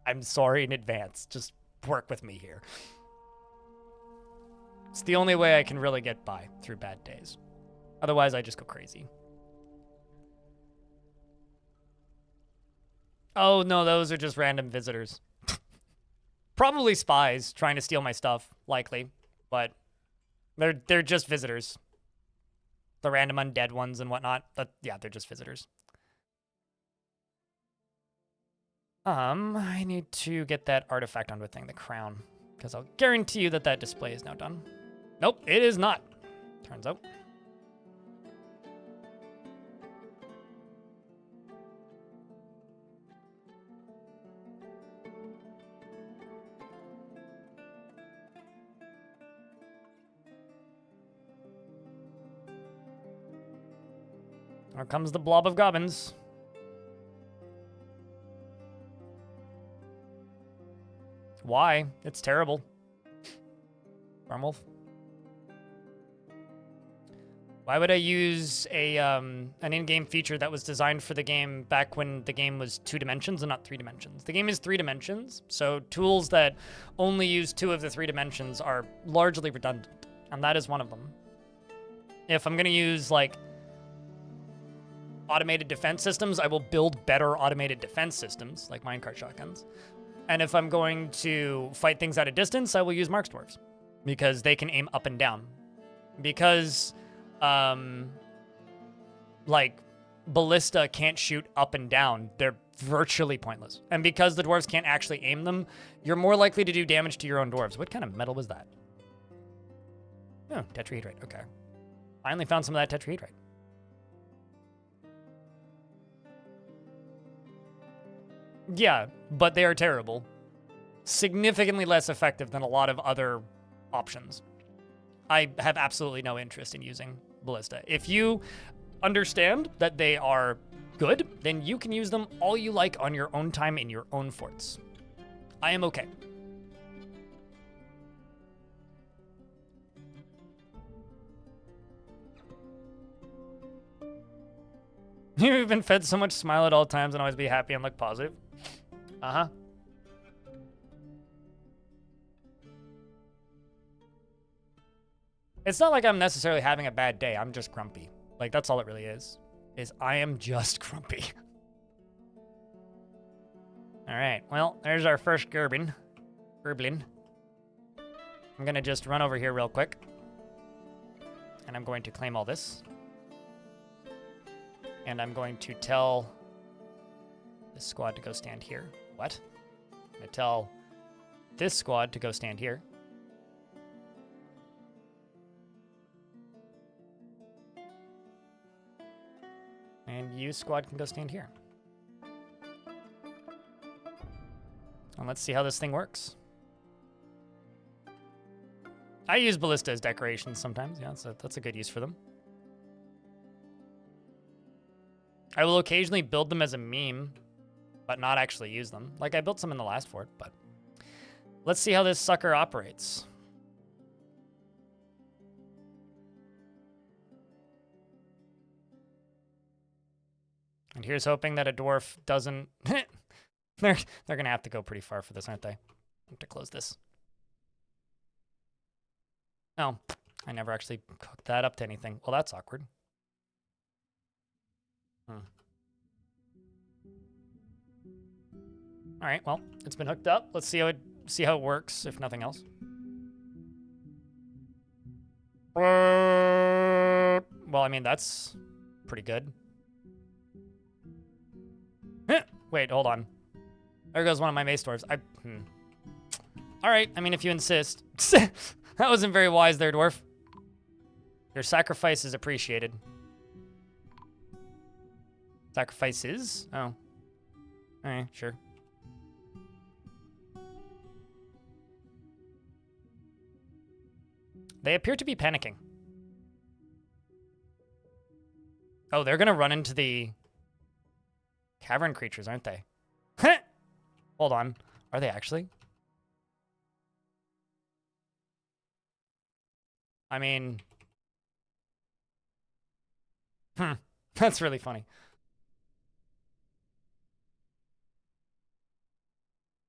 I'm sorry in advance. Just work with me here. It's the only way I can really get by through bad days. Otherwise, I just go crazy. Oh, no, those are just random visitors. Probably spies trying to steal my stuff, likely. But they're just visitors. The random undead ones and whatnot. But yeah, they're just visitors. I need to get that artifact onto a thing, the crown. Because I'll guarantee you that that display is now done. Nope, it is not. Turns out. Here comes the blob of goblins. Why? It's terrible. Farmwolf. Why would I use an in-game feature that was designed for the game back when the game was 2 dimensions and not 3 dimensions? The game is 3 dimensions, so tools that only use 2 of the 3 dimensions are largely redundant, and that is one of them. If I'm gonna use, like, automated defense systems, I will build better automated defense systems, like minecart shotguns. And if I'm going to fight things at a distance, I will use Marks Dwarves, because they can aim up and down. Because, like, ballista can't shoot up and down, they're virtually pointless. And because the dwarves can't actually aim them, you're more likely to do damage to your own dwarves. What kind of metal was that? Oh, tetrahedrite, okay. Finally found some of that tetrahedrite. Yeah, but they are terrible. Significantly less effective than a lot of other options. I have absolutely no interest in using ballista. If you understand that they are good, then you can use them all you like on your own time in your own forts. I am okay. You've been fed so much smile at all times and always be happy and look positive. Uh-huh. It's not like I'm necessarily having a bad day. I'm just grumpy. Like, that's all it really is I am just grumpy. All right, well, there's our first Gerblin. I'm gonna just run over here real quick. And I'm going to claim all this. And I'm going to tell this squad to go stand here. What? I'm gonna tell this squad to go stand here. And you, squad, can go stand here. And let's see how this thing works. I use ballista as decorations sometimes. Yeah, that's a good use for them. I will occasionally build them as a meme, but not actually use them. Like, I built some in the last fort, but... Let's see how this sucker operates. And here's hoping that a dwarf doesn't... they're gonna have to go pretty far for this, aren't they? I have to close this. Oh, I never actually hooked that up to anything. Well, that's awkward. All right, well, it's been hooked up. Let's see how it works, if nothing else. Well, I mean, that's pretty good. Wait, hold on. There goes one of my mace dwarves. All right, I mean, if you insist. That wasn't very wise there, dwarf. Your sacrifice is appreciated. Sacrifices? Oh. Sure. They appear to be panicking. Oh, they're gonna run into the cavern creatures, aren't they? Hold on. Are they actually? I mean... That's really funny.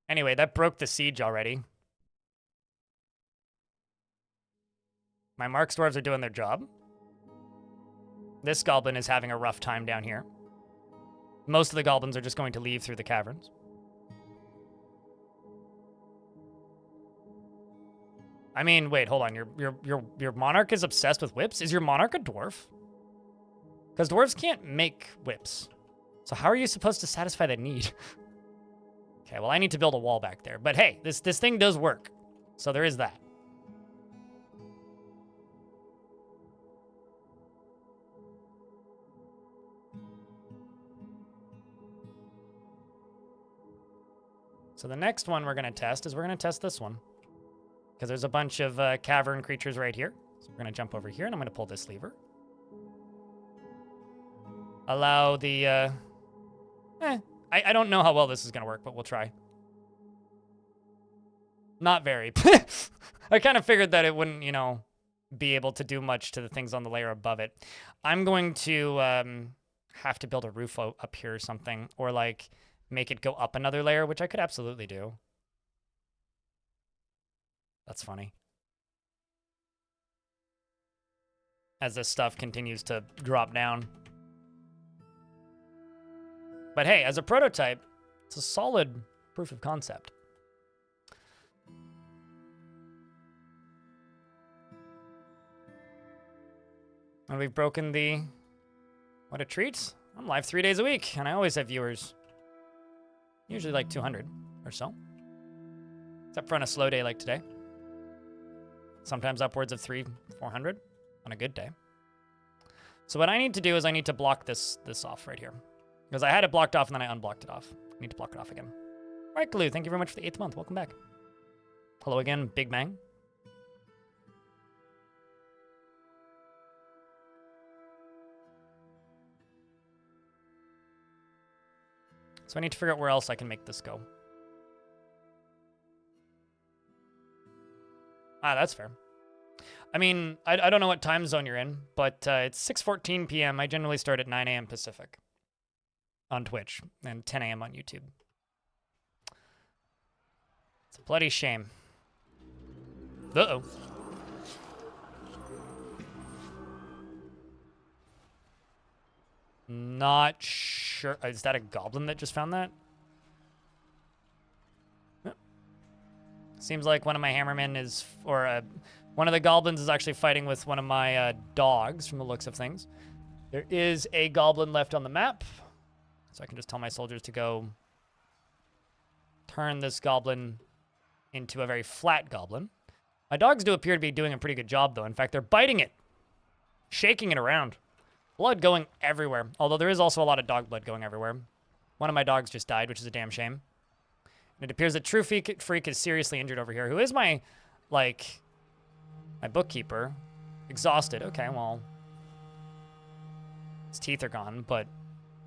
Anyway, that broke the siege already. My Marks Dwarves are doing their job. This goblin is having a rough time down here. Most of the goblins are just going to leave through the caverns. I mean, wait, hold on. Your monarch is obsessed with whips? Is your monarch a dwarf? Because dwarves can't make whips. So how are you supposed to satisfy that need? Okay, well, I need to build a wall back there. But hey, this thing does work. So there is that. So the next one we're going to test is we're going to test this one. Because there's a bunch of cavern creatures right here. So we're going to jump over here, and I'm going to pull this lever. Allow the... I don't know how well this is going to work, but we'll try. Not very. I kind of figured that it wouldn't, you know, be able to do much to the things on the layer above it. I'm going to have to build a roof up here or something. Or, like, make it go up another layer, which I could absolutely do. That's funny. As this stuff continues to drop down. But hey, as a prototype, it's a solid proof of concept. And we've broken the... What a treat. I'm live 3 days a week, and I always have viewers. Usually like 200 or so. Except for on a slow day like today. Sometimes upwards of 300-400 on a good day. So what I need to do is I need to block this off right here. Because I had it blocked off and then I unblocked it off. I need to block it off again. All right, Glue, thank you very much for the 8th month. Welcome back. Hello again, Big Bang. So I need to figure out where else I can make this go. Ah, that's fair. I mean, I don't know what time zone you're in, but it's 6:14 p.m. I generally start at 9 a.m. Pacific on Twitch and 10 a.m. on YouTube. It's a bloody shame. Uh-oh. Not sure. Is that a goblin that just found that? Seems like one of my hammermen is, or one of the goblins is actually fighting with one of my dogs from the looks of things. There is a goblin left on the map. So I can just tell my soldiers to go turn this goblin into a very flat goblin. My dogs do appear to be doing a pretty good job, though. In fact, they're biting it, shaking it around. Blood going everywhere. Although there is also a lot of dog blood going everywhere. One of my dogs just died, which is a damn shame. And it appears that True Freak is seriously injured over here. Who is my, like, my bookkeeper. Exhausted. Okay, well. His teeth are gone, but,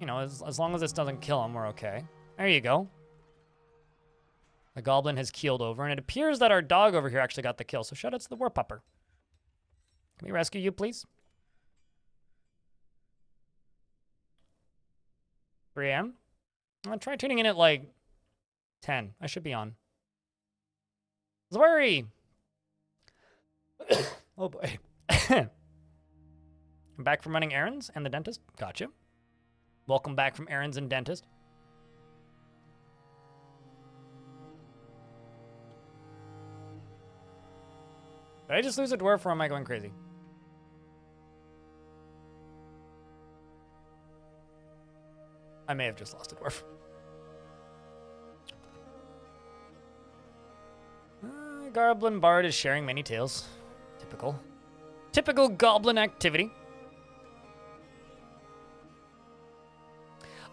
you know, as long as this doesn't kill him, we're okay. There you go. The goblin has keeled over, and it appears that our dog over here actually got the kill. So shout out to the war pupper. Can we rescue you, please? 3 a.m.? I'll try tuning in at, like, 10. I should be on. Zwerry! Oh, boy. I'm back from running errands and the dentist. Gotcha. Welcome back from errands and dentist. Did I just lose a dwarf or am I going crazy? I may have just lost a dwarf. Goblin Bard is sharing many tales. Typical. Typical goblin activity.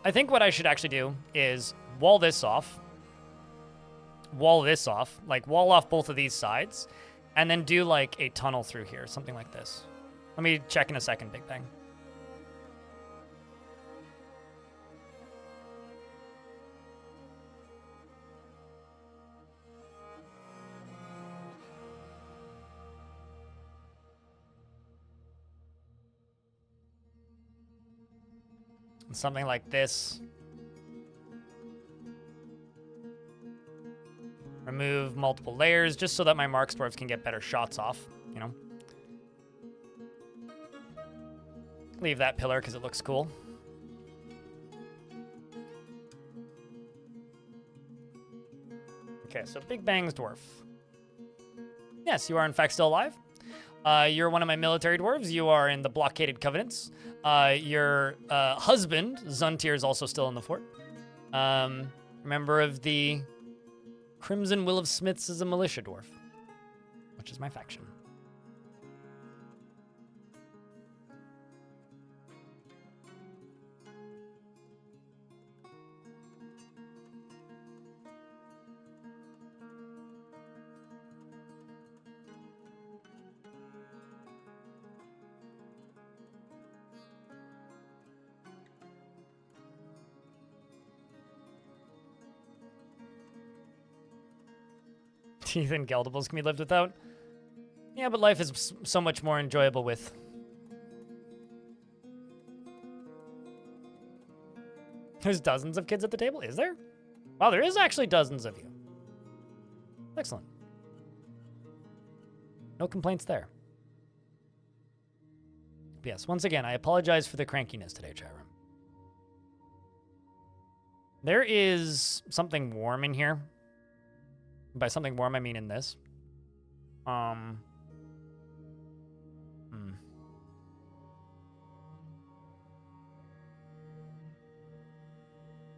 I think what I should actually do is wall this off. Wall this off. Like, wall off both of these sides. And then do, like, a tunnel through here. Something like this. Let me check in a second, Big Bang. Something like this. Remove multiple layers just so that my Marks Dwarves can get better shots off, you know? Leave that pillar because it looks cool. Okay, so Big Bang's dwarf. Yes, you are in fact still alive. You're one of my military dwarves. You are in the blockaded covenants. Your husband, Zuntir, is also still in the fort. Member of the Crimson Will of Smiths is a militia dwarf, which is my faction. Teeth and Geldables can be lived without. Yeah, but life is so much more enjoyable with. There's dozens of kids at the table, is there? Wow, there is actually dozens of you. Excellent. No complaints there. But yes, once again, I apologize for the crankiness today, chat room. There is something warm in here. By something warm, I mean in this.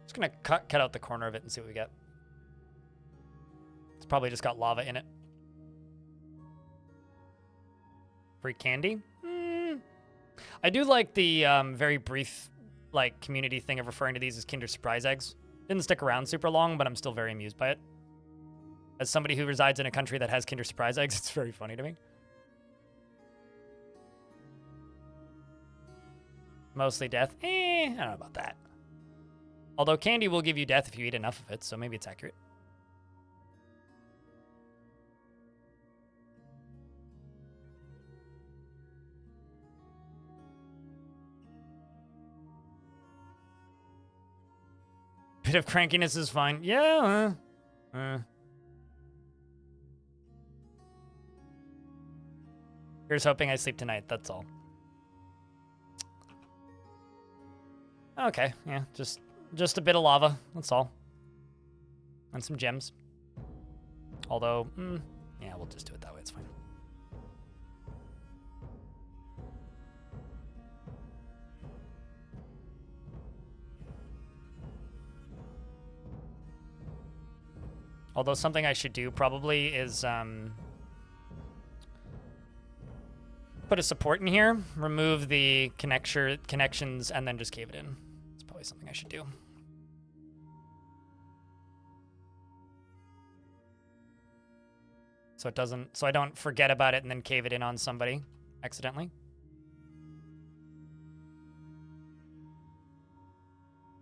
Just gonna cut out the corner of it and see what we get. It's probably just got lava in it. Free candy? I do like the very brief, like, community thing of referring to these as Kinder Surprise eggs. Didn't stick around super long, but I'm still very amused by it. As somebody who resides in a country that has Kinder Surprise eggs, it's very funny to me. Mostly death. I don't know about that. Although candy will give you death if you eat enough of it, so maybe it's accurate. Bit of crankiness is fine. Yeah. Here's hoping I sleep tonight, that's all. Okay, yeah, just a bit of lava, that's all. And some gems. Although, yeah, we'll just do it that way, it's fine. Although something I should do probably is, put a support in here, remove the connections, and then just cave it in. It's probably something I should do. So it doesn't, so I don't forget about it and then cave it in on somebody accidentally.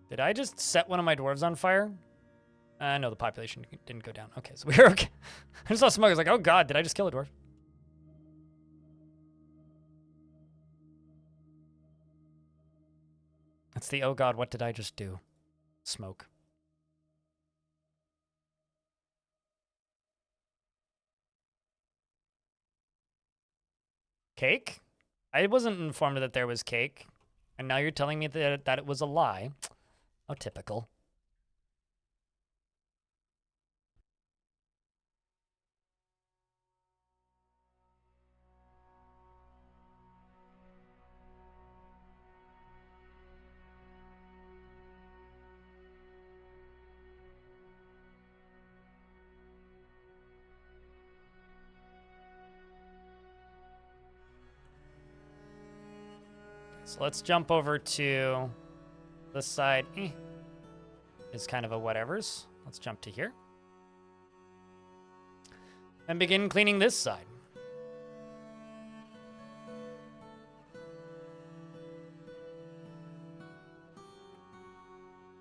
Did I just set one of my dwarves on fire? No, the population didn't go down. Okay, so we're okay. I just saw smoke. I was like, oh god, did I just kill a dwarf? That's the, oh god, what did I just do? Smoke. Cake? I wasn't informed that there was cake. And now you're telling me that it was a lie. Oh, typical. So let's jump over to This side is kind of a whatevers. Let's jump to here. And begin cleaning this side.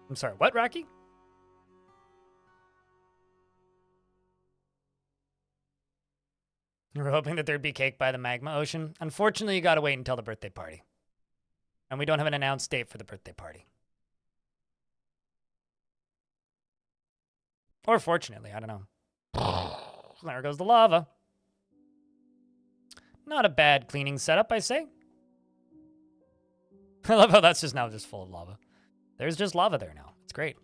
I'm sorry, what, Rocky? You were hoping that there'd be cake by the magma ocean. Unfortunately, you gotta wait until the birthday party. And we don't have an announced date for the birthday party. Or fortunately, I don't know. There goes the lava. Not a bad cleaning setup, I say. I love how that's just now just full of lava. There's just lava there now. It's great.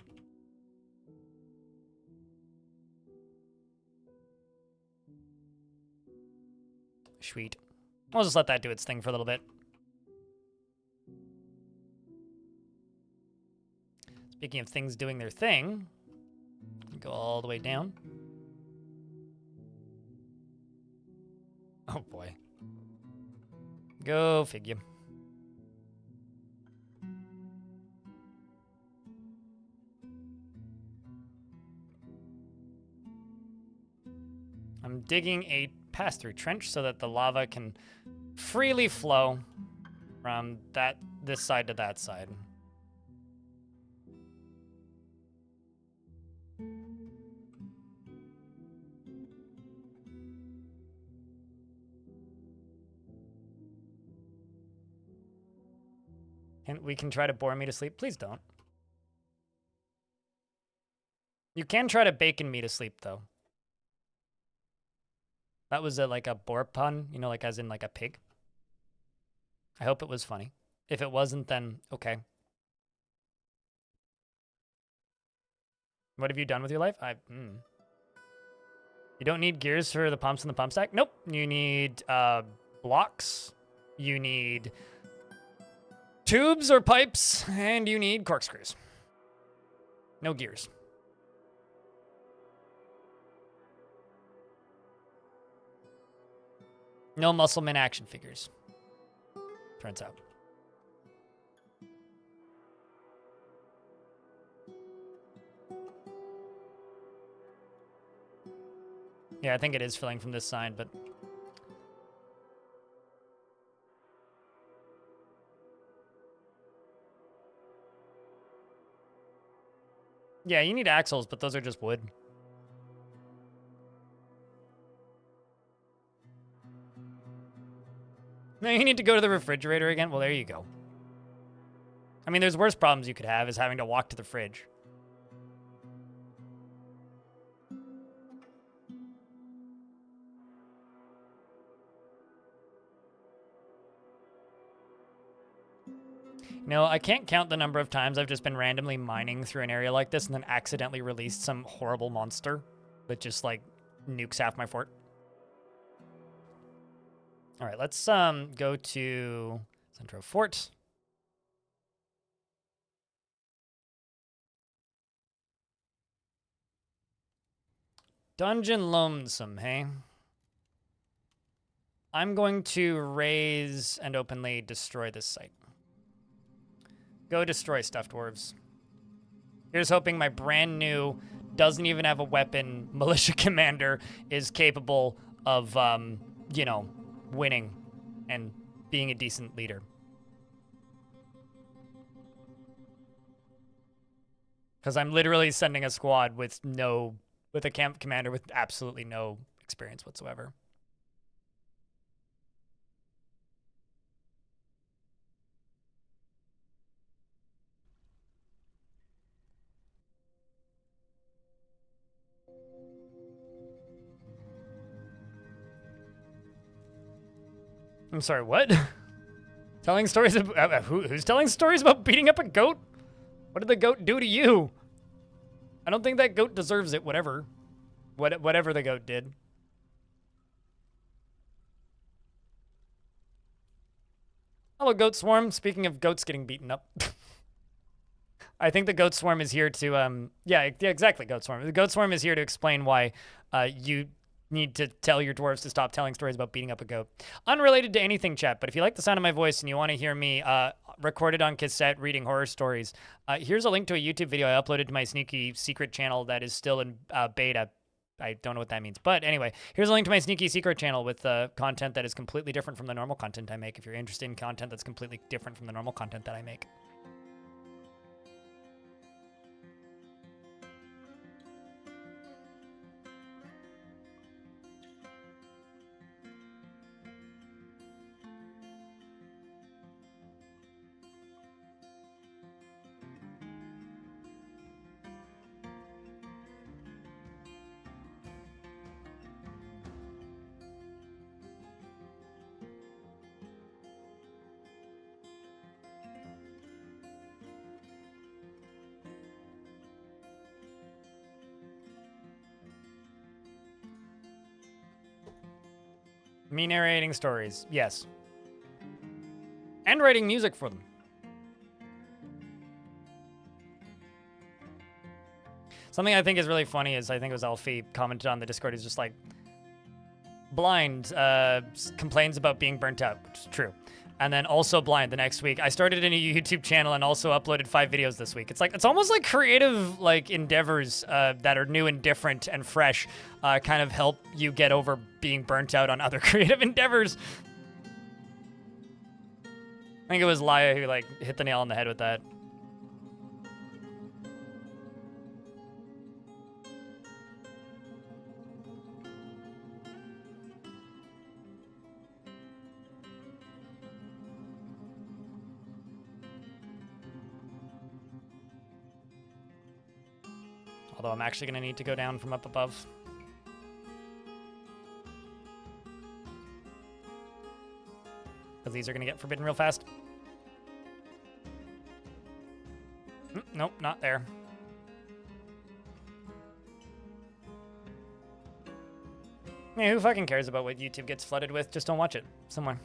Sweet. I'll just let that do its thing for a little bit. Speaking of things doing their thing, go all the way down. Oh boy. Go figure. I'm digging a pass-through trench so that the lava can freely flow from this side to that side. And we can try to bore me to sleep. Please don't. You can try to bacon me to sleep, though. That was like a boar pun, you know, like as in like a pig. I hope it was funny. If it wasn't, then okay. What have you done with your life? You don't need gears for the pumps and the pump stack? Nope. You need blocks. You need tubes or pipes, and you need corkscrews. No gears. No Muscleman action figures. Turns out. Yeah, I think it is filling from this side, but... Yeah, you need axles, but those are just wood. No, you need to go to the refrigerator again? Well, there you go. I mean, there's worse problems you could have, is having to walk to the fridge. No, I can't count the number of times I've just been randomly mining through an area like this and then accidentally released some horrible monster that just, like, nukes half my fort. All right, let's go to Centro Fort. Dungeon Lonesome, hey? I'm going to raise and openly destroy this site. Go destroy stuff, dwarves. Here's hoping my brand new, doesn't even have a weapon, militia commander is capable of, you know, winning and being a decent leader. Because I'm literally sending a squad with a camp commander with absolutely no experience whatsoever. I'm sorry, what? Telling stories about... who's telling stories about beating up a goat? What did the goat do to you? I don't think that goat deserves it, whatever. Whatever the goat did. Hello, Goat Swarm. Speaking of goats getting beaten up. I think the Goat Swarm is here to... yeah, exactly, Goat Swarm. The Goat Swarm is here to explain why you... need to tell your dwarves to stop telling stories about beating up a goat. Unrelated to anything, chat, but if you like the sound of my voice and you want to hear me recorded on cassette reading horror stories. Here's a link to a YouTube video I uploaded to my sneaky secret channel that is still in beta. I don't know what that means. But anyway, here's a link to my sneaky secret channel with content that is completely different from the normal content I make if you're interested in content that's completely different from the normal content that I make. Me narrating stories, yes. And writing music for them. Something I think is really funny is, I think it was Alfie commented on the Discord, he's just like, Blind complains about being burnt out, which is true. And then also Blind the next week. I started a new YouTube channel and also uploaded 5 videos this week. It's like, it's almost like creative like endeavors that are new and different and fresh kind of help you get over being burnt out on other creative endeavors. I think it was Laya who like hit the nail on the head with that. Although I'm actually going to need to go down from up above. Because these are going to get forbidden real fast. Nope, not there. Yeah, who fucking cares about what YouTube gets flooded with? Just don't watch it somewhere.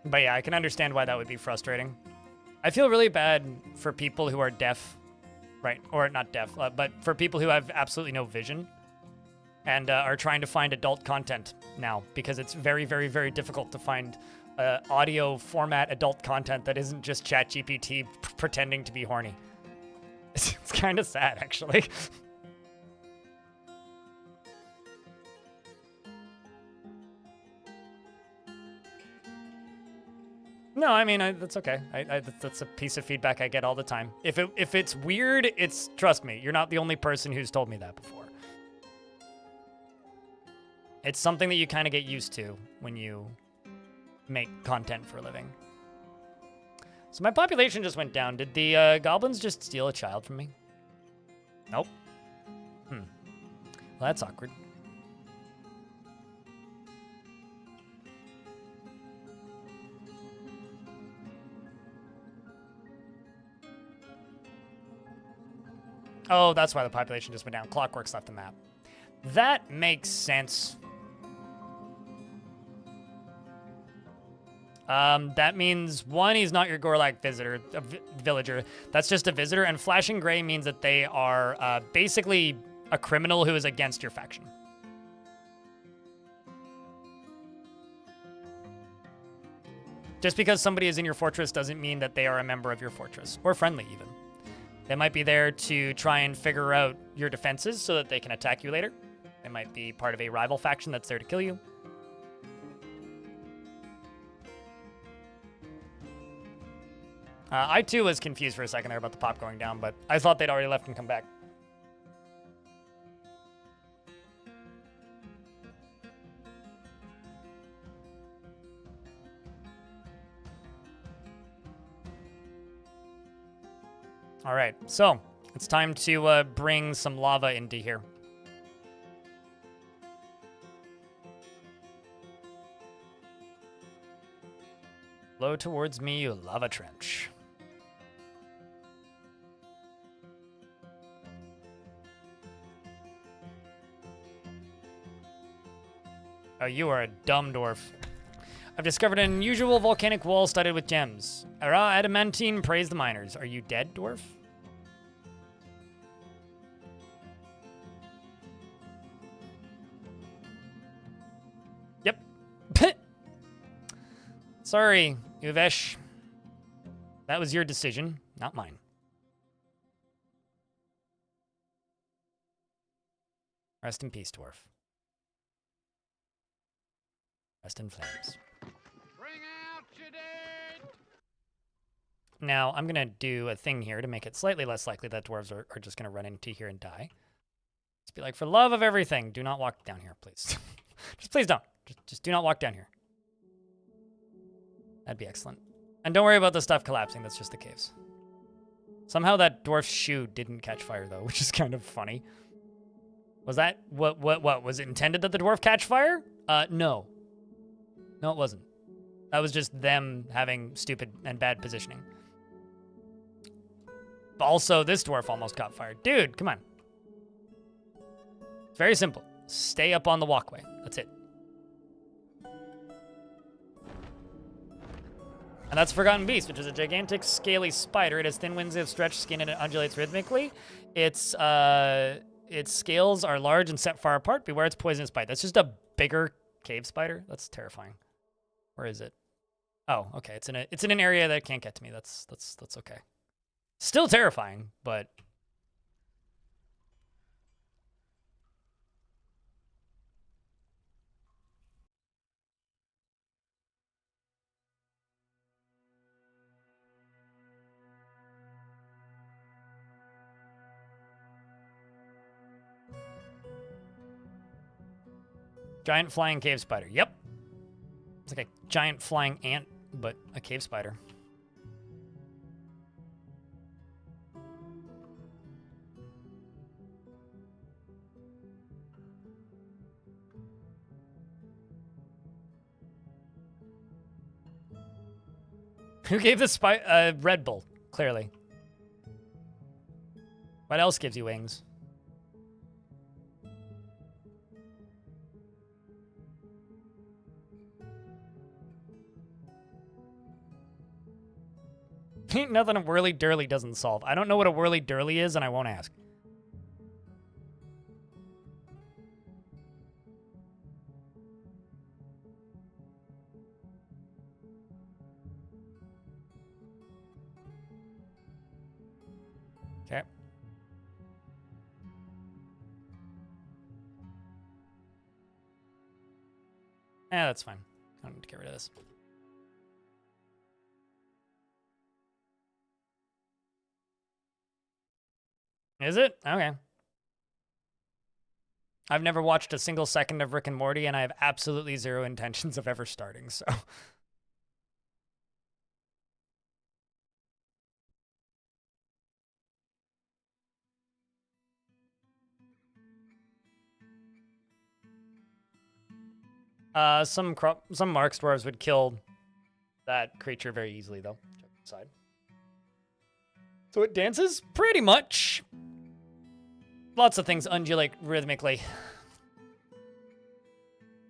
But yeah, I can understand why that would be frustrating. I feel really bad for people who are deaf, right? Or not deaf, but for people who have absolutely no vision and are trying to find adult content now, because it's very, very, very difficult to find audio format adult content that isn't just ChatGPT pretending to be horny. It's kind of sad, actually. No, I mean, that's okay. That's a piece of feedback I get all the time. If it's weird, trust me, you're not the only person who's told me that before. It's something that you kind of get used to when you make content for a living. So my population just went down. Did the goblins just steal a child from me? Nope. Well, that's awkward. Oh, that's why the population just went down. Clockworks left the map. That makes sense. That means, one, he's not your Gorlak villager. That's just a visitor. And flashing gray means that they are basically a criminal who is against your faction. Just because somebody is in your fortress doesn't mean that they are a member of your fortress, or friendly even. They might be there to try and figure out your defenses so that they can attack you later. They might be part of a rival faction that's there to kill you. I too was confused for a second there about the pop going down, but I thought they'd already left and come back. All right, so it's time to bring some lava into here. Flow towards me, you lava trench. Oh, you are a dumb dwarf. I've discovered an unusual volcanic wall studded with gems. Ara adamantine praise the miners. Are you dead, dwarf? Yep. Sorry, Uvesh. That was your decision, not mine. Rest in peace, dwarf. Rest in flames. Bring out your dead! Now, I'm going to do a thing here to make it slightly less likely that dwarves are just going to run into here and die. Just be like, for love of everything, do not walk down here, please. Just please don't. Just do not walk down here. That'd be excellent. And don't worry about the stuff collapsing. That's just the caves. Somehow that dwarf's shoe didn't catch fire, though, which is kind of funny. Was that... What? Was it intended that the dwarf catch fire? No. No, it wasn't. That was just them having stupid and bad positioning. Also, this dwarf almost caught fire. Dude, come on. It's very simple. Stay up on the walkway. That's it. And that's Forgotten Beast, which is a gigantic, scaly spider. It has thin wings of stretched skin and it undulates rhythmically. Its scales are large and set far apart. Beware its poisonous bite. That's just a bigger cave spider. That's terrifying. Where is it? Oh, okay. It's in an area that can't get to me. That's okay. Still terrifying, but giant flying cave spider. Yep. It's like a giant flying ant, but a cave spider. Who gave the Red Bull? Clearly. What else gives you wings? Ain't nothing a whirly-durly doesn't solve. I don't know what a whirly-durly is, and I won't ask. Okay. Yeah, that's fine. I don't need to get rid of this. Is it? Okay. I've never watched a single second of Rick and Morty, and I have absolutely zero intentions of ever starting, so... Some Marks dwarves would kill that creature very easily, though. Check the side. So it dances? Pretty much. Lots of things undulate rhythmically.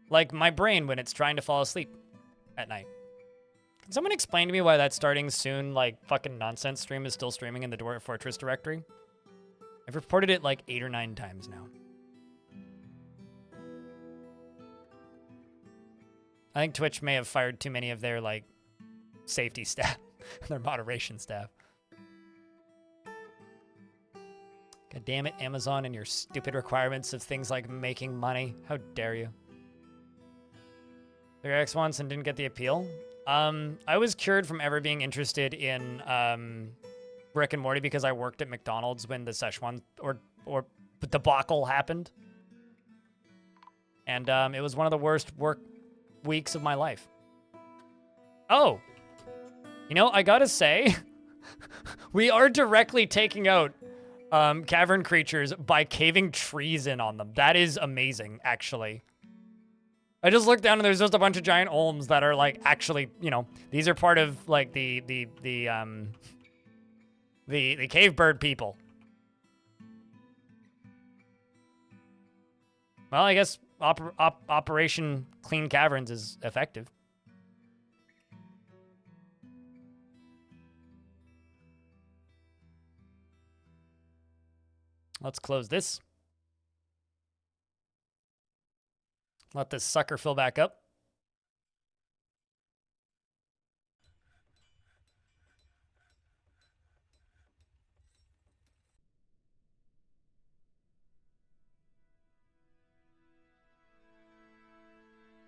Like my brain when it's trying to fall asleep at night. Can someone explain to me why that starting soon, like, fucking nonsense stream is still streaming in the Dwarf Fortress directory? I've reported it like 8 or 9 times now. I think Twitch may have fired too many of their, like, safety staff, their moderation staff. God damn it, Amazon and your stupid requirements of things like making money. How dare you? Your ex once and didn't get the appeal? I was cured from ever being interested in Rick and Morty because I worked at McDonald's when the Szechuan or debacle happened. And it was one of the worst work weeks of my life. Oh, you know, I gotta say, we are directly taking out cavern creatures by caving trees in on them. That is amazing, actually. I just looked down and there's just a bunch of giant olms that are like actually, you know, these are part of like the cave bird people. Well, I guess Operation Clean Caverns is effective. Let's close this. Let this sucker fill back up.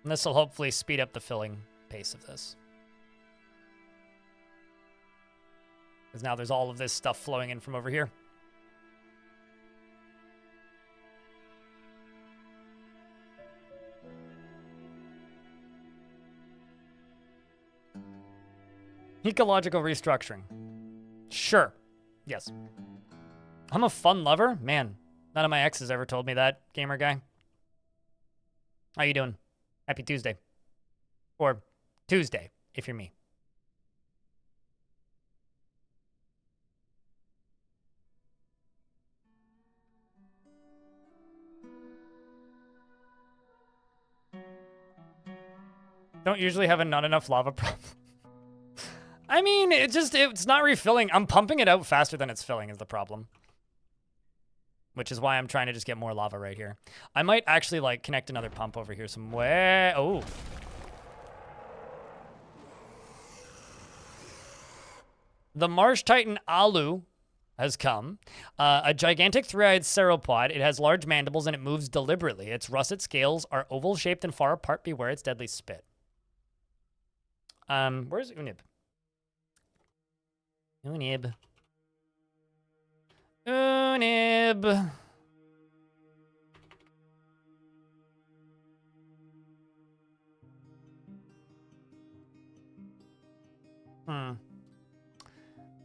And this will hopefully speed up the filling pace of this. Because now there's all of this stuff flowing in from over here. Ecological restructuring. Sure. Yes. I'm a fun lover? Man, none of my exes ever told me that, gamer guy. How you doing? Happy Tuesday. Or Tuesday, if you're me. Don't usually have a not enough lava problem. I mean, it's not refilling. I'm pumping it out faster than it's filling is the problem. Which is why I'm trying to just get more lava right here. I might actually, like, connect another pump over here somewhere. Oh. The Marsh Titan Alu has come. A gigantic three-eyed sauropod. It has large mandibles and it moves deliberately. Its russet scales are oval-shaped and far apart. Beware its deadly spit. Where's Unib? Unib. Unib.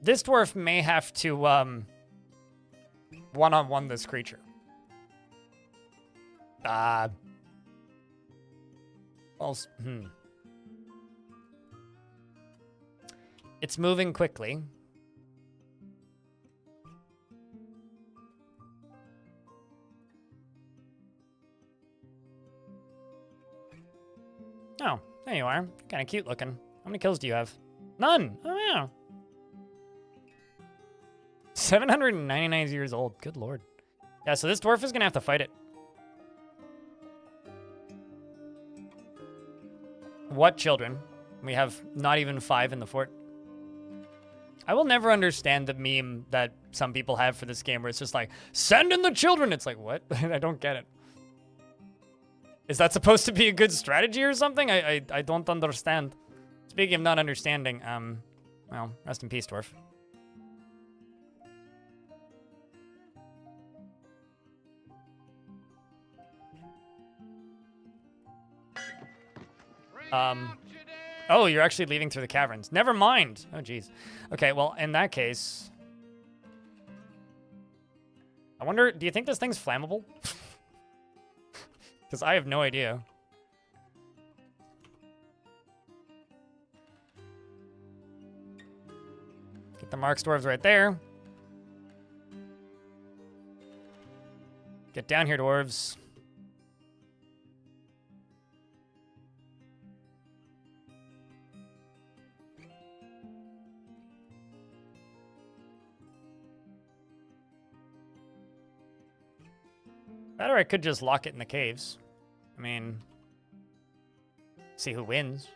This dwarf may have to, one-on-one this creature. It's moving quickly. Oh, there you are. Kind of cute looking. How many kills do you have? None. Oh, yeah. 799 years old. Good lord. Yeah, so this dwarf is going to have to fight it. What children? We have not even 5 in the fort. I will never understand the meme that some people have for this game where it's just like, send in the children. It's like, what? I don't get it. Is that supposed to be a good strategy or something? I don't understand. Speaking of not understanding, well, rest in peace, dwarf. Oh, you're actually leaving through the caverns. Never mind. Oh, jeez. Okay, well, in that case... I wonder, do you think this thing's flammable? Because I have no idea. Get the Mark dwarves right there. Get down here, dwarves. That or I could just lock it in the caves. I mean, see who wins.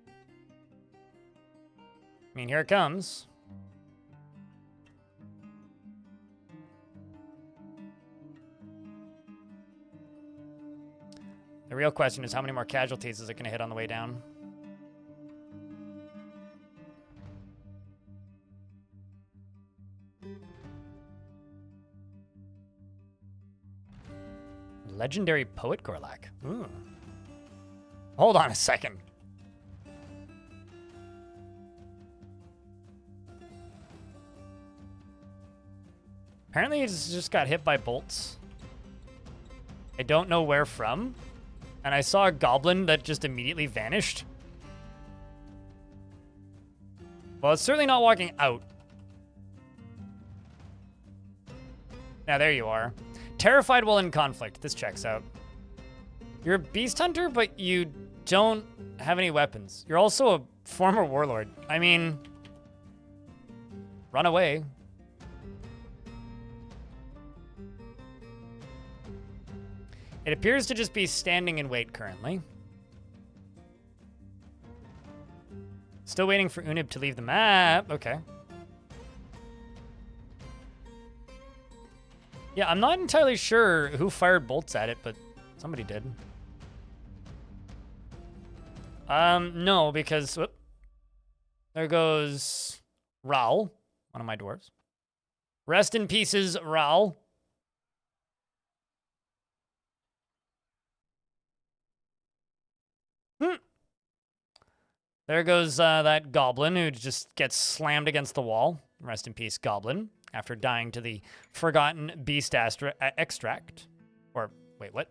I mean, here it comes. The real question is how many more casualties is it going to hit on the way down? Legendary Poet Gorlak. Ooh. Hold on a second. Apparently he's just got hit by bolts. I don't know where from. And I saw a goblin that just immediately vanished. Well, it's certainly not walking out. Now, there you are. Terrified while in conflict. This checks out. You're a beast hunter, but you don't have any weapons. You're also a former warlord. I mean, run away. It appears to just be standing in wait currently. Still waiting for Unib to leave the map. Okay. Yeah, I'm not entirely sure who fired bolts at it, but somebody did. No, because whoop, there goes Raul, one of my dwarves. Rest in pieces, Raul. There goes that goblin who just gets slammed against the wall. Rest in peace, goblin, after dying to the forgotten beast extract. Or, wait, what?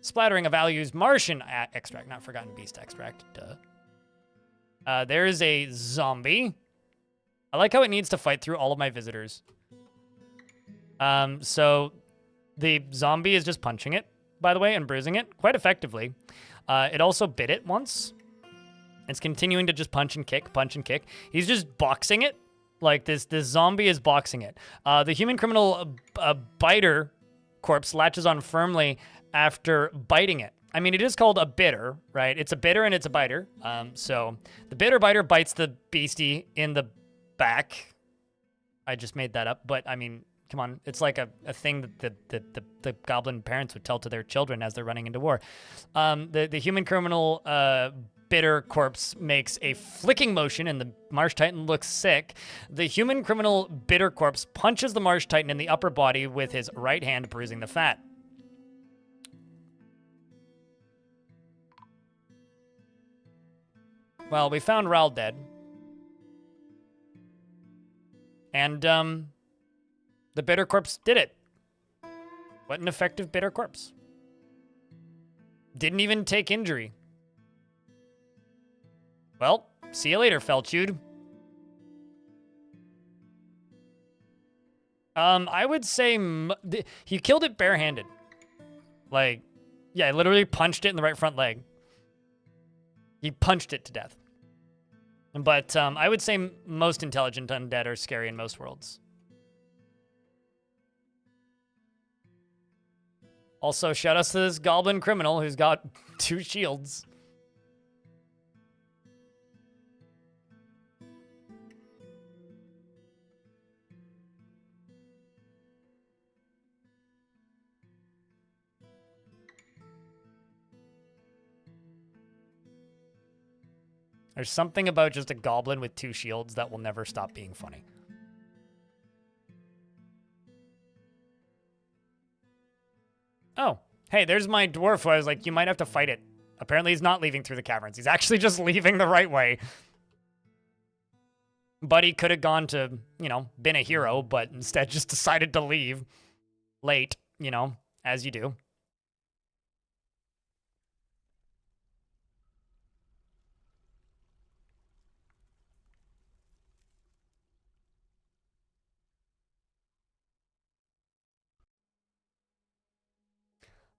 Splattering of values Martian extract, not forgotten beast extract. Duh. There is a zombie. I like how it needs to fight through all of my visitors. So the zombie is just punching it, by the way, and bruising it quite effectively. It also bit it once. It's continuing to just punch and kick, punch and kick. He's just boxing it. Like this zombie is boxing it. The human criminal biter corpse latches on firmly after biting it. I mean, it is called a bitter, right? It's a bitter and it's a biter. So the bitter biter bites the beastie in the back. I just made that up, but I mean, come on. It's like a thing that the goblin parents would tell to their children as they're running into war. The human criminal bitter corpse makes a flicking motion and the Marsh Titan looks sick. The human criminal bitter corpse punches the Marsh Titan in the upper body with his right hand, bruising the fat. Well, we found Raul dead. And, the bitter corpse did it. What an effective bitter corpse. Didn't even take injury. Well, see you later, Felchud. I would say he killed it barehanded. Like, yeah, he literally punched it in the right front leg. He punched it to death. But I would say most intelligent undead are scary in most worlds. Also, shout out to this goblin criminal who's got 2 shields. There's something about just a goblin with 2 shields that will never stop being funny. Oh, hey, there's my dwarf who I was like, you might have to fight it. Apparently he's not leaving through the caverns. He's actually just leaving the right way. But he could have gone to, you know, been a hero, but instead just decided to leave late, you know, as you do.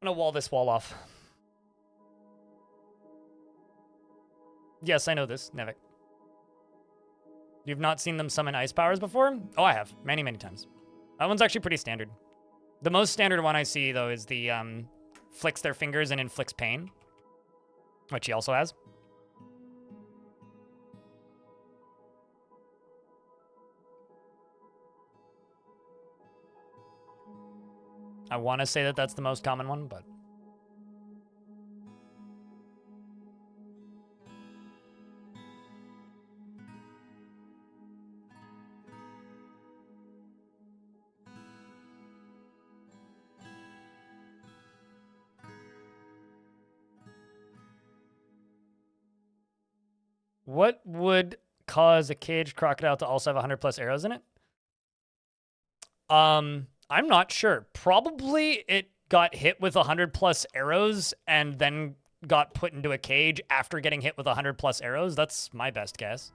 I'm gonna wall this wall off. Yes, I know this, Nevik. You've not seen them summon ice powers before? Oh, I have. Many, many times. That one's actually pretty standard. The most standard one I see, though, is the flicks their fingers and inflicts pain, which he also has. I want to say that that's the most common one, but... What would cause a caged crocodile to also have 100 plus arrows in it? I'm not sure. Probably it got hit with 100 plus arrows and then got put into a cage after getting hit with 100 plus arrows. That's my best guess.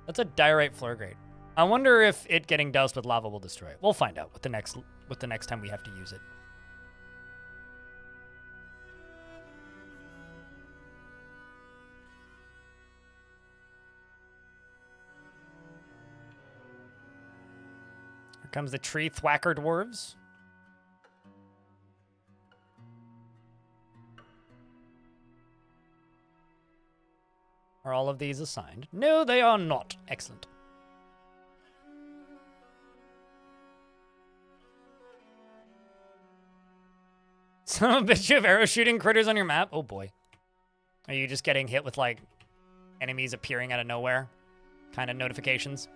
That's a diorite floor grade. I wonder if it getting doused with lava will destroy it. We'll find out with the next time we have to use it. Here comes the tree thwacker dwarves. Are all of these assigned? No, they are not. Excellent. Son of a bitch, you have arrow shooting critters on your map? Oh boy. Are you just getting hit with, like, enemies appearing out of nowhere kind of notifications?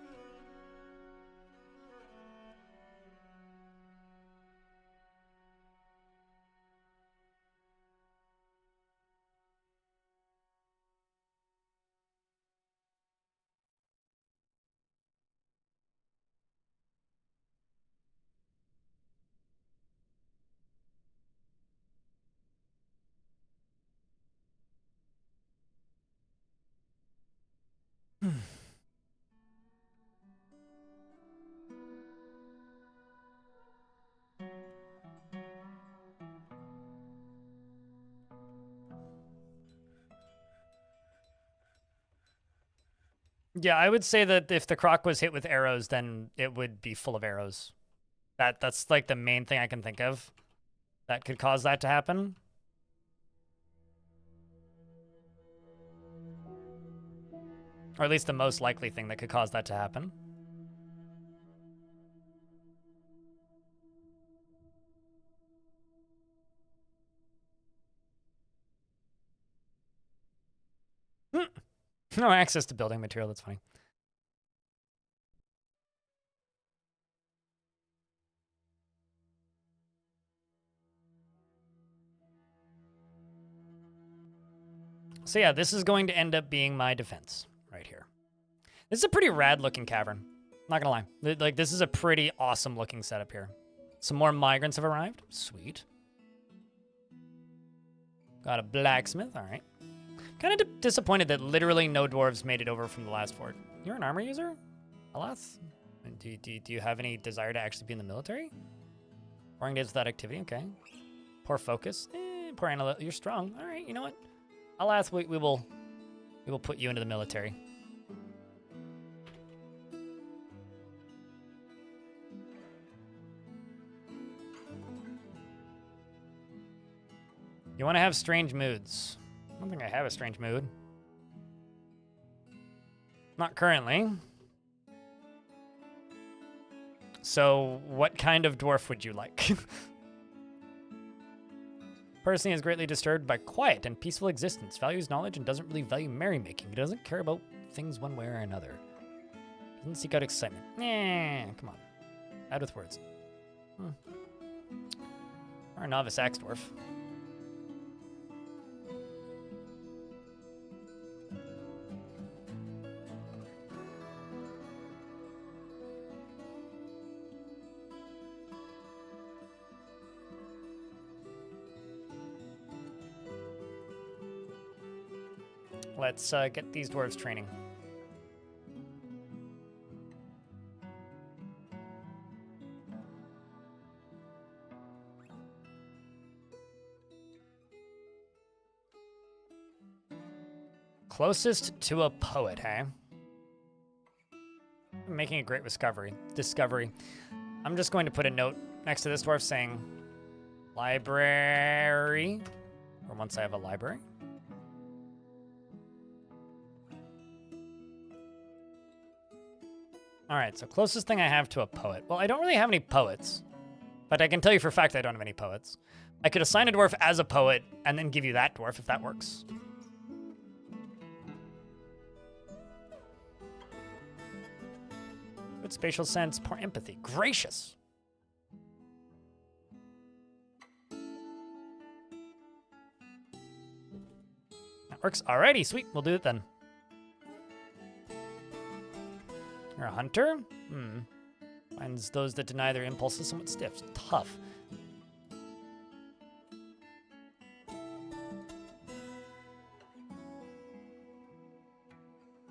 Yeah, I would say that if the croc was hit with arrows, then it would be full of arrows. That's like the main thing I can think of that could cause that to happen. Or at least the most likely thing that could cause that to happen. No access to building material, that's funny. So yeah, this is going to end up being my defense right here. This is a pretty rad looking cavern. Not gonna lie. Like, this is a pretty awesome looking setup here. Some more migrants have arrived. Sweet. Got a blacksmith, all right. Kind of disappointed that literally no dwarves made it over from the last fort. You're an armor user? Alas? Do you have any desire to actually be in the military? Or engage with that activity, okay. Poor focus. Poor analytics. You're strong. All right, you know what? Alas, we will put you into the military. You want to have strange moods. I don't think I have a strange mood. Not currently. So, what kind of dwarf would you like? Person is greatly disturbed by quiet and peaceful existence, values knowledge, and doesn't really value merrymaking. He doesn't care about things one way or another. Doesn't seek out excitement. Nah, come on. Add with words. Or a novice axe dwarf. Let's get these dwarves training. Closest to a poet, hey? I'm making a great discovery. I'm just going to put a note next to this dwarf saying library, or once I have a library. All right, so closest thing I have to a poet. Well, I don't really have any poets, but I can tell you for a fact I don't have any poets. I could assign a dwarf as a poet and then give you that dwarf if that works. Good spatial sense, poor empathy. Gracious. That works. Alrighty, sweet. We'll do it then. You're a hunter? Finds those that deny their impulses somewhat stiff. Tough.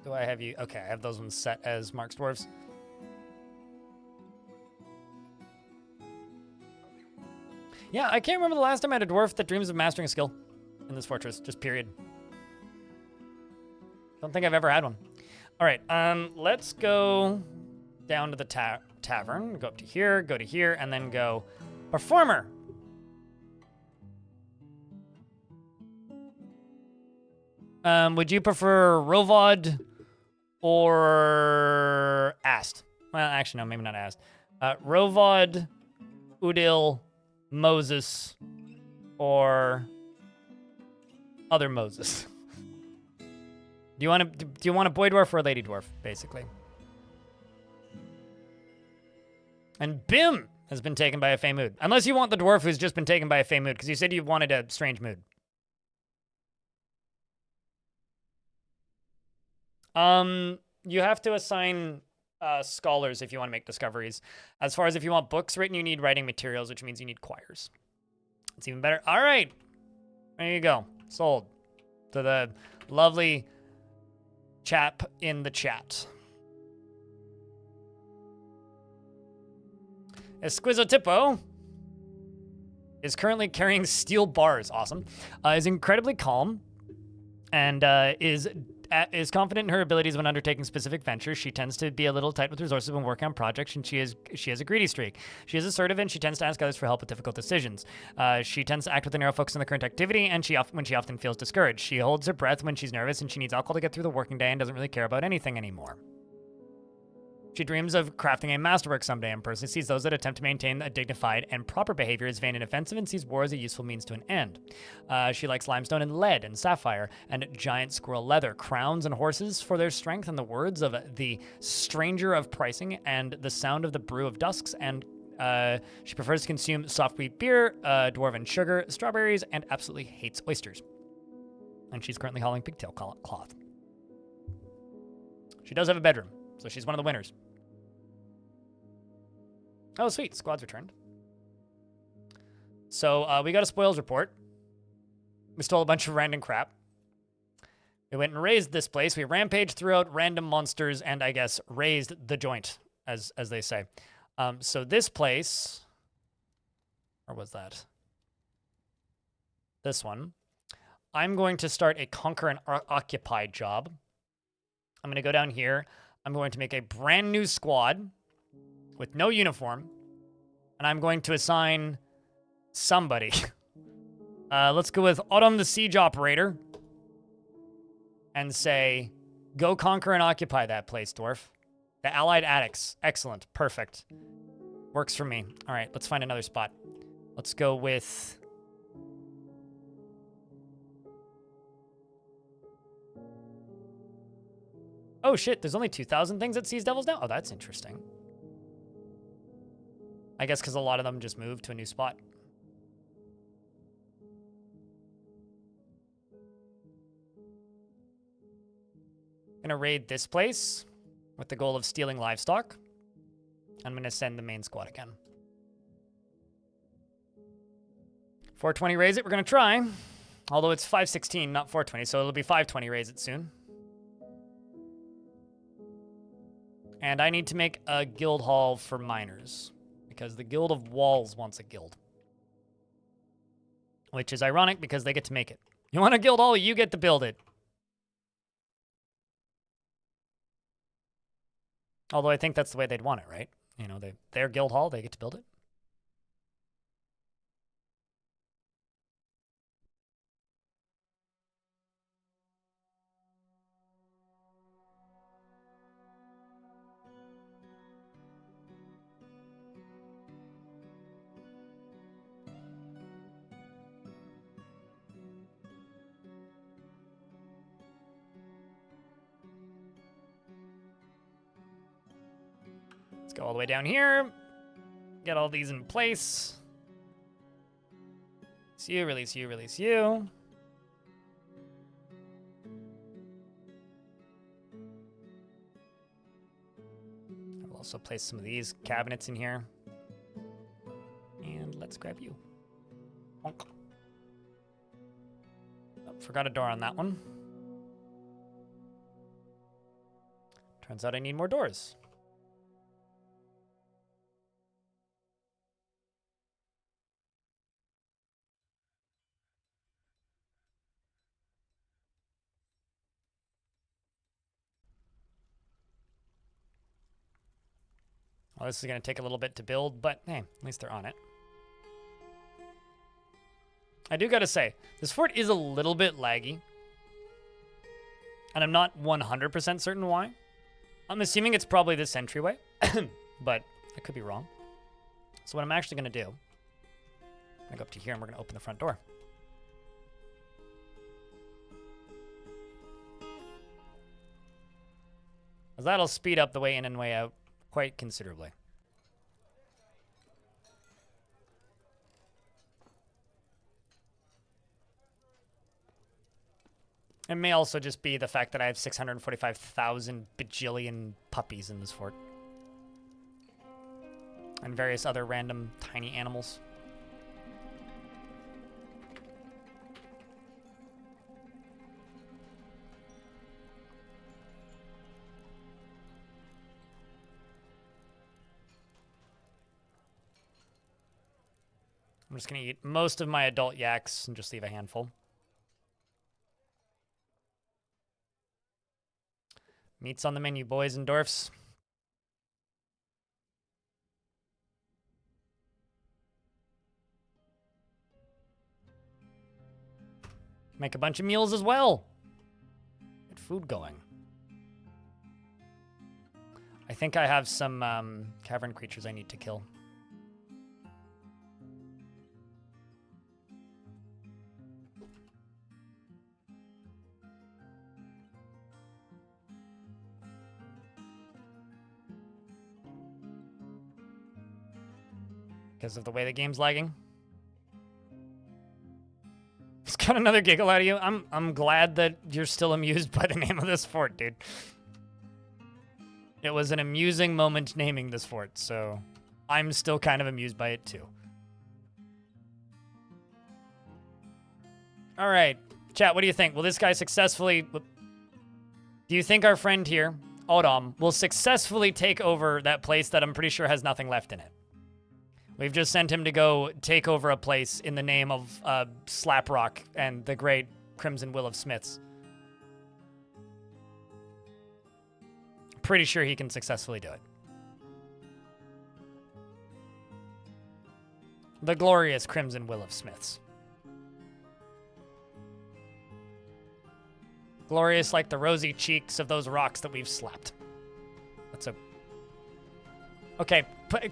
Do I have you? Okay, I have those ones set as Mark's dwarves. Yeah, I can't remember the last time I had a dwarf that dreams of mastering a skill in this fortress. Just period. Don't think I've ever had one. All right, let's go down to the tavern. Go up to here, and then go performer. Would you prefer Rovod or Ast? Well, actually, no, maybe not Ast. Rovod, Udil, Moses, or other Moses. Do you want a boy dwarf or a lady dwarf, basically? And Bim has been taken by a Fey Mood. Unless you want the dwarf who's just been taken by a Fey Mood, because you said you wanted a strange mood. You have to assign scholars if you want to make discoveries. As far as if you want books written, you need writing materials, which means you need choirs. It's even better. All right. There you go. Sold. To the lovely chap in the chat. Esquizotipo is currently carrying steel bars. Awesome. Is incredibly calm and is confident in her abilities when undertaking specific ventures. She tends to be a little tight with resources when working on projects, and she has a greedy streak. She is assertive, and she tends to ask others for help with difficult decisions. She tends to act with a narrow focus on the current activity, and when she often feels discouraged. She holds her breath when she's nervous, and she needs alcohol to get through the working day and doesn't really care about anything anymore. She dreams of crafting a masterwork someday and personally sees those that attempt to maintain a dignified and proper behavior as vain and offensive and sees war as a useful means to an end. She likes limestone and lead and sapphire and giant squirrel leather, crowns and horses for their strength and the words of the stranger of pricing and the sound of the brew of dusks, and she prefers to consume soft wheat beer, dwarven sugar, strawberries, and absolutely hates oysters. And she's currently hauling pigtail cloth. She does have a bedroom, so she's one of the winners. Oh, sweet. Squad's returned. So we got a spoils report. We stole a bunch of random crap. We went and raised this place. We rampaged throughout random monsters and, I guess, raised the joint, as they say. So this place... Or was that? This one. I'm going to start a conquer and occupy job. I'm going to go down here. I'm going to make a brand new squad with no uniform, and I'm going to assign somebody. Let's go with Autumn the Siege Operator and say, go conquer and occupy that place, Dwarf. The Allied Attics. Excellent. Perfect. Works for me. All right, let's find another spot. Let's go with... Oh shit, there's only 2,000 things at Seas Devils now? Oh, that's interesting. I guess because a lot of them just moved to a new spot. Gonna raid this place with the goal of stealing livestock. I'm gonna send the main squad again. 420 raise it, we're gonna try. Although it's 516, not 420, so it'll be 520 raise it soon. And I need to make a guild hall for miners, because the Guild of Walls wants a guild. Which is ironic, because they get to make it. You want a guild hall, you get to build it. Although I think that's the way they'd want it, right? You know, their guild hall, they get to build it. Let's go all the way down here. Get all these in place. Release you, release you, release you. I'll also place some of these cabinets in here. And let's grab you. Honk. Oh, forgot a door on that one. Turns out I need more doors. Well, this is going to take a little bit to build, but hey, at least they're on it. I do got to say, this fort is a little bit laggy. And I'm not 100% certain why. I'm assuming it's probably this entryway, but I could be wrong. So what I'm actually going to do, I'm going to go up to here and we're going to open the front door. Because that'll speed up the way in and way out quite considerably. It may also just be the fact that I have 645,000 bajillion puppies in this fort. And various other random tiny animals. I'm just going to eat most of my adult yaks and just leave a handful. Meat's on the menu, boys and dwarfs. Make a bunch of meals as well. Get food going. I think I have some cavern creatures I need to kill. Because of the way the game's lagging. It's got another giggle out of you. I'm glad that you're still amused by the name of this fort, dude. It was an amusing moment naming this fort, so I'm still kind of amused by it too. All right, chat, what do you think? Will this guy successfully... Do you think our friend here, Odom, will successfully take over that place that I'm pretty sure has nothing left in it? We've just sent him to go take over a place in the name of Slaprock and the great Crimson Will of Smiths. Pretty sure he can successfully do it. The glorious Crimson Will of Smiths. Glorious like the rosy cheeks of those rocks that we've slapped. That's a... Okay,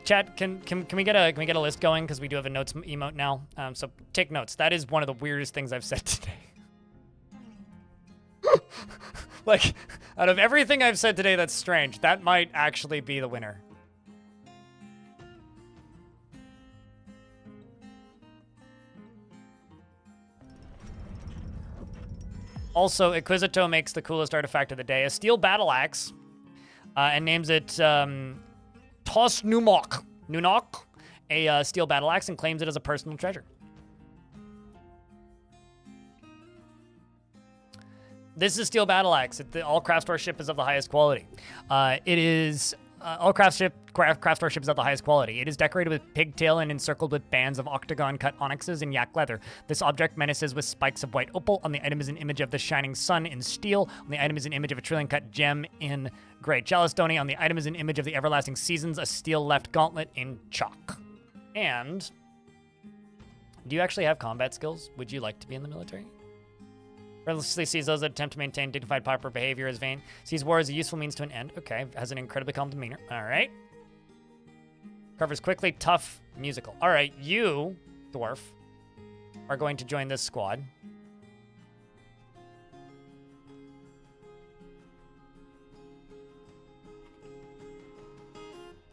chat, can we get a list going, because we do have a notes emote now. So take notes. That is one of the weirdest things I've said today. Like, out of everything I've said today that's strange, that might actually be the winner. Also, Inquisito makes the coolest artifact of the day, a steel battle axe, and names it Tos Numok, a steel battle axe, and claims it as a personal treasure. This is a steel battle axe. All craft store ship is of the highest quality. All craft store ship is of the highest quality. It is decorated with pigtail and encircled with bands of octagon-cut onyxes and yak leather. This object menaces with spikes of white opal. On the item is an image of the shining sun in steel. On the item is an image of a trillion-cut gem in gray chalcedony. On the item is an image of the everlasting seasons, a steel-left gauntlet in chalk. And do you actually have combat skills? Would you like to be in the military? Relentlessly sees those that attempt to maintain dignified proper behavior as vain. Sees war as a useful means to an end. Okay, has an incredibly calm demeanor. All right. Covers quickly, tough, musical. All right, you, Dwarf, are going to join this squad.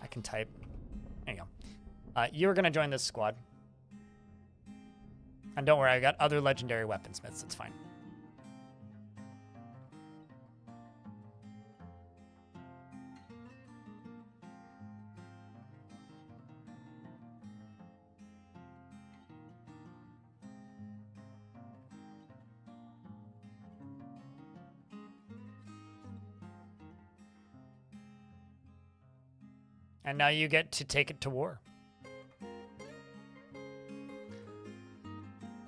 I can type. There you go. You're going to join this squad. And don't worry, I got other legendary weaponsmiths. It's fine. And now you get to take it to war.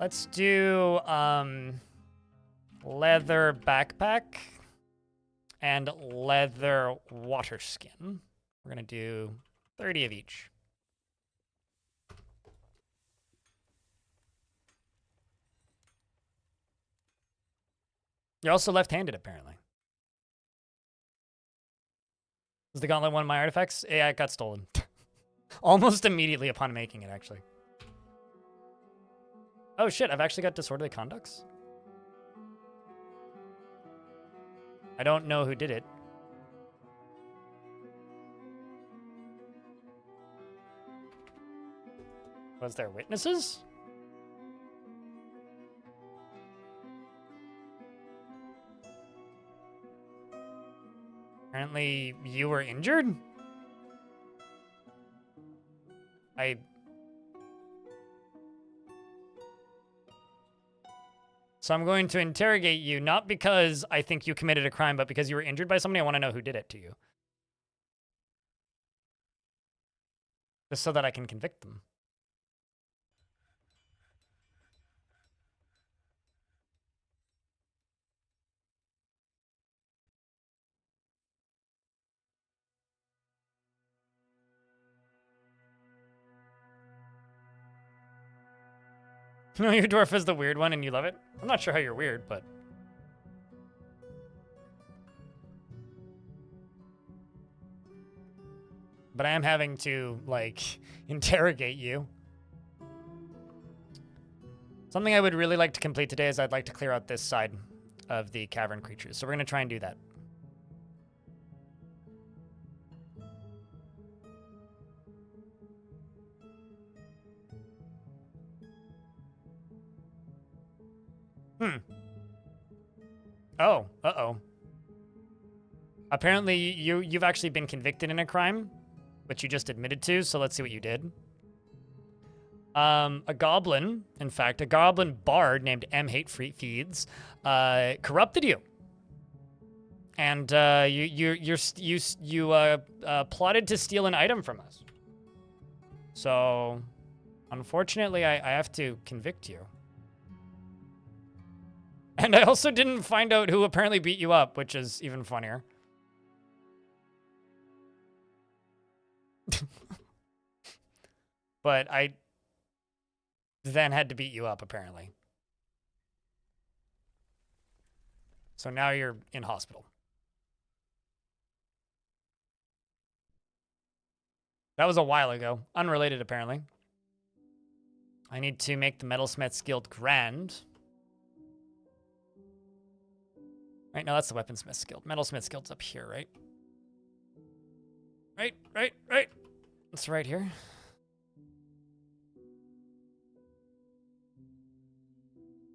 Let's do leather backpack and leather water skin. We're gonna do 30 of each. You're also left-handed, apparently. Is the gauntlet one of my artifacts? Yeah, it got stolen. Almost immediately upon making it, actually. Oh shit, I've actually got disorderly conducts? I don't know who did it. Was there witnesses? Apparently, you were injured? So I'm going to interrogate you, not because I think you committed a crime, but because you were injured by somebody. I want to know who did it to you. Just so that I can convict them. No, your dwarf is the weird one and you love it? I'm not sure how you're weird, but... But I am having to, like, interrogate you. Something I would really like to complete today is I'd like to clear out this side of the cavern creatures. So we're going to try and do that. Oh, uh-oh. Apparently you've actually been convicted in a crime, which you just admitted to, so let's see what you did. A goblin, in fact, a goblin bard named M. Hate Feeds, corrupted you. And you plotted to steal an item from us. So, unfortunately, I have to convict you. And I also didn't find out who apparently beat you up, which is even funnier. But I then had to beat you up, apparently. So now you're in hospital. That was a while ago. Unrelated, apparently. I need to make the Metalsmiths Guild grand. Right, no, that's the Weaponsmiths Guild. Metalsmiths Guild's up here, right? Right. It's right here.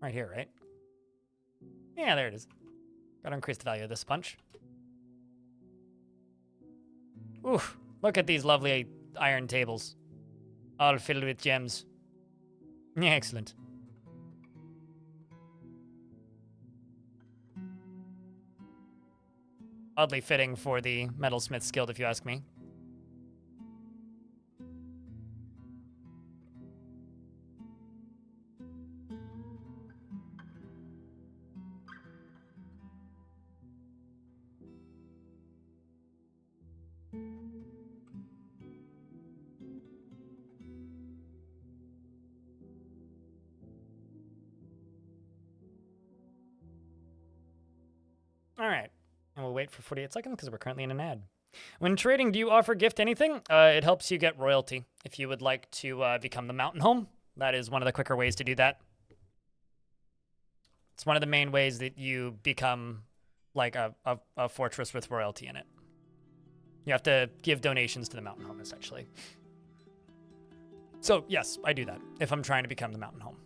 Right here, right? Yeah, there it is. Gotta increase the value of this punch. Oof, look at these lovely iron tables. All filled with gems. Yeah, excellent. Oddly fitting for the Metalsmiths Guild, if you ask me. All right. And we'll wait for 48 seconds because we're currently in an ad. When trading, do you offer gift anything? It helps you get royalty. If you would like to become the mountain home, that is one of the quicker ways to do that. It's one of the main ways that you become like a fortress with royalty in it. You have to give donations to the mountain home, essentially. So, yes, I do that if I'm trying to become the mountain home.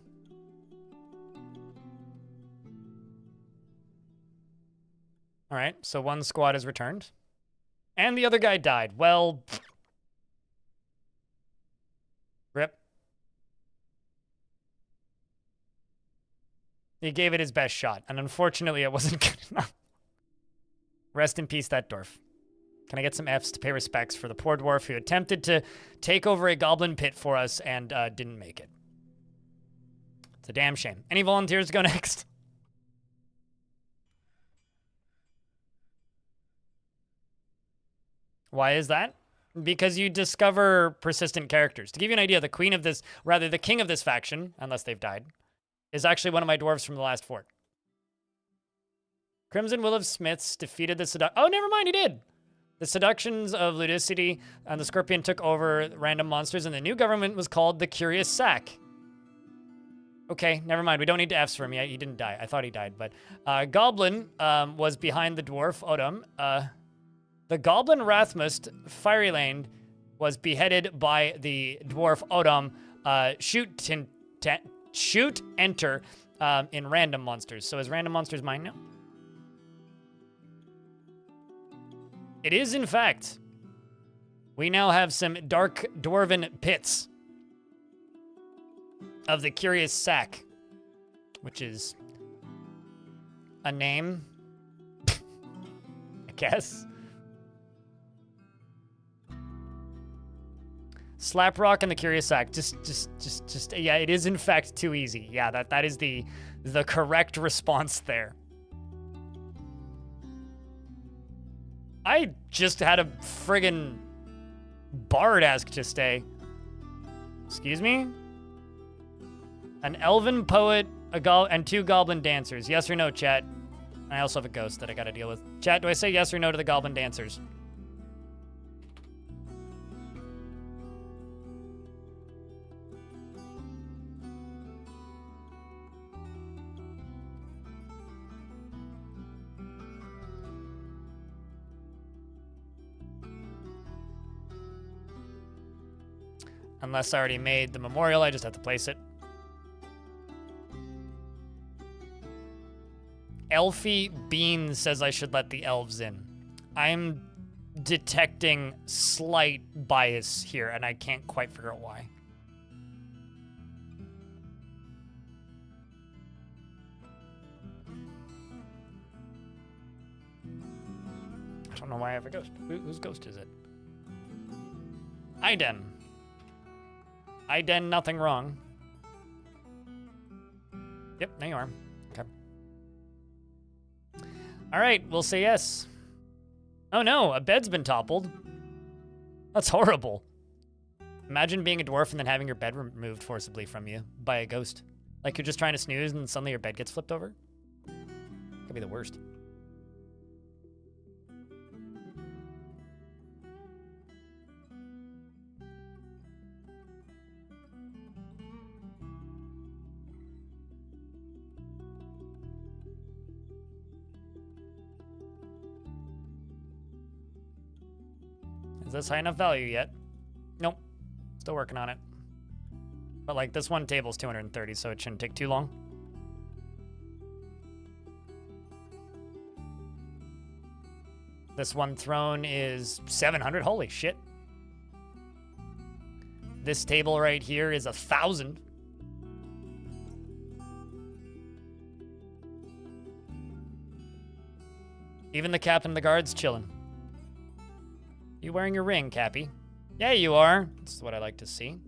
All right, so one squad is returned. And the other guy died. Well, rip. He gave it his best shot, and unfortunately it wasn't good enough. Rest in peace, that dwarf. Can I get some Fs to pay respects for the poor dwarf who attempted to take over a goblin pit for us and didn't make it? It's a damn shame. Any volunteers to go next? Why is that? because you discover persistent characters. To give you an idea, the king of this faction, unless they've died, is actually one of my dwarves from the last fort. Crimson Will of Smiths defeated the oh, never mind, he did. The seductions of Ludicity and the Scorpion took over random monsters, and the new government was called the Curious Sack. Okay, never mind. We don't need to Fs for him yet. He didn't die. I thought he died, but Goblin was behind the dwarf Odom. The Goblin Rathmust Fieryland was beheaded by the dwarf Odom. Shoot, enter in random monsters. So is random monsters mine now? It is, in fact. We now have some dark dwarven pits of the Curious Sack, which is a name, I guess. Slaprock and the Curious Sack. Just, yeah, it is in fact too easy. Yeah, that is the correct response there. I just had a friggin' bard ask to stay. Excuse me? An elven poet, and 2 goblin dancers. Yes or no, chat? I also have a ghost that I gotta deal with. Chat, do I say yes or no to the goblin dancers? Unless I already made the memorial, I just have to place it. Elfie Bean says I should let the elves in. I'm detecting slight bias here, and I can't quite figure out why. I don't know why I have a ghost. Whose ghost is it? Iden. I did nothing wrong. Yep, there you are. Okay. All right, we'll say yes. Oh no, a bed's been toppled. That's horrible. Imagine being a dwarf and then having your bed removed forcibly from you by a ghost. Like you're just trying to snooze and suddenly your bed gets flipped over. Could be the worst. Is this high enough value yet? Nope. Still working on it. But like this one table's 230, so it shouldn't take too long. This one throne is 700. Holy shit. This table right here is 1,000. Even the captain of the guard's chilling. You wearing your ring, Cappy? Yeah, you are. That's what I like to see.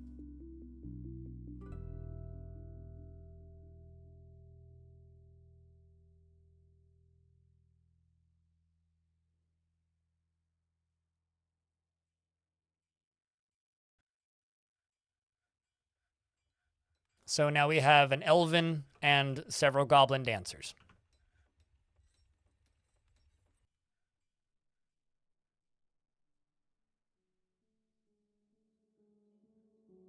So now we have an elven and several goblin dancers.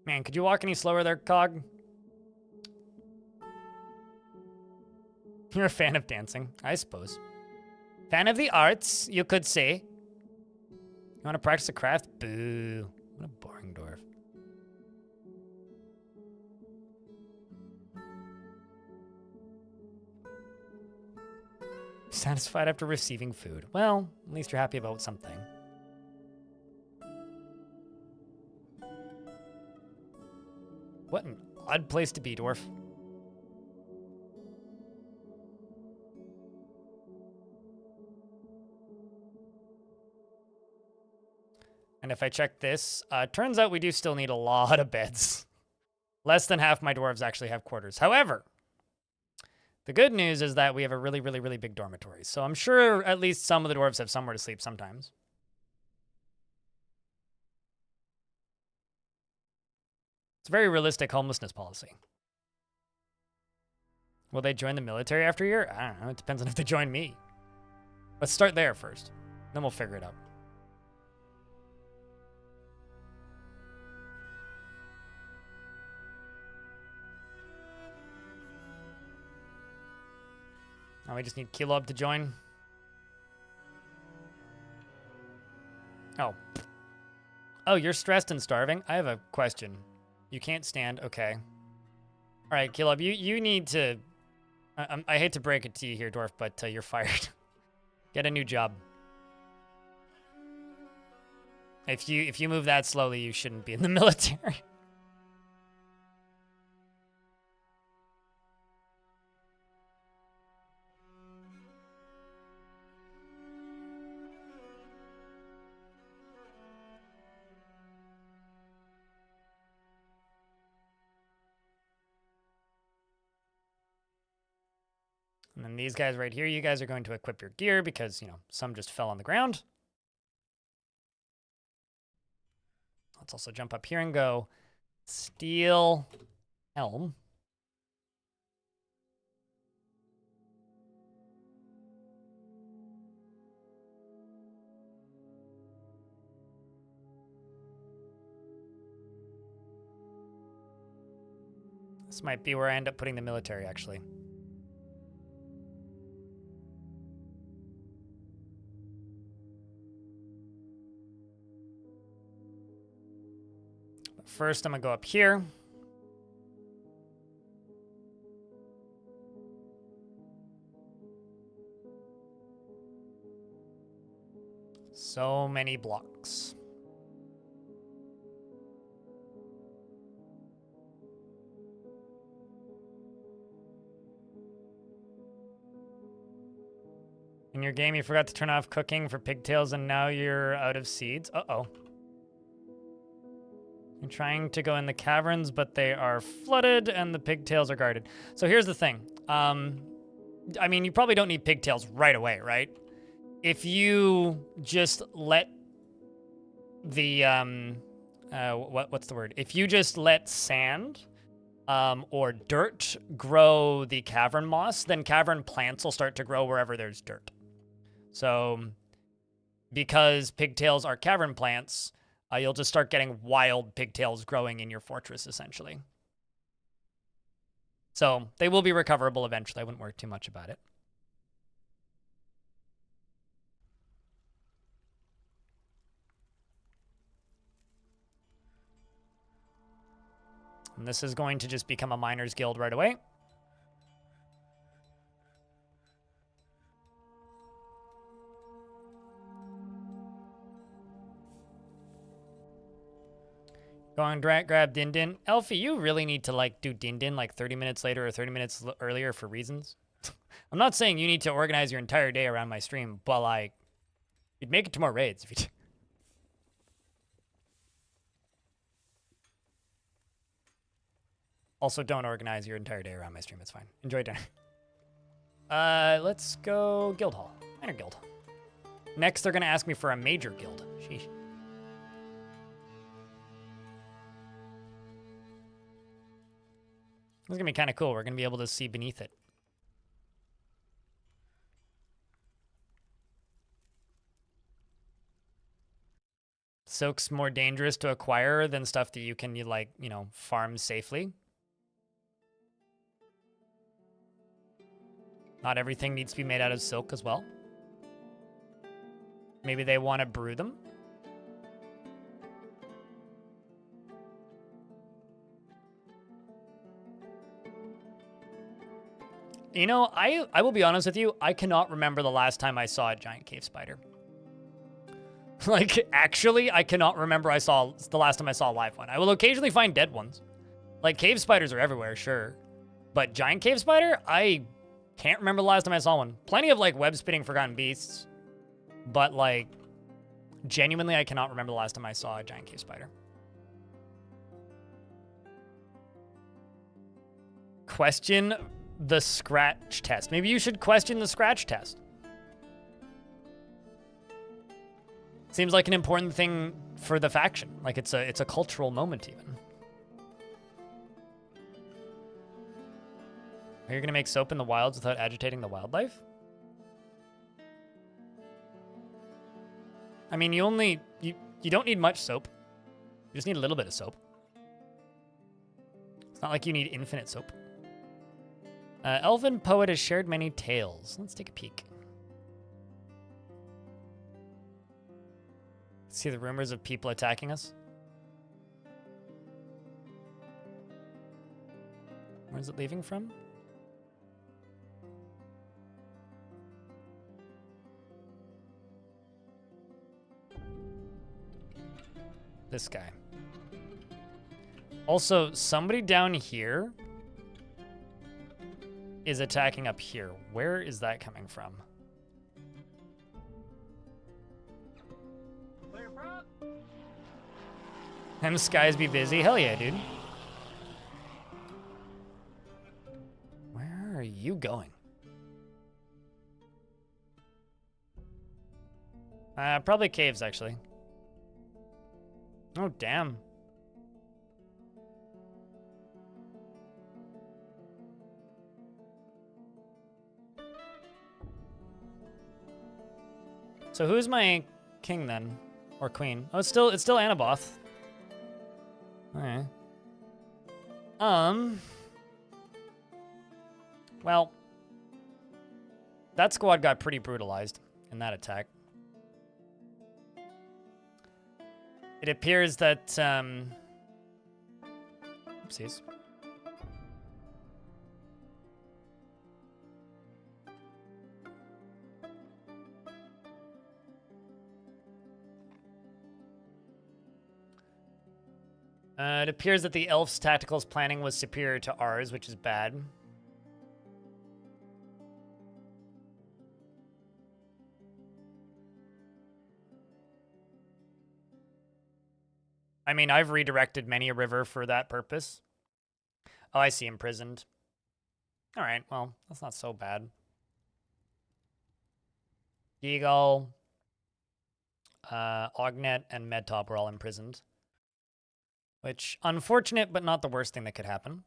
Man, could you walk any slower there, Cog? You're a fan of dancing, I suppose. Fan of the arts, you could say. You want to practice a craft? Boo. What a boring dwarf. Satisfied after receiving food. Well, at least you're happy about something. What an odd place to be, dwarf. And if I check this, turns out we do still need a lot of beds. Less than half my dwarves actually have quarters. However, the good news is that we have a really, really, really big dormitory. So I'm sure at least some of the dwarves have somewhere to sleep sometimes. It's a very realistic homelessness policy. Will they join the military after a year? I don't know. It depends on if they join me. Let's start there first. Then we'll figure it out. Now we just need Kilob to join. Oh. Oh, you're stressed and starving? I have a question. You can't stand. Okay. All right, Kilob, you need to... I hate to break it to you here, Dwarf, but you're fired. Get a new job. If you move that slowly, you shouldn't be in the military. And then these guys right here, you guys are going to equip your gear because, you know, some just fell on the ground. Let's also jump up here and go steel helm. This might be where I end up putting the military, actually. First, I'm gonna go up here. So many blocks. In your game, you forgot to turn off cooking for pigtails and now you're out of seeds. Uh-oh. I'm trying to go in the caverns, but they are flooded and the pigtails are guarded. So here's the thing. I mean, you probably don't need pigtails right away, right? If you just let the, what's the word? If you just let sand or dirt grow the cavern moss, then cavern plants will start to grow wherever there's dirt. So because pigtails are cavern plants, you'll just start getting wild pigtails growing in your fortress, essentially. So they will be recoverable eventually. I wouldn't worry too much about it. And this is going to just become a miners guild right away. Go and grab Din Din. Elfie, you really need to like do Din Din like 30 minutes later or 30 minutes earlier for reasons. I'm not saying you need to organize your entire day around my stream, but like, you'd make it to more raids if you did. Also, don't organize your entire day around my stream. It's fine. Enjoy dinner. Let's go guild hall. Minor guild. Next, they're going to ask me for a major guild. Sheesh. This is going to be kind of cool. We're going to be able to see beneath it. Silk's more dangerous to acquire than stuff that you can, farm safely. Not everything needs to be made out of silk as well. Maybe they want to brew them. You know, I will be honest with you, I cannot remember the last time I saw a giant cave spider. Like, actually, I cannot remember the last time I saw a live one. I will occasionally find dead ones. Like, cave spiders are everywhere, sure. But giant cave spider, I can't remember the last time I saw one. Plenty of, like, web-spitting forgotten beasts. But, like, genuinely, I cannot remember the last time I saw a giant cave spider. Question the scratch test. Maybe you should question the scratch test. Seems like an important thing for the faction. Like it's a cultural moment even. Are you gonna make soap in the wilds without agitating the wildlife? I mean, you don't need much soap. You just need a little bit of soap. It's not like you need infinite soap. Elven poet has shared many tales. Let's take a peek. See the rumors of people attacking us. Where's it leaving from? This guy. Also, somebody down here is attacking up here. Where is that coming from? Them skies be busy? Hell yeah, dude. Where are you going? Probably caves, actually. Oh, damn. So who's my king then? Or queen? Oh, it's still Anaboth. Okay. Well, that squad got pretty brutalized in that attack. It appears that, oopsies. It appears that the elf's tacticals planning was superior to ours, which is bad. I mean, I've redirected many a river for that purpose. Oh, I see, imprisoned. All right, well, that's not so bad. Eagle, Ognet, and Medtop were all imprisoned. Which, unfortunate, but not the worst thing that could happen.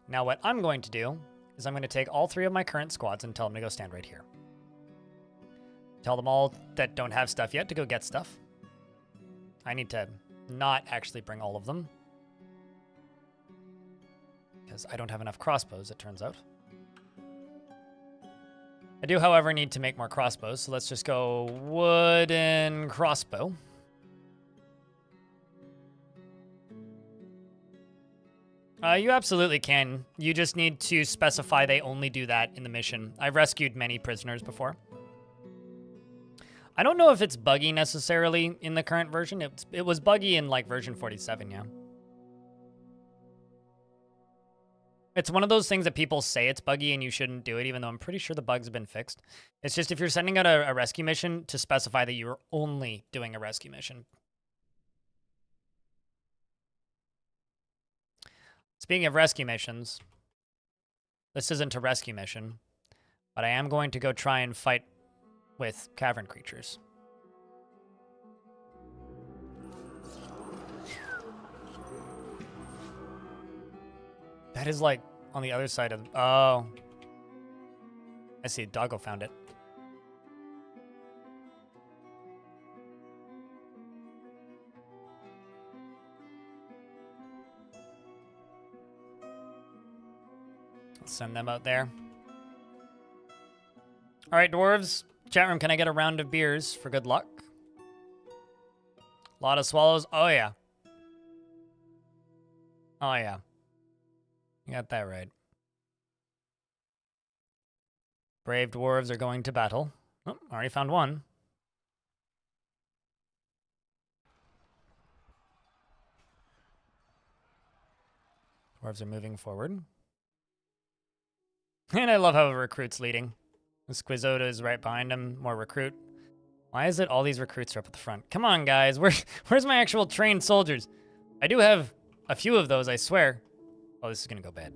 Now what I'm going to do is I'm going to take all three of my current squads and tell them to go stand right here. Tell them all that don't have stuff yet to go get stuff. I need to not actually bring all of them. Because I don't have enough crossbows, it turns out. I do, however, need to make more crossbows, so let's just go wooden crossbow. You absolutely can. You just need to specify they only do that in the mission. I've rescued many prisoners before. I don't know if it's buggy necessarily in the current version. It was buggy in like version 47, yeah. It's one of those things that people say it's buggy and you shouldn't do it, even though I'm pretty sure the bugs have been fixed. It's just if you're sending out a rescue mission, to specify that you're only doing a rescue mission. Speaking of rescue missions, this isn't a rescue mission, but I am going to go try and fight with cavern creatures. That is like on the other side of... Oh. I see, Doggo found it. Send them out there. All right, dwarves. Chat room, can I get a round of beers for good luck? A lot of swallows. Oh, yeah. Oh, yeah. You got that right. Brave dwarves are going to battle. Oh, already found one. Dwarves are moving forward. And I love how a recruit's leading. Squizzoda is right behind him. More recruit. Why is it all these recruits are up at the front? Come on, guys. Where's my actual trained soldiers? I do have a few of those, I swear. Oh, this is going to go bad.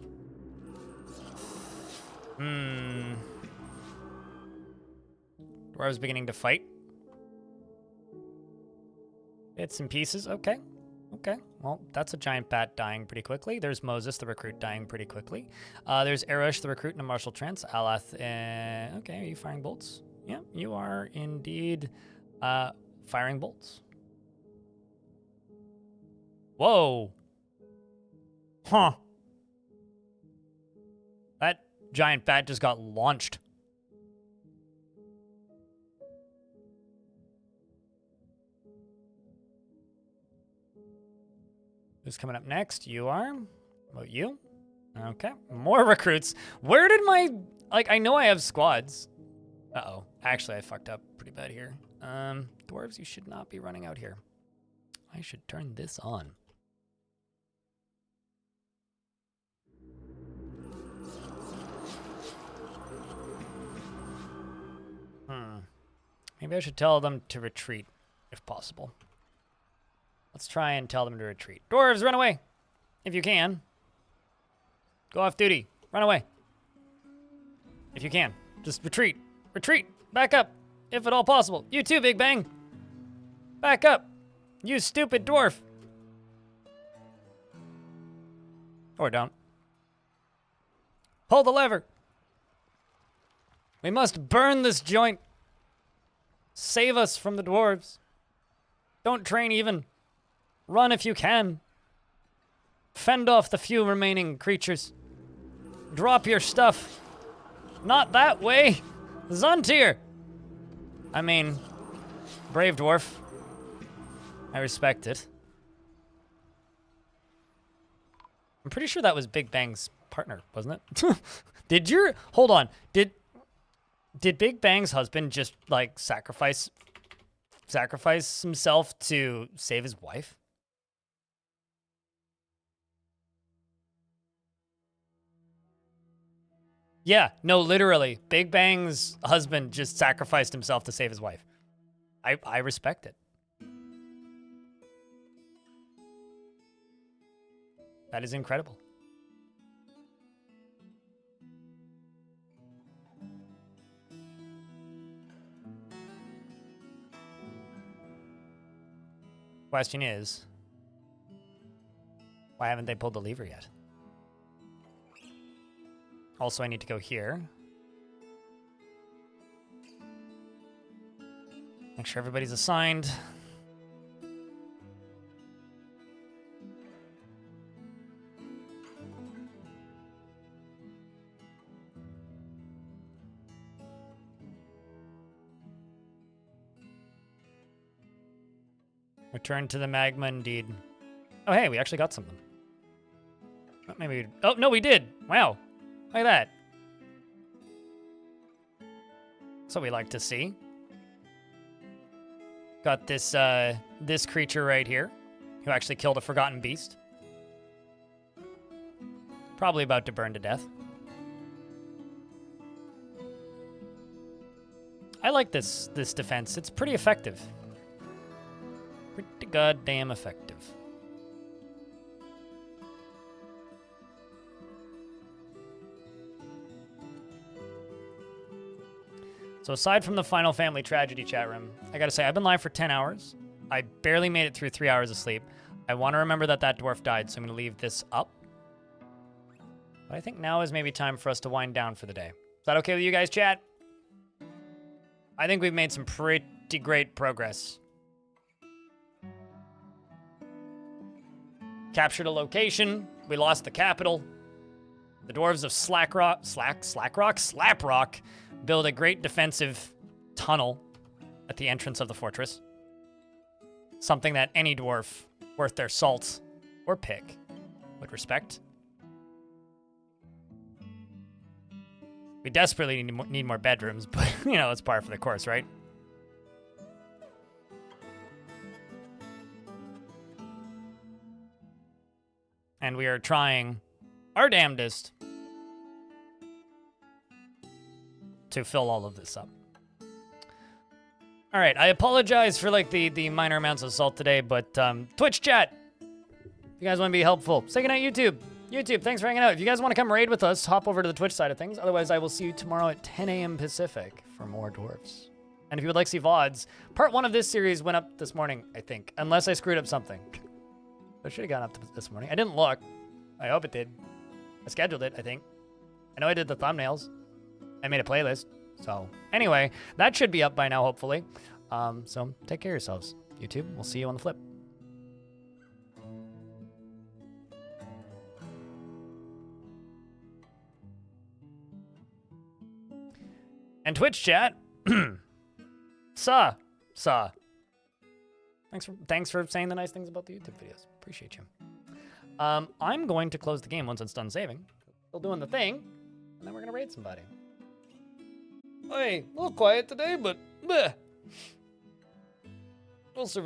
Dwarves beginning to fight. Bits and pieces. Okay. Okay, well, that's a giant bat dying pretty quickly. There's Moses, the recruit, dying pretty quickly. There's Erush, the recruit, and a martial trance. Alath, okay, are you firing bolts? Yeah, you are indeed firing bolts. Whoa. Huh. That giant bat just got launched. Who's coming up next? You are? How about you? Okay. More recruits. Where did my... Like, I know I have squads. Uh-oh. Actually, I fucked up pretty bad here. Dwarves, you should not be running out here. I should turn this on. Maybe I should tell them to retreat, if possible. Let's try and tell them to retreat. Dwarves, run away! If you can. Go off duty. Run away. If you can. Just retreat. Retreat. Back up. If at all possible. You too, Big Bang. Back up. You stupid dwarf. Or don't. Pull the lever. We must burn this joint. Save us from the dwarves. Don't train even. Run if you can. Fend off the few remaining creatures. Drop your stuff. Not that way. Zuntir. I mean, brave dwarf. I respect it. I'm pretty sure that was Big Bang's partner, wasn't it? Hold on. Did Big Bang's husband just like sacrifice himself to save his wife? Yeah, no, literally. Big Bang's husband just sacrificed himself to save his wife. I respect it. That is incredible. Question is, why haven't they pulled the lever yet? Also, I need to go here. Make sure everybody's assigned. Return to the magma, indeed. Oh, hey, we actually got something. Maybe. Oh, no, we did. Wow. Look at that. That's what we like to see. Got this this creature right here, who actually killed a forgotten beast. Probably about to burn to death. I like this defense. It's pretty effective. Pretty goddamn effective. So aside from the final family tragedy chat room, I gotta say, I've been live for 10 hours. I barely made it through 3 hours of sleep. I want to remember that dwarf died, so I'm gonna leave this up. But I think now is maybe time for us to wind down for the day. Is that okay with you guys, chat? I think we've made some pretty great progress. Captured a location. We lost the capital. The dwarves of Slaprock build a great defensive tunnel at the entrance of the fortress. Something that any dwarf worth their salt or pick would respect. We desperately need more bedrooms, but, you know, it's par for the course, right? And we are trying our damnedest to fill all of this up. All right, I apologize for like the minor amounts of salt today, but Twitch chat, if you guys want to be helpful, say goodnight, YouTube. YouTube, thanks for hanging out. If you guys want to come raid with us, hop over to the Twitch side of things. Otherwise, I will see you tomorrow at 10 a.m. Pacific for more dwarves. And if you would like to see VODs, part 1 of this series went up this morning, I think, unless I screwed up something. I should have gotten up to this morning. I didn't look. I hope it did. I scheduled it, I think. I know I did the thumbnails. I made a playlist. So anyway, that should be up by now, hopefully. So take care of yourselves, YouTube. We'll see you on the flip. And Twitch chat. Saw. Thanks for saying the nice things about the YouTube videos. Appreciate you. I'm going to close the game once it's done saving. Still doing the thing, and then we're gonna raid somebody. Hey, a little quiet today, but bleh. We'll survive.